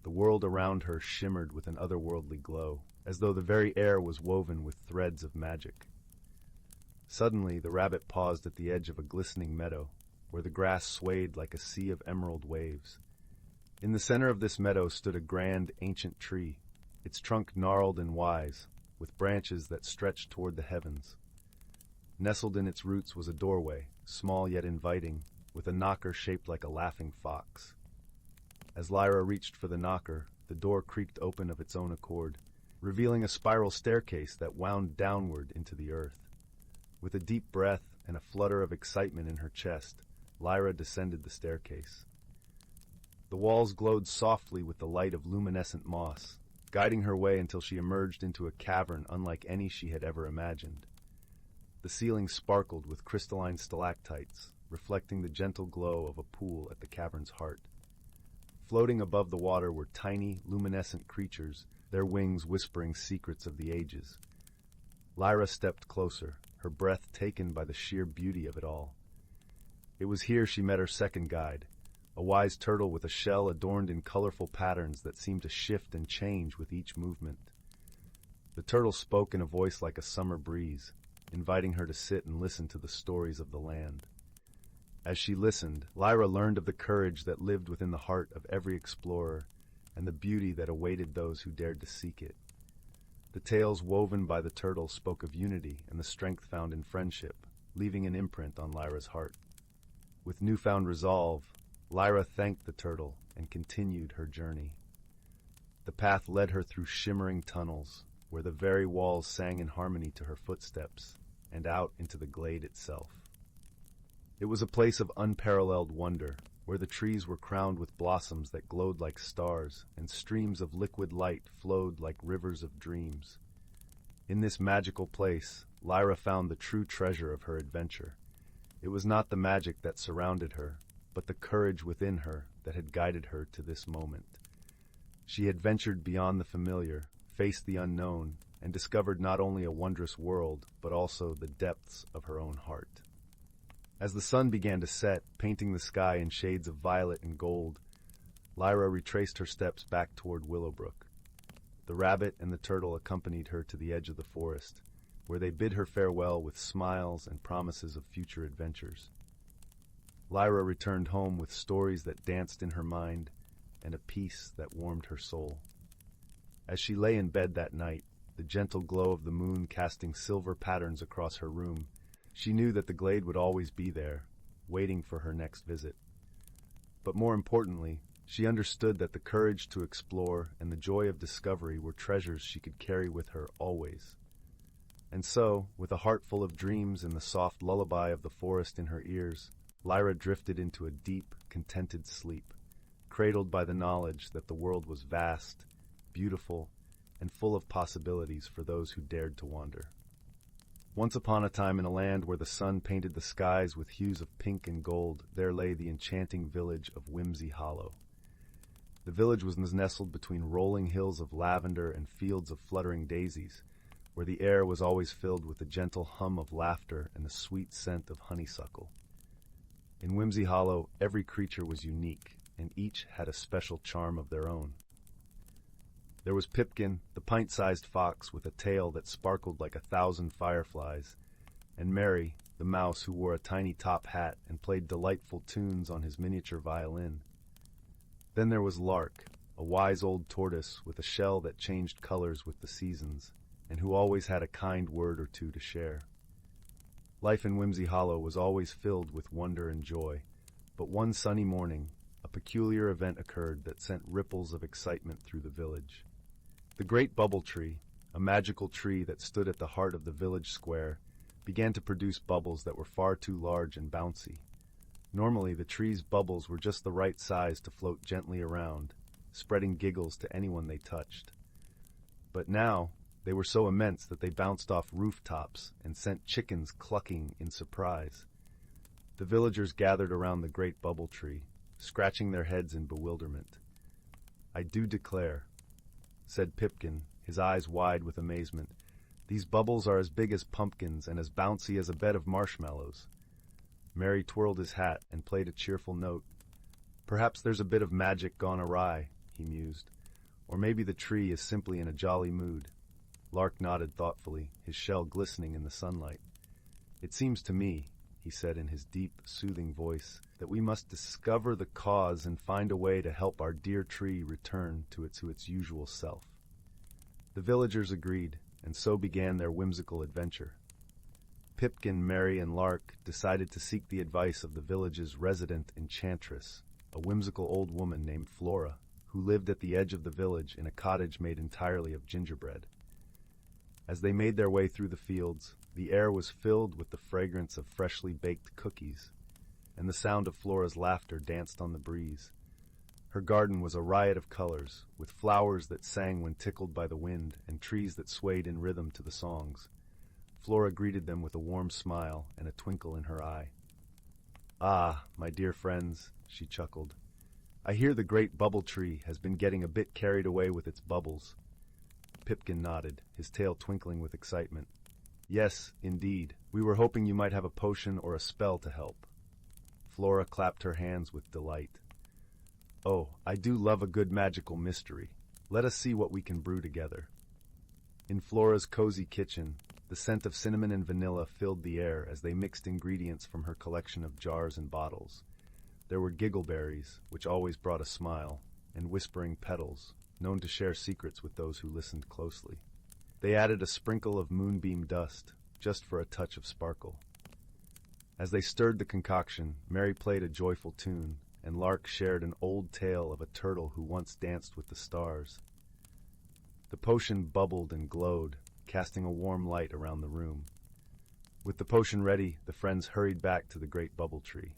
The world around her shimmered with an otherworldly glow, as though the very air was woven with threads of magic. Suddenly, the rabbit paused at the edge of a glistening meadow, where the grass swayed like a sea of emerald waves. In the center of this meadow stood a grand, ancient tree, its trunk gnarled and wise, with branches that stretched toward the heavens. Nestled in its roots was a doorway, small yet inviting, with a knocker shaped like a laughing fox. As Lyra reached for the knocker, the door creaked open of its own accord, revealing a spiral staircase that wound downward into the earth. With a deep breath and a flutter of excitement in her chest, Lyra descended the staircase. The walls glowed softly with the light of luminescent moss, guiding her way until she emerged into a cavern unlike any she had ever imagined. The ceiling sparkled with crystalline stalactites, reflecting the gentle glow of a pool at the cavern's heart. Floating above the water were tiny, luminescent creatures, their wings whispering secrets of the ages. Lyra stepped closer, her breath taken by the sheer beauty of it all. It was here she met her second guide, a wise turtle with a shell adorned in colorful patterns that seemed to shift and change with each movement. The turtle spoke in a voice like a summer breeze, inviting her to sit and listen to the stories of the land. As she listened, Lyra learned of the courage that lived within the heart of every explorer and the beauty that awaited those who dared to seek it. The tales woven by the turtle spoke of unity and the strength found in friendship, leaving an imprint on Lyra's heart. With newfound resolve, Lyra thanked the turtle and continued her journey. The path led her through shimmering tunnels, where the very walls sang in harmony to her footsteps, and out into the glade itself. It was a place of unparalleled wonder, where the trees were crowned with blossoms that glowed like stars, and streams of liquid light flowed like rivers of dreams. In this magical place, Lyra found the true treasure of her adventure. It was not the magic that surrounded her, but the courage within her that had guided her to this moment. She had ventured beyond the familiar, faced the unknown, and discovered not only a wondrous world, but also the depths of her own heart. As the sun began to set, painting the sky in shades of violet and gold, Lyra retraced her steps back toward Willowbrook. The rabbit and the turtle accompanied her to the edge of the forest, where they bid her farewell with smiles and promises of future adventures. Lyra returned home with stories that danced in her mind and a peace that warmed her soul. As she lay in bed that night, the gentle glow of the moon casting silver patterns across her room, she knew that the glade would always be there, waiting for her next visit. But more importantly, she understood that the courage to explore and the joy of discovery were treasures she could carry with her always. And so, with a heart full of dreams and the soft lullaby of the forest in her ears, Lyra drifted into a deep, contented sleep, cradled by the knowledge that the world was vast, beautiful, and full of possibilities for those who dared to wander. Once upon a time in a land where the sun painted the skies with hues of pink and gold, there lay the enchanting village of Whimsy Hollow. The village was nestled between rolling hills of lavender and fields of fluttering daisies, where the air was always filled with the gentle hum of laughter and the sweet scent of honeysuckle. In Whimsy Hollow, every creature was unique, and each had a special charm of their own. There was Pipkin, the pint-sized fox with a tail that sparkled like 1,000 fireflies, and Mary, the mouse who wore a tiny top hat and played delightful tunes on his miniature violin. Then there was Lark, a wise old tortoise with a shell that changed colors with the seasons, and who always had a kind word or two to share. Life in Whimsy Hollow was always filled with wonder and joy, but one sunny morning, a peculiar event occurred that sent ripples of excitement through the village. The great bubble tree, a magical tree that stood at the heart of the village square, began to produce bubbles that were far too large and bouncy. Normally, the tree's bubbles were just the right size to float gently around, spreading giggles to anyone they touched. But now, they were so immense that they bounced off rooftops and sent chickens clucking in surprise. The villagers gathered around the great bubble tree, scratching their heads in bewilderment. "I do declare," said Pipkin, his eyes wide with amazement, "these bubbles are as big as pumpkins and as bouncy as a bed of marshmallows." Mary twirled his hat and played a cheerful note. "Perhaps there's a bit of magic gone awry," he mused. Or maybe the tree is simply in a jolly mood. Lark nodded thoughtfully, his shell glistening in the sunlight. It seems to me, he said in his deep, soothing voice, that we must discover the cause and find a way to help our dear tree return to its usual self. The villagers agreed, and so began their whimsical adventure. Pipkin, Mary, and Lark decided to seek the advice of the village's resident enchantress, a whimsical old woman named Flora, who lived at the edge of the village in a cottage made entirely of gingerbread. As they made their way through the fields, the air was filled with the fragrance of freshly baked cookies, and the sound of Flora's laughter danced on the breeze. Her garden was a riot of colors, with flowers that sang when tickled by the wind and trees that swayed in rhythm to the songs. Flora greeted them with a warm smile and a twinkle in her eye. "Ah, my dear friends," she chuckled. "I hear the great bubble tree has been getting a bit carried away with its bubbles." Pipkin nodded, his tail twinkling with excitement. "Yes, indeed. We were hoping you might have a potion or a spell to help." Flora clapped her hands with delight. "Oh, I do love a good magical mystery. Let us see what we can brew together." In Flora's cozy kitchen, the scent of cinnamon and vanilla filled the air as they mixed ingredients from her collection of jars and bottles. There were giggleberries, which always brought a smile, and whispering petals, known to share secrets with those who listened closely. They added a sprinkle of moonbeam dust, just for a touch of sparkle. As they stirred the concoction, Mary played a joyful tune, and Lark shared an old tale of a turtle who once danced with the stars. The potion bubbled and glowed, casting a warm light around the room. With the potion ready, the friends hurried back to the great bubble tree.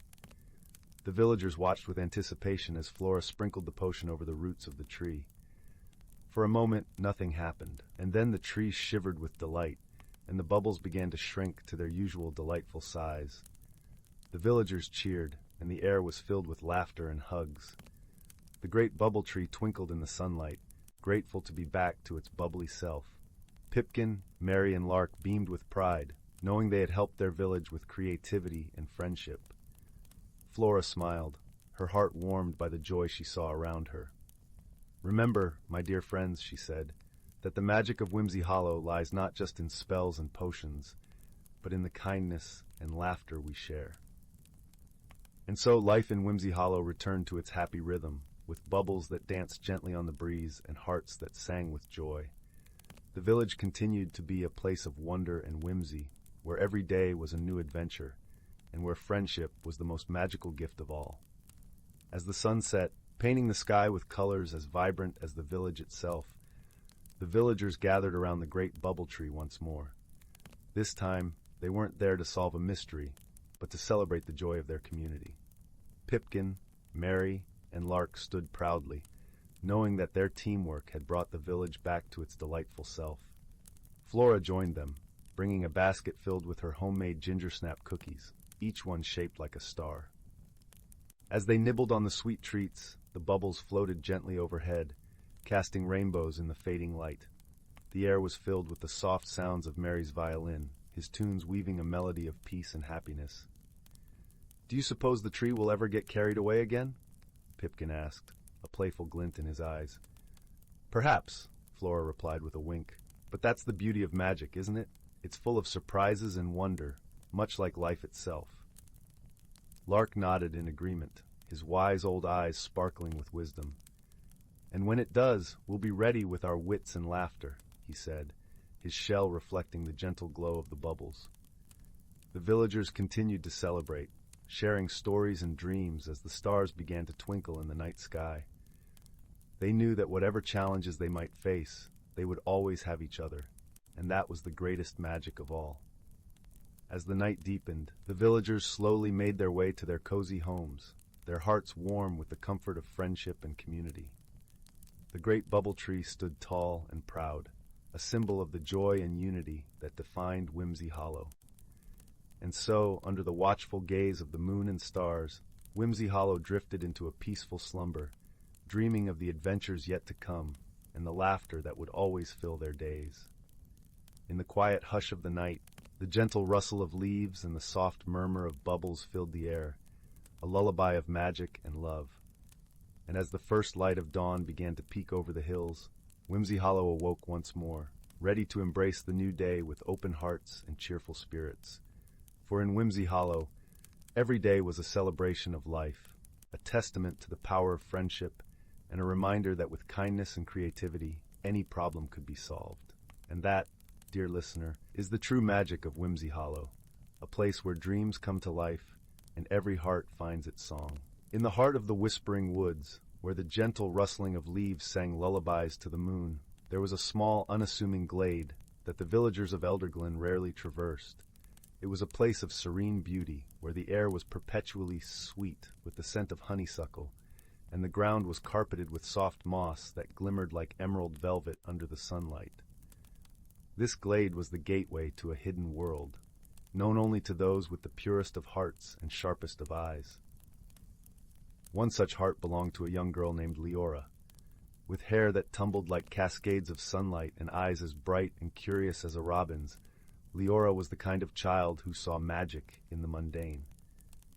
The villagers watched with anticipation as Flora sprinkled the potion over the roots of the tree. For a moment, nothing happened, and then the tree shivered with delight, and the bubbles began to shrink to their usual delightful size. The villagers cheered, and the air was filled with laughter and hugs. The great bubble tree twinkled in the sunlight, grateful to be back to its bubbly self. Pipkin, Mary, and Lark beamed with pride, knowing they had helped their village with creativity and friendship. Flora smiled, her heart warmed by the joy she saw around her. "Remember, my dear friends," she said, "that the magic of Whimsy Hollow lies not just in spells and potions, but in the kindness and laughter we share." And so life in Whimsy Hollow returned to its happy rhythm, with bubbles that danced gently on the breeze and hearts that sang with joy. The village continued to be a place of wonder and whimsy, where every day was a new adventure, and where friendship was the most magical gift of all. As the sun set, painting the sky with colors as vibrant as the village itself, the villagers gathered around the great bubble tree once more. This time, they weren't there to solve a mystery, but to celebrate the joy of their community. Pipkin, Mary, and Lark stood proudly, knowing that their teamwork had brought the village back to its delightful self. Flora joined them, bringing a basket filled with her homemade ginger snap cookies, each one shaped like a star. As they nibbled on the sweet treats, the bubbles floated gently overhead, casting rainbows in the fading light. The air was filled with the soft sounds of Mary's violin, his tunes weaving a melody of peace and happiness. "Do you suppose the tree will ever get carried away again?" Pipkin asked, a playful glint in his eyes. "Perhaps," Flora replied with a wink. "But that's the beauty of magic, isn't it? It's full of surprises and wonder, much like life itself." Lark nodded in agreement, his wise old eyes sparkling with wisdom. "And when it does, we'll be ready with our wits and laughter," he said, his shell reflecting the gentle glow of the bubbles. The villagers continued to celebrate, sharing stories and dreams as the stars began to twinkle in the night sky. They knew that whatever challenges they might face, they would always have each other, and that was the greatest magic of all. As the night deepened, the villagers slowly made their way to their cozy homes, their hearts warm with the comfort of friendship and community. The great bubble tree stood tall and proud, a symbol of the joy and unity that defined Whimsy Hollow. And so, under the watchful gaze of the moon and stars, Whimsy Hollow drifted into a peaceful slumber, dreaming of the adventures yet to come and the laughter that would always fill their days. In the quiet hush of the night, the gentle rustle of leaves and the soft murmur of bubbles filled the air, a lullaby of magic and love. and as the first light of dawn began to peek over the hills, Whimsy Hollow awoke once more, ready to embrace the new day with open hearts and cheerful spirits. For in Whimsy Hollow, every day was a celebration of life, a testament to the power of friendship, and a reminder that with kindness and creativity, any problem could be solved. And that, dear listener, is the true magic of Whimsy Hollow, a place where dreams come to life and every heart finds its song. In the heart of the whispering woods, where the gentle rustling of leaves sang lullabies to the moon, there was a small, unassuming glade that the villagers of Elderglen rarely traversed. It was a place of serene beauty, where the air was perpetually sweet with the scent of honeysuckle, and the ground was carpeted with soft moss that glimmered like emerald velvet under the sunlight. This glade was the gateway to a hidden world, known only to those with the purest of hearts and sharpest of eyes. One such heart belonged to a young girl named Liora. With hair that tumbled like cascades of sunlight and eyes as bright and curious as a robin's, Liora was the kind of child who saw magic in the mundane.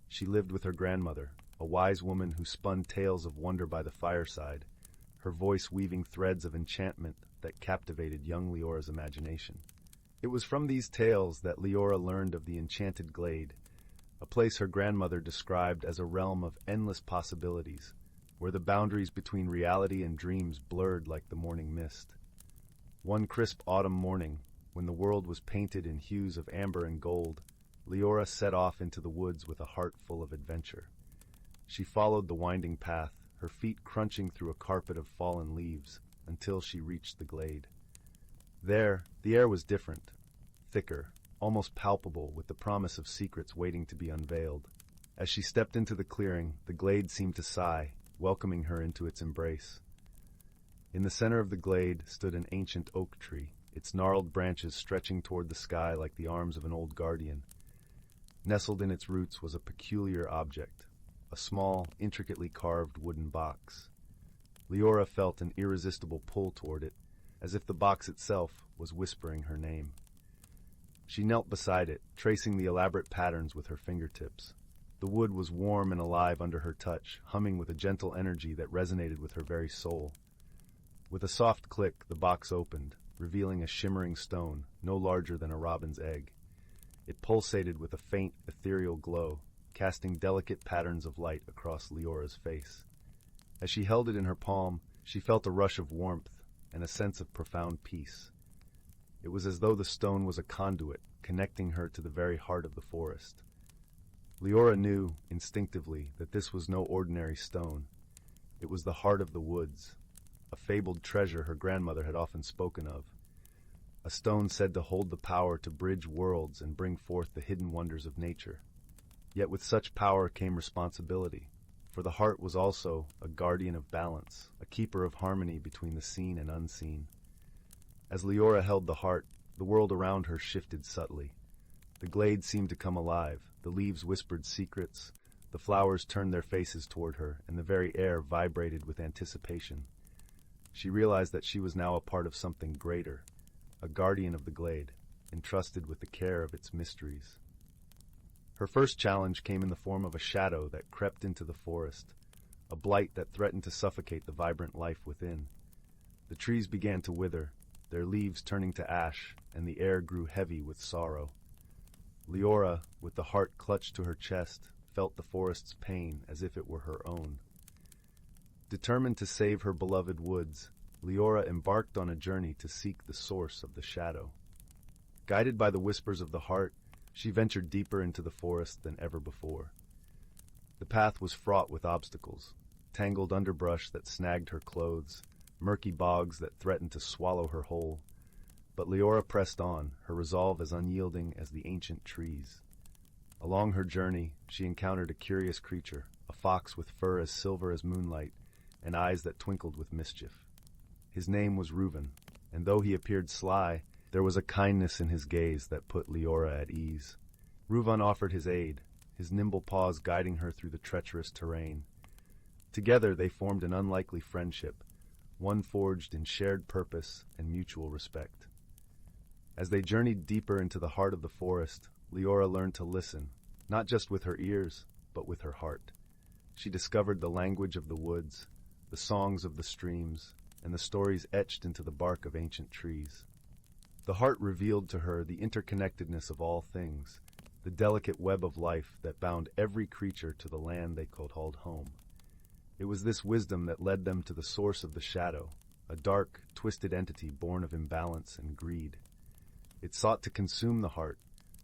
She lived with her grandmother, a wise woman who spun tales of wonder by the fireside, her voice weaving threads of enchantment that captivated young Liora's imagination. It was from these tales that Liora learned of the enchanted glade, a place her grandmother described as a realm of endless possibilities, where the boundaries between reality and dreams blurred like the morning mist. One crisp autumn morning, when the world was painted in hues of amber and gold, Liora set off into the woods with a heart full of adventure. She followed the winding path, her feet crunching through a carpet of fallen leaves, until she reached the glade. There, the air was different, thicker, almost palpable, with the promise of secrets waiting to be unveiled. As she stepped into the clearing, the glade seemed to sigh, welcoming her into its embrace. In the center of the glade stood an ancient oak tree, its gnarled branches stretching toward the sky like the arms of an old guardian. Nestled in its roots was a peculiar object, a small, intricately carved wooden box. Liora felt an irresistible pull toward it, as if the box itself was whispering her name. She knelt beside it, tracing the elaborate patterns with her fingertips. The wood was warm and alive under her touch, humming with a gentle energy that resonated with her very soul. With a soft click, the box opened, revealing a shimmering stone, no larger than a robin's egg. It pulsated with a faint, ethereal glow, casting delicate patterns of light across Liora's face. As she held it in her palm, she felt a rush of warmth and a sense of profound peace. It was as though the stone was a conduit, connecting her to the very heart of the forest. Liora knew, instinctively, that this was no ordinary stone. It was the heart of the woods, a fabled treasure her grandmother had often spoken of. A stone said to hold the power to bridge worlds and bring forth the hidden wonders of nature. Yet with such power came responsibility, for the heart was also a guardian of balance, a keeper of harmony between the seen and unseen. As Liora held the heart, the world around her shifted subtly. The glade seemed to come alive, the leaves whispered secrets, the flowers turned their faces toward her, and the very air vibrated with anticipation. She realized that she was now a part of something greater, a guardian of the glade, entrusted with the care of its mysteries. Her first challenge came in the form of a shadow that crept into the forest, a blight that threatened to suffocate the vibrant life within. The trees began to wither, their leaves turning to ash, and the air grew heavy with sorrow. Liora, with the heart clutched to her chest, felt the forest's pain as if it were her own. Determined to save her beloved woods, Liora embarked on a journey to seek the source of the shadow. Guided by the whispers of the heart, she ventured deeper into the forest than ever before. The path was fraught with obstacles, tangled underbrush that snagged her clothes, murky bogs that threatened to swallow her whole. But Liora pressed on, her resolve as unyielding as the ancient trees. Along her journey, she encountered a curious creature, a fox with fur as silver as moonlight, and eyes that twinkled with mischief. His name was Reuven, and though he appeared sly, there was a kindness in his gaze that put Liora at ease. Reuven offered his aid, his nimble paws guiding her through the treacherous terrain. Together they formed an unlikely friendship, one forged in shared purpose and mutual respect. As they journeyed deeper into the heart of the forest, Liora learned to listen, not just with her ears, but with her heart. She discovered the language of the woods, the songs of the streams, and the stories etched into the bark of ancient trees. The heart revealed to her the interconnectedness of all things, the delicate web of life that bound every creature to the land they called home. It was this wisdom that led them to the source of the shadow, a dark, twisted entity born of imbalance and greed. It sought to consume the heart,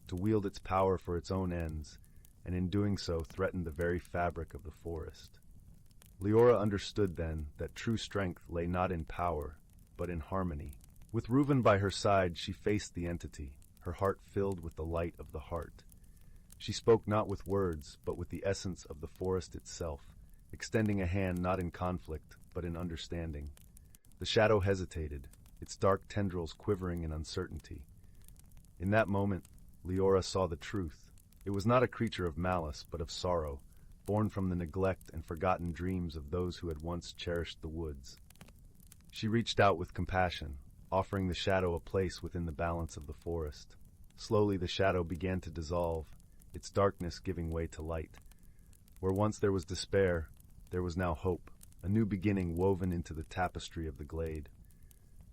to wield its power for its own ends, and in doing so threatened the very fabric of the forest. Liora understood then that true strength lay not in power, but in harmony. With Reuven by her side, she faced the entity, her heart filled with the light of the heart. She spoke not with words, but with the essence of the forest itself, extending a hand not in conflict, but in understanding. The shadow hesitated, its dark tendrils quivering in uncertainty. In that moment, Liora saw the truth. It was not a creature of malice, but of sorrow, born from the neglect and forgotten dreams of those who had once cherished the woods. She reached out with compassion, offering the shadow a place within the balance of the forest. Slowly the shadow began to dissolve, its darkness giving way to light. Where once there was despair, there was now hope, a new beginning woven into the tapestry of the glade.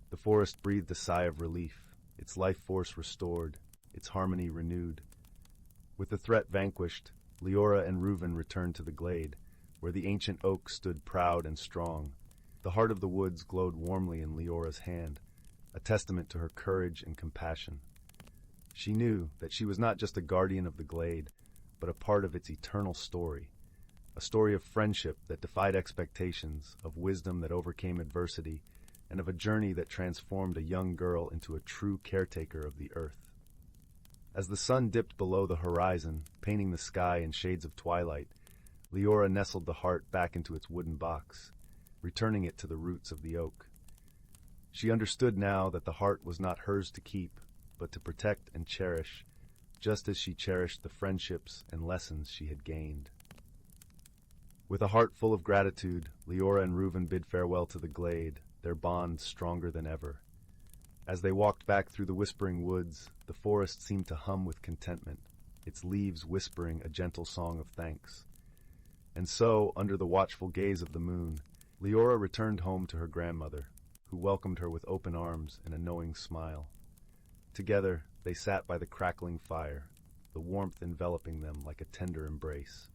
The forest breathed a sigh of relief, its life force restored, its harmony renewed. With the threat vanquished, Liora and Reuven returned to the glade, where the ancient oak stood proud and strong. The heart of the woods glowed warmly in Leora's hand, a testament to her courage and compassion. She knew that she was not just a guardian of the glade, but a part of its eternal story, a story of friendship that defied expectations, of wisdom that overcame adversity, and of a journey that transformed a young girl into a true caretaker of the earth. As the sun dipped below the horizon, painting the sky in shades of twilight, Liora nestled the heart back into its wooden box, returning it to the roots of the oak. She understood now that the heart was not hers to keep, but to protect and cherish, just as she cherished the friendships and lessons she had gained. With a heart full of gratitude, Liora and Reuven bid farewell to the glade, their bond stronger than ever. As they walked back through the whispering woods, the forest seemed to hum with contentment, its leaves whispering a gentle song of thanks. And so, under the watchful gaze of the moon, Liora returned home to her grandmother, who welcomed her with open arms and a knowing smile. Together, they sat by the crackling fire, the warmth enveloping them like a tender embrace.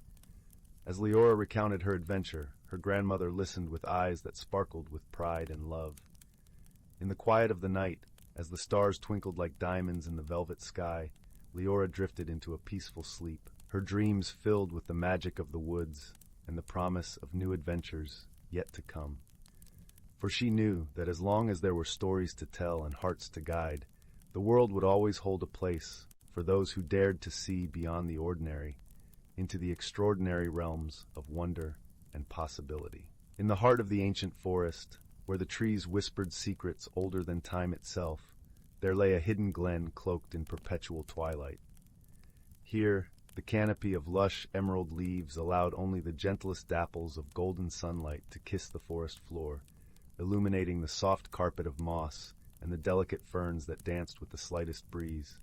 As Liora recounted her adventure, her grandmother listened with eyes that sparkled with pride and love. In the quiet of the night, as the stars twinkled like diamonds in the velvet sky, Liora drifted into a peaceful sleep, her dreams filled with the magic of the woods and the promise of new adventures yet to come. For she knew that as long as there were stories to tell and hearts to guide, the world would always hold a place for those who dared to see beyond the ordinary, into the extraordinary realms of wonder and possibility. In the heart of the ancient forest, where the trees whispered secrets older than time itself, there lay a hidden glen cloaked in perpetual twilight. Here, the canopy of lush emerald leaves allowed only the gentlest dapples of golden sunlight to kiss the forest floor, illuminating the soft carpet of moss and the delicate ferns that danced with the slightest breeze.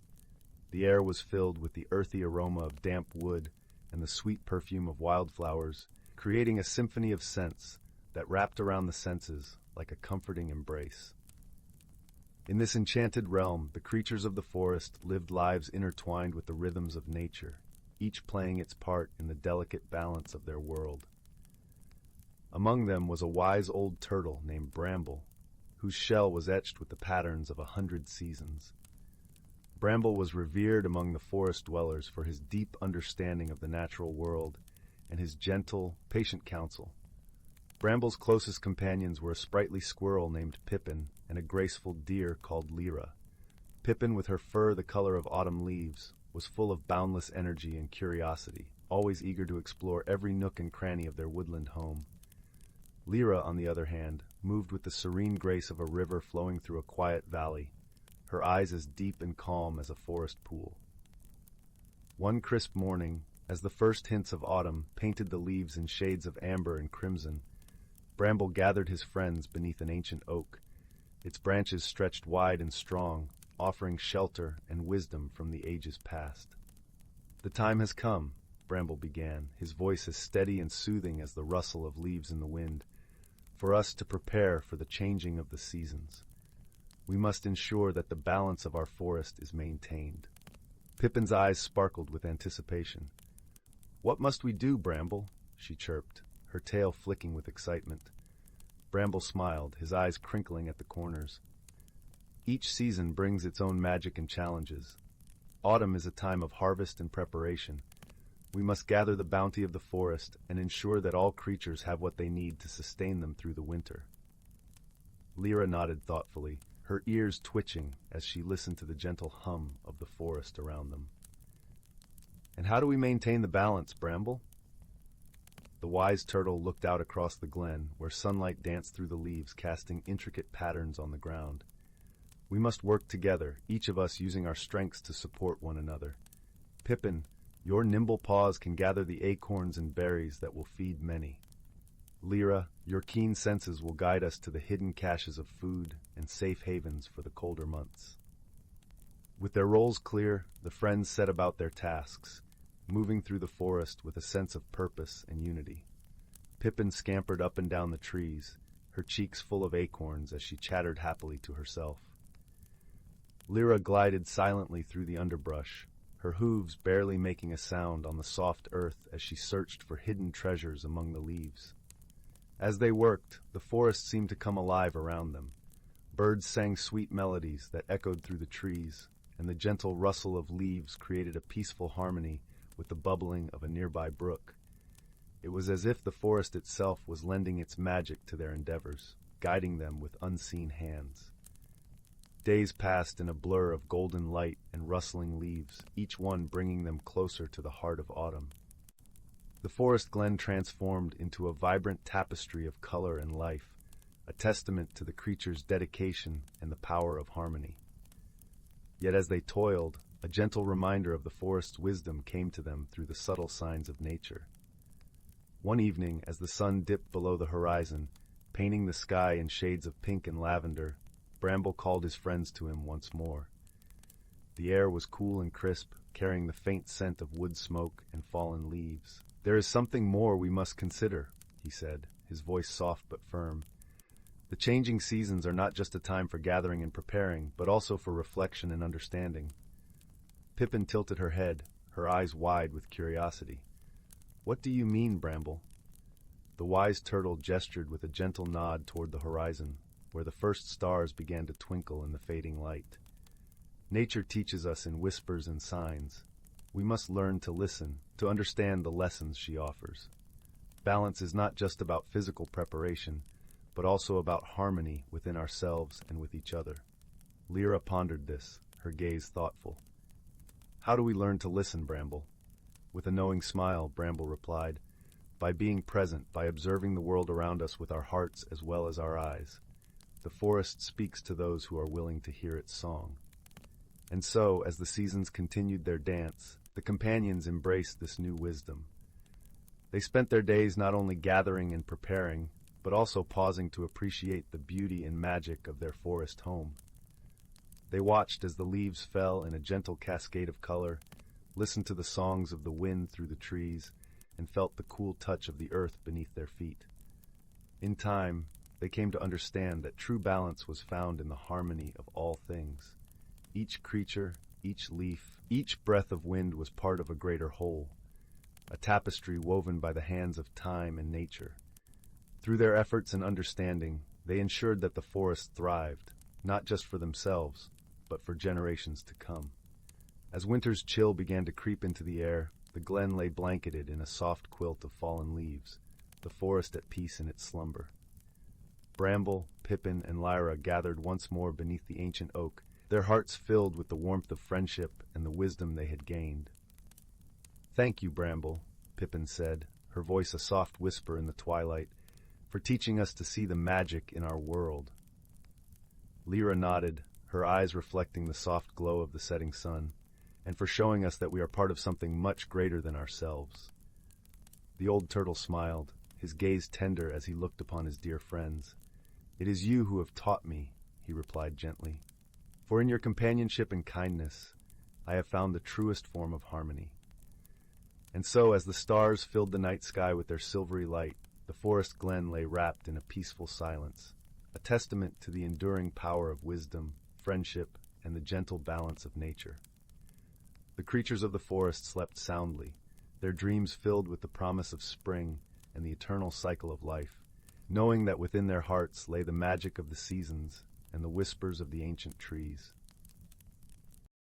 The air was filled with the earthy aroma of damp wood and the sweet perfume of wildflowers, creating a symphony of scents that wrapped around the senses like a comforting embrace. In this enchanted realm, the creatures of the forest lived lives intertwined with the rhythms of nature, each playing its part in the delicate balance of their world. Among them was a wise old turtle named Bramble, whose shell was etched with the patterns of 100 seasons. Bramble was revered among the forest dwellers for his deep understanding of the natural world and his gentle, patient counsel. Bramble's closest companions were a sprightly squirrel named Pippin and a graceful deer called Lyra. Pippin, with her fur the color of autumn leaves, was full of boundless energy and curiosity, always eager to explore every nook and cranny of their woodland home. Lyra, on the other hand, moved with the serene grace of a river flowing through a quiet valley, her eyes as deep and calm as a forest pool. One crisp morning, as the first hints of autumn painted the leaves in shades of amber and crimson, Bramble gathered his friends beneath an ancient oak. Its branches stretched wide and strong, offering shelter and wisdom from the ages past. "The time has come," Bramble began, his voice as steady and soothing as the rustle of leaves in the wind. for us to prepare for the changing of the seasons. We must ensure that the balance of our forest is maintained. Pippin's eyes sparkled with anticipation. "What must we do, Bramble?" she chirped, her tail flicking with excitement. Bramble smiled, his eyes crinkling at the corners. "Each season brings its own magic and challenges. Autumn is a time of harvest and preparation. We must gather the bounty of the forest and ensure that all creatures have what they need to sustain them through the winter." Liora nodded thoughtfully, her ears twitching as she listened to the gentle hum of the forest around them. "And how do we maintain the balance, Bramble?" The wise turtle looked out across the glen, where sunlight danced through the leaves, casting intricate patterns on the ground. "We must work together, each of us using our strengths to support one another. Pippin, your nimble paws can gather the acorns and berries that will feed many. Liora, your keen senses will guide us to the hidden caches of food and safe havens for the colder months." With their roles clear, the friends set about their tasks, moving through the forest with a sense of purpose and unity. Pippin scampered up and down the trees, her cheeks full of acorns as she chattered happily to herself. Liora glided silently through the underbrush, her hooves barely making a sound on the soft earth as she searched for hidden treasures among the leaves. As they worked, the forest seemed to come alive around them. Birds sang sweet melodies that echoed through the trees, and the gentle rustle of leaves created a peaceful harmony with the bubbling of a nearby brook. It was as if the forest itself was lending its magic to their endeavors, guiding them with unseen hands. Days passed in a blur of golden light and rustling leaves, each one bringing them closer to the heart of autumn. The forest glen transformed into a vibrant tapestry of color and life, a testament to the creature's dedication and the power of harmony. Yet as they toiled, a gentle reminder of the forest's wisdom came to them through the subtle signs of nature. One evening, as the sun dipped below the horizon, painting the sky in shades of pink and lavender, Bramble called his friends to him once more. The air was cool and crisp, carrying the faint scent of wood smoke and fallen leaves. "There is something more we must consider," he said, his voice soft but firm. "The changing seasons are not just a time for gathering and preparing, but also for reflection and understanding." Pippin tilted her head, her eyes wide with curiosity. "What do you mean, Bramble?" The wise turtle gestured with a gentle nod toward the horizon, where the first stars began to twinkle in the fading light. "Nature teaches us in whispers and signs. We must learn to listen, to understand the lessons she offers. Balance is not just about physical preparation, but also about harmony within ourselves and with each other." Liora pondered this, her gaze thoughtful. "How do we learn to listen, Bramble?" With a knowing smile, Bramble replied, "By being present, by observing the world around us with our hearts as well as our eyes. The forest speaks to those who are willing to hear its song." And so, as the seasons continued their dance, the companions embraced this new wisdom. They spent their days not only gathering and preparing, but also pausing to appreciate the beauty and magic of their forest home. They watched as the leaves fell in a gentle cascade of color, listened to the songs of the wind through the trees, and felt the cool touch of the earth beneath their feet. In time, they came to understand that true balance was found in the harmony of all things. Each creature, each leaf, each breath of wind was part of a greater whole, a tapestry woven by the hands of time and nature. Through their efforts and understanding, they ensured that the forest thrived, not just for themselves, but for generations to come. As winter's chill began to creep into the air, the glen lay blanketed in a soft quilt of fallen leaves, the forest at peace in its slumber. Bramble, Pippin, and Liora gathered once more beneath the ancient oak, their hearts filled with the warmth of friendship and the wisdom they had gained. "Thank you, Bramble," Pippin said, her voice a soft whisper in the twilight, "for teaching us to see the magic in our world." Liora nodded, her eyes reflecting the soft glow of the setting sun, and for showing us that we are part of something much greater than ourselves. The old turtle smiled, his gaze tender as he looked upon his dear friends. "It is you who have taught me," he replied gently. "For in your companionship and kindness, I have found the truest form of harmony." And so, as the stars filled the night sky with their silvery light, The forest glen lay wrapped in a peaceful silence, a testament to the enduring power of wisdom, friendship, and the gentle balance of nature. The creatures of the forest slept soundly, their dreams filled with the promise of spring and the eternal cycle of life, knowing that within their hearts lay the magic of the seasons and the whispers of the ancient trees.